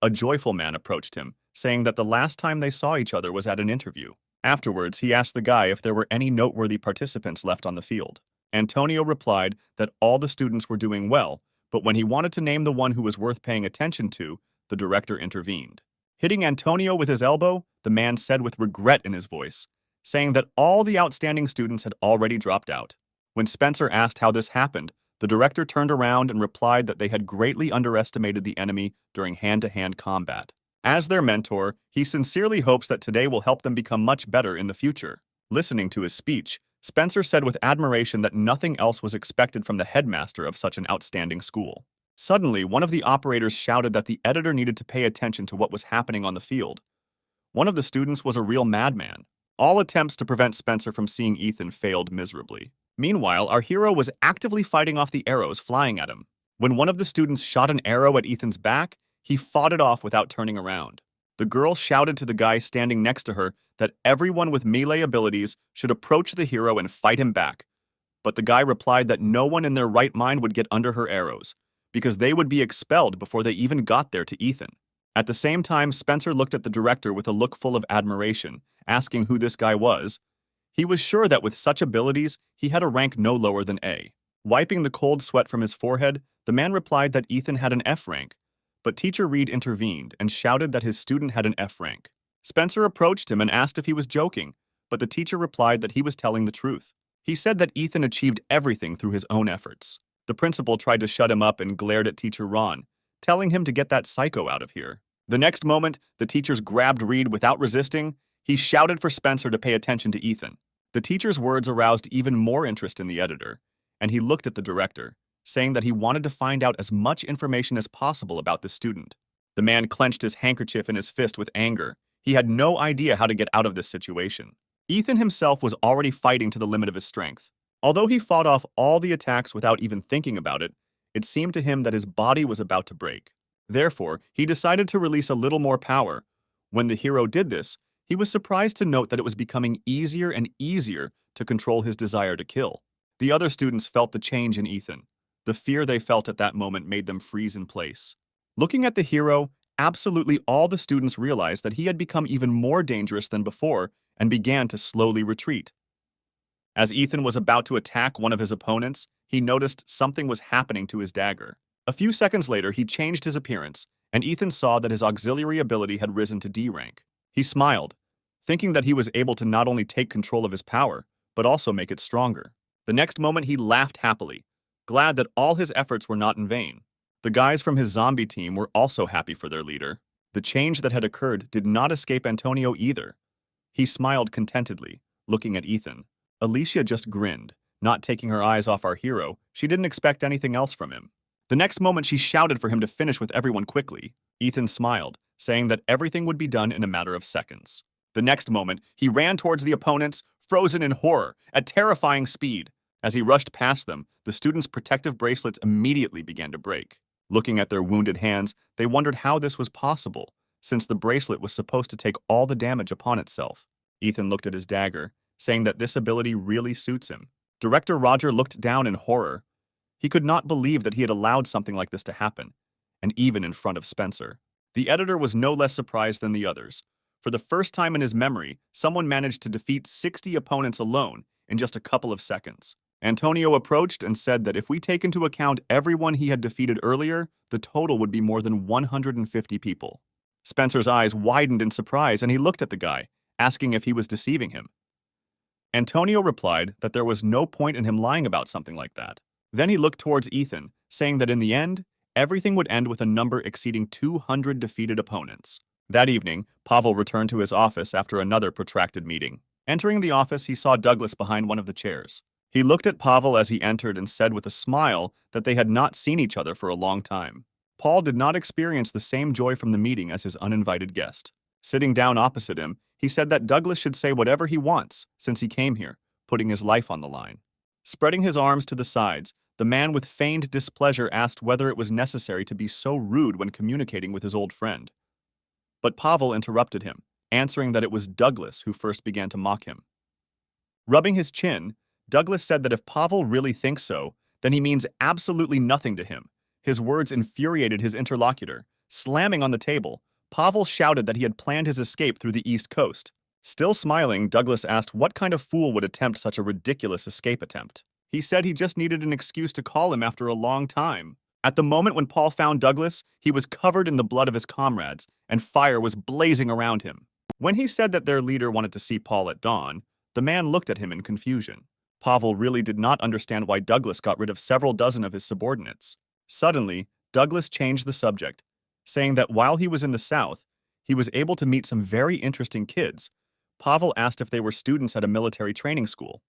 A joyful man approached him, saying that the last time they saw each other was at an interview. Afterwards, he asked the guy if there were any noteworthy participants left on the field. Antonio replied that all the students were doing well, but when he wanted to name the one who was worth paying attention to, the director intervened. Hitting Antonio with his elbow, the man said with regret in his voice, saying that all the outstanding students had already dropped out. When Spencer asked how this happened, the director turned around and replied that they had greatly underestimated the enemy during hand-to-hand combat. As their mentor, he sincerely hopes that today will help them become much better in the future. Listening to his speech, Spencer said with admiration that nothing else was expected from the headmaster of such an outstanding school. Suddenly, one of the operators shouted that the editor needed to pay attention to what was happening on the field. One of the students was a real madman. All attempts to prevent Spencer from seeing Ethan failed miserably. Meanwhile, our hero was actively fighting off the arrows flying at him. When one of the students shot an arrow at Ethan's back, he fought it off without turning around. The girl shouted to the guy standing next to her that everyone with melee abilities should approach the hero and fight him back. But the guy replied that no one in their right mind would get under her arrows, because they would be expelled before they even got there to Ethan. At the same time, Spencer looked at the director with a look full of admiration, asking who this guy was. He was sure that with such abilities, he had a rank no lower than A. Wiping the cold sweat from his forehead, the man replied that Ethan had an F rank, but Teacher Reed intervened and shouted that his student had an F rank. Spencer approached him and asked if he was joking, but the teacher replied that he was telling the truth. He said that Ethan achieved everything through his own efforts. The principal tried to shut him up and glared at Teacher Ron, telling him to get that psycho out of here. The next moment, the teachers grabbed Reed without resisting. He shouted for Spencer to pay attention to Ethan. The teacher's words aroused even more interest in the editor, and he looked at the director, saying that he wanted to find out as much information as possible about the student. The man clenched his handkerchief in his fist with anger. He had no idea how to get out of this situation. Ethan himself was already fighting to the limit of his strength. Although he fought off all the attacks without even thinking about it, it seemed to him that his body was about to break. Therefore, he decided to release a little more power. When the hero did this, he was surprised to note that it was becoming easier and easier to control his desire to kill. The other students felt the change in Ethan. The fear they felt at that moment made them freeze in place. Looking at the hero, absolutely all the students realized that he had become even more dangerous than before and began to slowly retreat. As Ethan was about to attack one of his opponents, he noticed something was happening to his dagger. A few seconds later, he changed his appearance, and Ethan saw that his auxiliary ability had risen to D rank. He smiled, thinking that he was able to not only take control of his power, but also make it stronger. The next moment, he laughed happily, glad that all his efforts were not in vain. The guys from his zombie team were also happy for their leader. The change that had occurred did not escape Antonio either. He smiled contentedly, looking at Ethan. Alicia just grinned, not taking her eyes off our hero. She didn't expect anything else from him. The next moment, she shouted for him to finish with everyone quickly. Ethan smiled, saying that everything would be done in a matter of seconds. The next moment, he ran towards the opponents, frozen in horror, at terrifying speed. As he rushed past them, the students' protective bracelets immediately began to break. Looking at their wounded hands, they wondered how this was possible, since the bracelet was supposed to take all the damage upon itself. Ethan looked at his dagger, saying that this ability really suits him. Director Roger looked down in horror. He could not believe that he had allowed something like this to happen, and even in front of Spencer. The editor was no less surprised than the others. For the first time in his memory, someone managed to defeat 60 opponents alone in just a couple of seconds. Antonio approached and said that if we take into account everyone he had defeated earlier, the total would be more than 150 people. Spencer's eyes widened in surprise, and he looked at the guy, asking if he was deceiving him. Antonio replied that there was no point in him lying about something like that. Then he looked towards Ethan, saying that in the end, everything would end with a number exceeding 200 defeated opponents. That evening, Pavel returned to his office after another protracted meeting. Entering the office, he saw Douglas behind one of the chairs. He looked at Pavel as he entered and said with a smile that they had not seen each other for a long time. Paul did not experience the same joy from the meeting as his uninvited guest. Sitting down opposite him, he said that Douglas should say whatever he wants since he came here, putting his life on the line. Spreading his arms to the sides, the man with feigned displeasure asked whether it was necessary to be so rude when communicating with his old friend. But Pavel interrupted him, answering that it was Douglas who first began to mock him. Rubbing his chin, Douglas said that if Pavel really thinks so, then he means absolutely nothing to him. His words infuriated his interlocutor. Slamming on the table, Pavel shouted that he had planned his escape through the East Coast. Still smiling, Douglas asked what kind of fool would attempt such a ridiculous escape attempt. He said he just needed an excuse to call him after a long time. At the moment when Paul found Douglas, he was covered in the blood of his comrades, and fire was blazing around him. When he said that their leader wanted to see Paul at dawn, the man looked at him in confusion. Pavel really did not understand why Douglas got rid of several dozen of his subordinates. Suddenly, Douglas changed the subject, saying that while he was in the South, he was able to meet some very interesting kids. Pavel asked if they were students at a military training school.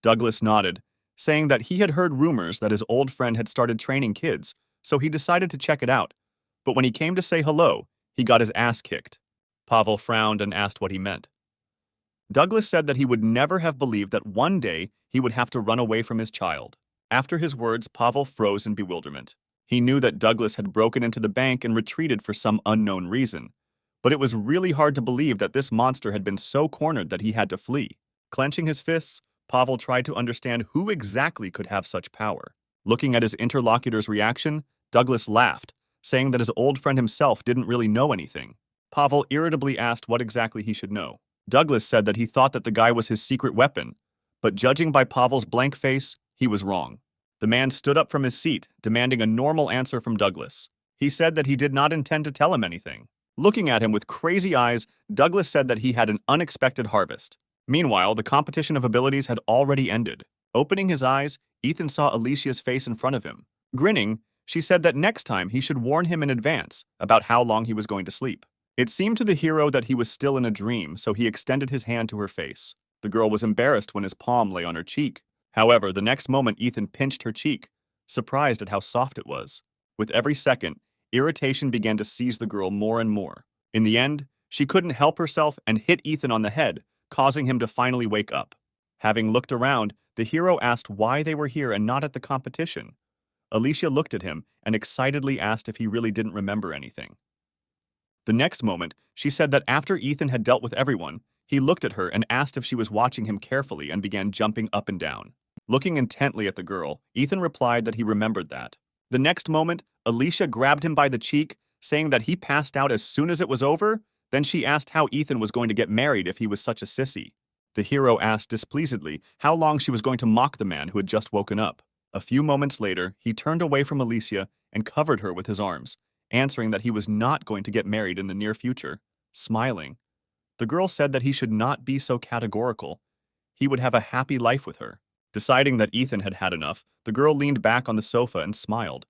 Douglas nodded, saying that he had heard rumors that his old friend had started training kids, so he decided to check it out. But when he came to say hello, he got his ass kicked. Pavel frowned and asked what he meant. Douglas said that he would never have believed that one day he would have to run away from his child. After his words, Pavel froze in bewilderment. He knew that Douglas had broken into the bank and retreated for some unknown reason, but it was really hard to believe that this monster had been so cornered that he had to flee. Clenching his fists, Pavel tried to understand who exactly could have such power. Looking at his interlocutor's reaction, Douglas laughed, saying that his old friend himself didn't really know anything. Pavel irritably asked what exactly he should know. Douglas said that he thought that the guy was his secret weapon, but judging by Pavel's blank face, he was wrong. The man stood up from his seat, demanding a normal answer from Douglas. He said that he did not intend to tell him anything. Looking at him with crazy eyes, Douglas said that he had an unexpected harvest. Meanwhile, the competition of abilities had already ended. Opening his eyes, Ethan saw Alicia's face in front of him. Grinning, she said that next time he should warn him in advance about how long he was going to sleep. It seemed to the hero that he was still in a dream, so he extended his hand to her face. The girl was embarrassed when his palm lay on her cheek. However, the next moment Ethan pinched her cheek, surprised at how soft it was. With every second, irritation began to seize the girl more and more. In the end, she couldn't help herself and hit Ethan on the head, causing him to finally wake up. Having looked around, the hero asked why they were here and not at the competition. Alicia looked at him and excitedly asked if he really didn't remember anything. The next moment, she said that after Ethan had dealt with everyone, he looked at her and asked if she was watching him carefully and began jumping up and down. Looking intently at the girl, Ethan replied that he remembered that. The next moment, Alicia grabbed him by the cheek, saying that he passed out as soon as it was over. Then she asked how Ethan was going to get married if he was such a sissy. The hero asked displeasedly how long she was going to mock the man who had just woken up. A few moments later, he turned away from Alicia and covered her with his arms, answering that he was not going to get married in the near future. Smiling, the girl said that he should not be so categorical. He would have a happy life with her. Deciding that Ethan had had enough, the girl leaned back on the sofa and smiled,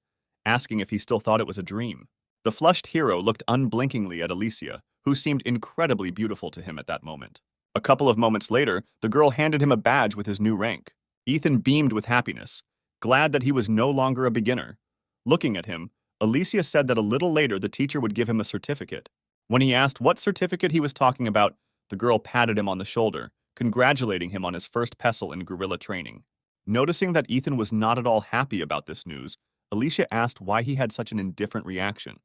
asking if he still thought it was a dream. The flushed hero looked unblinkingly at Alicia, who seemed incredibly beautiful to him at that moment. A couple of moments later, the girl handed him a badge with his new rank. Ethan beamed with happiness, glad that he was no longer a beginner. Looking at him, Alicia said that a little later the teacher would give him a certificate. When he asked what certificate he was talking about, the girl patted him on the shoulder, congratulating him on his first pestle in guerrilla training. Noticing that Ethan was not at all happy about this news, Alicia asked why he had such an indifferent reaction.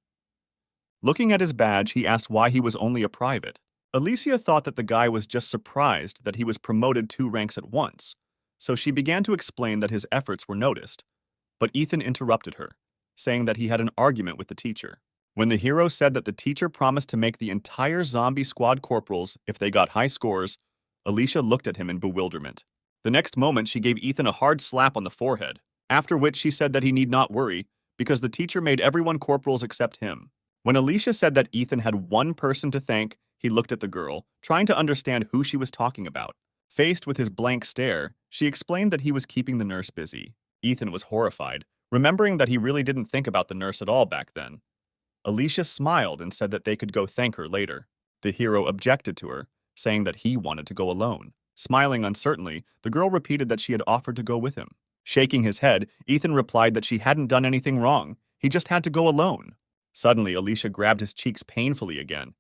Looking at his badge, he asked why he was only a private. Alicia thought that the guy was just surprised that he was promoted 2 ranks at once, so she began to explain that his efforts were noticed. But Ethan interrupted her, saying that he had an argument with the teacher. When the hero said that the teacher promised to make the entire zombie squad corporals if they got high scores, Alicia looked at him in bewilderment. The next moment, she gave Ethan a hard slap on the forehead, after which she said that he need not worry because the teacher made everyone corporals except him. When Alicia said that Ethan had one person to thank, he looked at the girl, trying to understand who she was talking about. Faced with his blank stare, she explained that he was keeping the nurse busy. Ethan was horrified, remembering that he really didn't think about the nurse at all back then. Alicia smiled and said that they could go thank her later. The hero objected to her, saying that he wanted to go alone. Smiling uncertainly, the girl repeated that she had offered to go with him. Shaking his head, Ethan replied that she hadn't done anything wrong. He just had to go alone. Suddenly, Alicia grabbed his cheeks painfully again.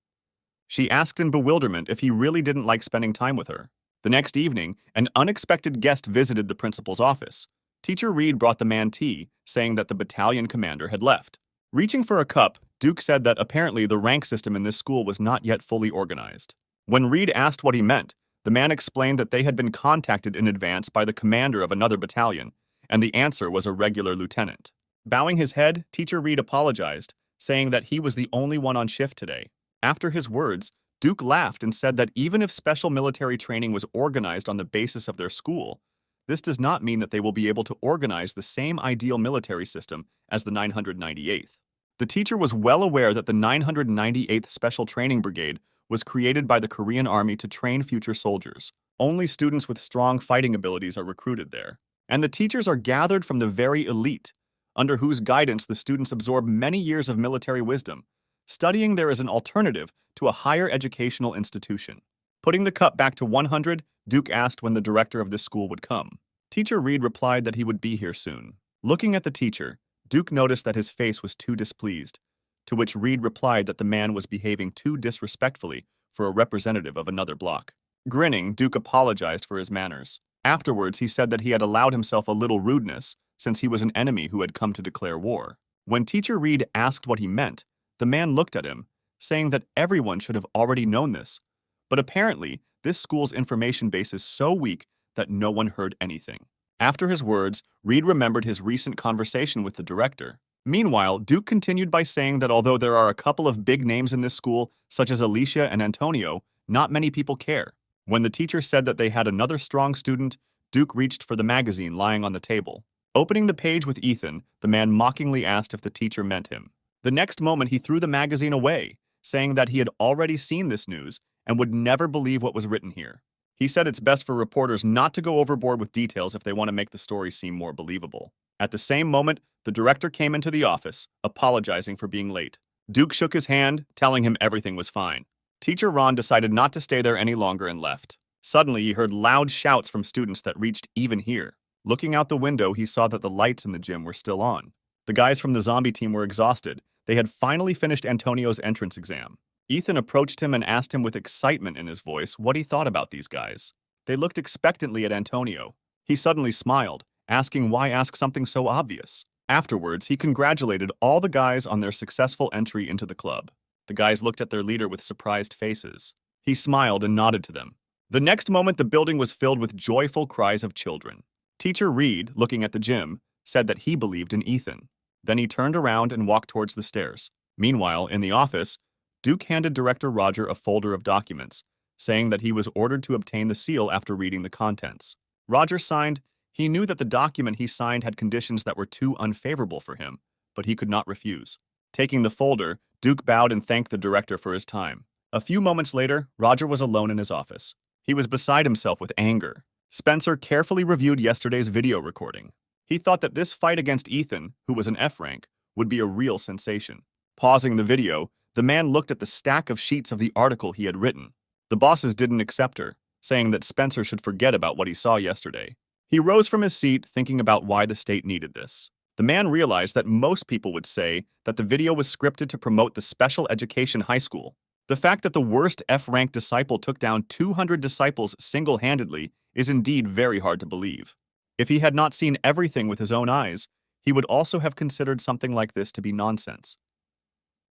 She asked in bewilderment if he really didn't like spending time with her. The next evening, an unexpected guest visited the principal's office. Teacher Reed brought the man tea, saying that the battalion commander had left. Reaching for a cup, Duke said that apparently the rank system in this school was not yet fully organized. When Reed asked what he meant, the man explained that they had been contacted in advance by the commander of another battalion, and the answer was a regular lieutenant. Bowing his head, Teacher Reed apologized, saying that he was the only one on shift today. After his words, Duke laughed and said that even if special military training was organized on the basis of their school, this does not mean that they will be able to organize the same ideal military system as the 998th. The teacher was well aware that the 998th Special Training Brigade was created by the Korean Army to train future soldiers. Only students with strong fighting abilities are recruited there. And the teachers are gathered from the very elite, under whose guidance the students absorb many years of military wisdom. Studying there is an alternative to a higher educational institution. Putting the cup back to 100, Duke asked when the director of this school would come. Teacher Reed replied that he would be here soon. Looking at the teacher, Duke noticed that his face was too displeased, to which Reed replied that the man was behaving too disrespectfully for a representative of another bloc. Grinning, Duke apologized for his manners. Afterwards, he said that he had allowed himself a little rudeness since he was an enemy who had come to declare war. When Teacher Reed asked what he meant, the man looked at him, saying that everyone should have already known this. But apparently, this school's information base is so weak that no one heard anything. After his words, Reed remembered his recent conversation with the director. Meanwhile, Duke continued by saying that although there are a couple of big names in this school, such as Alicia and Antonio, not many people care. When the teacher said that they had another strong student, Duke reached for the magazine lying on the table. Opening the page with Ethan, the man mockingly asked if the teacher meant him. The next moment, he threw the magazine away, saying that he had already seen this news and would never believe what was written here. He said it's best for reporters not to go overboard with details if they want to make the story seem more believable. At the same moment, the director came into the office, apologizing for being late. Duke shook his hand, telling him everything was fine. Teacher Ron decided not to stay there any longer and left. Suddenly, he heard loud shouts from students that reached even here. Looking out the window, he saw that the lights in the gym were still on. The guys from the zombie team were exhausted. They had finally finished Antonio's entrance exam. Ethan approached him and asked him with excitement in his voice what he thought about these guys. They looked expectantly at Antonio. He suddenly smiled, asking why ask something so obvious. Afterwards, he congratulated all the guys on their successful entry into the club. The guys looked at their leader with surprised faces. He smiled and nodded to them. The next moment, the building was filled with joyful cries of children. Teacher Reed, looking at the gym, said that he believed in Ethan. Then he turned around and walked towards the stairs. Meanwhile, in the office, Duke handed Director Roger a folder of documents, saying that he was ordered to obtain the seal after reading the contents. Roger signed. He knew that the document he signed had conditions that were too unfavorable for him, but he could not refuse. Taking the folder, Duke bowed and thanked the director for his time. A few moments later, Roger was alone in his office. He was beside himself with anger. Spencer carefully reviewed yesterday's video recording. He thought that this fight against Ethan, who was an F rank, would be a real sensation. Pausing the video, the man looked at the stack of sheets of the article he had written. The bosses didn't accept her, saying that Spencer should forget about what he saw yesterday. He rose from his seat, thinking about why the state needed this. The man realized that most people would say that the video was scripted to promote the special education high school. The fact that the worst F-rank disciple took down 200 disciples single-handedly is indeed very hard to believe. If he had not seen everything with his own eyes, he would also have considered something like this to be nonsense.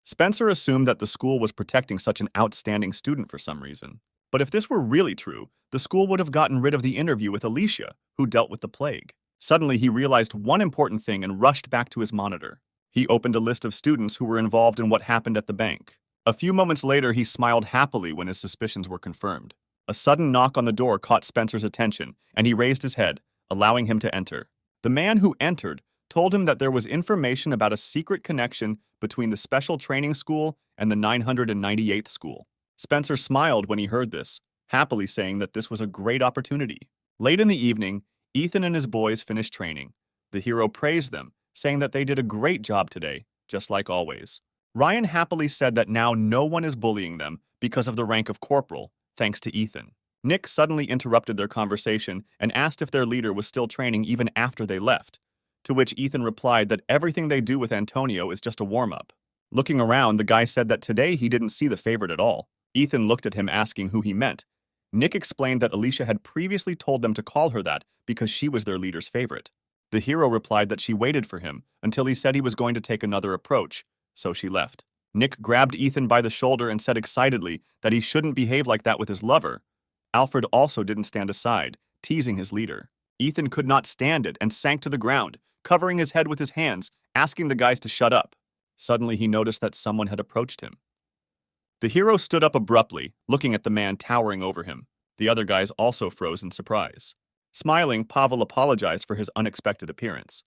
Spencer assumed that the school was protecting such an outstanding student for some reason. But if this were really true, the school would have gotten rid of the interview with Alicia, who dealt with the plague. Suddenly, he realized one important thing and rushed back to his monitor. He opened a list of students who were involved in what happened at the bank. A few moments later, he smiled happily when his suspicions were confirmed. A sudden knock on the door caught Spencer's attention, and he raised his head, allowing him to enter. The man who entered told him that there was information about a secret connection between the special training school and the 998th school. Spencer smiled when he heard this, happily saying that this was a great opportunity. Late in the evening, Ethan and his boys finished training. The hero praised them, saying that they did a great job today, just like always. Ryan happily said that now no one is bullying them because of the rank of corporal, thanks to Ethan. Nick suddenly interrupted their conversation and asked if their leader was still training even after they left, to which Ethan replied that everything they do with Antonio is just a warm-up. Looking around, the guy said that today he didn't see the favorite at all. Ethan looked at him asking who he meant. Nick explained that Alicia had previously told them to call her that because she was their leader's favorite. The hero replied that she waited for him until he said he was going to take another approach, so she left. Nick grabbed Ethan by the shoulder and said excitedly that he shouldn't behave like that with his lover. Alfred also didn't stand aside, teasing his leader. Ethan could not stand it and sank to the ground, covering his head with his hands, asking the guys to shut up. Suddenly, he noticed that someone had approached him. The hero stood up abruptly, looking at the man towering over him. The other guys also froze in surprise. Smiling, Pavel apologized for his unexpected appearance.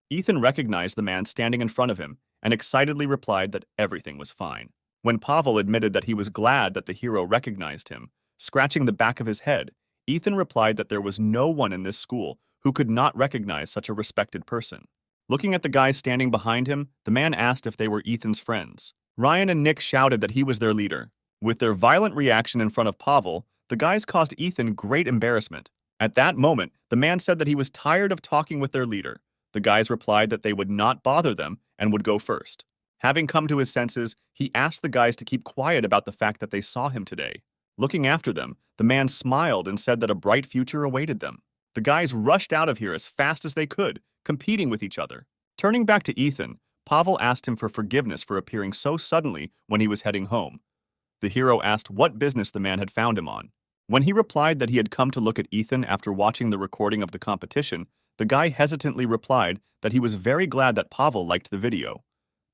Ethan recognized the man standing in front of him and excitedly replied that everything was fine. When Pavel admitted that he was glad that the hero recognized him, scratching the back of his head, Ethan replied that there was no one in this school who could not recognize such a respected person. Looking at the guys standing behind him, the man asked if they were Ethan's friends. Ryan and Nick shouted that he was their leader. With their violent reaction in front of Pavel, the guys caused Ethan great embarrassment. At that moment, the man said that he was tired of talking with their leader. The guys replied that they would not bother them and would go first. Having come to his senses, he asked the guys to keep quiet about the fact that they saw him today. Looking after them, the man smiled and said that a bright future awaited them. The guys rushed out of here as fast as they could, competing with each other. Turning back to Ethan, Pavel asked him for forgiveness for appearing so suddenly when he was heading home. The hero asked what business the man had found him on. When he replied that he had come to look at Ethan after watching the recording of the competition, the guy hesitantly replied that he was very glad that Pavel liked the video.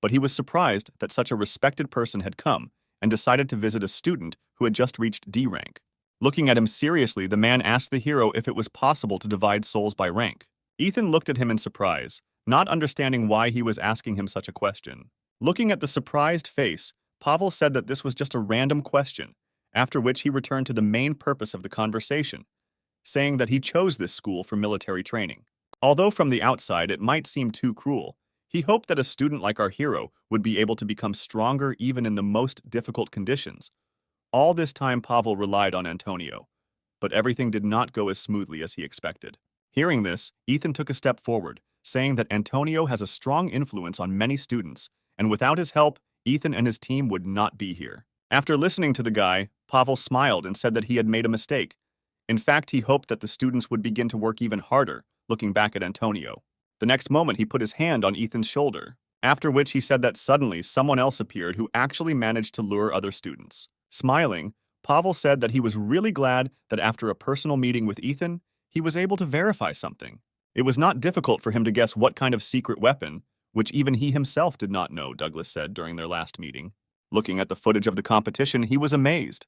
But he was surprised that such a respected person had come and decided to visit a student who had just reached D rank. Looking at him seriously, the man asked the hero if it was possible to divide souls by rank. Ethan looked at him in surprise, not understanding why he was asking him such a question. Looking at the surprised face, Pavel said that this was just a random question, after which he returned to the main purpose of the conversation, saying that he chose this school for military training. Although from the outside it might seem too cruel, he hoped that a student like our hero would be able to become stronger even in the most difficult conditions. All this time Pavel relied on Antonio, but everything did not go as smoothly as he expected. Hearing this, Ethan took a step forward, saying that Antonio has a strong influence on many students, and without his help, Ethan and his team would not be here. After listening to the guy, Pavel smiled and said that he had made a mistake. In fact, he hoped that the students would begin to work even harder, looking back at Antonio. The next moment, he put his hand on Ethan's shoulder, after which he said that suddenly someone else appeared who actually managed to lure other students. Smiling, Pavel said that he was really glad that after a personal meeting with Ethan, he was able to verify something. It was not difficult for him to guess what kind of secret weapon, which even he himself did not know, Douglas said during their last meeting. Looking at the footage of the competition, he was amazed.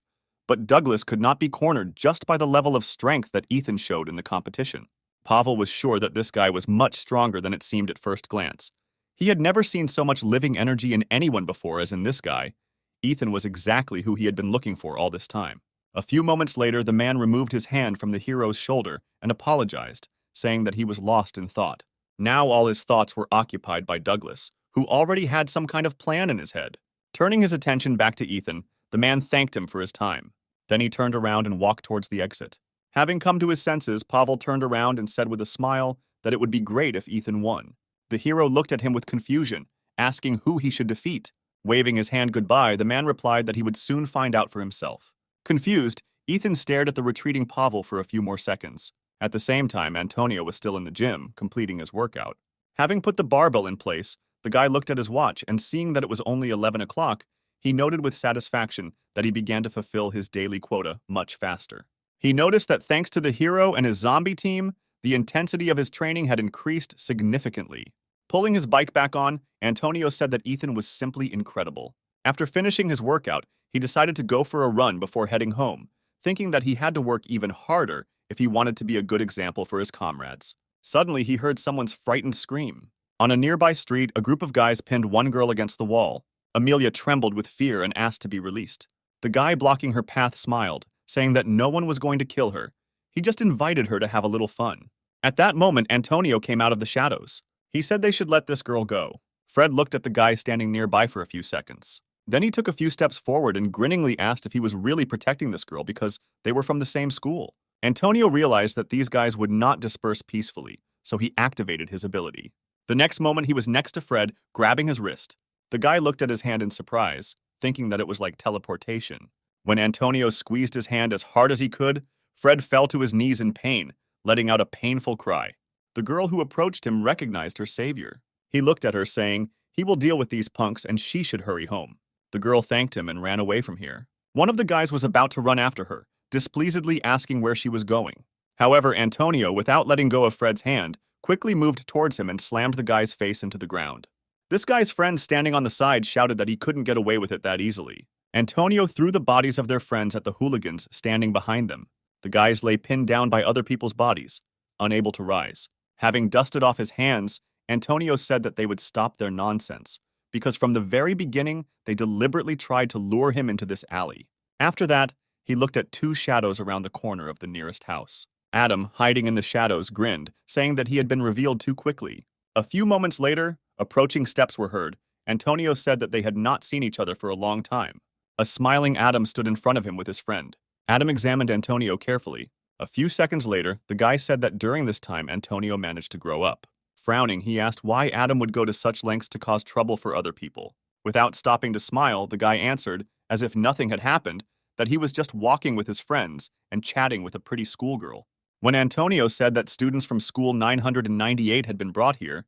But Douglas could not be cornered just by the level of strength that Ethan showed in the competition. Pavel was sure that this guy was much stronger than it seemed at first glance. He had never seen so much living energy in anyone before as in this guy. Ethan was exactly who he had been looking for all this time. A few moments later, the man removed his hand from the hero's shoulder and apologized, saying that he was lost in thought. Now all his thoughts were occupied by Douglas, who already had some kind of plan in his head. Turning his attention back to Ethan, the man thanked him for his time. Then he turned around and walked towards the exit. Having come to his senses, Pavel turned around and said with a smile that it would be great if Ethan won. The hero looked at him with confusion, asking who he should defeat. Waving his hand goodbye, the man replied that he would soon find out for himself. Confused, Ethan stared at the retreating Pavel for a few more seconds. At the same time, Antonio was still in the gym, completing his workout. Having put the barbell in place, the guy looked at his watch and seeing that it was only 11 o'clock, he noted with satisfaction that he began to fulfill his daily quota much faster. He noticed that thanks to the hero and his zombie team, the intensity of his training had increased significantly. Pulling his bike back on, Antonio said that Ethan was simply incredible. After finishing his workout, he decided to go for a run before heading home, thinking that he had to work even harder if he wanted to be a good example for his comrades. Suddenly, he heard someone's frightened scream. On a nearby street, a group of guys pinned one girl against the wall. Amelia trembled with fear and asked to be released. The guy blocking her path smiled, saying that no one was going to kill her. He just invited her to have a little fun. At that moment, Antonio came out of the shadows. He said they should let this girl go. Fred looked at the guy standing nearby for a few seconds. Then he took a few steps forward and grinningly asked if he was really protecting this girl because they were from the same school. Antonio realized that these guys would not disperse peacefully, so he activated his ability. The next moment, he was next to Fred, grabbing his wrist. The guy looked at his hand in surprise, thinking that it was like teleportation. When Antonio squeezed his hand as hard as he could, Fred fell to his knees in pain, letting out a painful cry. The girl who approached him recognized her savior. He looked at her, saying, "He will deal with these punks and she should hurry home." The girl thanked him and ran away from here. One of the guys was about to run after her, displeasedly asking where she was going. However, Antonio, without letting go of Fred's hand, quickly moved towards him and slammed the guy's face into the ground. This guy's friends standing on the side shouted that he couldn't get away with it that easily. Antonio threw the bodies of their friends at the hooligans standing behind them. The guys lay pinned down by other people's bodies, unable to rise. Having dusted off his hands, Antonio said that they would stop their nonsense, because from the very beginning, they deliberately tried to lure him into this alley. After that, he looked at two shadows around the corner of the nearest house. Adam, hiding in the shadows, grinned, saying that he had been revealed too quickly. A few moments later, approaching steps were heard. Antonio said that they had not seen each other for a long time. A smiling Adam stood in front of him with his friend. Adam examined Antonio carefully. A few seconds later, the guy said that during this time, Antonio managed to grow up. Frowning, he asked why Adam would go to such lengths to cause trouble for other people. Without stopping to smile, the guy answered, as if nothing had happened, that he was just walking with his friends and chatting with a pretty schoolgirl. When Antonio said that students from school 998 had been brought here,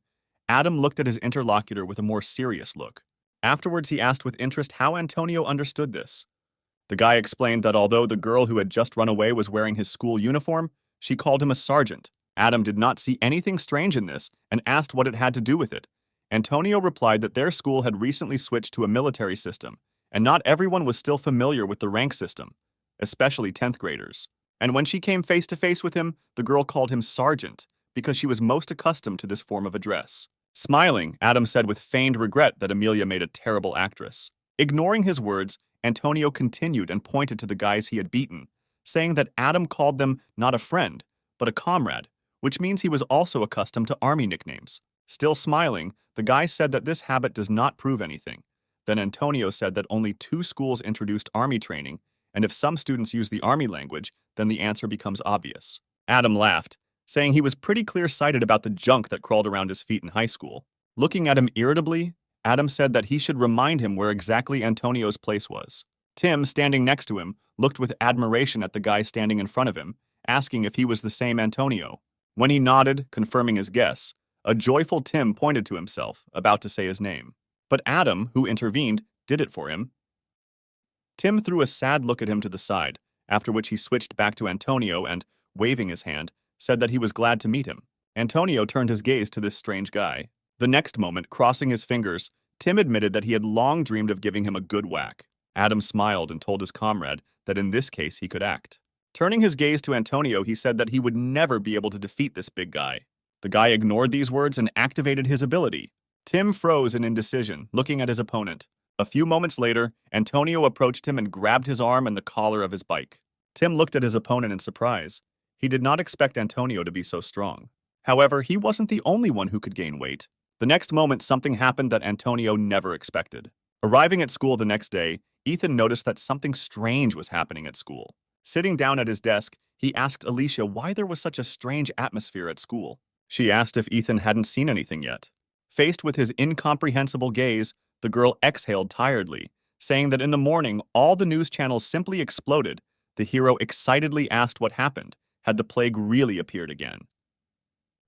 Adam looked at his interlocutor with a more serious look. Afterwards, he asked with interest how Antonio understood this. The guy explained that although the girl who had just run away was wearing his school uniform, she called him a sergeant. Adam did not see anything strange in this and asked what it had to do with it. Antonio replied that their school had recently switched to a military system, and not everyone was still familiar with the rank system, especially 10th graders. And when she came face to face with him, the girl called him sergeant because she was most accustomed to this form of address. Smiling, Adam said with feigned regret that Amelia made a terrible actress. Ignoring his words, Antonio continued and pointed to the guys he had beaten, saying that Adam called them not a friend, but a comrade, which means he was also accustomed to army nicknames. Still smiling, the guy said that this habit does not prove anything. Then Antonio said that only 2 schools introduced army training, and if some students use the army language, then the answer becomes obvious. Adam laughed, saying he was pretty clear-sighted about the junk that crawled around his feet in high school. Looking at him irritably, Adam said that he should remind him where exactly Antonio's place was. Tim, standing next to him, looked with admiration at the guy standing in front of him, asking if he was the same Antonio. When he nodded, confirming his guess, a joyful Tim pointed to himself, about to say his name. But Adam, who intervened, did it for him. Tim threw a sad look at him to the side, after which he switched back to Antonio and, waving his hand, said that he was glad to meet him. Antonio turned his gaze to this strange guy. The next moment, crossing his fingers, Tim admitted that he had long dreamed of giving him a good whack. Adam smiled and told his comrade that in this case he could act. Turning his gaze to Antonio, he said that he would never be able to defeat this big guy. The guy ignored these words and activated his ability. Tim froze in indecision, looking at his opponent. A few moments later, Antonio approached him and grabbed his arm and the collar of his bike. Tim looked at his opponent in surprise. He did not expect Antonio to be so strong. However, he wasn't the only one who could gain weight. The next moment, something happened that Antonio never expected. Arriving at school the next day, Ethan noticed that something strange was happening at school. Sitting down at his desk, he asked Alicia why there was such a strange atmosphere at school. She asked if Ethan hadn't seen anything yet. Faced with his incomprehensible gaze, the girl exhaled tiredly, saying that in the morning all the news channels simply exploded. The hero excitedly asked what happened. Had the plague really appeared again?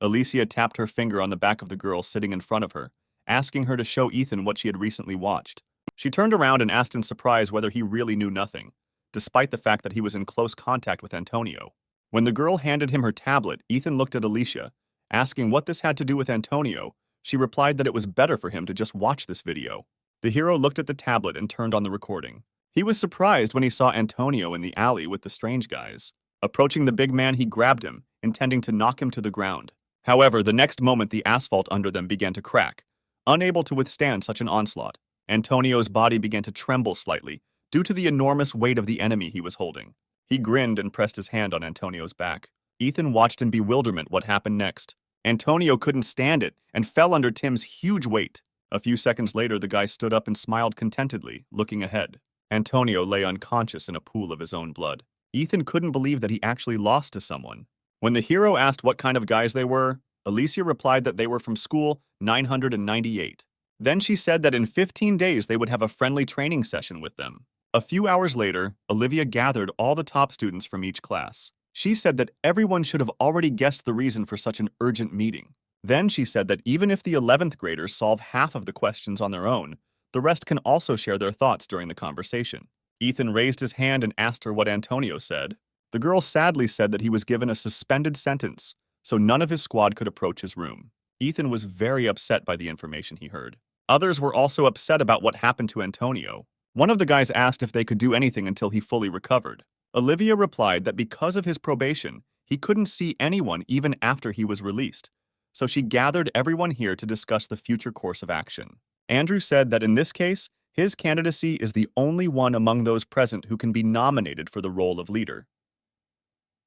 Alicia tapped her finger on the back of the girl sitting in front of her, asking her to show Ethan what she had recently watched. She turned around and asked in surprise whether he really knew nothing, despite the fact that he was in close contact with Antonio. When the girl handed him her tablet, Ethan looked at Alicia, asking what this had to do with Antonio. She replied that it was better for him to just watch this video. The hero looked at the tablet and turned on the recording. He was surprised when he saw Antonio in the alley with the strange guys. Approaching the big man, he grabbed him, intending to knock him to the ground. However, the next moment the asphalt under them began to crack. Unable to withstand such an onslaught, Antonio's body began to tremble slightly due to the enormous weight of the enemy he was holding. He grinned and pressed his hand on Antonio's back. Ethan watched in bewilderment what happened next. Antonio couldn't stand it and fell under Tim's huge weight. A few seconds later, the guy stood up and smiled contentedly, looking ahead. Antonio lay unconscious in a pool of his own blood. Ethan couldn't believe that he actually lost to someone. When the hero asked what kind of guys they were, Alicia replied that they were from school 998. Then she said that in 15 days they would have a friendly training session with them. A few hours later, Olivia gathered all the top students from each class. She said that everyone should have already guessed the reason for such an urgent meeting. Then she said that even if the 11th graders solve half of the questions on their own, the rest can also share their thoughts during the conversation. Ethan raised his hand and asked her what Antonio said. The girl sadly said that he was given a suspended sentence, so none of his squad could approach his room. Ethan was very upset by the information he heard. Others were also upset about what happened to Antonio. One of the guys asked if they could do anything until he fully recovered. Olivia replied that because of his probation, he couldn't see anyone even after he was released, so she gathered everyone here to discuss the future course of action. Andrew said that in this case, his candidacy is the only one among those present who can be nominated for the role of leader.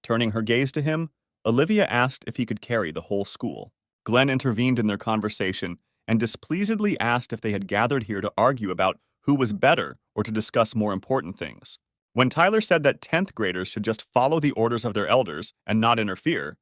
Turning her gaze to him, Olivia asked if he could carry the whole school. Glenn intervened in their conversation and displeasedly asked if they had gathered here to argue about who was better or to discuss more important things. When Tyler said that 10th graders should just follow the orders of their elders and not interfere,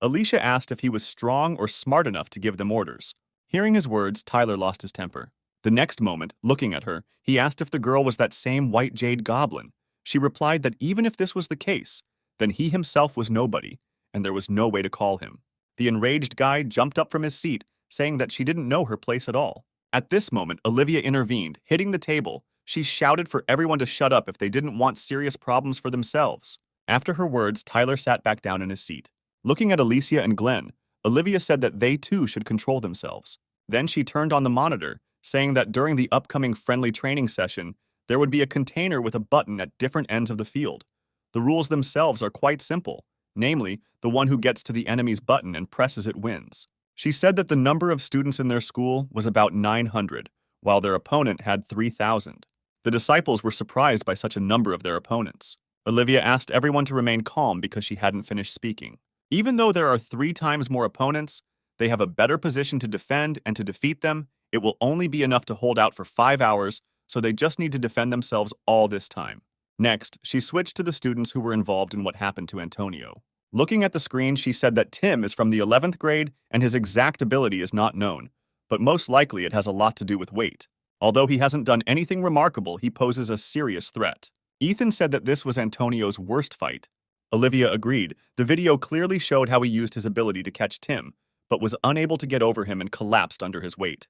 Alicia asked if he was strong or smart enough to give them orders. Hearing his words, Tyler lost his temper. The next moment, looking at her, he asked if the girl was that same white jade goblin. She replied that even if this was the case, then he himself was nobody, and there was no way to call him. The enraged guy jumped up from his seat, saying that she didn't know her place at all. At this moment, Olivia intervened, hitting the table. She shouted for everyone to shut up if they didn't want serious problems for themselves. After her words, Tyler sat back down in his seat. Looking at Alicia and Glenn, Olivia said that they too should control themselves. Then she turned on the monitor, saying that during the upcoming friendly training session, there would be a container with a button at different ends of the field. The rules themselves are quite simple, namely, the one who gets to the enemy's button and presses it wins. She said that the number of students in their school was about 900, while their opponent had 3,000. The disciples were surprised by such a number of their opponents. Olivia asked everyone to remain calm because she hadn't finished speaking. Even though there are 3 times more opponents, they have a better position to defend, and to defeat them, it will only be enough to hold out for 5 hours, so they just need to defend themselves all this time. Next, she switched to the students who were involved in what happened to Antonio. Looking at the screen, she said that Tim is from the 11th grade and his exact ability is not known, but most likely it has a lot to do with weight. Although he hasn't done anything remarkable, he poses a serious threat. Ethan said that this was Antonio's worst fight. Olivia agreed. The video clearly showed how he used his ability to catch Tim, but was unable to get over him and collapsed under his weight.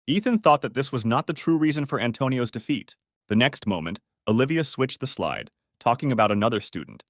Ethan thought that this was not the true reason for Antonio's defeat. The next moment, Olivia switched the slide, talking about another student.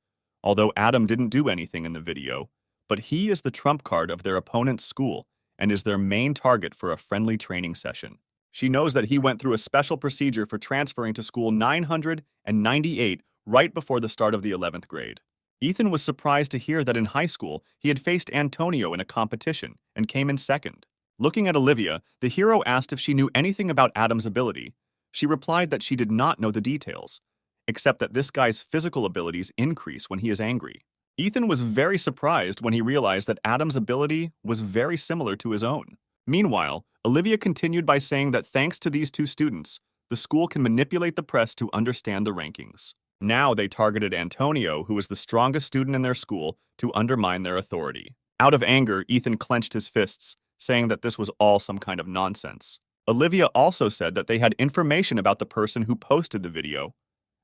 Although Adam didn't do anything in the video, but he is the trump card of their opponent's school and is their main target for a friendly training session. She knows that he went through a special procedure for transferring to school 998 right before the start of the 11th grade. Ethan was surprised to hear that in high school he had faced Antonio in a competition and came in second. Looking at Olivia, the hero asked if she knew anything about Adam's ability. She replied that she did not know the details, except that this guy's physical abilities increase when he is angry. Ethan was very surprised when he realized that Adam's ability was very similar to his own. Meanwhile, Olivia continued by saying that thanks to these 2 students, the school can manipulate the press to understand the rankings. Now they targeted Antonio, who was the strongest student in their school, to undermine their authority. Out of anger, Ethan clenched his fists, saying that this was all some kind of nonsense. Olivia also said that they had information about the person who posted the video.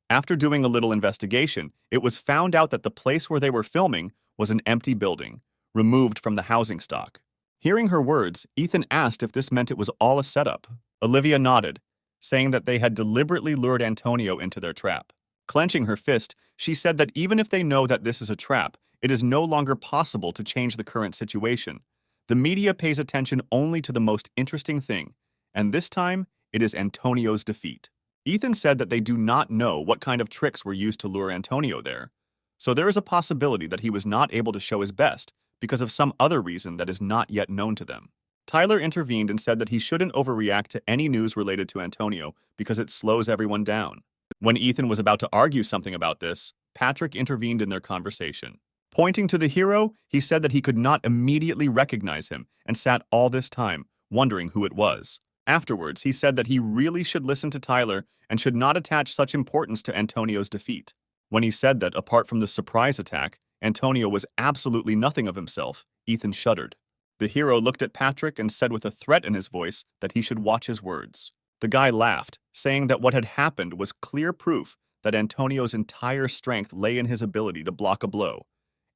After doing a little investigation, it was found out that the place where they were filming was an empty building, removed from the housing stock. Hearing her words, Ethan asked if this meant it was all a setup. Olivia nodded, saying that they had deliberately lured Antonio into their trap. Clenching her fist, she said that even if they know that this is a trap, it is no longer possible to change the current situation. The media pays attention only to the most interesting thing, and this time, it is Antonio's defeat. Ethan said that they do not know what kind of tricks were used to lure Antonio there, so there is a possibility that he was not able to show his best because of some other reason that is not yet known to them. Tyler intervened and said that he shouldn't overreact to any news related to Antonio because it slows everyone down. When Ethan was about to argue something about this, Patrick intervened in their conversation. Pointing to the hero, he said that he could not immediately recognize him and sat all this time, wondering who it was. Afterwards, he said that he really should listen to Tyler and should not attach such importance to Antonio's defeat. When he said that, apart from the surprise attack, Antonio was absolutely nothing of himself, Ethan shuddered. The hero looked at Patrick and said with a threat in his voice that he should watch his words. The guy laughed, saying that what had happened was clear proof that Antonio's entire strength lay in his ability to block a blow,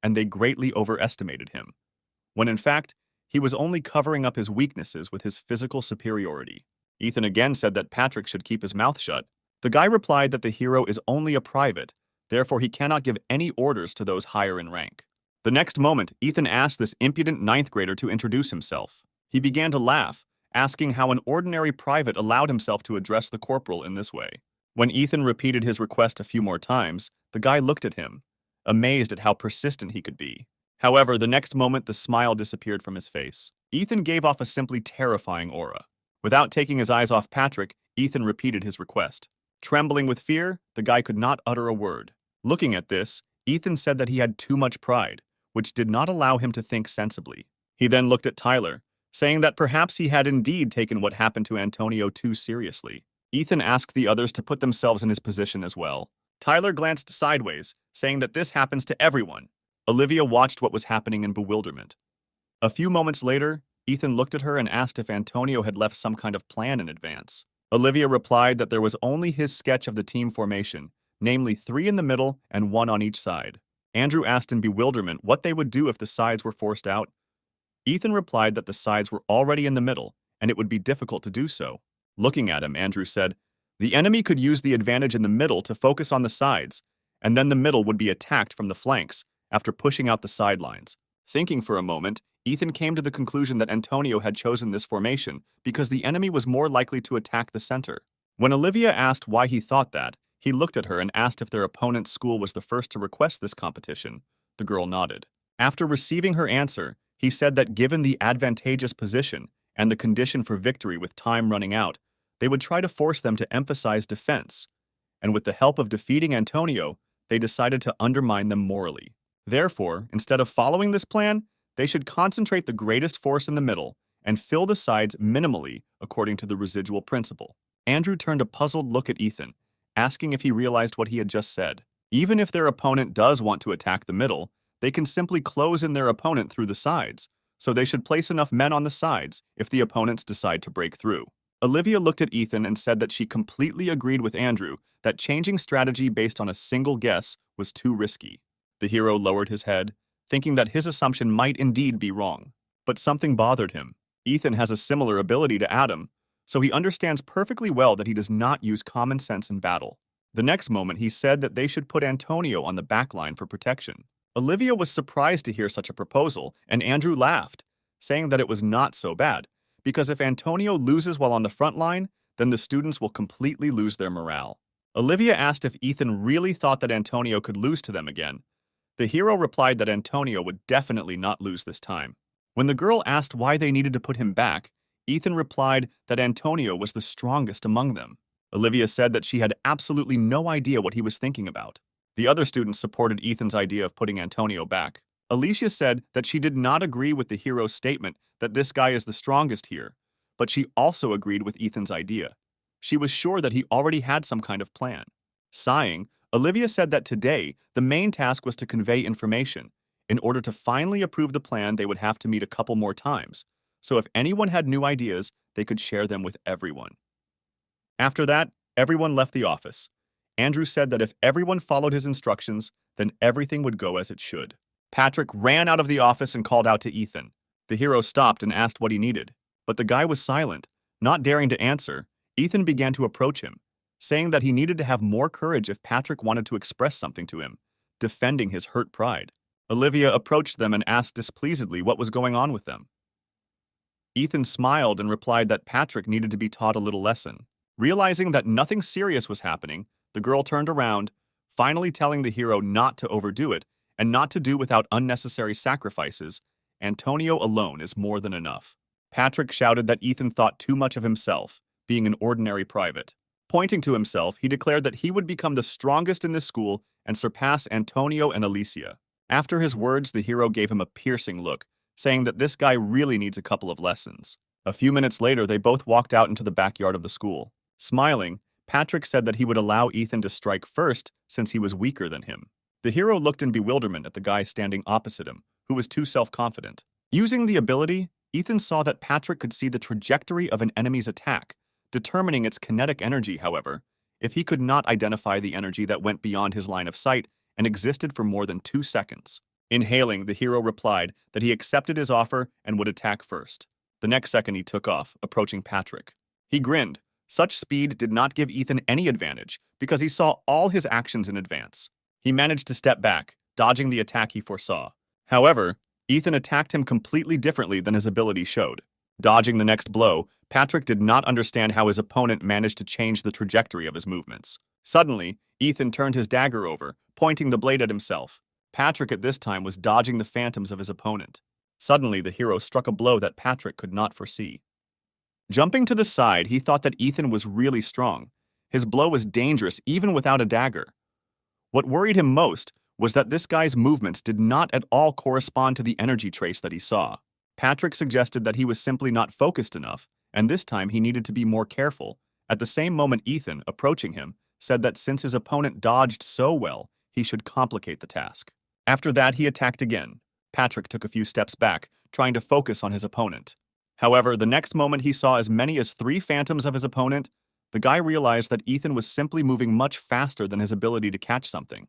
and they greatly overestimated him, when in fact, he was only covering up his weaknesses with his physical superiority. Ethan again said that Patrick should keep his mouth shut. The guy replied that the hero is only a private, therefore he cannot give any orders to those higher in rank. The next moment, Ethan asked this impudent ninth grader to introduce himself. He began to laugh, asking how an ordinary private allowed himself to address the corporal in this way. When Ethan repeated his request a few more times, the guy looked at him, amazed at how persistent he could be. However, the next moment the smile disappeared from his face. Ethan gave off a simply terrifying aura. Without taking his eyes off Patrick, Ethan repeated his request. Trembling with fear, the guy could not utter a word. Looking at this, Ethan said that he had too much pride, which did not allow him to think sensibly. He then looked at Tyler, saying that perhaps he had indeed taken what happened to Antonio too seriously. Ethan asked the others to put themselves in his position as well. Tyler glanced sideways, saying that this happens to everyone. Olivia watched what was happening in bewilderment. A few moments later, Ethan looked at her and asked if Antonio had left some kind of plan in advance. Olivia replied that there was only his sketch of the team formation, namely 3 in the middle and 1 on each side. Andrew asked in bewilderment what they would do if the sides were forced out. Ethan replied that the sides were already in the middle, and it would be difficult to do so. Looking at him, Andrew said, "The enemy could use the advantage in the middle to focus on the sides, and then the middle would be attacked from the flanks after pushing out the sidelines." Thinking for a moment, Ethan came to the conclusion that Antonio had chosen this formation because the enemy was more likely to attack the center. When Olivia asked why he thought that, he looked at her and asked if their opponent's school was the first to request this competition. The girl nodded. After receiving her answer, he said that given the advantageous position and the condition for victory with time running out, they would try to force them to emphasize defense, and with the help of defeating Antonio, they decided to undermine them morally. Therefore, instead of following this plan, they should concentrate the greatest force in the middle and fill the sides minimally according to the residual principle. Andrew turned a puzzled look at Ethan, asking if he realized what he had just said. Even if their opponent does want to attack the middle, they can simply close in their opponent through the sides, so they should place enough men on the sides if the opponents decide to break through. Olivia looked at Ethan and said that she completely agreed with Andrew that changing strategy based on a single guess was too risky. The hero lowered his head, thinking that his assumption might indeed be wrong. But something bothered him. Ethan has a similar ability to Adam, so he understands perfectly well that he does not use common sense in battle. The next moment, he said that they should put Antonio on the back line for protection. Olivia was surprised to hear such a proposal, and Andrew laughed, saying that it was not so bad, because if Antonio loses while on the front line, then the students will completely lose their morale. Olivia asked if Ethan really thought that Antonio could lose to them again. The hero replied that Antonio would definitely not lose this time. When the girl asked why they needed to put him back, Ethan replied that Antonio was the strongest among them. Olivia said that she had absolutely no idea what he was thinking about. The other students supported Ethan's idea of putting Antonio back. Alicia said that she did not agree with the hero's statement that this guy is the strongest here, but she also agreed with Ethan's idea. She was sure that he already had some kind of plan. Sighing, Olivia said that today, the main task was to convey information. In order to finally approve the plan, they would have to meet a couple more times, so if anyone had new ideas, they could share them with everyone. After that, everyone left the office. Andrew said that if everyone followed his instructions, then everything would go as it should. Patrick ran out of the office and called out to Ethan. The hero stopped and asked what he needed, but the guy was silent. Not daring to answer, Ethan began to approach him, saying that he needed to have more courage if Patrick wanted to express something to him, defending his hurt pride. Olivia approached them and asked displeasedly what was going on with them. Ethan smiled and replied that Patrick needed to be taught a little lesson. Realizing that nothing serious was happening, the girl turned around, finally telling the hero not to overdo it and not to do without unnecessary sacrifices. Antonio alone is more than enough. Patrick shouted that Ethan thought too much of himself, being an ordinary private. Pointing to himself, he declared that he would become the strongest in this school and surpass Antonio and Alicia. After his words, the hero gave him a piercing look, saying that this guy really needs a couple of lessons. A few minutes later, they both walked out into the backyard of the school. Smiling, Patrick said that he would allow Ethan to strike first since he was weaker than him. The hero looked in bewilderment at the guy standing opposite him, who was too self-confident. Using the ability, Ethan saw that Patrick could see the trajectory of an enemy's attack, determining its kinetic energy, however, if he could not identify the energy that went beyond his line of sight and existed for more than 2 seconds. Inhaling, the hero replied that he accepted his offer and would attack first. The next second he took off, approaching Patrick. He grinned. Such speed did not give Ethan any advantage because he saw all his actions in advance. He managed to step back, dodging the attack he foresaw. However, Ethan attacked him completely differently than his ability showed. Dodging the next blow, Patrick did not understand how his opponent managed to change the trajectory of his movements. Suddenly, Ethan turned his dagger over, pointing the blade at himself. Patrick at this time was dodging the phantoms of his opponent. Suddenly, the hero struck a blow that Patrick could not foresee. Jumping to the side, he thought that Ethan was really strong. His blow was dangerous even without a dagger. What worried him most was that this guy's movements did not at all correspond to the energy trace that he saw. Patrick suggested that he was simply not focused enough, and this time he needed to be more careful. At the same moment, Ethan, approaching him, said that since his opponent dodged so well, he should complicate the task. After that, he attacked again. Patrick took a few steps back, trying to focus on his opponent. However, the next moment he saw as many as 3 phantoms of his opponent, the guy realized that Ethan was simply moving much faster than his ability to catch something.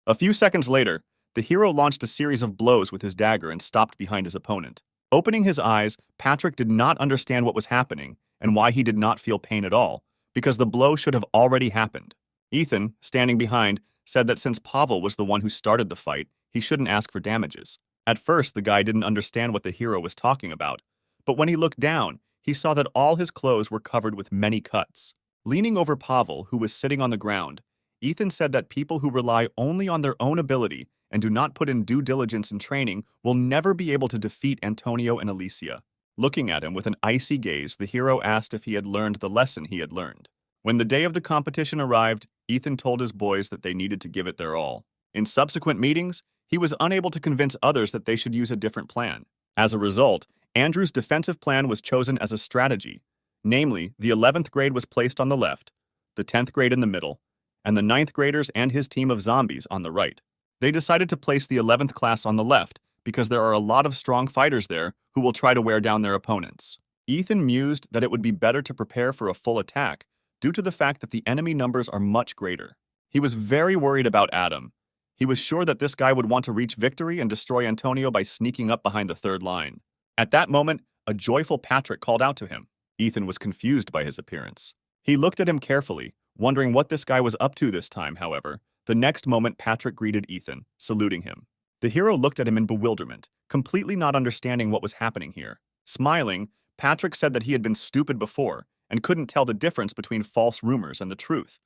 A few seconds later, the hero launched a series of blows with his dagger and stopped behind his opponent. Opening his eyes, Patrick did not understand what was happening and why he did not feel pain at all, because the blow should have already happened. Ethan, standing behind, said that since Pavel was the one who started the fight, he shouldn't ask for damages. At first, the guy didn't understand what the hero was talking about, but when he looked down, he saw that all his clothes were covered with many cuts. Leaning over Pavel, who was sitting on the ground, Ethan said that people who rely only on their own ability and do not put in due diligence and training will never be able to defeat Antonio and Alicia. Looking at him with an icy gaze, the hero asked if he had learned the lesson he had learned. When the day of the competition arrived, Ethan told his boys that they needed to give it their all. In subsequent meetings, he was unable to convince others that they should use a different plan. As a result, Andrew's defensive plan was chosen as a strategy. Namely, the 11th grade was placed on the left, the 10th grade in the middle, and the 9th graders and his team of zombies on the right. They decided to place the 11th class on the left because there are a lot of strong fighters there who will try to wear down their opponents. Ethan mused that it would be better to prepare for a full attack due to the fact that the enemy numbers are much greater. He was very worried about Adam. He was sure that this guy would want to reach victory and destroy Antonio by sneaking up behind the third line. At that moment, a joyful Patrick called out to him. Ethan was confused by his appearance. He looked at him carefully, wondering what this guy was up to this time, however. The next moment, Patrick greeted Ethan, saluting him. The hero looked at him in bewilderment, completely not understanding what was happening here. Smiling, Patrick said that he had been stupid before and couldn't tell the difference between false rumors and the truth,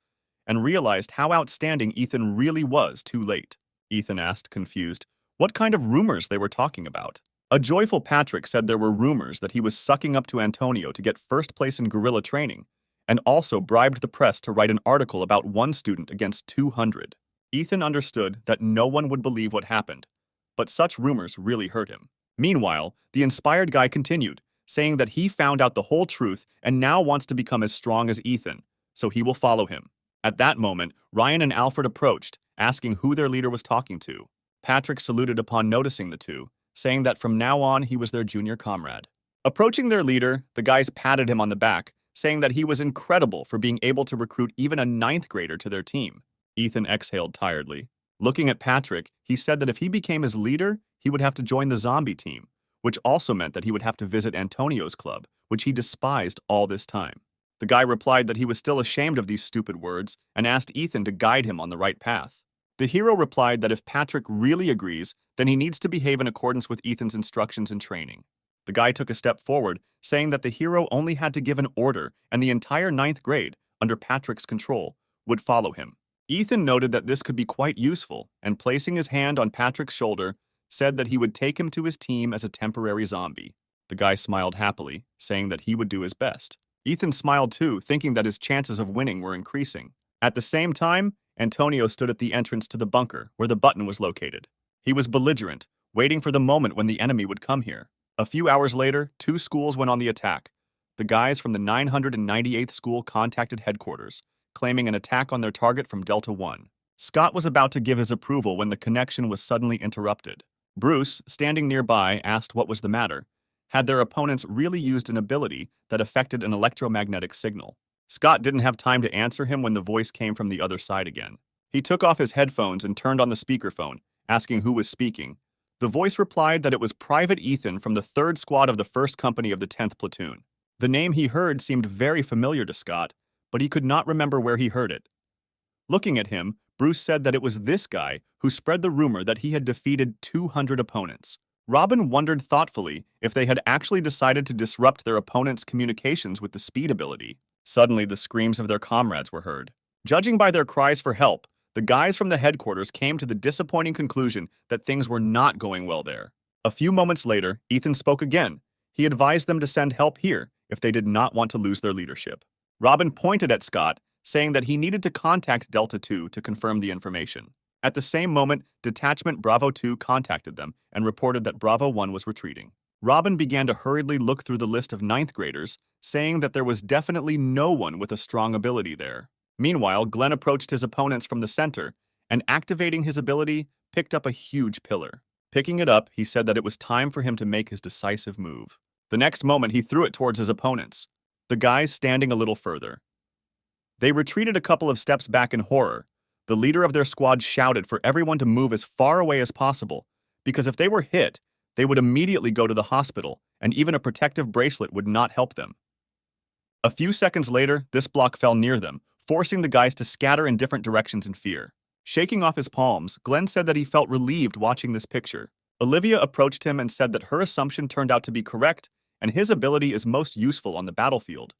and realized how outstanding Ethan really was too late. Ethan asked, confused, what kind of rumors they were talking about. A joyful Patrick said there were rumors that he was sucking up to Antonio to get first place in guerrilla training, and also bribed the press to write an article about one student against 200. Ethan understood that no one would believe what happened, but such rumors really hurt him. Meanwhile, the inspired guy continued, saying that he found out the whole truth and now wants to become as strong as Ethan, so he will follow him. At that moment, Ryan and Alfred approached, asking who their leader was talking to. Patrick saluted upon noticing the two, saying that from now on he was their junior comrade. Approaching their leader, the guys patted him on the back, saying that he was incredible for being able to recruit even a 9th grader to their team. Ethan exhaled tiredly. Looking at Patrick, he said that if he became his leader, he would have to join the zombie team, which also meant that he would have to visit Antonio's club, which he despised all this time. The guy replied that he was still ashamed of these stupid words and asked Ethan to guide him on the right path. The hero replied that if Patrick really agrees, then he needs to behave in accordance with Ethan's instructions and training. The guy took a step forward, saying that the hero only had to give an order and the entire 9th grade, under Patrick's control, would follow him. Ethan noted that this could be quite useful, and placing his hand on Patrick's shoulder, said that he would take him to his team as a temporary zombie. The guy smiled happily, saying that he would do his best. Ethan smiled too, thinking that his chances of winning were increasing. At the same time, Antonio stood at the entrance to the bunker where the button was located. He was belligerent, waiting for the moment when the enemy would come here. A few hours later, two schools went on the attack. The guys from the 998th school contacted headquarters, claiming an attack on their target from Delta 1. Scott was about to give his approval when the connection was suddenly interrupted. Bruce, standing nearby, asked what was the matter. Had their opponents really used an ability that affected an electromagnetic signal? Scott didn't have time to answer him when the voice came from the other side again. He took off his headphones and turned on the speakerphone, asking who was speaking. The voice replied that it was Private Ethan from the 3rd Squad of the 1st Company of the 10th Platoon. The name he heard seemed very familiar to Scott, but he could not remember where he heard it. Looking at him, Bruce said that it was this guy who spread the rumor that he had defeated 200 opponents. Robin wondered thoughtfully if they had actually decided to disrupt their opponent's communications with the speed ability. Suddenly, the screams of their comrades were heard. Judging by their cries for help, the guys from the headquarters came to the disappointing conclusion that things were not going well there. A few moments later, Ethan spoke again. He advised them to send help here if they did not want to lose their leadership. Robin pointed at Scott, saying that he needed to contact Delta 2 to confirm the information. At the same moment, Detachment Bravo 2 contacted them and reported that Bravo 1 was retreating. Robin began to hurriedly look through the list of 9th graders, saying that there was definitely no one with a strong ability there. Meanwhile, Glenn approached his opponents from the center and, activating his ability, picked up a huge pillar. Picking it up, he said that it was time for him to make his decisive move. The next moment, he threw it towards his opponents, the guys standing a little further. They retreated a couple of steps back in horror. The leader of their squad shouted for everyone to move as far away as possible, because if they were hit, they would immediately go to the hospital, and even a protective bracelet would not help them. A few seconds later, this block fell near them, forcing the guys to scatter in different directions in fear. Shaking off his palms, Glenn said that he felt relieved watching this picture. Olivia approached him and said that her assumption turned out to be correct, and his ability is most useful on the battlefield.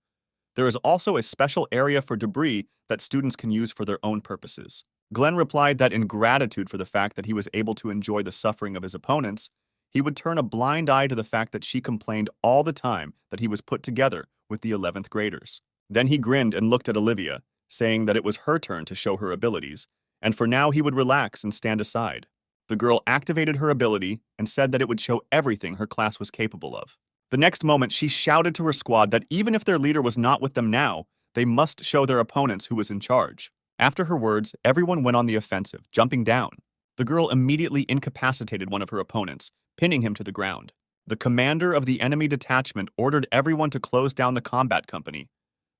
There is also a special area for debris that students can use for their own purposes. Glenn replied that in gratitude for the fact that he was able to enjoy the suffering of his opponents, he would turn a blind eye to the fact that she complained all the time that he was put together with the 11th graders. Then he grinned and looked at Olivia, saying that it was her turn to show her abilities, and for now he would relax and stand aside. The girl activated her ability and said that it would show everything her class was capable of. The next moment, she shouted to her squad that even if their leader was not with them now, they must show their opponents who was in charge. After her words, everyone went on the offensive, jumping down. The girl immediately incapacitated one of her opponents, pinning him to the ground. The commander of the enemy detachment ordered everyone to close down the combat company.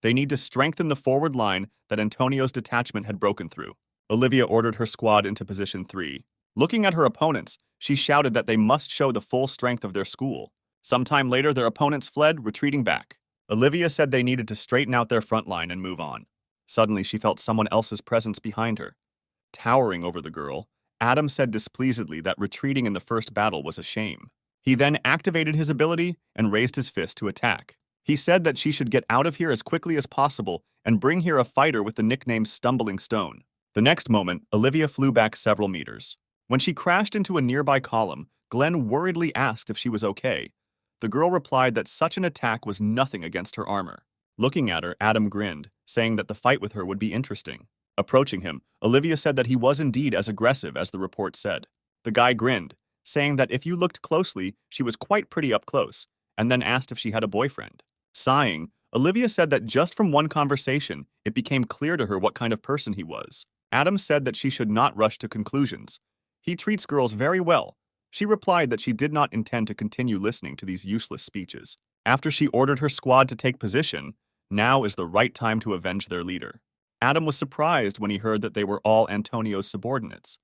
They need to strengthen the forward line that Antonio's detachment had broken through. Olivia ordered her squad into position 3. Looking at her opponents, she shouted that they must show the full strength of their school. Sometime later, their opponents fled, retreating back. Olivia said they needed to straighten out their front line and move on. Suddenly, she felt someone else's presence behind her. Towering over the girl, Adam said displeasedly that retreating in the first battle was a shame. He then activated his ability and raised his fist to attack. He said that she should get out of here as quickly as possible and bring here a fighter with the nickname Stumbling Stone. The next moment, Olivia flew back several meters. When she crashed into a nearby column, Glenn worriedly asked if she was okay. The girl replied that such an attack was nothing against her armor. Looking at her, Adam grinned, saying that the fight with her would be interesting. Approaching him, Olivia said that he was indeed as aggressive as the report said. The guy grinned, saying that if you looked closely, she was quite pretty up close, and then asked if she had a boyfriend. Sighing, Olivia said that just from one conversation, it became clear to her what kind of person he was. Adam said that she should not rush to conclusions. He treats girls very well. She replied that she did not intend to continue listening to these useless speeches. After she ordered her squad to take position, now is the right time to avenge their leader. Adam was surprised when he heard that they were all Antonio's subordinates.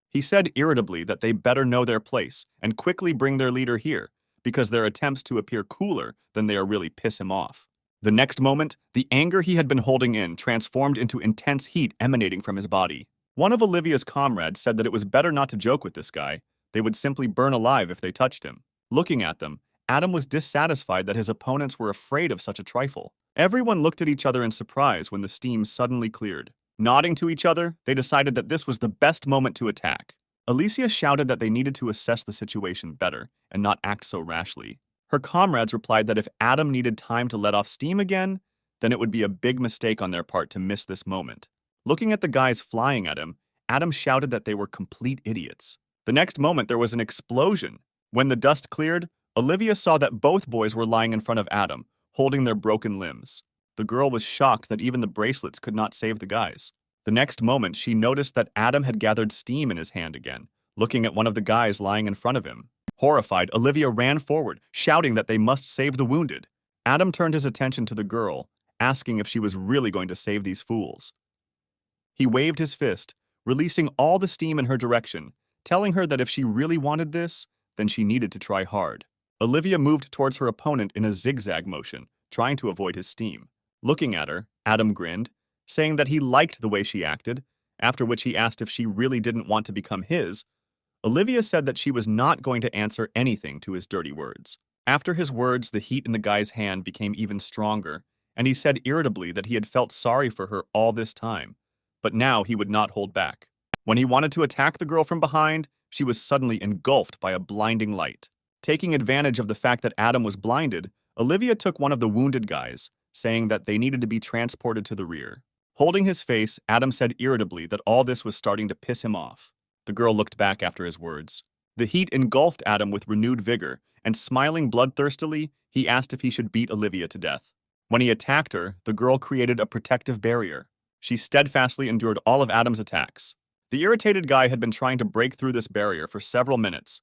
He said irritably that they better know their place and quickly bring their leader here, because their attempts to appear cooler than they are really piss him off. The next moment, the anger he had been holding in transformed into intense heat emanating from his body. One of Olivia's comrades said that it was better not to joke with this guy. They would simply burn alive if they touched him. Looking at them, Adam was dissatisfied that his opponents were afraid of such a trifle. Everyone looked at each other in surprise when the steam suddenly cleared. Nodding to each other, they decided that this was the best moment to attack. Alicia shouted that they needed to assess the situation better and not act so rashly. Her comrades replied that if Adam needed time to let off steam again, then it would be a big mistake on their part to miss this moment. Looking at the guys flying at him, Adam shouted that they were complete idiots. The next moment, there was an explosion. When the dust cleared, Olivia saw that both boys were lying in front of Adam, holding their broken limbs. The girl was shocked that even the bracelets could not save the guys. The next moment, she noticed that Adam had gathered steam in his hand again, looking at one of the guys lying in front of him. Horrified, Olivia ran forward, shouting that they must save the wounded. Adam turned his attention to the girl, asking if she was really going to save these fools. He waved his fist, releasing all the steam in her direction, telling her that if she really wanted this, then she needed to try hard. Olivia moved towards her opponent in a zigzag motion, trying to avoid his steam. Looking at her, Adam grinned, saying that he liked the way she acted, after which he asked if she really didn't want to become his. Olivia said that she was not going to answer anything to his dirty words. After his words, the heat in the guy's hand became even stronger, and he said irritably that he had felt sorry for her all this time, but now he would not hold back. When he wanted to attack the girl from behind, she was suddenly engulfed by a blinding light. Taking advantage of the fact that Adam was blinded, Olivia took one of the wounded guys, saying that they needed to be transported to the rear. Holding his face, Adam said irritably that all this was starting to piss him off. The girl looked back after his words. The heat engulfed Adam with renewed vigor, and smiling bloodthirstily, he asked if he should beat Olivia to death. When he attacked her, the girl created a protective barrier. She steadfastly endured all of Adam's attacks. The irritated guy had been trying to break through this barrier for several minutes,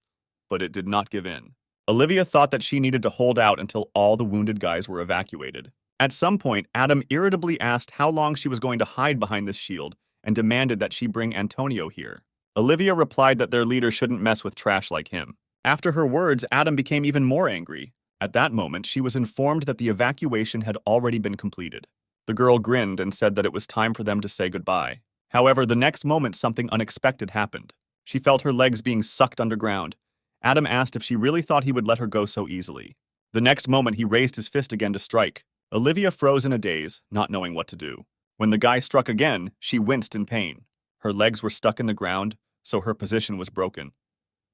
but it did not give in. Olivia thought that she needed to hold out until all the wounded guys were evacuated. At some point, Adam irritably asked how long she was going to hide behind this shield and demanded that she bring Antonio here. Olivia replied that their leader shouldn't mess with trash like him. After her words, Adam became even more angry. At that moment, she was informed that the evacuation had already been completed. The girl grinned and said that it was time for them to say goodbye. However, the next moment something unexpected happened. She felt her legs being sucked underground. Adam asked if she really thought he would let her go so easily. The next moment, he raised his fist again to strike. Olivia froze in a daze, not knowing what to do. When the guy struck again, she winced in pain. Her legs were stuck in the ground, so her position was broken.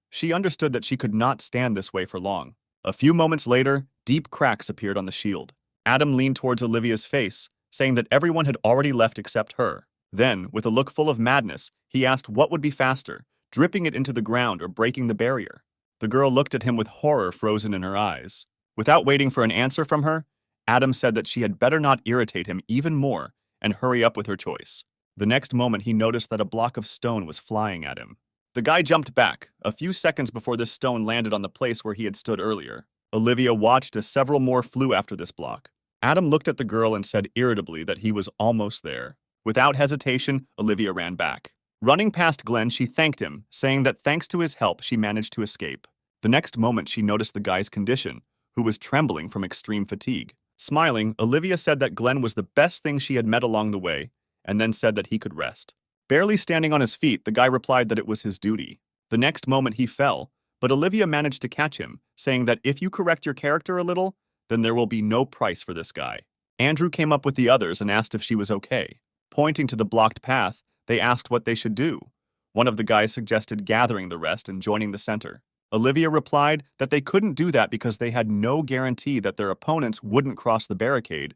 She understood that she could not stand this way for long. A few moments later, deep cracks appeared on the shield. Adam leaned towards Olivia's face, saying that everyone had already left except her. Then, with a look full of madness, he asked what would be faster, dripping it into the ground or breaking the barrier. The girl looked at him with horror frozen in her eyes. Without waiting for an answer from her, Adam said that she had better not irritate him even more and hurry up with her choice. The next moment, he noticed that a block of stone was flying at him. The guy jumped back, a few seconds before this stone landed on the place where he had stood earlier. Olivia watched as several more flew after this block. Adam looked at the girl and said irritably that he was almost there. Without hesitation, Olivia ran back. Running past Glenn, she thanked him, saying that thanks to his help, she managed to escape. The next moment, she noticed the guy's condition, who was trembling from extreme fatigue. Smiling, Olivia said that Glenn was the best thing she had met along the way, and then said that he could rest. Barely standing on his feet, the guy replied that it was his duty. The next moment, he fell, but Olivia managed to catch him, saying that if you correct your character a little, then there will be no price for this guy. Andrew came up with the others and asked if she was okay. Pointing to the blocked path, they asked what they should do. One of the guys suggested gathering the rest and joining the center. Olivia replied that they couldn't do that because they had no guarantee that their opponents wouldn't cross the barricade,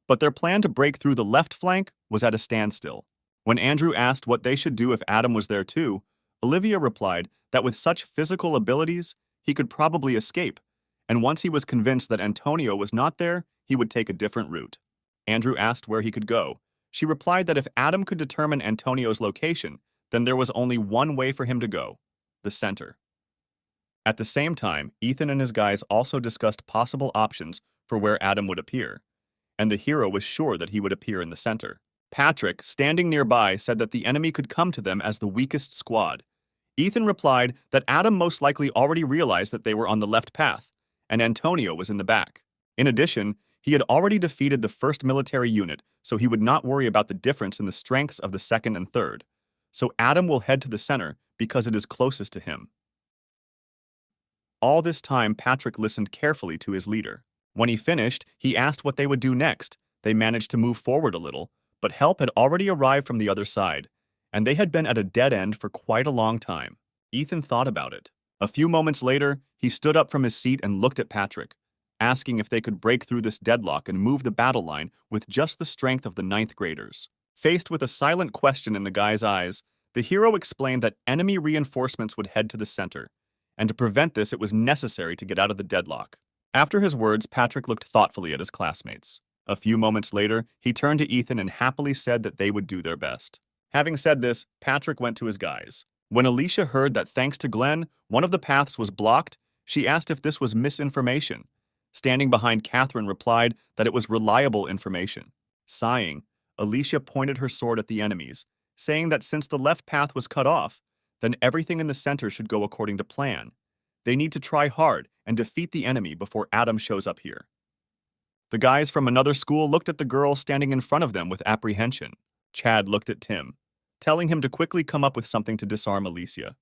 but their plan to break through the left flank was at a standstill. When Andrew asked what they should do if Adam was there too, Olivia replied that with such physical abilities, he could probably escape, and once he was convinced that Antonio was not there, he would take a different route. Andrew asked where he could go. She replied that if Adam could determine Antonio's location, then there was only one way for him to go: the center. At the same time, Ethan and his guys also discussed possible options for where Adam would appear, and the hero was sure that he would appear in the center. Patrick, standing nearby, said that the enemy could come to them as the weakest squad. Ethan replied that Adam most likely already realized that they were on the left path, and Antonio was in the back. In addition, he had already defeated the first military unit, so he would not worry about the difference in the strengths of the second and third. So Adam will head to the center because it is closest to him. All this time, Patrick listened carefully to his leader. When he finished, he asked what they would do next. They managed to move forward a little, but help had already arrived from the other side, and they had been at a dead end for quite a long time. Ethan thought about it. A few moments later, he stood up from his seat and looked at Patrick, asking if they could break through this deadlock and move the battle line with just the strength of the 9th graders. Faced with a silent question in the guy's eyes, the hero explained that enemy reinforcements would head to the center, and to prevent this, it was necessary to get out of the deadlock. After his words, Patrick looked thoughtfully at his classmates. A few moments later, he turned to Ethan and happily said that they would do their best. Having said this, Patrick went to his guys. When Alicia heard that thanks to Glenn, one of the paths was blocked, she asked if this was misinformation. Standing behind Catherine replied that it was reliable information. Sighing, Alicia pointed her sword at the enemies, saying that since the left path was cut off, then everything in the center should go according to plan. They need to try hard and defeat the enemy before Adam shows up here. The guys from another school looked at the girl standing in front of them with apprehension. Chad looked at Tim, telling him to quickly come up with something to disarm Alicia.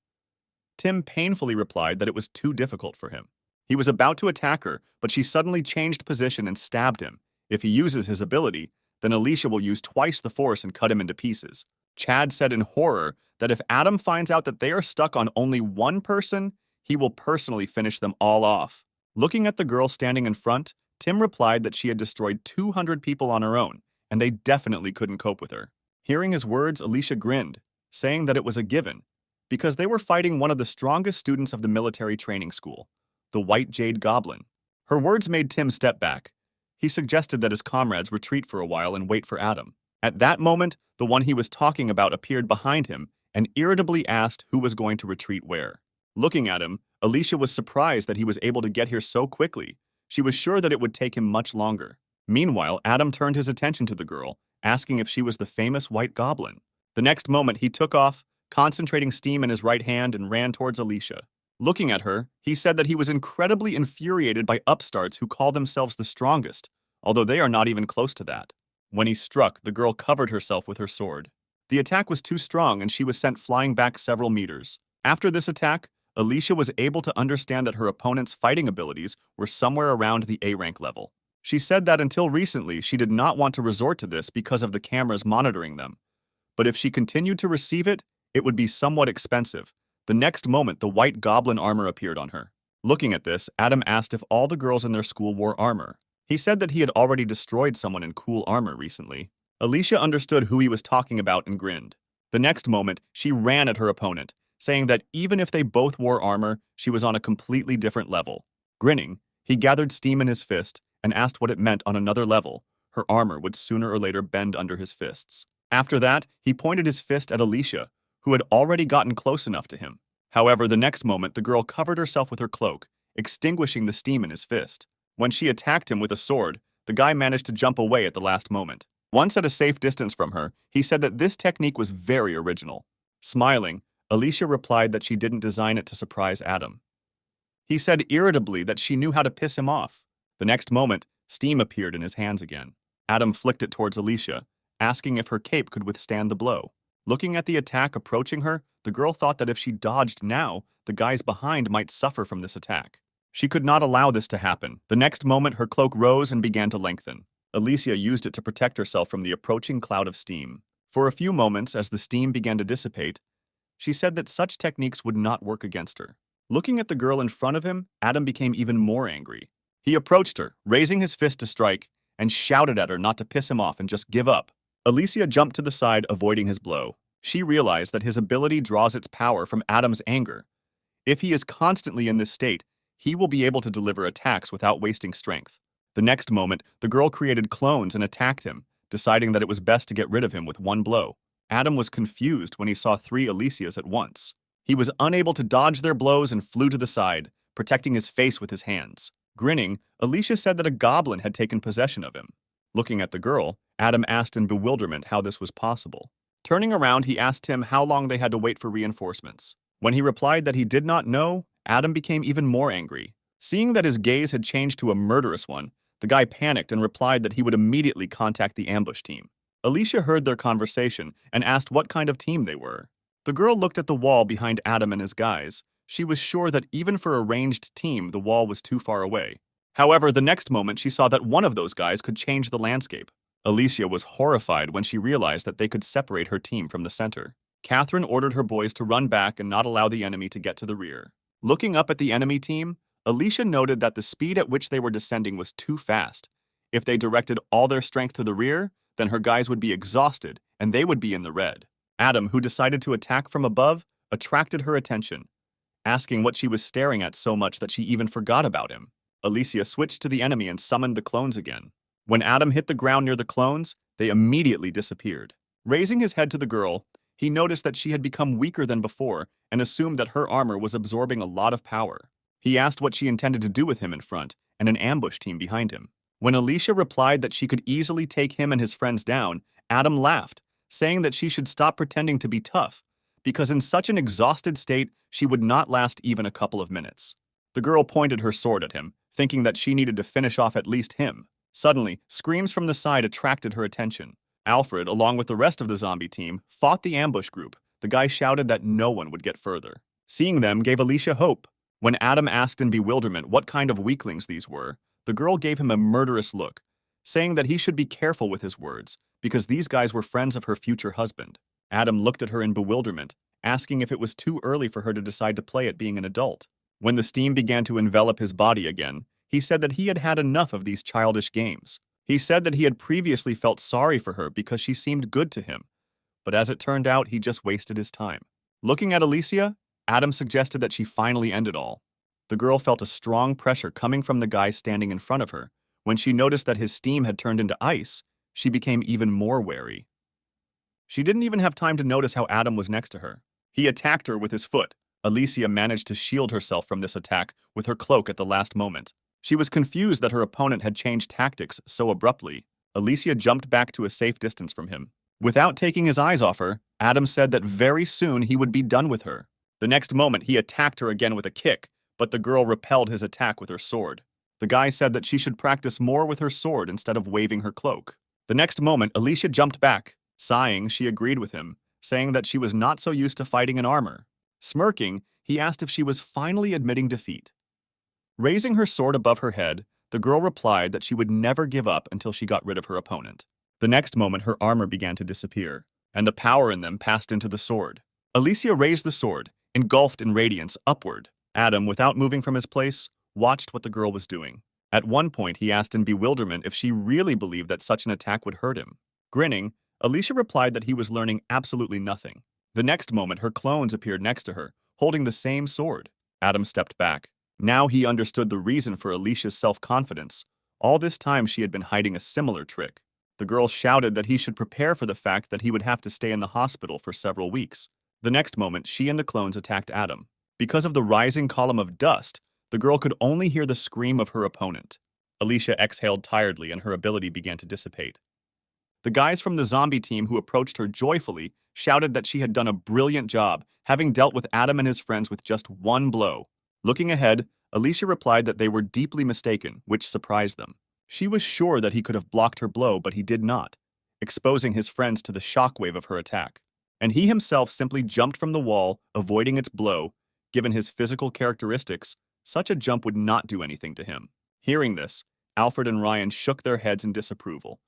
Tim painfully replied that it was too difficult for him. He was about to attack her, but she suddenly changed position and stabbed him. If he uses his ability, then Alicia will use twice the force and cut him into pieces. Chad said in horror that if Adam finds out that they are stuck on only one person, he will personally finish them all off. Looking at the girl standing in front, Tim replied that she had destroyed 200 people on her own, and they definitely couldn't cope with her. Hearing his words, Alicia grinned, saying that it was a given, because they were fighting one of the strongest students of the military training school, the White Jade Goblin. Her words made Tim step back. He suggested that his comrades retreat for a while and wait for Adam. At that moment, the one he was talking about appeared behind him and irritably asked who was going to retreat where. Looking at him, Alicia was surprised that he was able to get here so quickly. She was sure that it would take him much longer. Meanwhile, Adam turned his attention to the girl, asking if she was the famous White Goblin. The next moment, he took off, concentrating steam in his right hand, and ran towards Alicia. Looking at her, he said that he was incredibly infuriated by upstarts who call themselves the strongest, although they are not even close to that. When he struck, the girl covered herself with her sword. The attack was too strong and she was sent flying back several meters. After this attack, Alicia was able to understand that her opponent's fighting abilities were somewhere around the A-rank level. She said that until recently, she did not want to resort to this because of the cameras monitoring them. But if she continued to receive it, it would be somewhat expensive. The next moment, the White Goblin armor appeared on her. Looking at this, Adam asked if all the girls in their school wore armor. He said that he had already destroyed someone in cool armor recently. Alicia understood who he was talking about and grinned. The next moment, she ran at her opponent, saying that even if they both wore armor, she was on a completely different level. Grinning, he gathered steam in his fist and asked what it meant on another level. Her armor would sooner or later bend under his fists. After that, he pointed his fist at Alicia, who had already gotten close enough to him. However, the next moment, the girl covered herself with her cloak, extinguishing the steam in his fist. When she attacked him with a sword, the guy managed to jump away at the last moment. Once at a safe distance from her, he said that this technique was very original. Smiling, Alicia replied that she didn't design it to surprise Adam. He said irritably that she knew how to piss him off. The next moment, steam appeared in his hands again. Adam flicked it towards Alicia, asking if her cape could withstand the blow. Looking at the attack approaching her, the girl thought that if she dodged now, the guys behind might suffer from this attack. She could not allow this to happen. The next moment, her cloak rose and began to lengthen. Alicia used it to protect herself from the approaching cloud of steam. For a few moments, as the steam began to dissipate, she said that such techniques would not work against her. Looking at the girl in front of him, Adam became even more angry. He approached her, raising his fist to strike, and shouted at her not to piss him off and just give up. Alicia jumped to the side, avoiding his blow. She realized that his ability draws its power from Adam's anger. If he is constantly in this state, he will be able to deliver attacks without wasting strength. The next moment, the girl created clones and attacked him, deciding that it was best to get rid of him with one blow. Adam was confused when he saw 3 Alicias at once. He was unable to dodge their blows and flew to the side, protecting his face with his hands. Grinning, Alicia said that a goblin had taken possession of him. Looking at the girl, Adam asked in bewilderment how this was possible. Turning around, he asked him how long they had to wait for reinforcements. When he replied that he did not know, Adam became even more angry. Seeing that his gaze had changed to a murderous one, the guy panicked and replied that he would immediately contact the ambush team. Alicia heard their conversation and asked what kind of team they were. The girl looked at the wall behind Adam and his guys. She was sure that even for a ranged team, the wall was too far away. However, the next moment she saw that one of those guys could change the landscape. Alicia was horrified when she realized that they could separate her team from the center. Catherine ordered her boys to run back and not allow the enemy to get to the rear. Looking up at the enemy team, Alicia noted that the speed at which they were descending was too fast. If they directed all their strength to the rear, then her guys would be exhausted and they would be in the red. Adam, who decided to attack from above, attracted her attention. asking what she was staring at so much that she even forgot about him. Alicia switched to the enemy and summoned the clones again. When Adam hit the ground near the clones, they immediately disappeared. Raising his head to the girl, he noticed that she had become weaker than before and assumed that her armor was absorbing a lot of power. He asked what she intended to do with him in front and an ambush team behind him. When Alicia replied that she could easily take him and his friends down, Adam laughed, saying that she should stop pretending to be tough, because in such an exhausted state, she would not last even a couple of minutes. The girl pointed her sword at him, thinking that she needed to finish off at least him. Suddenly, screams from the side attracted her attention. Alfred, along with the rest of the zombie team, fought the ambush group. The guy shouted that no one would get further. Seeing them gave Alicia hope. When Adam asked in bewilderment what kind of weaklings these were, the girl gave him a murderous look, saying that he should be careful with his words, because these guys were friends of her future husband. Adam looked at her in bewilderment, asking if it was too early for her to decide to play at being an adult. When the steam began to envelop his body again, he said that he had had enough of these childish games. He said that he had previously felt sorry for her because she seemed good to him, but as it turned out, he just wasted his time. Looking at Alicia, Adam suggested that she finally end it all. The girl felt a strong pressure coming from the guy standing in front of her. When she noticed that his steam had turned into ice, she became even more wary. She didn't even have time to notice how Adam was next to her. He attacked her with his foot. Alicia managed to shield herself from this attack with her cloak at the last moment. She was confused that her opponent had changed tactics so abruptly. Alicia jumped back to a safe distance from him. Without taking his eyes off her, Adam said that very soon he would be done with her. The next moment, he attacked her again with a kick, but the girl repelled his attack with her sword. The guy said that she should practice more with her sword instead of waving her cloak. The next moment, Alicia jumped back. Sighing, she agreed with him, saying that she was not so used to fighting in armor. Smirking, he asked if she was finally admitting defeat. Raising her sword above her head, the girl replied that she would never give up until she got rid of her opponent. The next moment, her armor began to disappear, and the power in them passed into the sword. Alicia raised the sword, engulfed in radiance, upward. Adam, without moving from his place, watched what the girl was doing. At one point, he asked in bewilderment if she really believed that such an attack would hurt him. Grinning, Alicia replied that he was learning absolutely nothing. The next moment, her clones appeared next to her, holding the same sword. Adam stepped back. Now he understood the reason for Alicia's self-confidence. All this time, she had been hiding a similar trick. The girl shouted that he should prepare for the fact that he would have to stay in the hospital for several weeks. The next moment, she and the clones attacked Adam. Because of the rising column of dust, the girl could only hear the scream of her opponent. Alicia exhaled tiredly and her ability began to dissipate. The guys from the zombie team who approached her joyfully shouted that she had done a brilliant job, having dealt with Adam and his friends with just one blow. Looking ahead, Alicia replied that they were deeply mistaken, which surprised them. She was sure that he could have blocked her blow, but he did not, exposing his friends to the shockwave of her attack. And he himself simply jumped from the wall, avoiding its blow. Given his physical characteristics, such a jump would not do anything to him. Hearing this, Alfred and Ryan shook their heads in disapproval.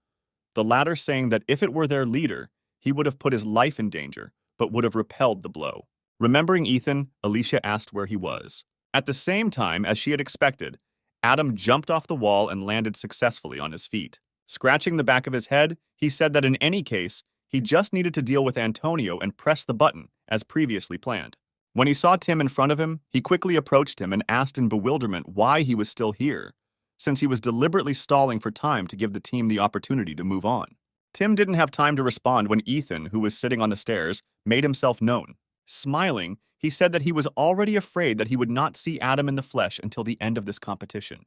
The latter saying that if it were their leader, he would have put his life in danger, but would have repelled the blow. Remembering Ethan, Alicia asked where he was. At the same time, as she had expected, Adam jumped off the wall and landed successfully on his feet. Scratching the back of his head, he said that in any case, he just needed to deal with Antonio and press the button, as previously planned. When he saw Tim in front of him, he quickly approached him and asked in bewilderment why he was still here, since he was deliberately stalling for time to give the team the opportunity to move on. Tim didn't have time to respond when Ethan, who was sitting on the stairs, made himself known. Smiling, he said that he was already afraid that he would not see Adam in the flesh until the end of this competition.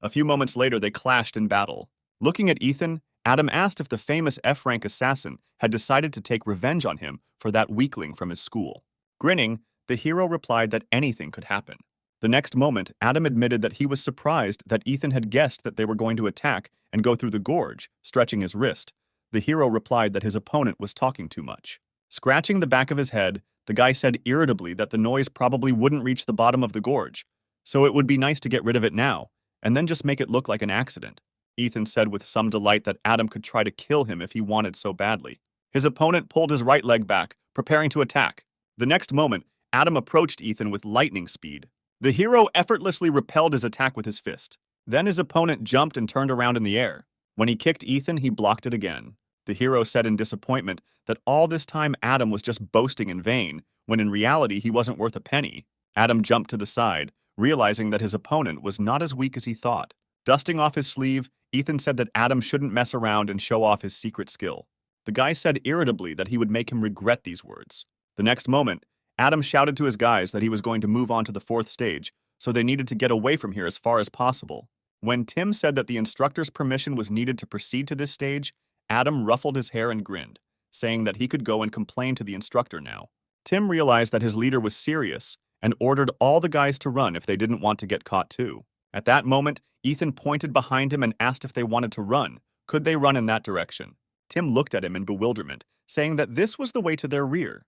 A few moments later, they clashed in battle. Looking at Ethan, Adam asked if the famous F-rank assassin had decided to take revenge on him for that weakling from his school. Grinning, the hero replied that anything could happen. The next moment, Adam admitted that he was surprised that Ethan had guessed that they were going to attack and go through the gorge, stretching his wrist. The hero replied that his opponent was talking too much. Scratching the back of his head, the guy said irritably that the noise probably wouldn't reach the bottom of the gorge, so it would be nice to get rid of it now, and then just make it look like an accident. Ethan said with some delight that Adam could try to kill him if he wanted so badly. His opponent pulled his right leg back, preparing to attack. The next moment, Adam approached Ethan with lightning speed. The hero effortlessly repelled his attack with his fist. Then his opponent jumped and turned around in the air. When he kicked Ethan, he blocked it again. The hero said in disappointment that all this time Adam was just boasting in vain, when in reality he wasn't worth a penny. Adam jumped to the side, realizing that his opponent was not as weak as he thought. Dusting off his sleeve, Ethan said that Adam shouldn't mess around and show off his secret skill. The guy said irritably that he would make him regret these words. The next moment, Adam shouted to his guys that he was going to move on to the fourth stage, so they needed to get away from here as far as possible. When Tim said that the instructor's permission was needed to proceed to this stage, Adam ruffled his hair and grinned, saying that he could go and complain to the instructor now. Tim realized that his leader was serious and ordered all the guys to run if they didn't want to get caught too. At that moment, Ethan pointed behind him and asked if they wanted to run. Could they run in that direction? Tim looked at him in bewilderment, saying that this was the way to their rear.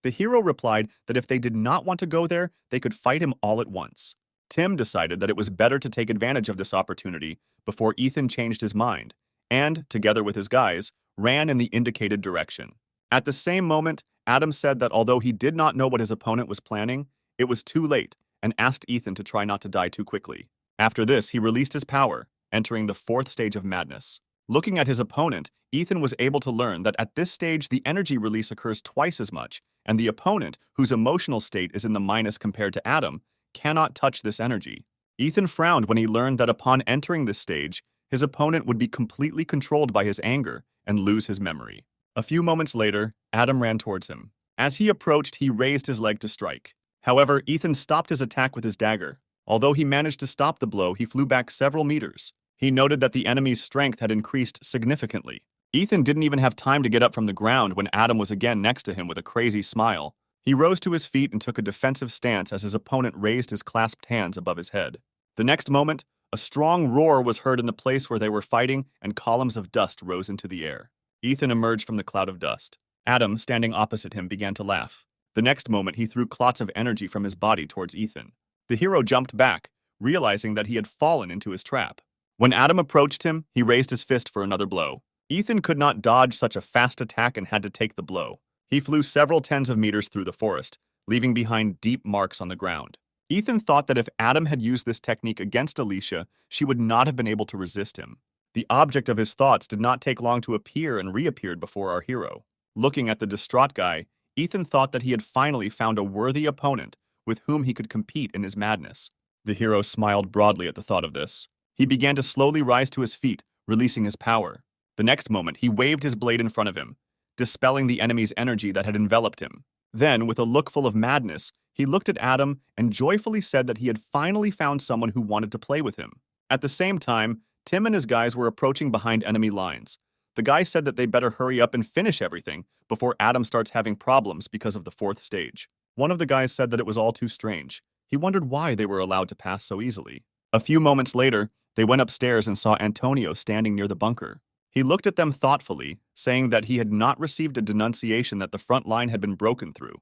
The hero replied that if they did not want to go there, they could fight him all at once. Tim decided that it was better to take advantage of this opportunity before Ethan changed his mind, and, together with his guys, ran in the indicated direction. At the same moment, Adam said that although he did not know what his opponent was planning, it was too late, and asked Ethan to try not to die too quickly. After this, he released his power, entering the fourth stage of madness. Looking at his opponent, Ethan was able to learn that at this stage the energy release occurs twice as much, and the opponent, whose emotional state is in the minus compared to Adam, cannot touch this energy. Ethan frowned when he learned that upon entering this stage, his opponent would be completely controlled by his anger and lose his memory. A few moments later, Adam ran towards him. As he approached, he raised his leg to strike. However, Ethan stopped his attack with his dagger. Although he managed to stop the blow, he flew back several meters. He noted that the enemy's strength had increased significantly. Ethan didn't even have time to get up from the ground when Adam was again next to him with a crazy smile. He rose to his feet and took a defensive stance as his opponent raised his clasped hands above his head. The next moment, a strong roar was heard in the place where they were fighting, and columns of dust rose into the air. Ethan emerged from the cloud of dust. Adam, standing opposite him, began to laugh. The next moment, he threw clots of energy from his body towards Ethan. The hero jumped back, realizing that he had fallen into his trap. When Adam approached him, he raised his fist for another blow. Ethan could not dodge such a fast attack and had to take the blow. He flew several tens of meters through the forest, leaving behind deep marks on the ground. Ethan thought that if Adam had used this technique against Alicia, she would not have been able to resist him. The object of his thoughts did not take long to appear and reappeared before our hero. Looking at the distraught guy, Ethan thought that he had finally found a worthy opponent with whom he could compete in his madness. The hero smiled broadly at the thought of this. He began to slowly rise to his feet, releasing his power. The next moment, he waved his blade in front of him, dispelling the enemy's energy that had enveloped him. Then, with a look full of madness, he looked at Adam and joyfully said that he had finally found someone who wanted to play with him. At the same time, Tim and his guys were approaching behind enemy lines. The guy said that they better hurry up and finish everything before Adam starts having problems because of the fourth stage. One of the guys said that it was all too strange. He wondered why they were allowed to pass so easily. A few moments later, they went upstairs and saw Antonio standing near the bunker. He looked at them thoughtfully, saying that he had not received a denunciation that the front line had been broken through.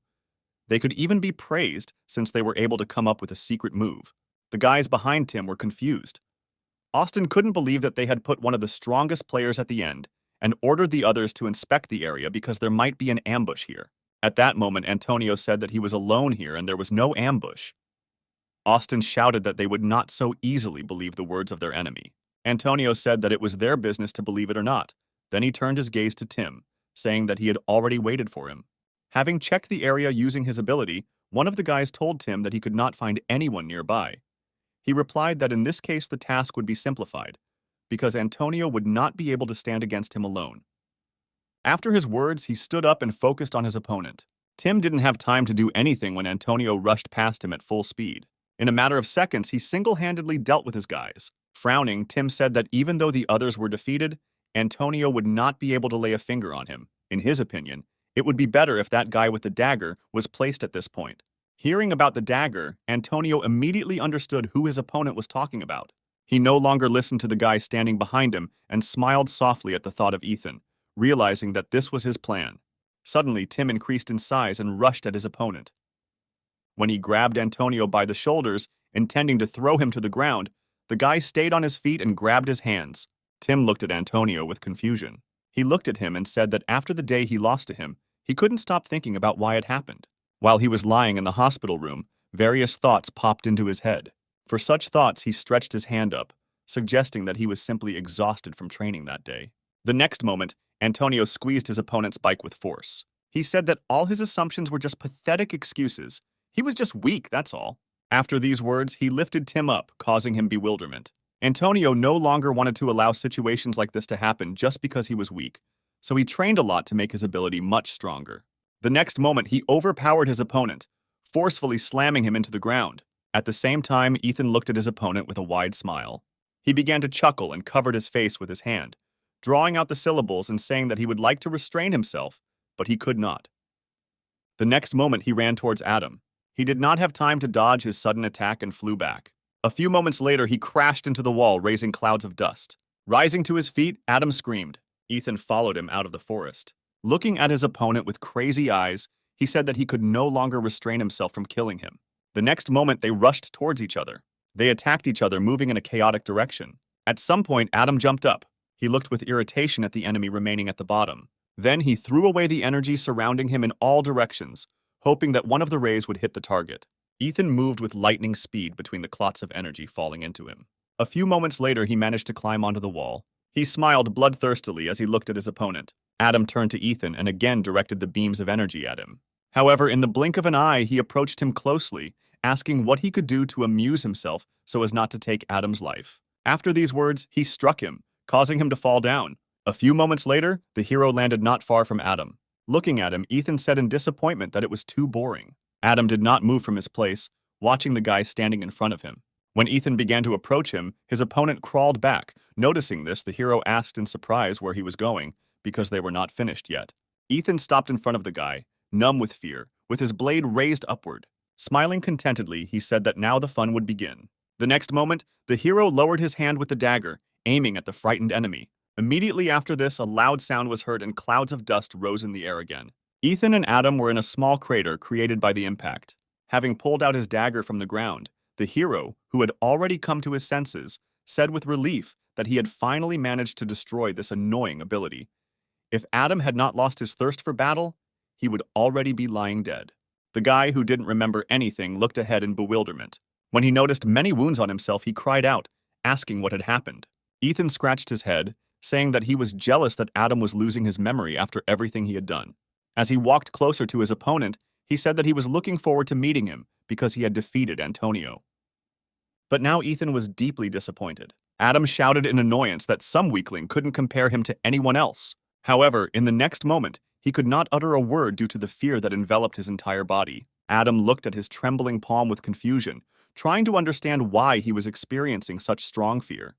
They could even be praised since they were able to come up with a secret move. The guys behind Tim were confused. Austin couldn't believe that they had put one of the strongest players at the end and ordered the others to inspect the area because there might be an ambush here. At that moment, Antonio said that he was alone here and there was no ambush. Austin shouted that they would not so easily believe the words of their enemy. Antonio said that it was their business to believe it or not. Then he turned his gaze to Tim, saying that he had already waited for him. Having checked the area using his ability, one of the guys told Tim that he could not find anyone nearby. He replied that in this case the task would be simplified, because Antonio would not be able to stand against him alone. After his words, he stood up and focused on his opponent. Tim didn't have time to do anything when Antonio rushed past him at full speed. In a matter of seconds, he single-handedly dealt with his guys. Frowning, Tim said that even though the others were defeated, Antonio would not be able to lay a finger on him. In his opinion, it would be better if that guy with the dagger was placed at this point. Hearing about the dagger, Antonio immediately understood who his opponent was talking about. He no longer listened to the guy standing behind him and smiled softly at the thought of Ethan, realizing that this was his plan. Suddenly, Tim increased in size and rushed at his opponent. When he grabbed Antonio by the shoulders, intending to throw him to the ground, the guy stayed on his feet and grabbed his hands. Tim looked at Antonio with confusion. He looked at him and said that after the day he lost to him, he couldn't stop thinking about why it happened. While he was lying in the hospital room, various thoughts popped into his head. For such thoughts, he stretched his hand up, suggesting that he was simply exhausted from training that day. The next moment, Antonio squeezed his opponent's bike with force. He said that all his assumptions were just pathetic excuses. He was just weak, that's all. After these words, he lifted Tim up, causing him bewilderment. Antonio no longer wanted to allow situations like this to happen just because he was weak, so he trained a lot to make his ability much stronger. The next moment, he overpowered his opponent, forcefully slamming him into the ground. At the same time, Ethan looked at his opponent with a wide smile. He began to chuckle and covered his face with his hand, drawing out the syllables and saying that he would like to restrain himself, but he could not. The next moment, he ran towards Adam. He did not have time to dodge his sudden attack and flew back. A few moments later, he crashed into the wall, raising clouds of dust. Rising to his feet, Adam screamed. Ethan followed him out of the forest. Looking at his opponent with crazy eyes, he said that he could no longer restrain himself from killing him. The next moment, they rushed towards each other. They attacked each other, moving in a chaotic direction. At some point, Adam jumped up. He looked with irritation at the enemy remaining at the bottom. Then he threw away the energy surrounding him in all directions, hoping that one of the rays would hit the target. Ethan moved with lightning speed between the clots of energy falling into him. A few moments later, he managed to climb onto the wall. He smiled bloodthirstily as he looked at his opponent. Adam turned to Ethan and again directed the beams of energy at him. However, in the blink of an eye, he approached him closely, asking what he could do to amuse himself so as not to take Adam's life. After these words, he struck him, causing him to fall down. A few moments later, the hero landed not far from Adam. Looking at him, Ethan said in disappointment that it was too boring. Adam did not move from his place, watching the guy standing in front of him. When Ethan began to approach him, his opponent crawled back. Noticing this, the hero asked in surprise where he was going, because they were not finished yet. Ethan stopped in front of the guy, numb with fear, with his blade raised upward. Smiling contentedly, he said that now the fun would begin. The next moment, the hero lowered his hand with the dagger, aiming at the frightened enemy. Immediately after this, a loud sound was heard and clouds of dust rose in the air again. Ethan and Adam were in a small crater created by the impact. Having pulled out his dagger from the ground, the hero, who had already come to his senses, said with relief that he had finally managed to destroy this annoying ability. If Adam had not lost his thirst for battle, he would already be lying dead. The guy, who didn't remember anything, looked ahead in bewilderment. When he noticed many wounds on himself, he cried out, asking what had happened. Ethan scratched his head, saying that he was jealous that Adam was losing his memory after everything he had done. As he walked closer to his opponent, he said that he was looking forward to meeting him because he had defeated Antonio. But now Ethan was deeply disappointed. Adam shouted in annoyance that some weakling couldn't compare him to anyone else. However, in the next moment, he could not utter a word due to the fear that enveloped his entire body. Adam looked at his trembling palm with confusion, trying to understand why he was experiencing such strong fear.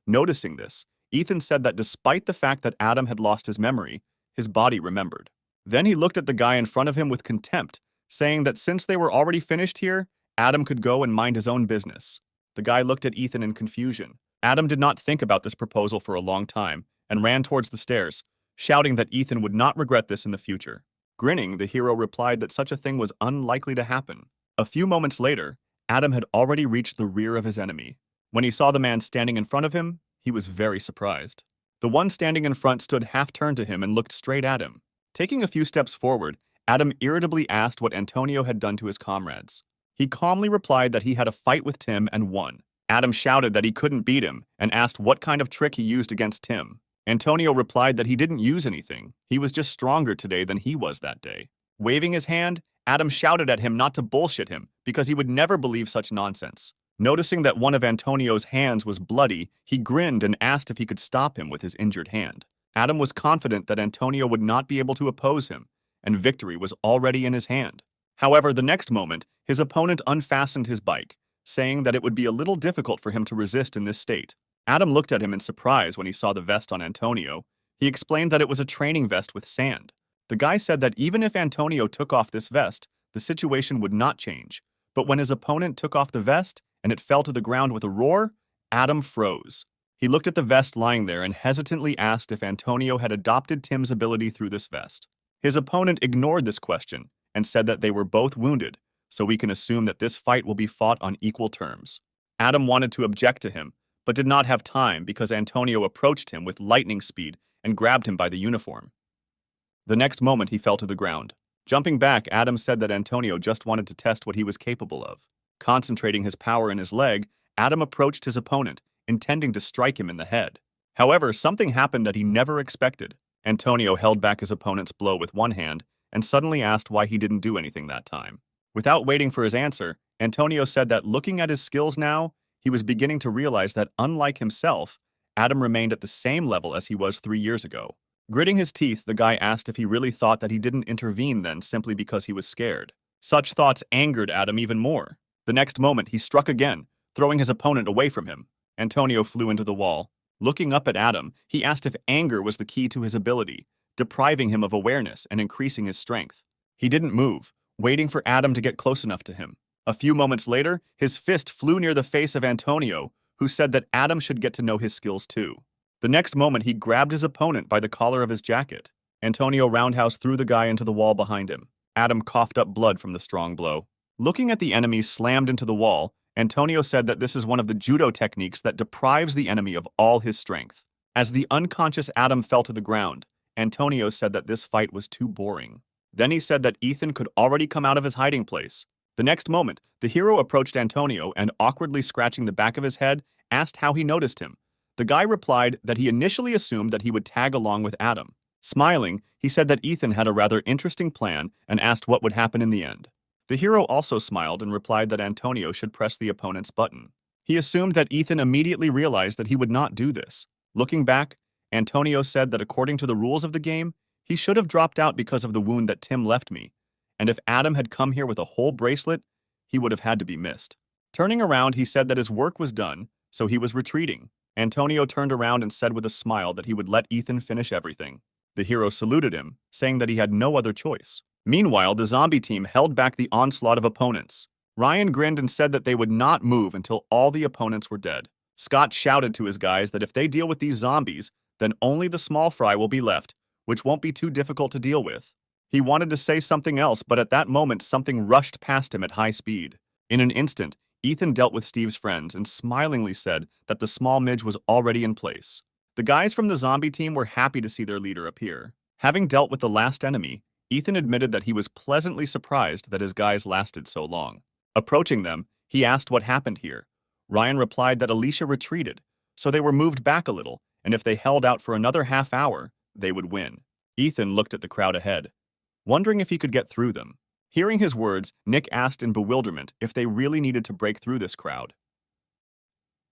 Noticing this, Ethan said that despite the fact that Adam had lost his memory, his body remembered. Then he looked at the guy in front of him with contempt, saying that since they were already finished here, Adam could go and mind his own business. The guy looked at Ethan in confusion. Adam did not think about this proposal for a long time and ran towards the stairs, shouting that Ethan would not regret this in the future. Grinning, the hero replied that such a thing was unlikely to happen. A few moments later, Adam had already reached the rear of his enemy. When he saw the man standing in front of him, he was very surprised. The one standing in front stood half-turned to him and looked straight at him. Taking a few steps forward, Adam irritably asked what Antonio had done to his comrades. He calmly replied that he had a fight with Tim and won. Adam shouted that he couldn't beat him and asked what kind of trick he used against Tim. Antonio replied that he didn't use anything. He was just stronger today than he was that day. Waving his hand, Adam shouted at him not to bullshit him because he would never believe such nonsense. Noticing that one of Antonio's hands was bloody, he grinned and asked if he could stop him with his injured hand. Adam was confident that Antonio would not be able to oppose him, and victory was already in his hand. However, the next moment, his opponent unfastened his bike, saying that it would be a little difficult for him to resist in this state. Adam looked at him in surprise when he saw the vest on Antonio. He explained that it was a training vest with sand. The guy said that even if Antonio took off this vest, the situation would not change. But when his opponent took off the vest, and it fell to the ground with a roar, Adam froze. He looked at the vest lying there and hesitantly asked if Antonio had adopted Tim's ability through this vest. His opponent ignored this question and said that they were both wounded, so we can assume that this fight will be fought on equal terms. Adam wanted to object to him, but did not have time because Antonio approached him with lightning speed and grabbed him by the uniform. The next moment he fell to the ground. Jumping back, Adam said that Antonio just wanted to test what he was capable of. Concentrating his power in his leg, Adam approached his opponent, intending to strike him in the head. However, something happened that he never expected. Antonio held back his opponent's blow with one hand and suddenly asked why he didn't do anything that time. Without waiting for his answer, Antonio said that looking at his skills now, he was beginning to realize that unlike himself, Adam remained at the same level as he was 3 years ago. Gritting his teeth, the guy asked if he really thought that he didn't intervene then simply because he was scared. Such thoughts angered Adam even more. The next moment, he struck again, throwing his opponent away from him. Antonio flew into the wall. Looking up at Adam, he asked if anger was the key to his ability, depriving him of awareness and increasing his strength. He didn't move, waiting for Adam to get close enough to him. A few moments later, his fist flew near the face of Antonio, who said that Adam should get to know his skills too. The next moment, he grabbed his opponent by the collar of his jacket. Antonio roundhouse threw the guy into the wall behind him. Adam coughed up blood from the strong blow. Looking at the enemy slammed into the wall, Antonio said that this is one of the judo techniques that deprives the enemy of all his strength. As the unconscious Adam fell to the ground, Antonio said that this fight was too boring. Then he said that Ethan could already come out of his hiding place. The next moment, the hero approached Antonio and, awkwardly scratching the back of his head, asked how he noticed him. The guy replied that he initially assumed that he would tag along with Adam. Smiling, he said that Ethan had a rather interesting plan and asked what would happen in the end. The hero also smiled and replied that Antonio should press the opponent's button. He assumed that Ethan immediately realized that he would not do this. Looking back, Antonio said that according to the rules of the game, he should have dropped out because of the wound that Tim left me, and if Adam had come here with a whole bracelet, he would have had to be missed. Turning around, he said that his work was done, so he was retreating. Antonio turned around and said with a smile that he would let Ethan finish everything. The hero saluted him, saying that he had no other choice. Meanwhile, the zombie team held back the onslaught of opponents. Ryan grinned and said that they would not move until all the opponents were dead. Scott shouted to his guys that if they deal with these zombies, then only the small fry will be left, which won't be too difficult to deal with. He wanted to say something else, but at that moment something rushed past him at high speed. In an instant, Ethan dealt with Steve's friends and smilingly said that the small midge was already in place. The guys from the zombie team were happy to see their leader appear. Having dealt with the last enemy, Ethan admitted that he was pleasantly surprised that his guys lasted so long. Approaching them, he asked what happened here. Ryan replied that Alicia retreated, so they were moved back a little, and if they held out for another half hour, they would win. Ethan looked at the crowd ahead, wondering if he could get through them. Hearing his words, Nick asked in bewilderment if they really needed to break through this crowd.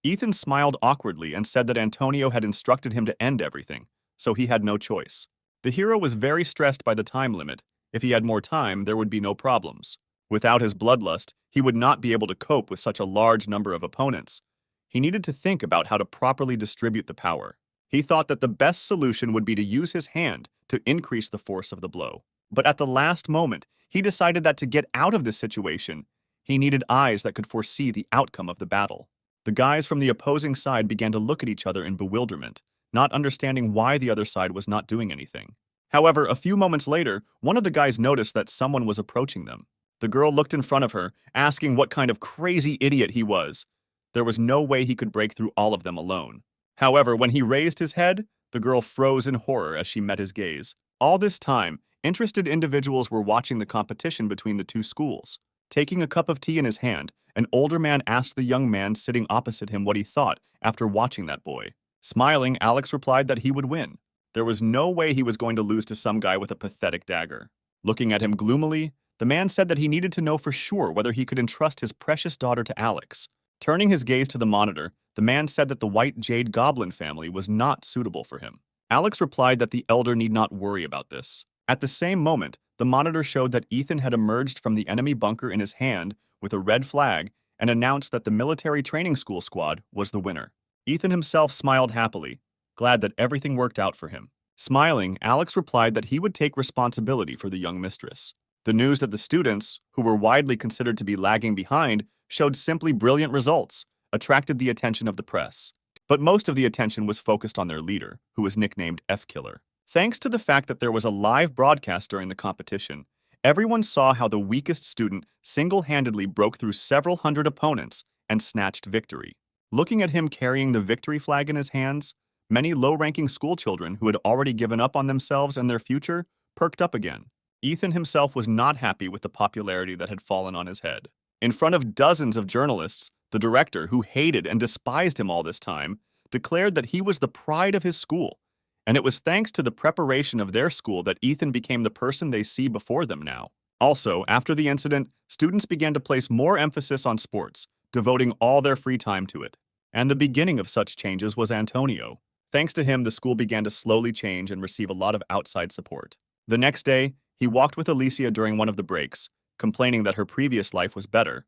Ethan smiled awkwardly and said that Antonio had instructed him to end everything, so he had no choice. The hero was very stressed by the time limit. If he had more time, there would be no problems. Without his bloodlust, he would not be able to cope with such a large number of opponents. He needed to think about how to properly distribute the power. He thought that the best solution would be to use his hand to increase the force of the blow. But at the last moment, he decided that to get out of this situation, he needed eyes that could foresee the outcome of the battle. The guys from the opposing side began to look at each other in bewilderment, not understanding why the other side was not doing anything. However, a few moments later, one of the guys noticed that someone was approaching them. The girl looked in front of her, asking what kind of crazy idiot he was. There was no way he could break through all of them alone. However, when he raised his head, the girl froze in horror as she met his gaze. All this time, interested individuals were watching the competition between the two schools. Taking a cup of tea in his hand, an older man asked the young man sitting opposite him what he thought after watching that boy. Smiling, Alex replied that he would win. There was no way he was going to lose to some guy with a pathetic dagger. Looking at him gloomily, the man said that he needed to know for sure whether he could entrust his precious daughter to Alex. Turning his gaze to the monitor, the man said that the White Jade Goblin family was not suitable for him. Alex replied that the elder need not worry about this. At the same moment, the monitor showed that Ethan had emerged from the enemy bunker in his hand with a red flag and announced that the military training school squad was the winner. Ethan himself smiled happily, glad that everything worked out for him. Smiling, Alex replied that he would take responsibility for the young mistress. The news that the students, who were widely considered to be lagging behind, showed simply brilliant results, attracted the attention of the press. But most of the attention was focused on their leader, who was nicknamed F-Killer. Thanks to the fact that there was a live broadcast during the competition, everyone saw how the weakest student single-handedly broke through several hundred opponents and snatched victory. Looking at him carrying the victory flag in his hands, many low-ranking schoolchildren who had already given up on themselves and their future perked up again. Ethan himself was not happy with the popularity that had fallen on his head. In front of dozens of journalists, the director, who hated and despised him all this time, declared that he was the pride of his school, and it was thanks to the preparation of their school that Ethan became the person they see before them now. Also, after the incident, students began to place more emphasis on sports, devoting all their free time to it. And the beginning of such changes was Antonio. Thanks to him, the school began to slowly change and receive a lot of outside support. The next day, he walked with Alicia during one of the breaks, complaining that her previous life was better.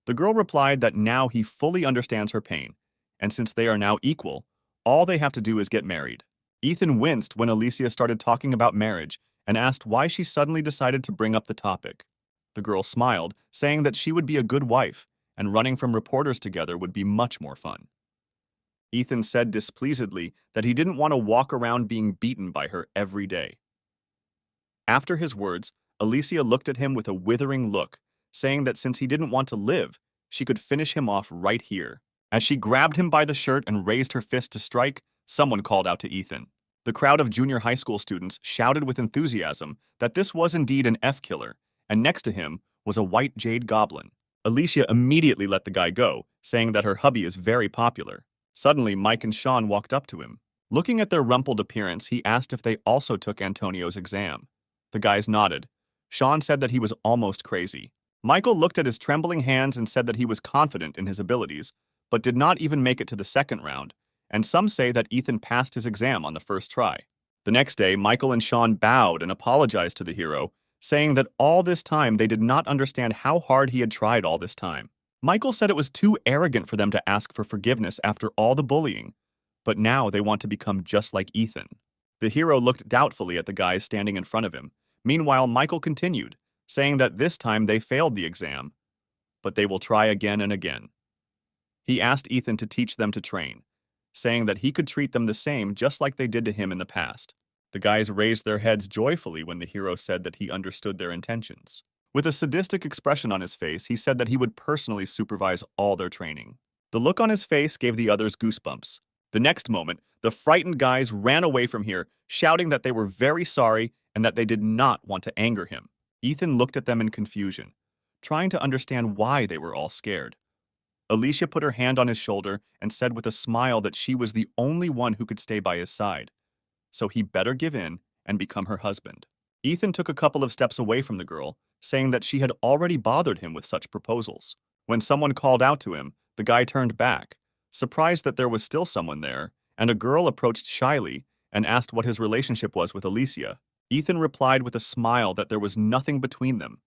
The girl replied that now he fully understands her pain, and since they are now equal, all they have to do is get married. Ethan winced when Alicia started talking about marriage and asked why she suddenly decided to bring up the topic. The girl smiled, saying that she would be a good wife, and running from reporters together would be much more fun. Ethan said displeasedly that he didn't want to walk around being beaten by her every day. After his words, Alicia looked at him with a withering look, saying that since he didn't want to live, she could finish him off right here. As she grabbed him by the shirt and raised her fist to strike, someone called out to Ethan. The crowd of junior high school students shouted with enthusiasm that this was indeed an F-killer, and next to him was a white jade goblin. Alicia immediately let the guy go, saying that her hubby is very popular. Suddenly, Mike and Sean walked up to him. Looking at their rumpled appearance, he asked if they also took Antonio's exam. The guys nodded. Sean said that he was almost crazy. Michael looked at his trembling hands and said that he was confident in his abilities, but did not even make it to the second round, and some say that Ethan passed his exam on the first try. The next day, Michael and Sean bowed and apologized to the hero, saying that all this time they did not understand how hard he had tried all this time. Michael said it was too arrogant for them to ask for forgiveness after all the bullying, but now they want to become just like Ethan. The hero looked doubtfully at the guys standing in front of him. Meanwhile, Michael continued, saying that this time they failed the exam, but they will try again and again. He asked Ethan to teach them to train, saying that he could treat them the same just like they did to him in the past. The guys raised their heads joyfully when the hero said that he understood their intentions. With a sadistic expression on his face, he said that he would personally supervise all their training. The look on his face gave the others goosebumps. The next moment, the frightened guys ran away from here, shouting that they were very sorry and that they did not want to anger him. Ethan looked at them in confusion, trying to understand why they were all scared. Alicia put her hand on his shoulder and said with a smile that she was the only one who could stay by his side, so he better give in and become her husband. Ethan took a couple of steps away from the girl, saying that she had already bothered him with such proposals. When someone called out to him, the guy turned back, surprised that there was still someone there, and a girl approached shyly and asked what his relationship was with Alicia. Ethan replied with a smile that there was nothing between them.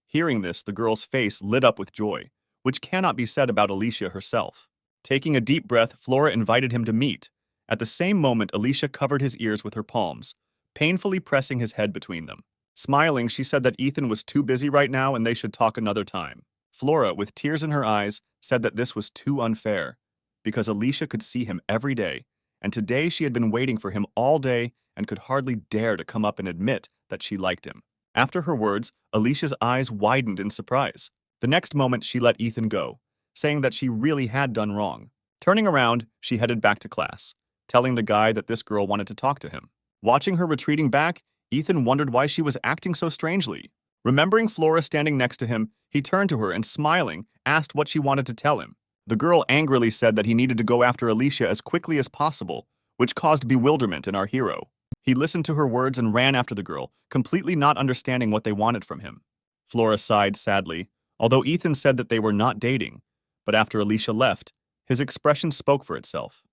Hearing this, the girl's face lit up with joy, which cannot be said about Alicia herself. Taking a deep breath, Flora invited him to meet. At the same moment, Alicia covered his ears with her palms, painfully pressing his head between them. Smiling, she said that Ethan was too busy right now and they should talk another time. Flora, with tears in her eyes, said that this was too unfair, because Alicia could see him every day, and today she had been waiting for him all day and could hardly dare to come up and admit that she liked him. After her words, Alicia's eyes widened in surprise. The next moment, she let Ethan go, saying that she really had done wrong. Turning around, she headed back to class, telling the guy that this girl wanted to talk to him. Watching her retreating back, Ethan wondered why she was acting so strangely. Remembering Flora standing next to him, he turned to her and, smiling, asked what she wanted to tell him. The girl angrily said that he needed to go after Alicia as quickly as possible, which caused bewilderment in our hero. He listened to her words and ran after the girl, completely not understanding what they wanted from him. Flora sighed sadly, although Ethan said that they were not dating, but after Alicia left, his expression spoke for itself.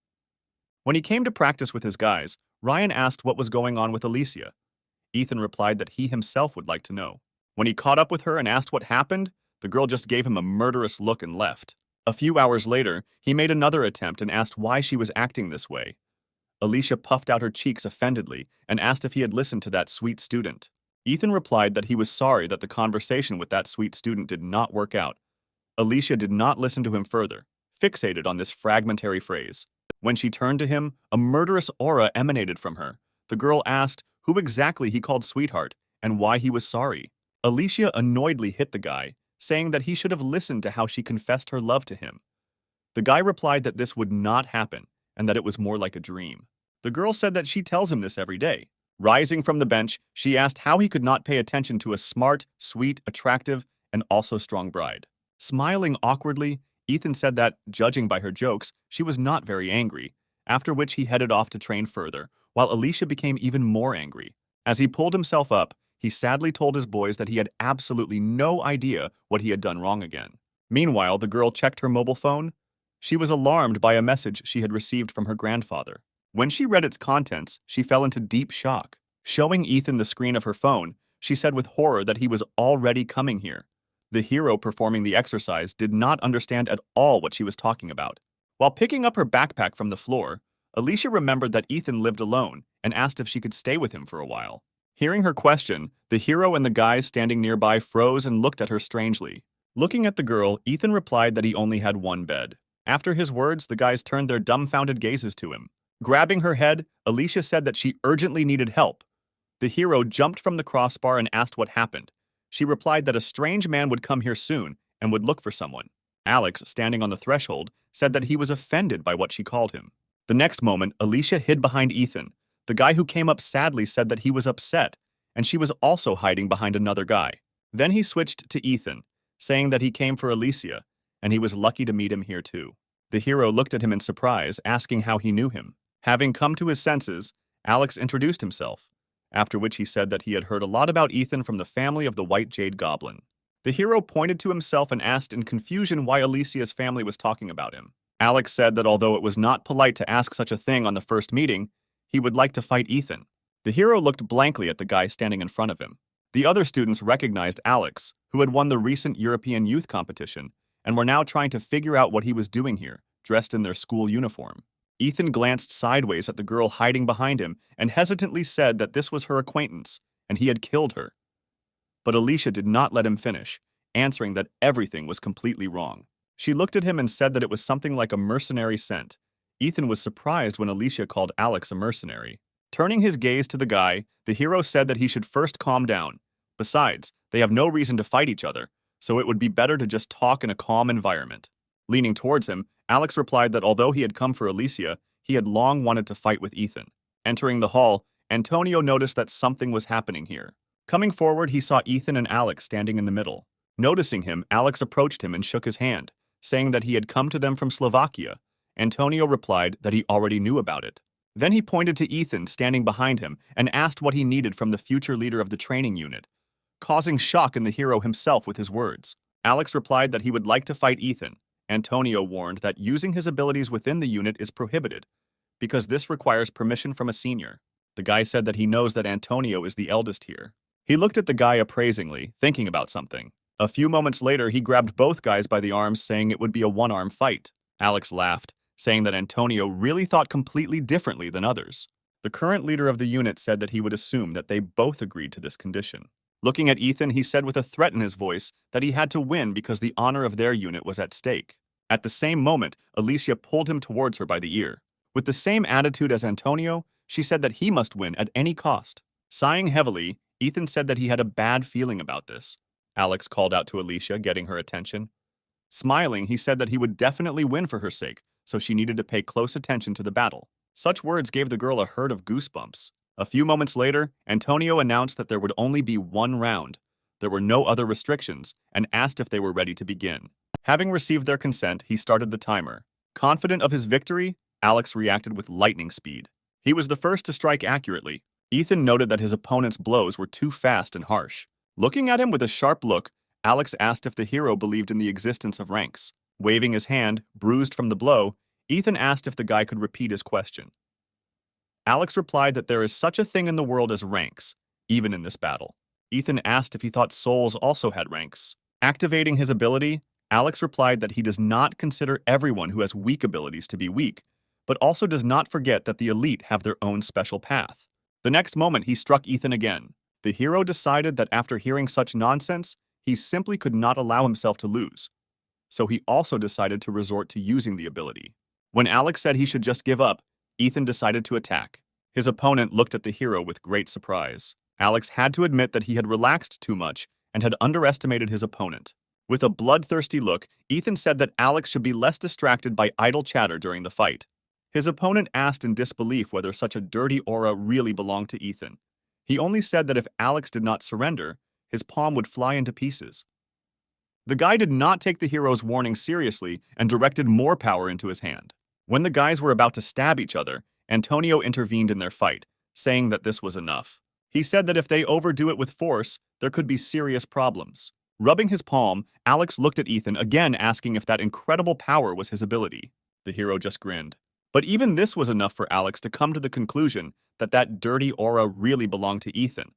When he came to practice with his guys, Ryan asked what was going on with Alicia. Ethan replied that he himself would like to know. When he caught up with her and asked what happened, the girl just gave him a murderous look and left. A few hours later, he made another attempt and asked why she was acting this way. Alicia puffed out her cheeks offendedly and asked if he had listened to that sweet student. Ethan replied that he was sorry that the conversation with that sweet student did not work out. Alicia did not listen to him further, fixated on this fragmentary phrase. When she turned to him, a murderous aura emanated from her. The girl asked who exactly he called sweetheart and why he was sorry. Alicia annoyedly hit the guy, saying that he should have listened to how she confessed her love to him. The guy replied that this would not happen and that it was more like a dream. The girl said that she tells him this every day. Rising from the bench, she asked how he could not pay attention to a smart, sweet, attractive, and also strong bride. Smiling awkwardly, Ethan said that, judging by her jokes, she was not very angry, after which he headed off to train further, while Alicia became even more angry. As he pulled himself up, he sadly told his boys that he had absolutely no idea what he had done wrong again. Meanwhile, the girl checked her mobile phone. She was alarmed by a message she had received from her grandfather. When she read its contents, she fell into deep shock. Showing Ethan the screen of her phone, she said with horror that he was already coming here. The hero performing the exercise did not understand at all what she was talking about. While picking up her backpack from the floor, Alicia remembered that Ethan lived alone and asked if she could stay with him for a while. Hearing her question, the hero and the guys standing nearby froze and looked at her strangely. Looking at the girl, Ethan replied that he only had one bed. After his words, the guys turned their dumbfounded gazes to him. Grabbing her head, Alicia said that she urgently needed help. The hero jumped from the crossbar and asked what happened. She replied that a strange man would come here soon and would look for someone. Alex, standing on the threshold, said that he was offended by what she called him. The next moment, Alicia hid behind Ethan. The guy who came up sadly said that he was upset, and she was also hiding behind another guy. Then he switched to Ethan, saying that he came for Alicia, and he was lucky to meet him here too. The hero looked at him in surprise, asking how he knew him. Having come to his senses, Alex introduced himself, after which he said that he had heard a lot about Ethan from the family of the White Jade Goblin. The hero pointed to himself and asked in confusion why Alicia's family was talking about him. Alex said that although it was not polite to ask such a thing on the first meeting, he would like to fight Ethan. The hero looked blankly at the guy standing in front of him. The other students recognized Alex, who had won the recent European youth competition, and were now trying to figure out what he was doing here, dressed in their school uniform. Ethan glanced sideways at the girl hiding behind him and hesitantly said that this was her acquaintance, and he had killed her. But Alicia did not let him finish, answering that everything was completely wrong. She looked at him and said that it was something like a mercenary scent. Ethan was surprised when Alicia called Alex a mercenary. Turning his gaze to the guy, the hero said that he should first calm down. Besides, they have no reason to fight each other, so it would be better to just talk in a calm environment. Leaning towards him, Alex replied that although he had come for Alicia, he had long wanted to fight with Ethan. Entering the hall, Antonio noticed that something was happening here. Coming forward, he saw Ethan and Alex standing in the middle. Noticing him, Alex approached him and shook his hand, saying that he had come to them from Slovakia. Antonio replied that he already knew about it. Then he pointed to Ethan standing behind him and asked what he needed from the future leader of the training unit, causing shock in the hero himself with his words. Alex replied that he would like to fight Ethan. Antonio warned that using his abilities within the unit is prohibited, because this requires permission from a senior. The guy said that he knows that Antonio is the eldest here. He looked at the guy appraisingly, thinking about something. A few moments later, he grabbed both guys by the arms, saying it would be a one-arm fight. Alex laughed, saying that Antonio really thought completely differently than others. The current leader of the unit said that he would assume that they both agreed to this condition. Looking at Ethan, he said with a threat in his voice that he had to win because the honor of their unit was at stake. At the same moment, Alicia pulled him towards her by the ear. With the same attitude as Antonio, she said that he must win at any cost. Sighing heavily, Ethan said that he had a bad feeling about this. Alex called out to Alicia, getting her attention. Smiling, he said that he would definitely win for her sake, so she needed to pay close attention to the battle. Such words gave the girl a herd of goosebumps. A few moments later, Antonio announced that there would only be one round. There were no other restrictions, and asked if they were ready to begin. Having received their consent, he started the timer. Confident of his victory, Alex reacted with lightning speed. He was the first to strike accurately. Ethan noted that his opponent's blows were too fast and harsh. Looking at him with a sharp look, Alex asked if the hero believed in the existence of ranks. Waving his hand, bruised from the blow, Ethan asked if the guy could repeat his question. Alex replied that there is such a thing in the world as ranks, even in this battle. Ethan asked if he thought souls also had ranks. Activating his ability, Alex replied that he does not consider everyone who has weak abilities to be weak, but also does not forget that the elite have their own special path. The next moment, he struck Ethan again. The hero decided that after hearing such nonsense, he simply could not allow himself to lose. So he also decided to resort to using the ability. When Alex said he should just give up, Ethan decided to attack. His opponent looked at the hero with great surprise. Alex had to admit that he had relaxed too much and had underestimated his opponent. With a bloodthirsty look, Ethan said that Alex should be less distracted by idle chatter during the fight. His opponent asked in disbelief whether such a dirty aura really belonged to Ethan. He only said that if Alex did not surrender, his palm would fly into pieces. The guy did not take the hero's warning seriously and directed more power into his hand. When the guys were about to stab each other, Antonio intervened in their fight, saying that this was enough. He said that if they overdo it with force, there could be serious problems. Rubbing his palm, Alex looked at Ethan again, asking if that incredible power was his ability. The hero just grinned. But even this was enough for Alex to come to the conclusion that that dirty aura really belonged to Ethan.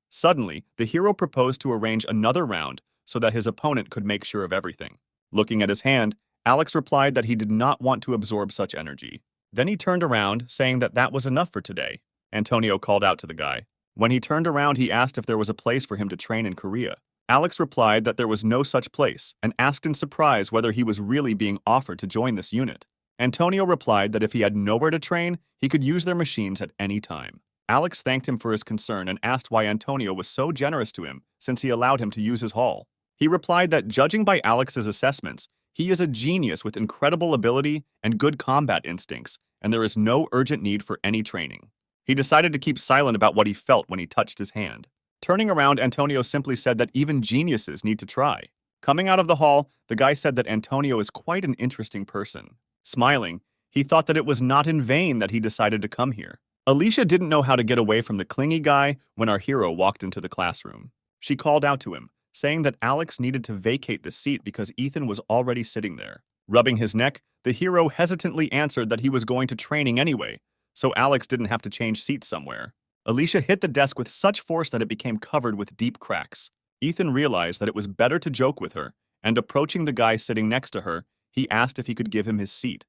Suddenly, the hero proposed to arrange another round so that his opponent could make sure of everything. Looking at his hand, Alex replied that he did not want to absorb such energy. Then he turned around, saying that that was enough for today. Antonio called out to the guy. When he turned around, he asked if there was a place for him to train in Korea. Alex replied that there was no such place and asked in surprise whether he was really being offered to join this unit. Antonio replied that if he had nowhere to train, he could use their machines at any time. Alex thanked him for his concern and asked why Antonio was so generous to him since he allowed him to use his hall. He replied that judging by Alex's assessments, he is a genius with incredible ability and good combat instincts, and there is no urgent need for any training. He decided to keep silent about what he felt when he touched his hand. Turning around, Antonio simply said that even geniuses need to try. Coming out of the hall, the guy said that Antonio is quite an interesting person. Smiling, he thought that it was not in vain that he decided to come here. Alicia didn't know how to get away from the clingy guy when our hero walked into the classroom. She called out to him, saying that Alex needed to vacate the seat because Ethan was already sitting there. Rubbing his neck, the hero hesitantly answered that he was going to training anyway, so Alex didn't have to change seats somewhere. Alicia hit the desk with such force that it became covered with deep cracks. Ethan realized that it was better to joke with her, and approaching the guy sitting next to her, he asked if he could give him his seat.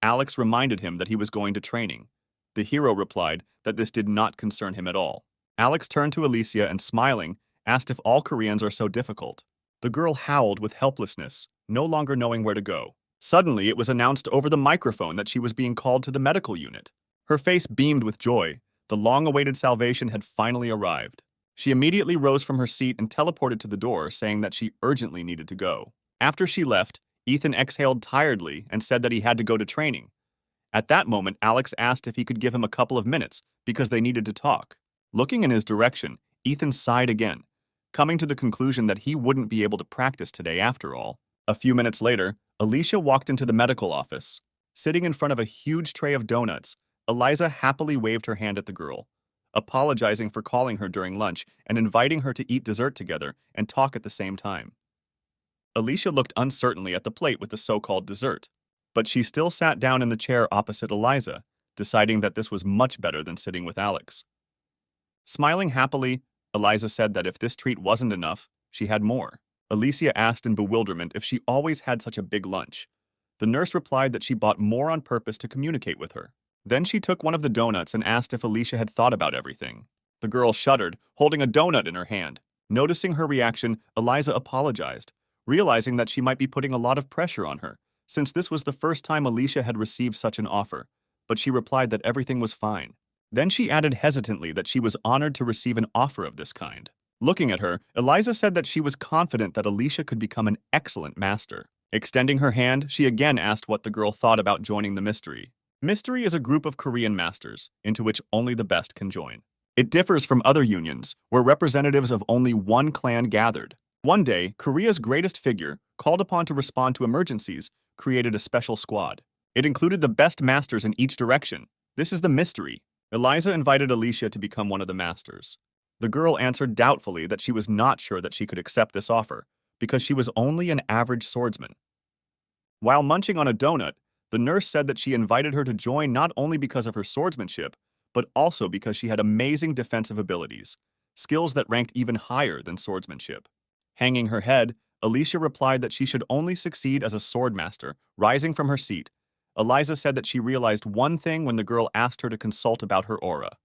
Alex reminded him that he was going to training. The hero replied that this did not concern him at all. Alex turned to Alicia and, smiling, asked if all Koreans are so difficult. The girl howled with helplessness, no longer knowing where to go. Suddenly, it was announced over the microphone that she was being called to the medical unit. Her face beamed with joy. The long-awaited salvation had finally arrived. She immediately rose from her seat and teleported to the door, saying that she urgently needed to go. After she left, Ethan exhaled tiredly and said that he had to go to training. At that moment, Alex asked if he could give him a couple of minutes because they needed to talk. Looking in his direction, Ethan sighed again, coming to the conclusion that he wouldn't be able to practice today after all. A few minutes later, Alicia walked into the medical office. Sitting in front of a huge tray of donuts, Eliza happily waved her hand at the girl, apologizing for calling her during lunch and inviting her to eat dessert together and talk at the same time. Alicia looked uncertainly at the plate with the so-called dessert, but she still sat down in the chair opposite Eliza, deciding that this was much better than sitting with Alex. Smiling happily, Eliza said that if this treat wasn't enough, she had more. Alicia asked in bewilderment if she always had such a big lunch. The nurse replied that she bought more on purpose to communicate with her. Then she took one of the donuts and asked if Alicia had thought about everything. The girl shuddered, holding a donut in her hand. Noticing her reaction, Eliza apologized, realizing that she might be putting a lot of pressure on her, since this was the first time Alicia had received such an offer, but she replied that everything was fine. Then she added hesitantly that she was honored to receive an offer of this kind. Looking at her, Eliza said that she was confident that Alicia could become an excellent master. Extending her hand, she again asked what the girl thought about joining the Mystery. Mystery is a group of Korean masters, into which only the best can join. It differs from other unions, where representatives of only one clan gathered. One day, Korea's greatest figure, called upon to respond to emergencies, created a special squad. It included the best masters in each direction. This is the Mystery. Eliza invited Alicia to become one of the masters. The girl answered doubtfully that she was not sure that she could accept this offer, because she was only an average swordsman. While munching on a donut, the nurse said that she invited her to join not only because of her swordsmanship, but also because she had amazing defensive abilities, skills that ranked even higher than swordsmanship. Hanging her head, Alicia replied that she should only succeed as a swordmaster. Rising from her seat, Eliza said that she realized one thing when the girl asked her to consult about her aura.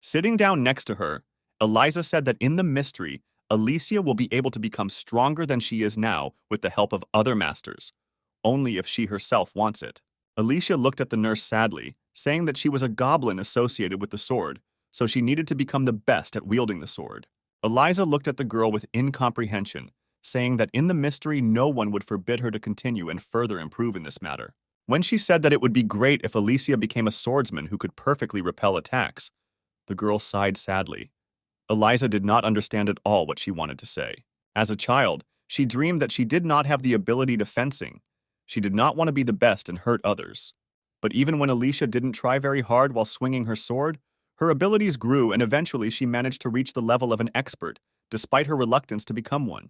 Sitting down next to her, Eliza said that in the Mystery, Alicia will be able to become stronger than she is now with the help of other masters, only if she herself wants it. Alicia looked at the nurse sadly, saying that she was a goblin associated with the sword, so she needed to become the best at wielding the sword. Eliza looked at the girl with incomprehension, saying that in the Mystery no one would forbid her to continue and further improve in this matter. When she said that it would be great if Alicia became a swordsman who could perfectly repel attacks, the girl sighed sadly. Eliza did not understand at all what she wanted to say. As a child, she dreamed that she did not have the ability to fencing. She did not want to be the best and hurt others. But even when Alicia didn't try very hard while swinging her sword, Her abilities grew and eventually she managed to reach the level of an expert, despite her reluctance to become one.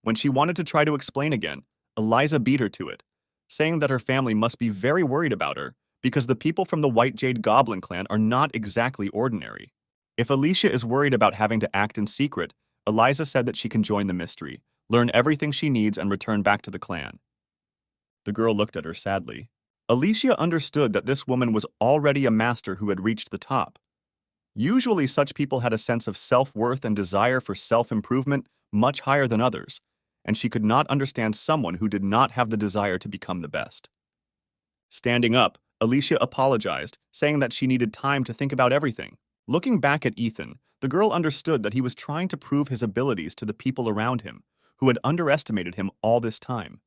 When she wanted to try to explain again, Eliza beat her to it, saying that her family must be very worried about her because the people from the White Jade Goblin clan are not exactly ordinary. If Alicia is worried about having to act in secret, Eliza said that she can join the mystery, learn everything she needs and return back to the clan. The girl looked at her sadly. Alicia understood that this woman was already a master who had reached the top. Usually such people had a sense of self-worth and desire for self-improvement much higher than others, and she could not understand someone who did not have the desire to become the best. Standing up, Alicia apologized, saying that she needed time to think about everything. Looking back at Ethan, the girl understood that he was trying to prove his abilities to the people around him, who had underestimated him all this time,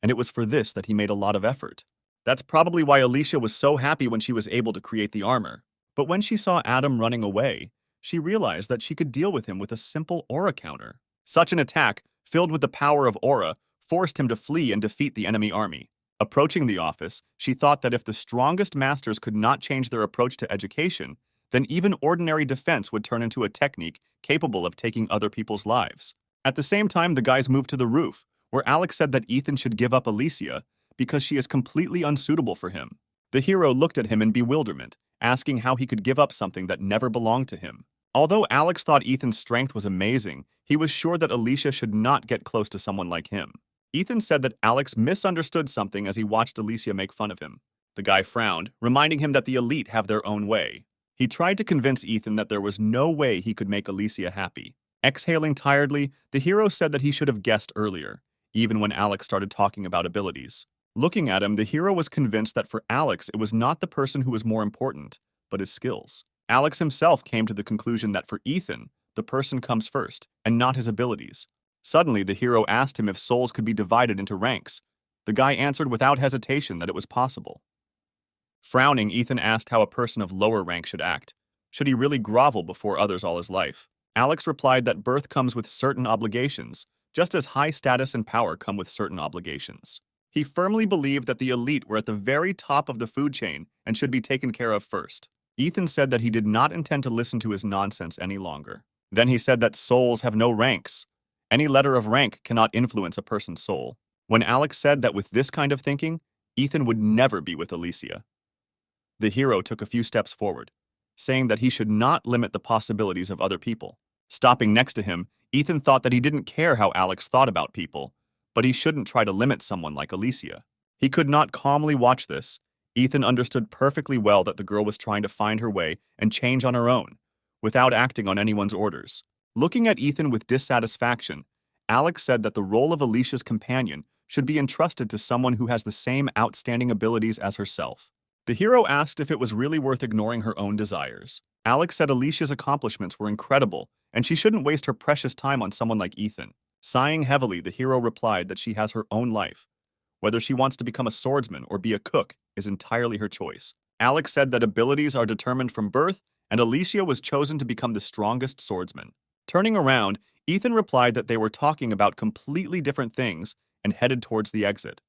and it was for this that he made a lot of effort. That's probably why Alicia was so happy when she was able to create the armor. But when she saw Adam running away, she realized that she could deal with him with a simple aura counter. Such an attack, filled with the power of aura, forced him to flee and defeat the enemy army. Approaching the office, she thought that if the strongest masters could not change their approach to education, then even ordinary defense would turn into a technique capable of taking other people's lives. At the same time, the guys moved to the roof, where Alex said that Ethan should give up Alicia because she is completely unsuitable for him. The hero looked at him in bewilderment, asking how he could give up something that never belonged to him. Although Alex thought Ethan's strength was amazing, he was sure that Alicia should not get close to someone like him. Ethan said that Alex misunderstood something as he watched Alicia make fun of him. The guy frowned, reminding him that the elite have their own way. He tried to convince Ethan that there was no way he could make Alicia happy. Exhaling tiredly, the hero said that he should have guessed earlier, even when Alex started talking about abilities. Looking at him, the hero was convinced that for Alex, it was not the person who was more important, but his skills. Alex himself came to the conclusion that for Ethan, the person comes first, and not his abilities. Suddenly, the hero asked him if souls could be divided into ranks. The guy answered without hesitation that it was possible. Frowning, Ethan asked how a person of lower rank should act. Should he really grovel before others all his life? Alex replied that birth comes with certain obligations, just as high status and power come with certain obligations. He firmly believed that the elite were at the very top of the food chain and should be taken care of first. Ethan said that he did not intend to listen to his nonsense any longer. Then he said that souls have no ranks. Any letter of rank cannot influence a person's soul. When Alex said that with this kind of thinking, Ethan would never be with Alicia. The hero took a few steps forward, saying that he should not limit the possibilities of other people. Stopping next to him, Ethan thought that he didn't care how Alex thought about people, but he shouldn't try to limit someone like Alicia. He could not calmly watch this. Ethan understood perfectly well that the girl was trying to find her way and change on her own, without acting on anyone's orders. Looking at Ethan with dissatisfaction, Alex said that the role of Alicia's companion should be entrusted to someone who has the same outstanding abilities as herself. The hero asked if it was really worth ignoring her own desires. Alex said Alicia's accomplishments were incredible, and she shouldn't waste her precious time on someone like Ethan. Sighing heavily, the hero replied that she has her own life. Whether she wants to become a swordsman or be a cook is entirely her choice. Alex said that abilities are determined from birth, and Alicia was chosen to become the strongest swordsman. Turning around, Ethan replied that they were talking about completely different things and headed towards the exit.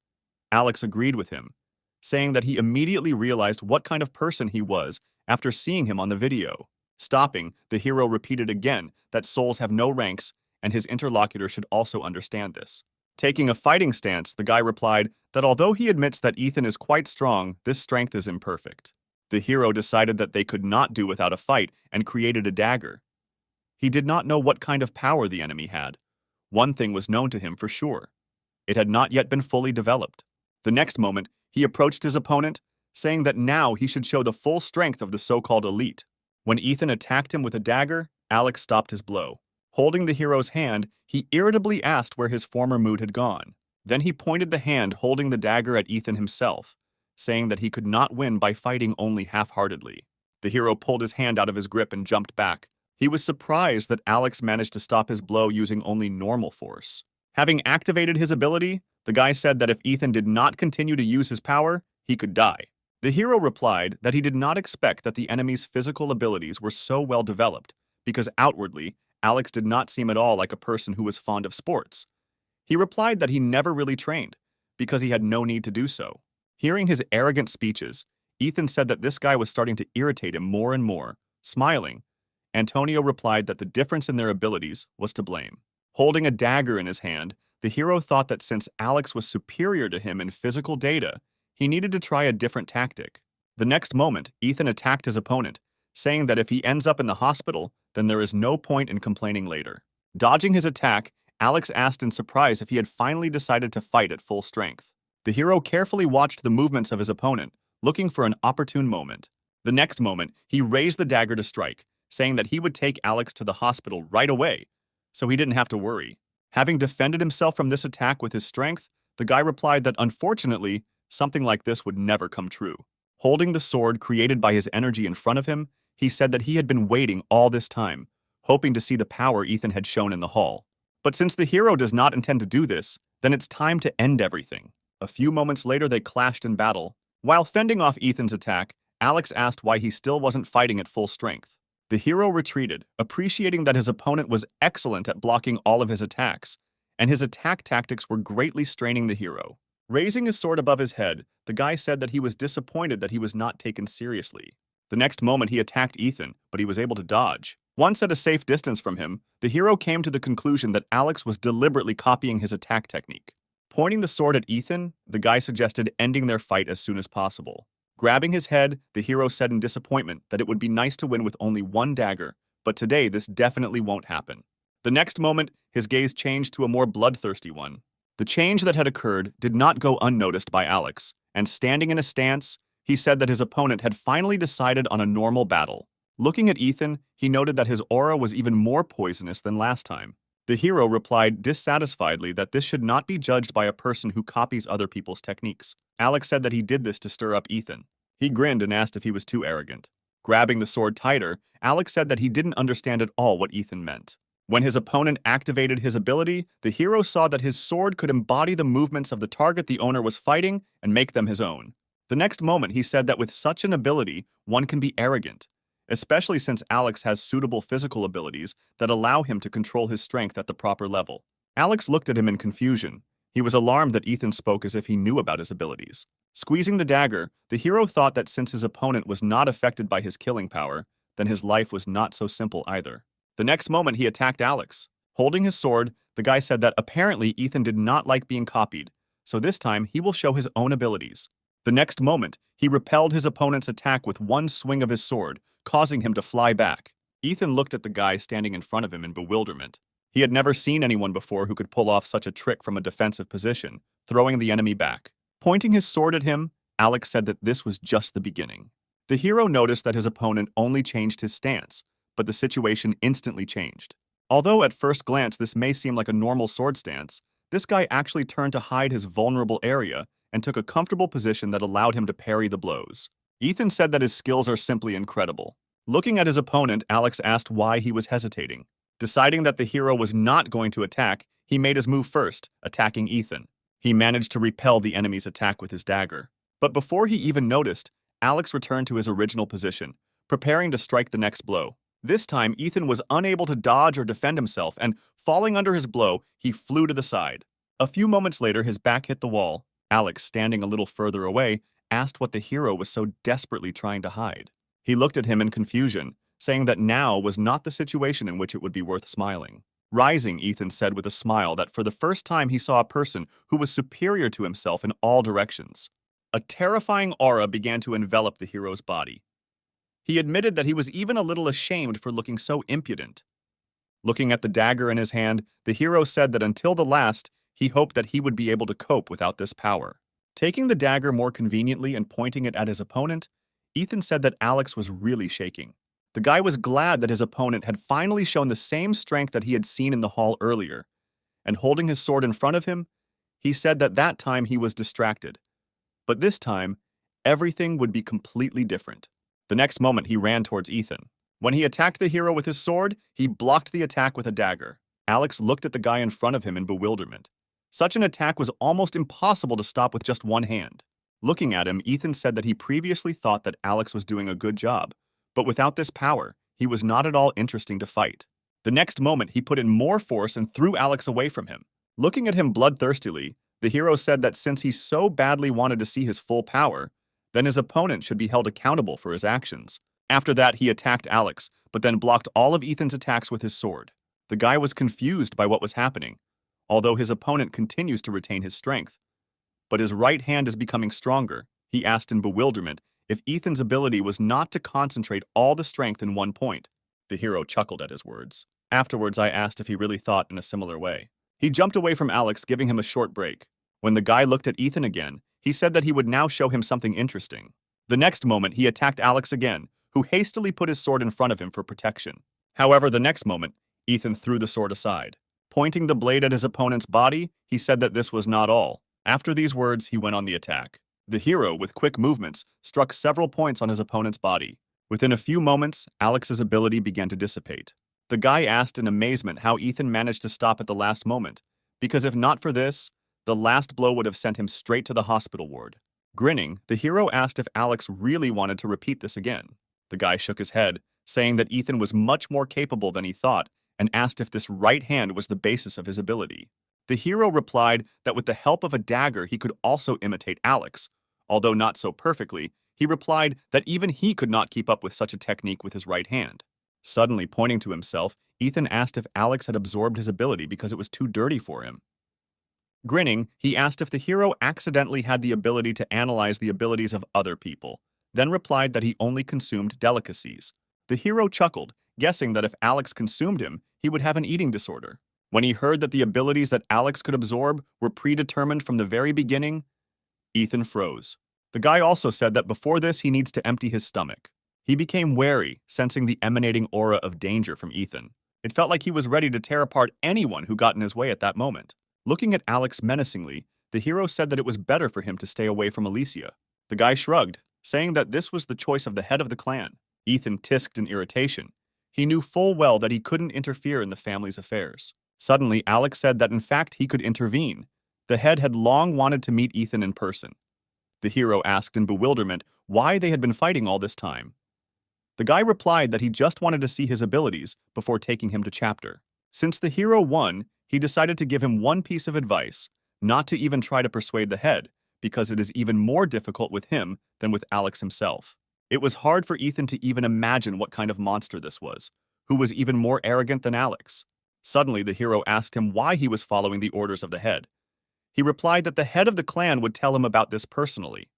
Alex agreed with him, saying that he immediately realized what kind of person he was after seeing him on the video. Stopping, the hero repeated again that souls have no ranks, and his interlocutor should also understand this. Taking a fighting stance, the guy replied that although he admits that Ethan is quite strong, this strength is imperfect. The hero decided that they could not do without a fight and created a dagger. He did not know what kind of power the enemy had. One thing was known to him for sure. It had not yet been fully developed. The next moment, he approached his opponent, saying that now he should show the full strength of the so-called elite. When Ethan attacked him with a dagger, Alex stopped his blow. Holding the hero's hand, he irritably asked where his former mood had gone. Then he pointed the hand holding the dagger at Ethan himself, saying that he could not win by fighting only half-heartedly. The hero pulled his hand out of his grip and jumped back. He was surprised that Alex managed to stop his blow using only normal force. Having activated his ability, the guy said that if Ethan did not continue to use his power, he could die. The hero replied that he did not expect that the enemy's physical abilities were so well developed, because outwardly, Alex did not seem at all like a person who was fond of sports. He replied that he never really trained, because he had no need to do so. Hearing his arrogant speeches, Ethan said that this guy was starting to irritate him more and more. Smiling, Antonio replied that the difference in their abilities was to blame. Holding a dagger in his hand, the hero thought that since Alex was superior to him in physical data, he needed to try a different tactic. The next moment, Ethan attacked his opponent, saying that if he ends up in the hospital, then there is no point in complaining later. Dodging his attack, Alex asked in surprise if he had finally decided to fight at full strength. The hero carefully watched the movements of his opponent, looking for an opportune moment. The next moment, he raised the dagger to strike, saying that he would take Alex to the hospital right away, so he didn't have to worry. Having defended himself from this attack with his strength, the guy replied that unfortunately, something like this would never come true. Holding the sword created by his energy in front of him, he said that he had been waiting all this time, hoping to see the power Ethan had shown in the hall. But since the hero does not intend to do this, then it's time to end everything. A few moments later, they clashed in battle. While fending off Ethan's attack, Alex asked why he still wasn't fighting at full strength. The hero retreated, appreciating that his opponent was excellent at blocking all of his attacks, and his attack tactics were greatly straining the hero. Raising his sword above his head, the guy said that he was disappointed that he was not taken seriously. The next moment, he attacked Ethan, but he was able to dodge. Once at a safe distance from him, the hero came to the conclusion that Alex was deliberately copying his attack technique. Pointing the sword at Ethan, the guy suggested ending their fight as soon as possible. Grabbing his head, the hero said in disappointment that it would be nice to win with only one dagger, but today this definitely won't happen. The next moment, his gaze changed to a more bloodthirsty one. The change that had occurred did not go unnoticed by Alex, and standing in a stance, he said that his opponent had finally decided on a normal battle. Looking at Ethan, he noted that his aura was even more poisonous than last time. The hero replied dissatisfiedly that this should not be judged by a person who copies other people's techniques. Alex said that he did this to stir up Ethan. He grinned and asked if he was too arrogant. Grabbing the sword tighter, Alex said that he didn't understand at all what Ethan meant. When his opponent activated his ability, the hero saw that his sword could embody the movements of the target the owner was fighting and make them his own. The next moment, he said that with such an ability, one can be arrogant, especially since Alex has suitable physical abilities that allow him to control his strength at the proper level. Alex looked at him in confusion. He was alarmed that Ethan spoke as if he knew about his abilities. Squeezing the dagger, the hero thought that since his opponent was not affected by his killing power, then his life was not so simple either. The next moment, he attacked Alex. Holding his sword, the guy said that apparently Ethan did not like being copied, so this time he will show his own abilities. The next moment, he repelled his opponent's attack with one swing of his sword, causing him to fly back. Ethan looked at the guy standing in front of him in bewilderment. He had never seen anyone before who could pull off such a trick from a defensive position, throwing the enemy back. Pointing his sword at him, Alex said that this was just the beginning. The hero noticed that his opponent only changed his stance, but the situation instantly changed. Although at first glance this may seem like a normal sword stance, this guy actually turned to hide his vulnerable area and took a comfortable position that allowed him to parry the blows. Ethan said that his skills are simply incredible. Looking at his opponent, Alex asked why he was hesitating. Deciding that the hero was not going to attack, he made his move first, attacking Ethan. He managed to repel the enemy's attack with his dagger. But before he even noticed, Alex returned to his original position, preparing to strike the next blow. This time, Ethan was unable to dodge or defend himself, and falling under his blow, he flew to the side. A few moments later, his back hit the wall. Alex, standing a little further away, asked what the hero was so desperately trying to hide. He looked at him in confusion, saying that now was not the situation in which it would be worth smiling. Rising, Ethan said with a smile that for the first time he saw a person who was superior to himself in all directions. A terrifying aura began to envelop the hero's body. He admitted that he was even a little ashamed for looking so impudent. Looking at the dagger in his hand, the hero said that until the last, he hoped that he would be able to cope without this power. Taking the dagger more conveniently and pointing it at his opponent, Ethan said that Alex was really shaking. The guy was glad that his opponent had finally shown the same strength that he had seen in the hall earlier, and holding his sword in front of him, he said that that time he was distracted. But this time, everything would be completely different. The next moment, he ran towards Ethan. When he attacked the hero with his sword, he blocked the attack with a dagger. Alex looked at the guy in front of him in bewilderment. Such an attack was almost impossible to stop with just one hand. Looking at him, Ethan said that he previously thought that Alex was doing a good job, but without this power, he was not at all interesting to fight. The next moment, he put in more force and threw Alex away from him. Looking at him bloodthirstily, the hero said that since he so badly wanted to see his full power, then his opponent should be held accountable for his actions. After that, he attacked Alex, but then blocked all of Ethan's attacks with his sword. The guy was confused by what was happening, although his opponent continues to retain his strength. But his right hand is becoming stronger. He asked in bewilderment if Ethan's ability was not to concentrate all the strength in one point. The hero chuckled at his words. Afterwards, I asked if he really thought in a similar way. He jumped away from Alex, giving him a short break. When the guy looked at Ethan again, he said that he would now show him something interesting. The next moment, he attacked Alex again, who hastily put his sword in front of him for protection. However, the next moment, Ethan threw the sword aside. Pointing the blade at his opponent's body, he said that this was not all. After these words, he went on the attack. The hero, with quick movements, struck several points on his opponent's body. Within a few moments, Alex's ability began to dissipate. The guy asked in amazement how Ethan managed to stop at the last moment, because if not for this, the last blow would have sent him straight to the hospital ward. Grinning, the hero asked if Alex really wanted to repeat this again. The guy shook his head, saying that Ethan was much more capable than he thought, and asked if this right hand was the basis of his ability. The hero replied that with the help of a dagger he could also imitate Alex. Although not so perfectly, he replied that even he could not keep up with such a technique with his right hand. Suddenly pointing to himself, Ethan asked if Alex had absorbed his ability because it was too dirty for him. Grinning, he asked if the hero accidentally had the ability to analyze the abilities of other people, then replied that he only consumed delicacies. The hero chuckled, guessing that if Alex consumed him, he would have an eating disorder. When he heard that the abilities that Alex could absorb were predetermined from the very beginning, Ethan froze. The guy also said that before this he needs to empty his stomach. He became wary, sensing the emanating aura of danger from Ethan. It felt like he was ready to tear apart anyone who got in his way at that moment. Looking at Alex menacingly, the hero said that it was better for him to stay away from Alicia. The guy shrugged, saying that this was the choice of the head of the clan. Ethan tisked in irritation. He knew full well that he couldn't interfere in the family's affairs. Suddenly, Alex said that in fact he could intervene. The head had long wanted to meet Ethan in person. The hero asked in bewilderment why they had been fighting all this time. The guy replied that he just wanted to see his abilities before taking him to chapter. Since the hero won, he decided to give him one piece of advice, not to even try to persuade the head, because it is even more difficult with him than with Alex himself. It was hard for Ethan to even imagine what kind of monster this was, who was even more arrogant than Alex. Suddenly, the hero asked him why he was following the orders of the head. He replied that the head of the clan would tell him about this personally.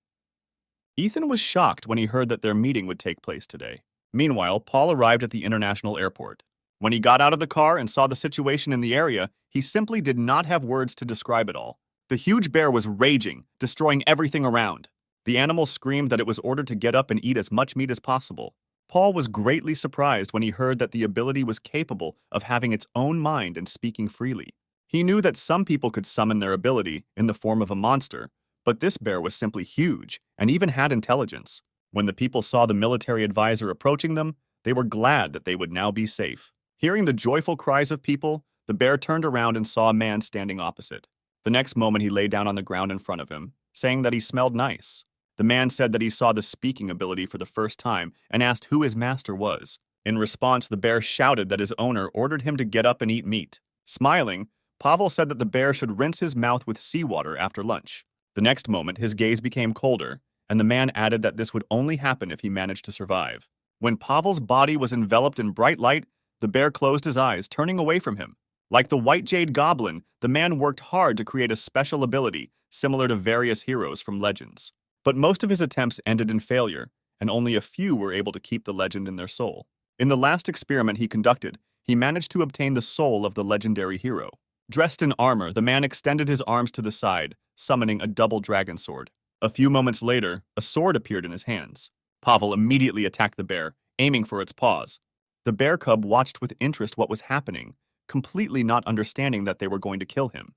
Ethan was shocked when he heard that their meeting would take place today. Meanwhile, Paul arrived at the international airport. When he got out of the car and saw the situation in the area, he simply did not have words to describe it all. The huge bear was raging, destroying everything around. The animal screamed that it was ordered to get up and eat as much meat as possible. Paul was greatly surprised when he heard that the ability was capable of having its own mind and speaking freely. He knew that some people could summon their ability in the form of a monster, but this bear was simply huge and even had intelligence. When the people saw the military advisor approaching them, they were glad that they would now be safe. Hearing the joyful cries of people, the bear turned around and saw a man standing opposite. The next moment he lay down on the ground in front of him, saying that he smelled nice. The man said that he saw the speaking ability for the first time and asked who his master was. In response, the bear shouted that his owner ordered him to get up and eat meat. Smiling, Pavel said that the bear should rinse his mouth with seawater after lunch. The next moment, his gaze became colder, and the man added that this would only happen if he managed to survive. When Pavel's body was enveloped in bright light, the bear closed his eyes, turning away from him. Like the White Jade Goblin, the man worked hard to create a special ability similar to various heroes from legends. But most of his attempts ended in failure, and only a few were able to keep the legend in their soul. In the last experiment he conducted, he managed to obtain the soul of the legendary hero. Dressed in armor, the man extended his arms to the side, summoning a double dragon sword. A few moments later, a sword appeared in his hands. Pavel immediately attacked the bear, aiming for its paws. The bear cub watched with interest what was happening, completely not understanding that they were going to kill him.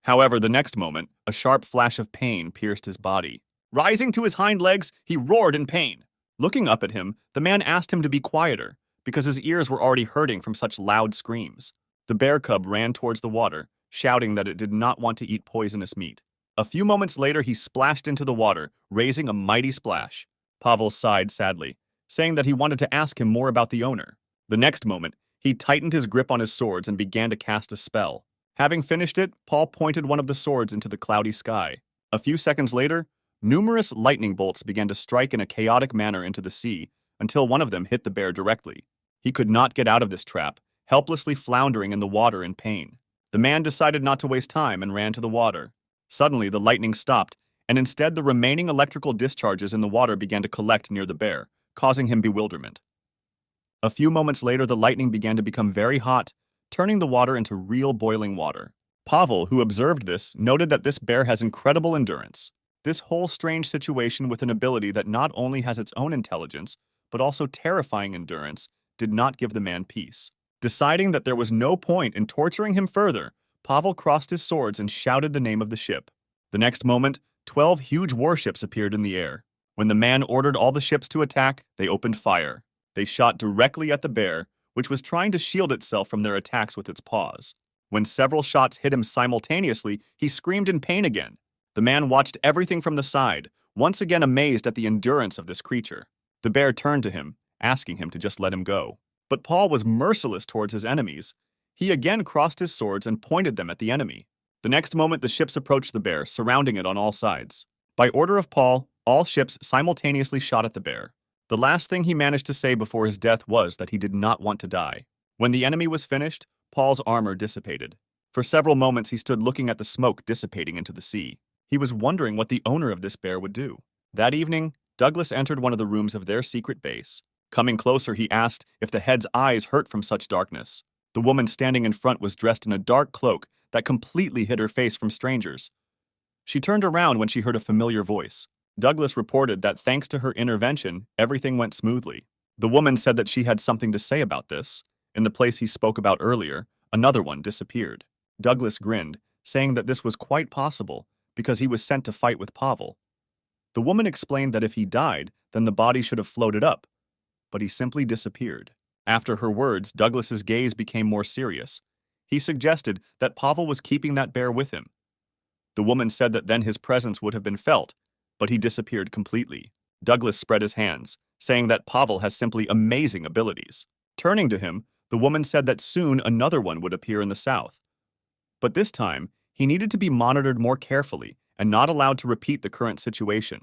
However, the next moment, a sharp flash of pain pierced his body. Rising to his hind legs, he roared in pain. Looking up at him, the man asked him to be quieter, because his ears were already hurting from such loud screams. The bear cub ran towards the water, shouting that it did not want to eat poisonous meat. A few moments later, he splashed into the water, raising a mighty splash. Pavel sighed sadly, saying that he wanted to ask him more about the owner. The next moment, he tightened his grip on his swords and began to cast a spell. Having finished it, Paul pointed one of the swords into the cloudy sky. A few seconds later, Numerous lightning bolts began to strike in a chaotic manner into the sea until one of them hit the bear directly. He could not get out of this trap, helplessly floundering in the water in pain. The man decided not to waste time and ran to the water. Suddenly, the lightning stopped, and instead the remaining electrical discharges in the water began to collect near the bear, causing him bewilderment. A few moments later, the lightning began to become very hot, turning the water into real boiling water. Pavel, who observed this, noted that this bear has incredible endurance. This whole strange situation with an ability that not only has its own intelligence, but also terrifying endurance, did not give the man peace. Deciding that there was no point in torturing him further, Pavel crossed his swords and shouted the name of the ship. The next moment, 12 huge warships appeared in the air. When the man ordered all the ships to attack, they opened fire. They shot directly at the bear, which was trying to shield itself from their attacks with its paws. When several shots hit him simultaneously, he screamed in pain again. The man watched everything from the side, once again amazed at the endurance of this creature. The bear turned to him, asking him to just let him go. But Paul was merciless towards his enemies. He again crossed his swords and pointed them at the enemy. The next moment, the ships approached the bear, surrounding it on all sides. By order of Paul, all ships simultaneously shot at the bear. The last thing he managed to say before his death was that he did not want to die. When the enemy was finished, Paul's armor dissipated. For several moments, he stood looking at the smoke dissipating into the sea. He was wondering what the owner of this bear would do. That evening, Douglas entered one of the rooms of their secret base. Coming closer, he asked if the head's eyes hurt from such darkness. The woman standing in front was dressed in a dark cloak that completely hid her face from strangers. She turned around when she heard a familiar voice. Douglas reported that thanks to her intervention, everything went smoothly. The woman said that she had something to say about this. In the place he spoke about earlier, another one disappeared. Douglas grinned, saying that this was quite possible because he was sent to fight with Pavel. The woman explained that if he died, then the body should have floated up, but he simply disappeared. After her words, Douglas's gaze became more serious. He suggested that Pavel was keeping that bear with him. The woman said that then his presence would have been felt, but he disappeared completely. Douglas spread his hands, saying that Pavel has simply amazing abilities. Turning to him, the woman said that soon another one would appear in the south. But this time, he needed to be monitored more carefully and not allowed to repeat the current situation.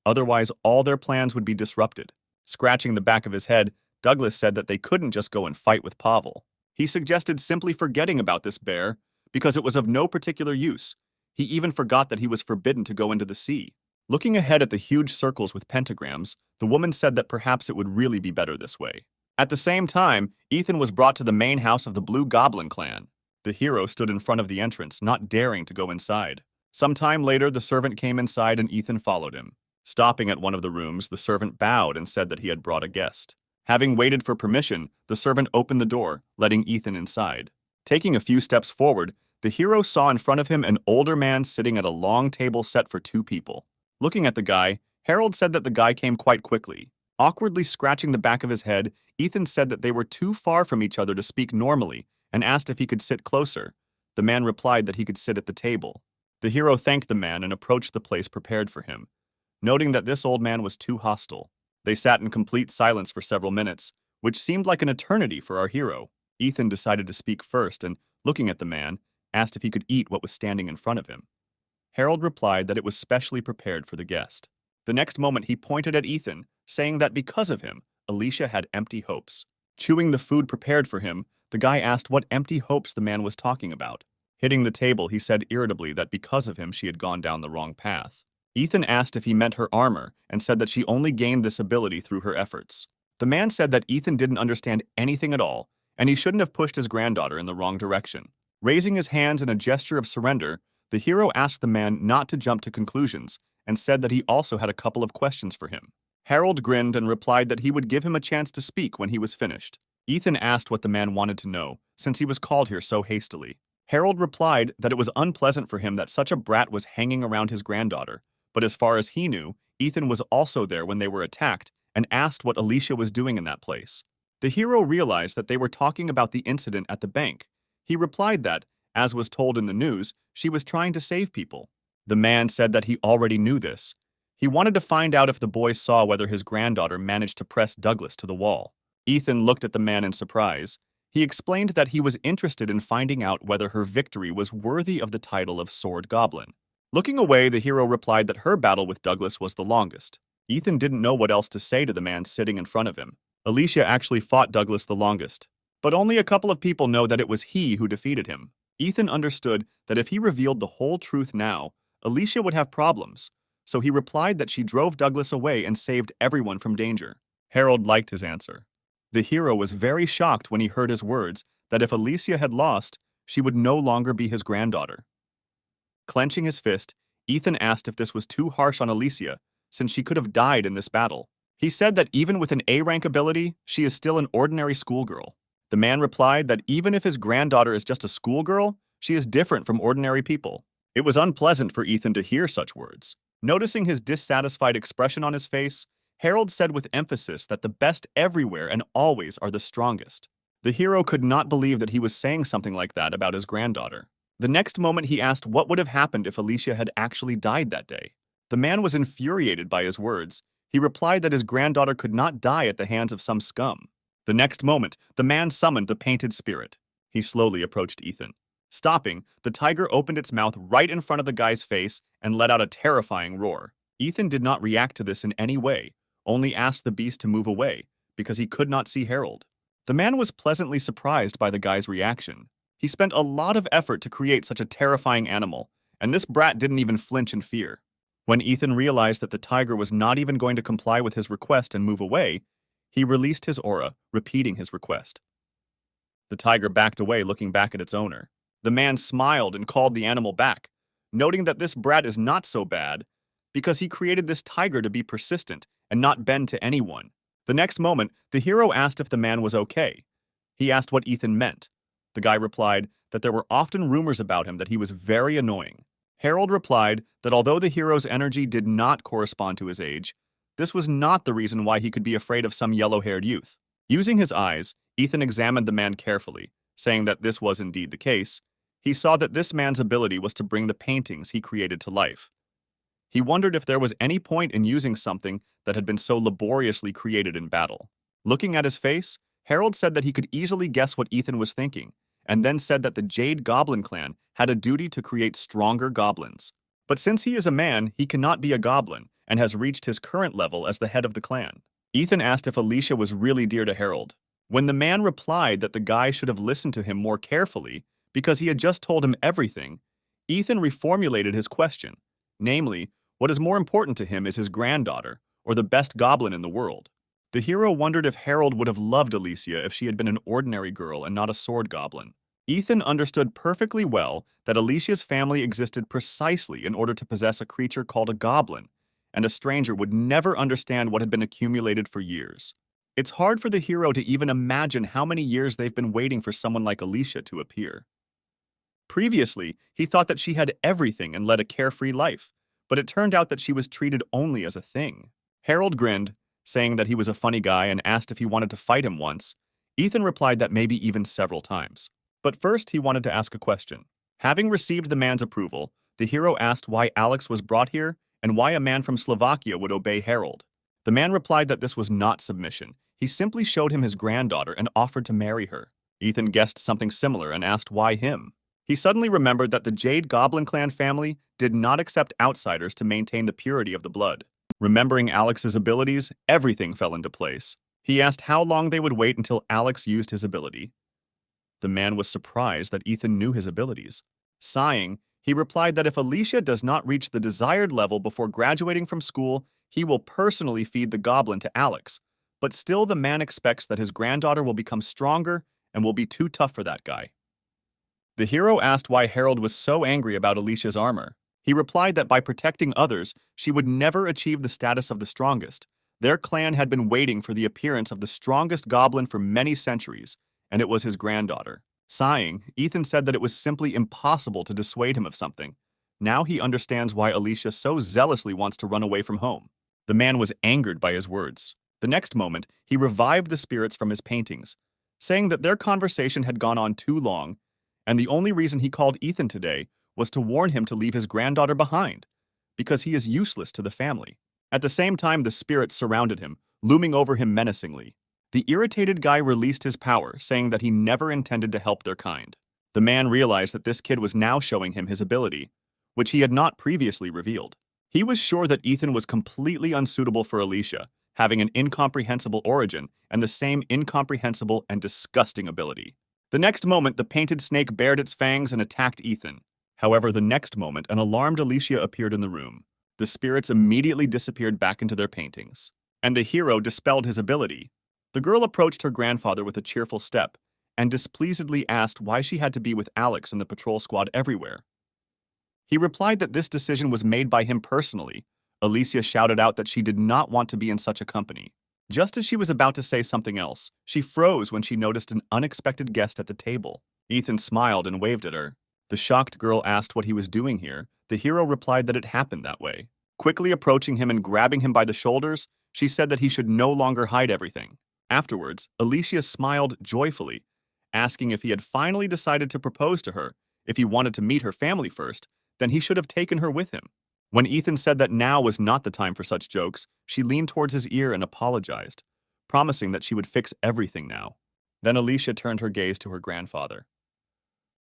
Otherwise, all their plans would be disrupted. Scratching the back of his head, Douglas said that they couldn't just go and fight with Pavel. He suggested simply forgetting about this bear because it was of no particular use. He even forgot that he was forbidden to go into the sea. Looking ahead at the huge circles with pentagrams, the woman said that perhaps it would really be better this way. At the same time, Ethan was brought to the main house of the Blue Goblin clan. The hero stood in front of the entrance, not daring to go inside. Some time later, the servant came inside and Ethan followed him. Stopping at one of the rooms, the servant bowed and said that he had brought a guest. Having waited for permission, the servant opened the door, letting Ethan inside. Taking a few steps forward, the hero saw in front of him an older man sitting at a long table set for 2 people. Looking at the guy, Harold said that the guy came quite quickly. Awkwardly scratching the back of his head, Ethan said that they were too far from each other to speak normally and asked if he could sit closer. The man replied that he could sit at the table. The hero thanked the man and approached the place prepared for him, noting that this old man was too hostile. They sat in complete silence for several minutes, which seemed like an eternity for our hero. Ethan decided to speak first and, looking at the man, asked if he could eat what was standing in front of him. Harold replied that it was specially prepared for the guest. The next moment he pointed at Ethan, saying that because of him, Alicia had empty hopes. Chewing the food prepared for him, the guy asked what empty hopes the man was talking about. Hitting the table, he said irritably that because of him she had gone down the wrong path. Ethan asked if he meant her armor and said that she only gained this ability through her efforts. The man said that Ethan didn't understand anything at all, and he shouldn't have pushed his granddaughter in the wrong direction. Raising his hands in a gesture of surrender, the hero asked the man not to jump to conclusions and said that he also had a couple of questions for him. Harold grinned and replied that he would give him a chance to speak when he was finished. Ethan asked what the man wanted to know, since he was called here so hastily. Harold replied that it was unpleasant for him that such a brat was hanging around his granddaughter, but as far as he knew, Ethan was also there when they were attacked and asked what Alicia was doing in that place. The hero realized that they were talking about the incident at the bank. He replied that, as was told in the news, she was trying to save people. The man said that he already knew this. He wanted to find out if the boy saw whether his granddaughter managed to press Douglas to the wall. Ethan looked at the man in surprise. He explained that he was interested in finding out whether her victory was worthy of the title of Sword Goblin. Looking away, the hero replied that her battle with Douglas was the longest. Ethan didn't know what else to say to the man sitting in front of him. Alicia actually fought Douglas the longest, but only a couple of people know that it was he who defeated him. Ethan understood that if he revealed the whole truth now, Alicia would have problems, so he replied that she drove Douglas away and saved everyone from danger. Harold liked his answer. The hero was very shocked when he heard his words that if Alicia had lost, she would no longer be his granddaughter. Clenching his fist, Ethan asked if this was too harsh on Alicia, since she could have died in this battle. He said that even with an A-rank ability, she is still an ordinary schoolgirl. The man replied that even if his granddaughter is just a schoolgirl, she is different from ordinary people. It was unpleasant for Ethan to hear such words. Noticing his dissatisfied expression on his face, Harold said with emphasis that the best everywhere and always are the strongest. The hero could not believe that he was saying something like that about his granddaughter. The next moment he asked what would have happened if Alicia had actually died that day. The man was infuriated by his words. He replied that his granddaughter could not die at the hands of some scum. The next moment, the man summoned the painted spirit. He slowly approached Ethan. Stopping, the tiger opened its mouth right in front of the guy's face and let out a terrifying roar. Ethan did not react to this in any way, only asked the beast to move away, because he could not see Harold. The man was pleasantly surprised by the guy's reaction. He spent a lot of effort to create such a terrifying animal, and this brat didn't even flinch in fear. When Ethan realized that the tiger was not even going to comply with his request and move away, he released his aura, repeating his request. The tiger backed away, looking back at its owner. The man smiled and called the animal back, noting that this brat is not so bad because he created this tiger to be persistent and not bend to anyone. The next moment, the hero asked if the man was okay. He asked what Ethan meant. The guy replied that there were often rumors about him that he was very annoying. Harold replied that although the hero's energy did not correspond to his age, this was not the reason why he could be afraid of some yellow-haired youth. Using his eyes, Ethan examined the man carefully, saying that this was indeed the case. He saw that this man's ability was to bring the paintings he created to life. He wondered if there was any point in using something that had been so laboriously created in battle. Looking at his face, Harold said that he could easily guess what Ethan was thinking, and then said that the Jade Goblin clan had a duty to create stronger goblins. But since he is a man, he cannot be a goblin, and has reached his current level as the head of the clan. Ethan asked if Alicia was really dear to Harold. When the man replied that the guy should have listened to him more carefully because he had just told him everything, Ethan reformulated his question, namely, what is more important to him is his granddaughter, or the best goblin in the world. The hero wondered if Harold would have loved Alicia if she had been an ordinary girl and not a sword goblin. Ethan understood perfectly well that Alicia's family existed precisely in order to possess a creature called a goblin, and a stranger would never understand what had been accumulated for years. It's hard for the hero to even imagine how many years they've been waiting for someone like Alicia to appear. Previously, he thought that she had everything and led a carefree life, but it turned out that she was treated only as a thing. Harold grinned, saying that he was a funny guy, and asked if he wanted to fight him once. Ethan replied that maybe even several times. But first, he wanted to ask a question. Having received the man's approval, the hero asked why Alex was brought here and why a man from Slovakia would obey Harold. The man replied that this was not submission. He simply showed him his granddaughter and offered to marry her. Ethan guessed something similar and asked why him. He suddenly remembered that the Jade Goblin clan family did not accept outsiders to maintain the purity of the blood. Remembering Alex's abilities, everything fell into place. He asked how long they would wait until Alex used his ability. The man was surprised that Ethan knew his abilities. Sighing, he replied that if Alicia does not reach the desired level before graduating from school, he will personally feed the goblin to Alex. But still, the man expects that his granddaughter will become stronger and will be too tough for that guy. The hero asked why Harold was so angry about Alicia's armor. He replied that by protecting others, she would never achieve the status of the strongest. Their clan had been waiting for the appearance of the strongest goblin for many centuries, and it was his granddaughter. Sighing, Ethan said that it was simply impossible to dissuade him of something. Now he understands why Alicia so zealously wants to run away from home. The man was angered by his words. The next moment, he revived the spirits from his paintings, saying that their conversation had gone on too long, and the only reason he called Ethan today was to warn him to leave his granddaughter behind, because he is useless to the family. At the same time, the spirits surrounded him, looming over him menacingly. The irritated guy released his power, saying that he never intended to help their kind. The man realized that this kid was now showing him his ability. which he had not previously revealed. He was sure that Ethan was completely unsuitable for Alicia, having an incomprehensible origin and the same incomprehensible and disgusting ability. The next moment, the painted snake bared its fangs and attacked Ethan. However, the next moment, an alarmed Alicia appeared in the room. The spirits immediately disappeared back into their paintings, and the hero dispelled his ability. The girl approached her grandfather with a cheerful step and displeasedly asked why she had to be with Alex and the patrol squad everywhere. He replied that this decision was made by him personally. Alicia shouted out that she did not want to be in such a company. Just as she was about to say something else, she froze when she noticed an unexpected guest at the table. Ethan smiled and waved at her. The shocked girl asked what he was doing here. The hero replied that it happened that way. Quickly approaching him and grabbing him by the shoulders, she said that he should no longer hide everything. Afterwards, Alicia smiled joyfully, asking if he had finally decided to propose to her. If he wanted to meet her family first, then he should have taken her with him. When Ethan said that now was not the time for such jokes, she leaned towards his ear and apologized, promising that she would fix everything now. Then Alicia turned her gaze to her grandfather.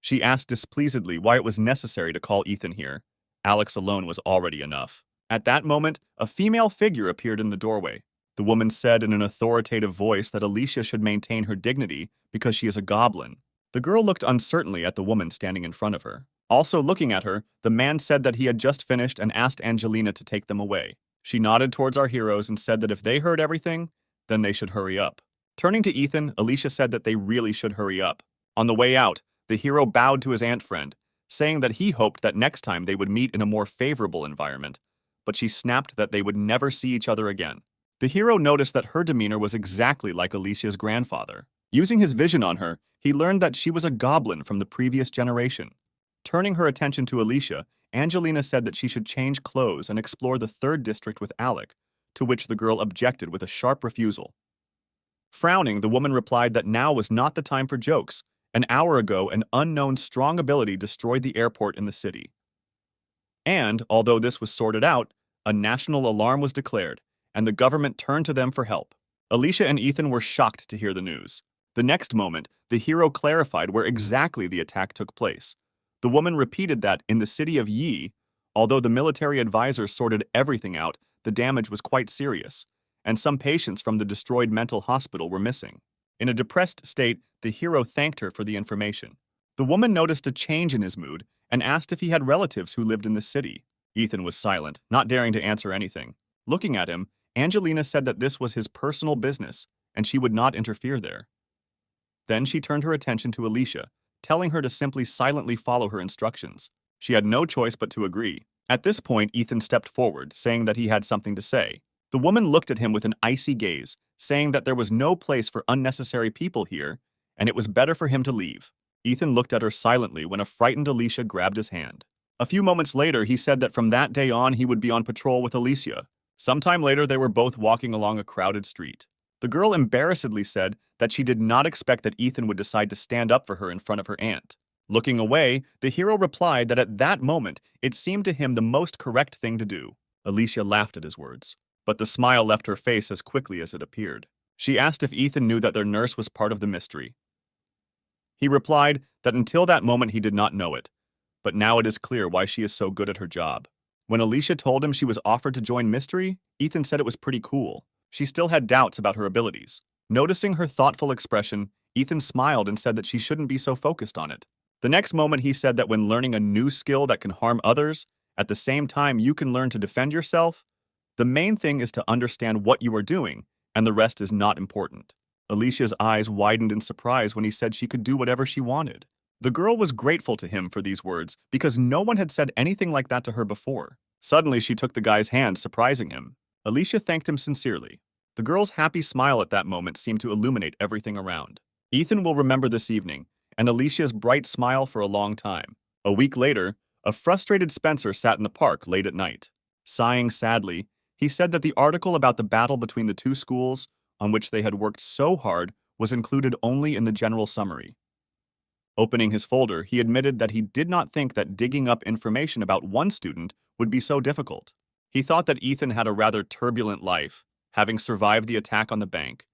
She asked displeasedly why it was necessary to call Ethan here. Alex alone was already enough. At that moment, a female figure appeared in the doorway. The woman said in an authoritative voice that Alicia should maintain her dignity because she is a goblin. The girl looked uncertainly at the woman standing in front of her. Also looking at her, the man said that he had just finished and asked Angelina to take them away. She nodded towards our heroes and said that if they heard everything, then they should hurry up. Turning to Ethan, Alicia said that they really should hurry up. On the way out, the hero bowed to his ant friend, saying that he hoped that next time they would meet in a more favorable environment, but she snapped that they would never see each other again. The hero noticed that her demeanor was exactly like Alicia's grandfather. Using his vision on her, he learned that she was a goblin from the previous generation. Turning her attention to Alicia, Angelina said that she should change clothes and explore the 3rd district with Alec, to which the girl objected with a sharp refusal. Frowning, the woman replied that now was not the time for jokes. An hour ago, an unknown strong ability destroyed the airport in the city. And, although this was sorted out, a national alarm was declared, and the government turned to them for help. Alicia and Ethan were shocked to hear the news. The next moment, the hero clarified where exactly the attack took place. The woman repeated that in the city of Yi, although the military advisor sorted everything out, the damage was quite serious, and some patients from the destroyed mental hospital were missing. In a depressed state, the hero thanked her for the information. The woman noticed a change in his mood and asked if he had relatives who lived in the city. Ethan was silent, not daring to answer anything. Looking at him, Angelina said that this was his personal business, and she would not interfere there. Then she turned her attention to Alicia, telling her to simply silently follow her instructions. She had no choice but to agree. At this point, Ethan stepped forward, saying that he had something to say. The woman looked at him with an icy gaze, saying that there was no place for unnecessary people here, and it was better for him to leave. Ethan looked at her silently when a frightened Alicia grabbed his hand. A few moments later, he said that from that day on he would be on patrol with Alicia. Sometime later, they were both walking along a crowded street. The girl embarrassedly said that she did not expect that Ethan would decide to stand up for her in front of her aunt. Looking away, the hero replied that at that moment, it seemed to him the most correct thing to do. Alicia laughed at his words, but the smile left her face as quickly as it appeared. She asked if Ethan knew that their nurse was part of the mystery. He replied that until that moment he did not know it, but now it is clear why she is so good at her job. When Alicia told him she was offered to join Mystery, Ethan said it was pretty cool. She still had doubts about her abilities. Noticing her thoughtful expression, Ethan smiled and said that she shouldn't be so focused on it. The next moment he said that when learning a new skill that can harm others, at the same time you can learn to defend yourself, the main thing is to understand what you are doing, and the rest is not important. Alicia's eyes widened in surprise when he said she could do whatever she wanted. The girl was grateful to him for these words because no one had said anything like that to her before. Suddenly, she took the guy's hand, surprising him. Alicia thanked him sincerely. The girl's happy smile at that moment seemed to illuminate everything around. Ethan will remember this evening, and Alicia's bright smile for a long time. A week later, a frustrated Spencer sat in the park late at night. Sighing sadly, he said that the article about the battle between the two schools, on which they had worked so hard, was included only in the general summary. Opening his folder, he admitted that he did not think that digging up information about one student would be so difficult. He thought that Ethan had a rather turbulent life, having survived the attack on the bank,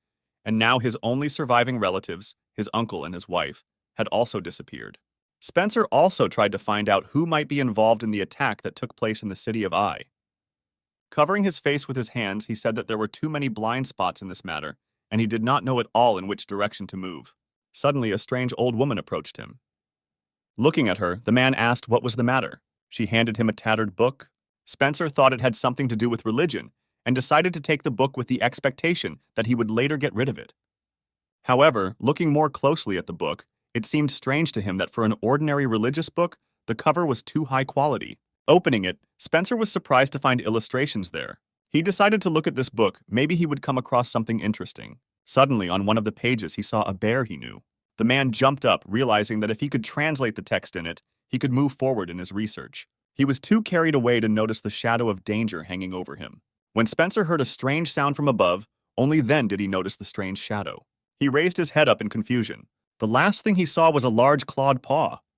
and now his only surviving relatives, his uncle and his wife, had also disappeared. Spencer also tried to find out who might be involved in the attack that took place in the city of I. Covering his face with his hands, he said that there were too many blind spots in this matter, and he did not know at all in which direction to move. Suddenly, a strange old woman approached him. Looking at her, the man asked what was the matter. She handed him a tattered book. Spencer thought it had something to do with religion, and decided to take the book with the expectation that he would later get rid of it. However, looking more closely at the book, it seemed strange to him that for an ordinary religious book, the cover was too high quality. Opening it, Spencer was surprised to find illustrations there. He decided to look at this book, maybe he would come across something interesting. Suddenly, on one of the pages, he saw a bear he knew. The man jumped up, realizing that if he could translate the text in it, he could move forward in his research. He was too carried away to notice the shadow of danger hanging over him. When Spencer heard a strange sound from above, only then did he notice the strange shadow. He raised his head up in confusion. The last thing he saw was a large clawed paw.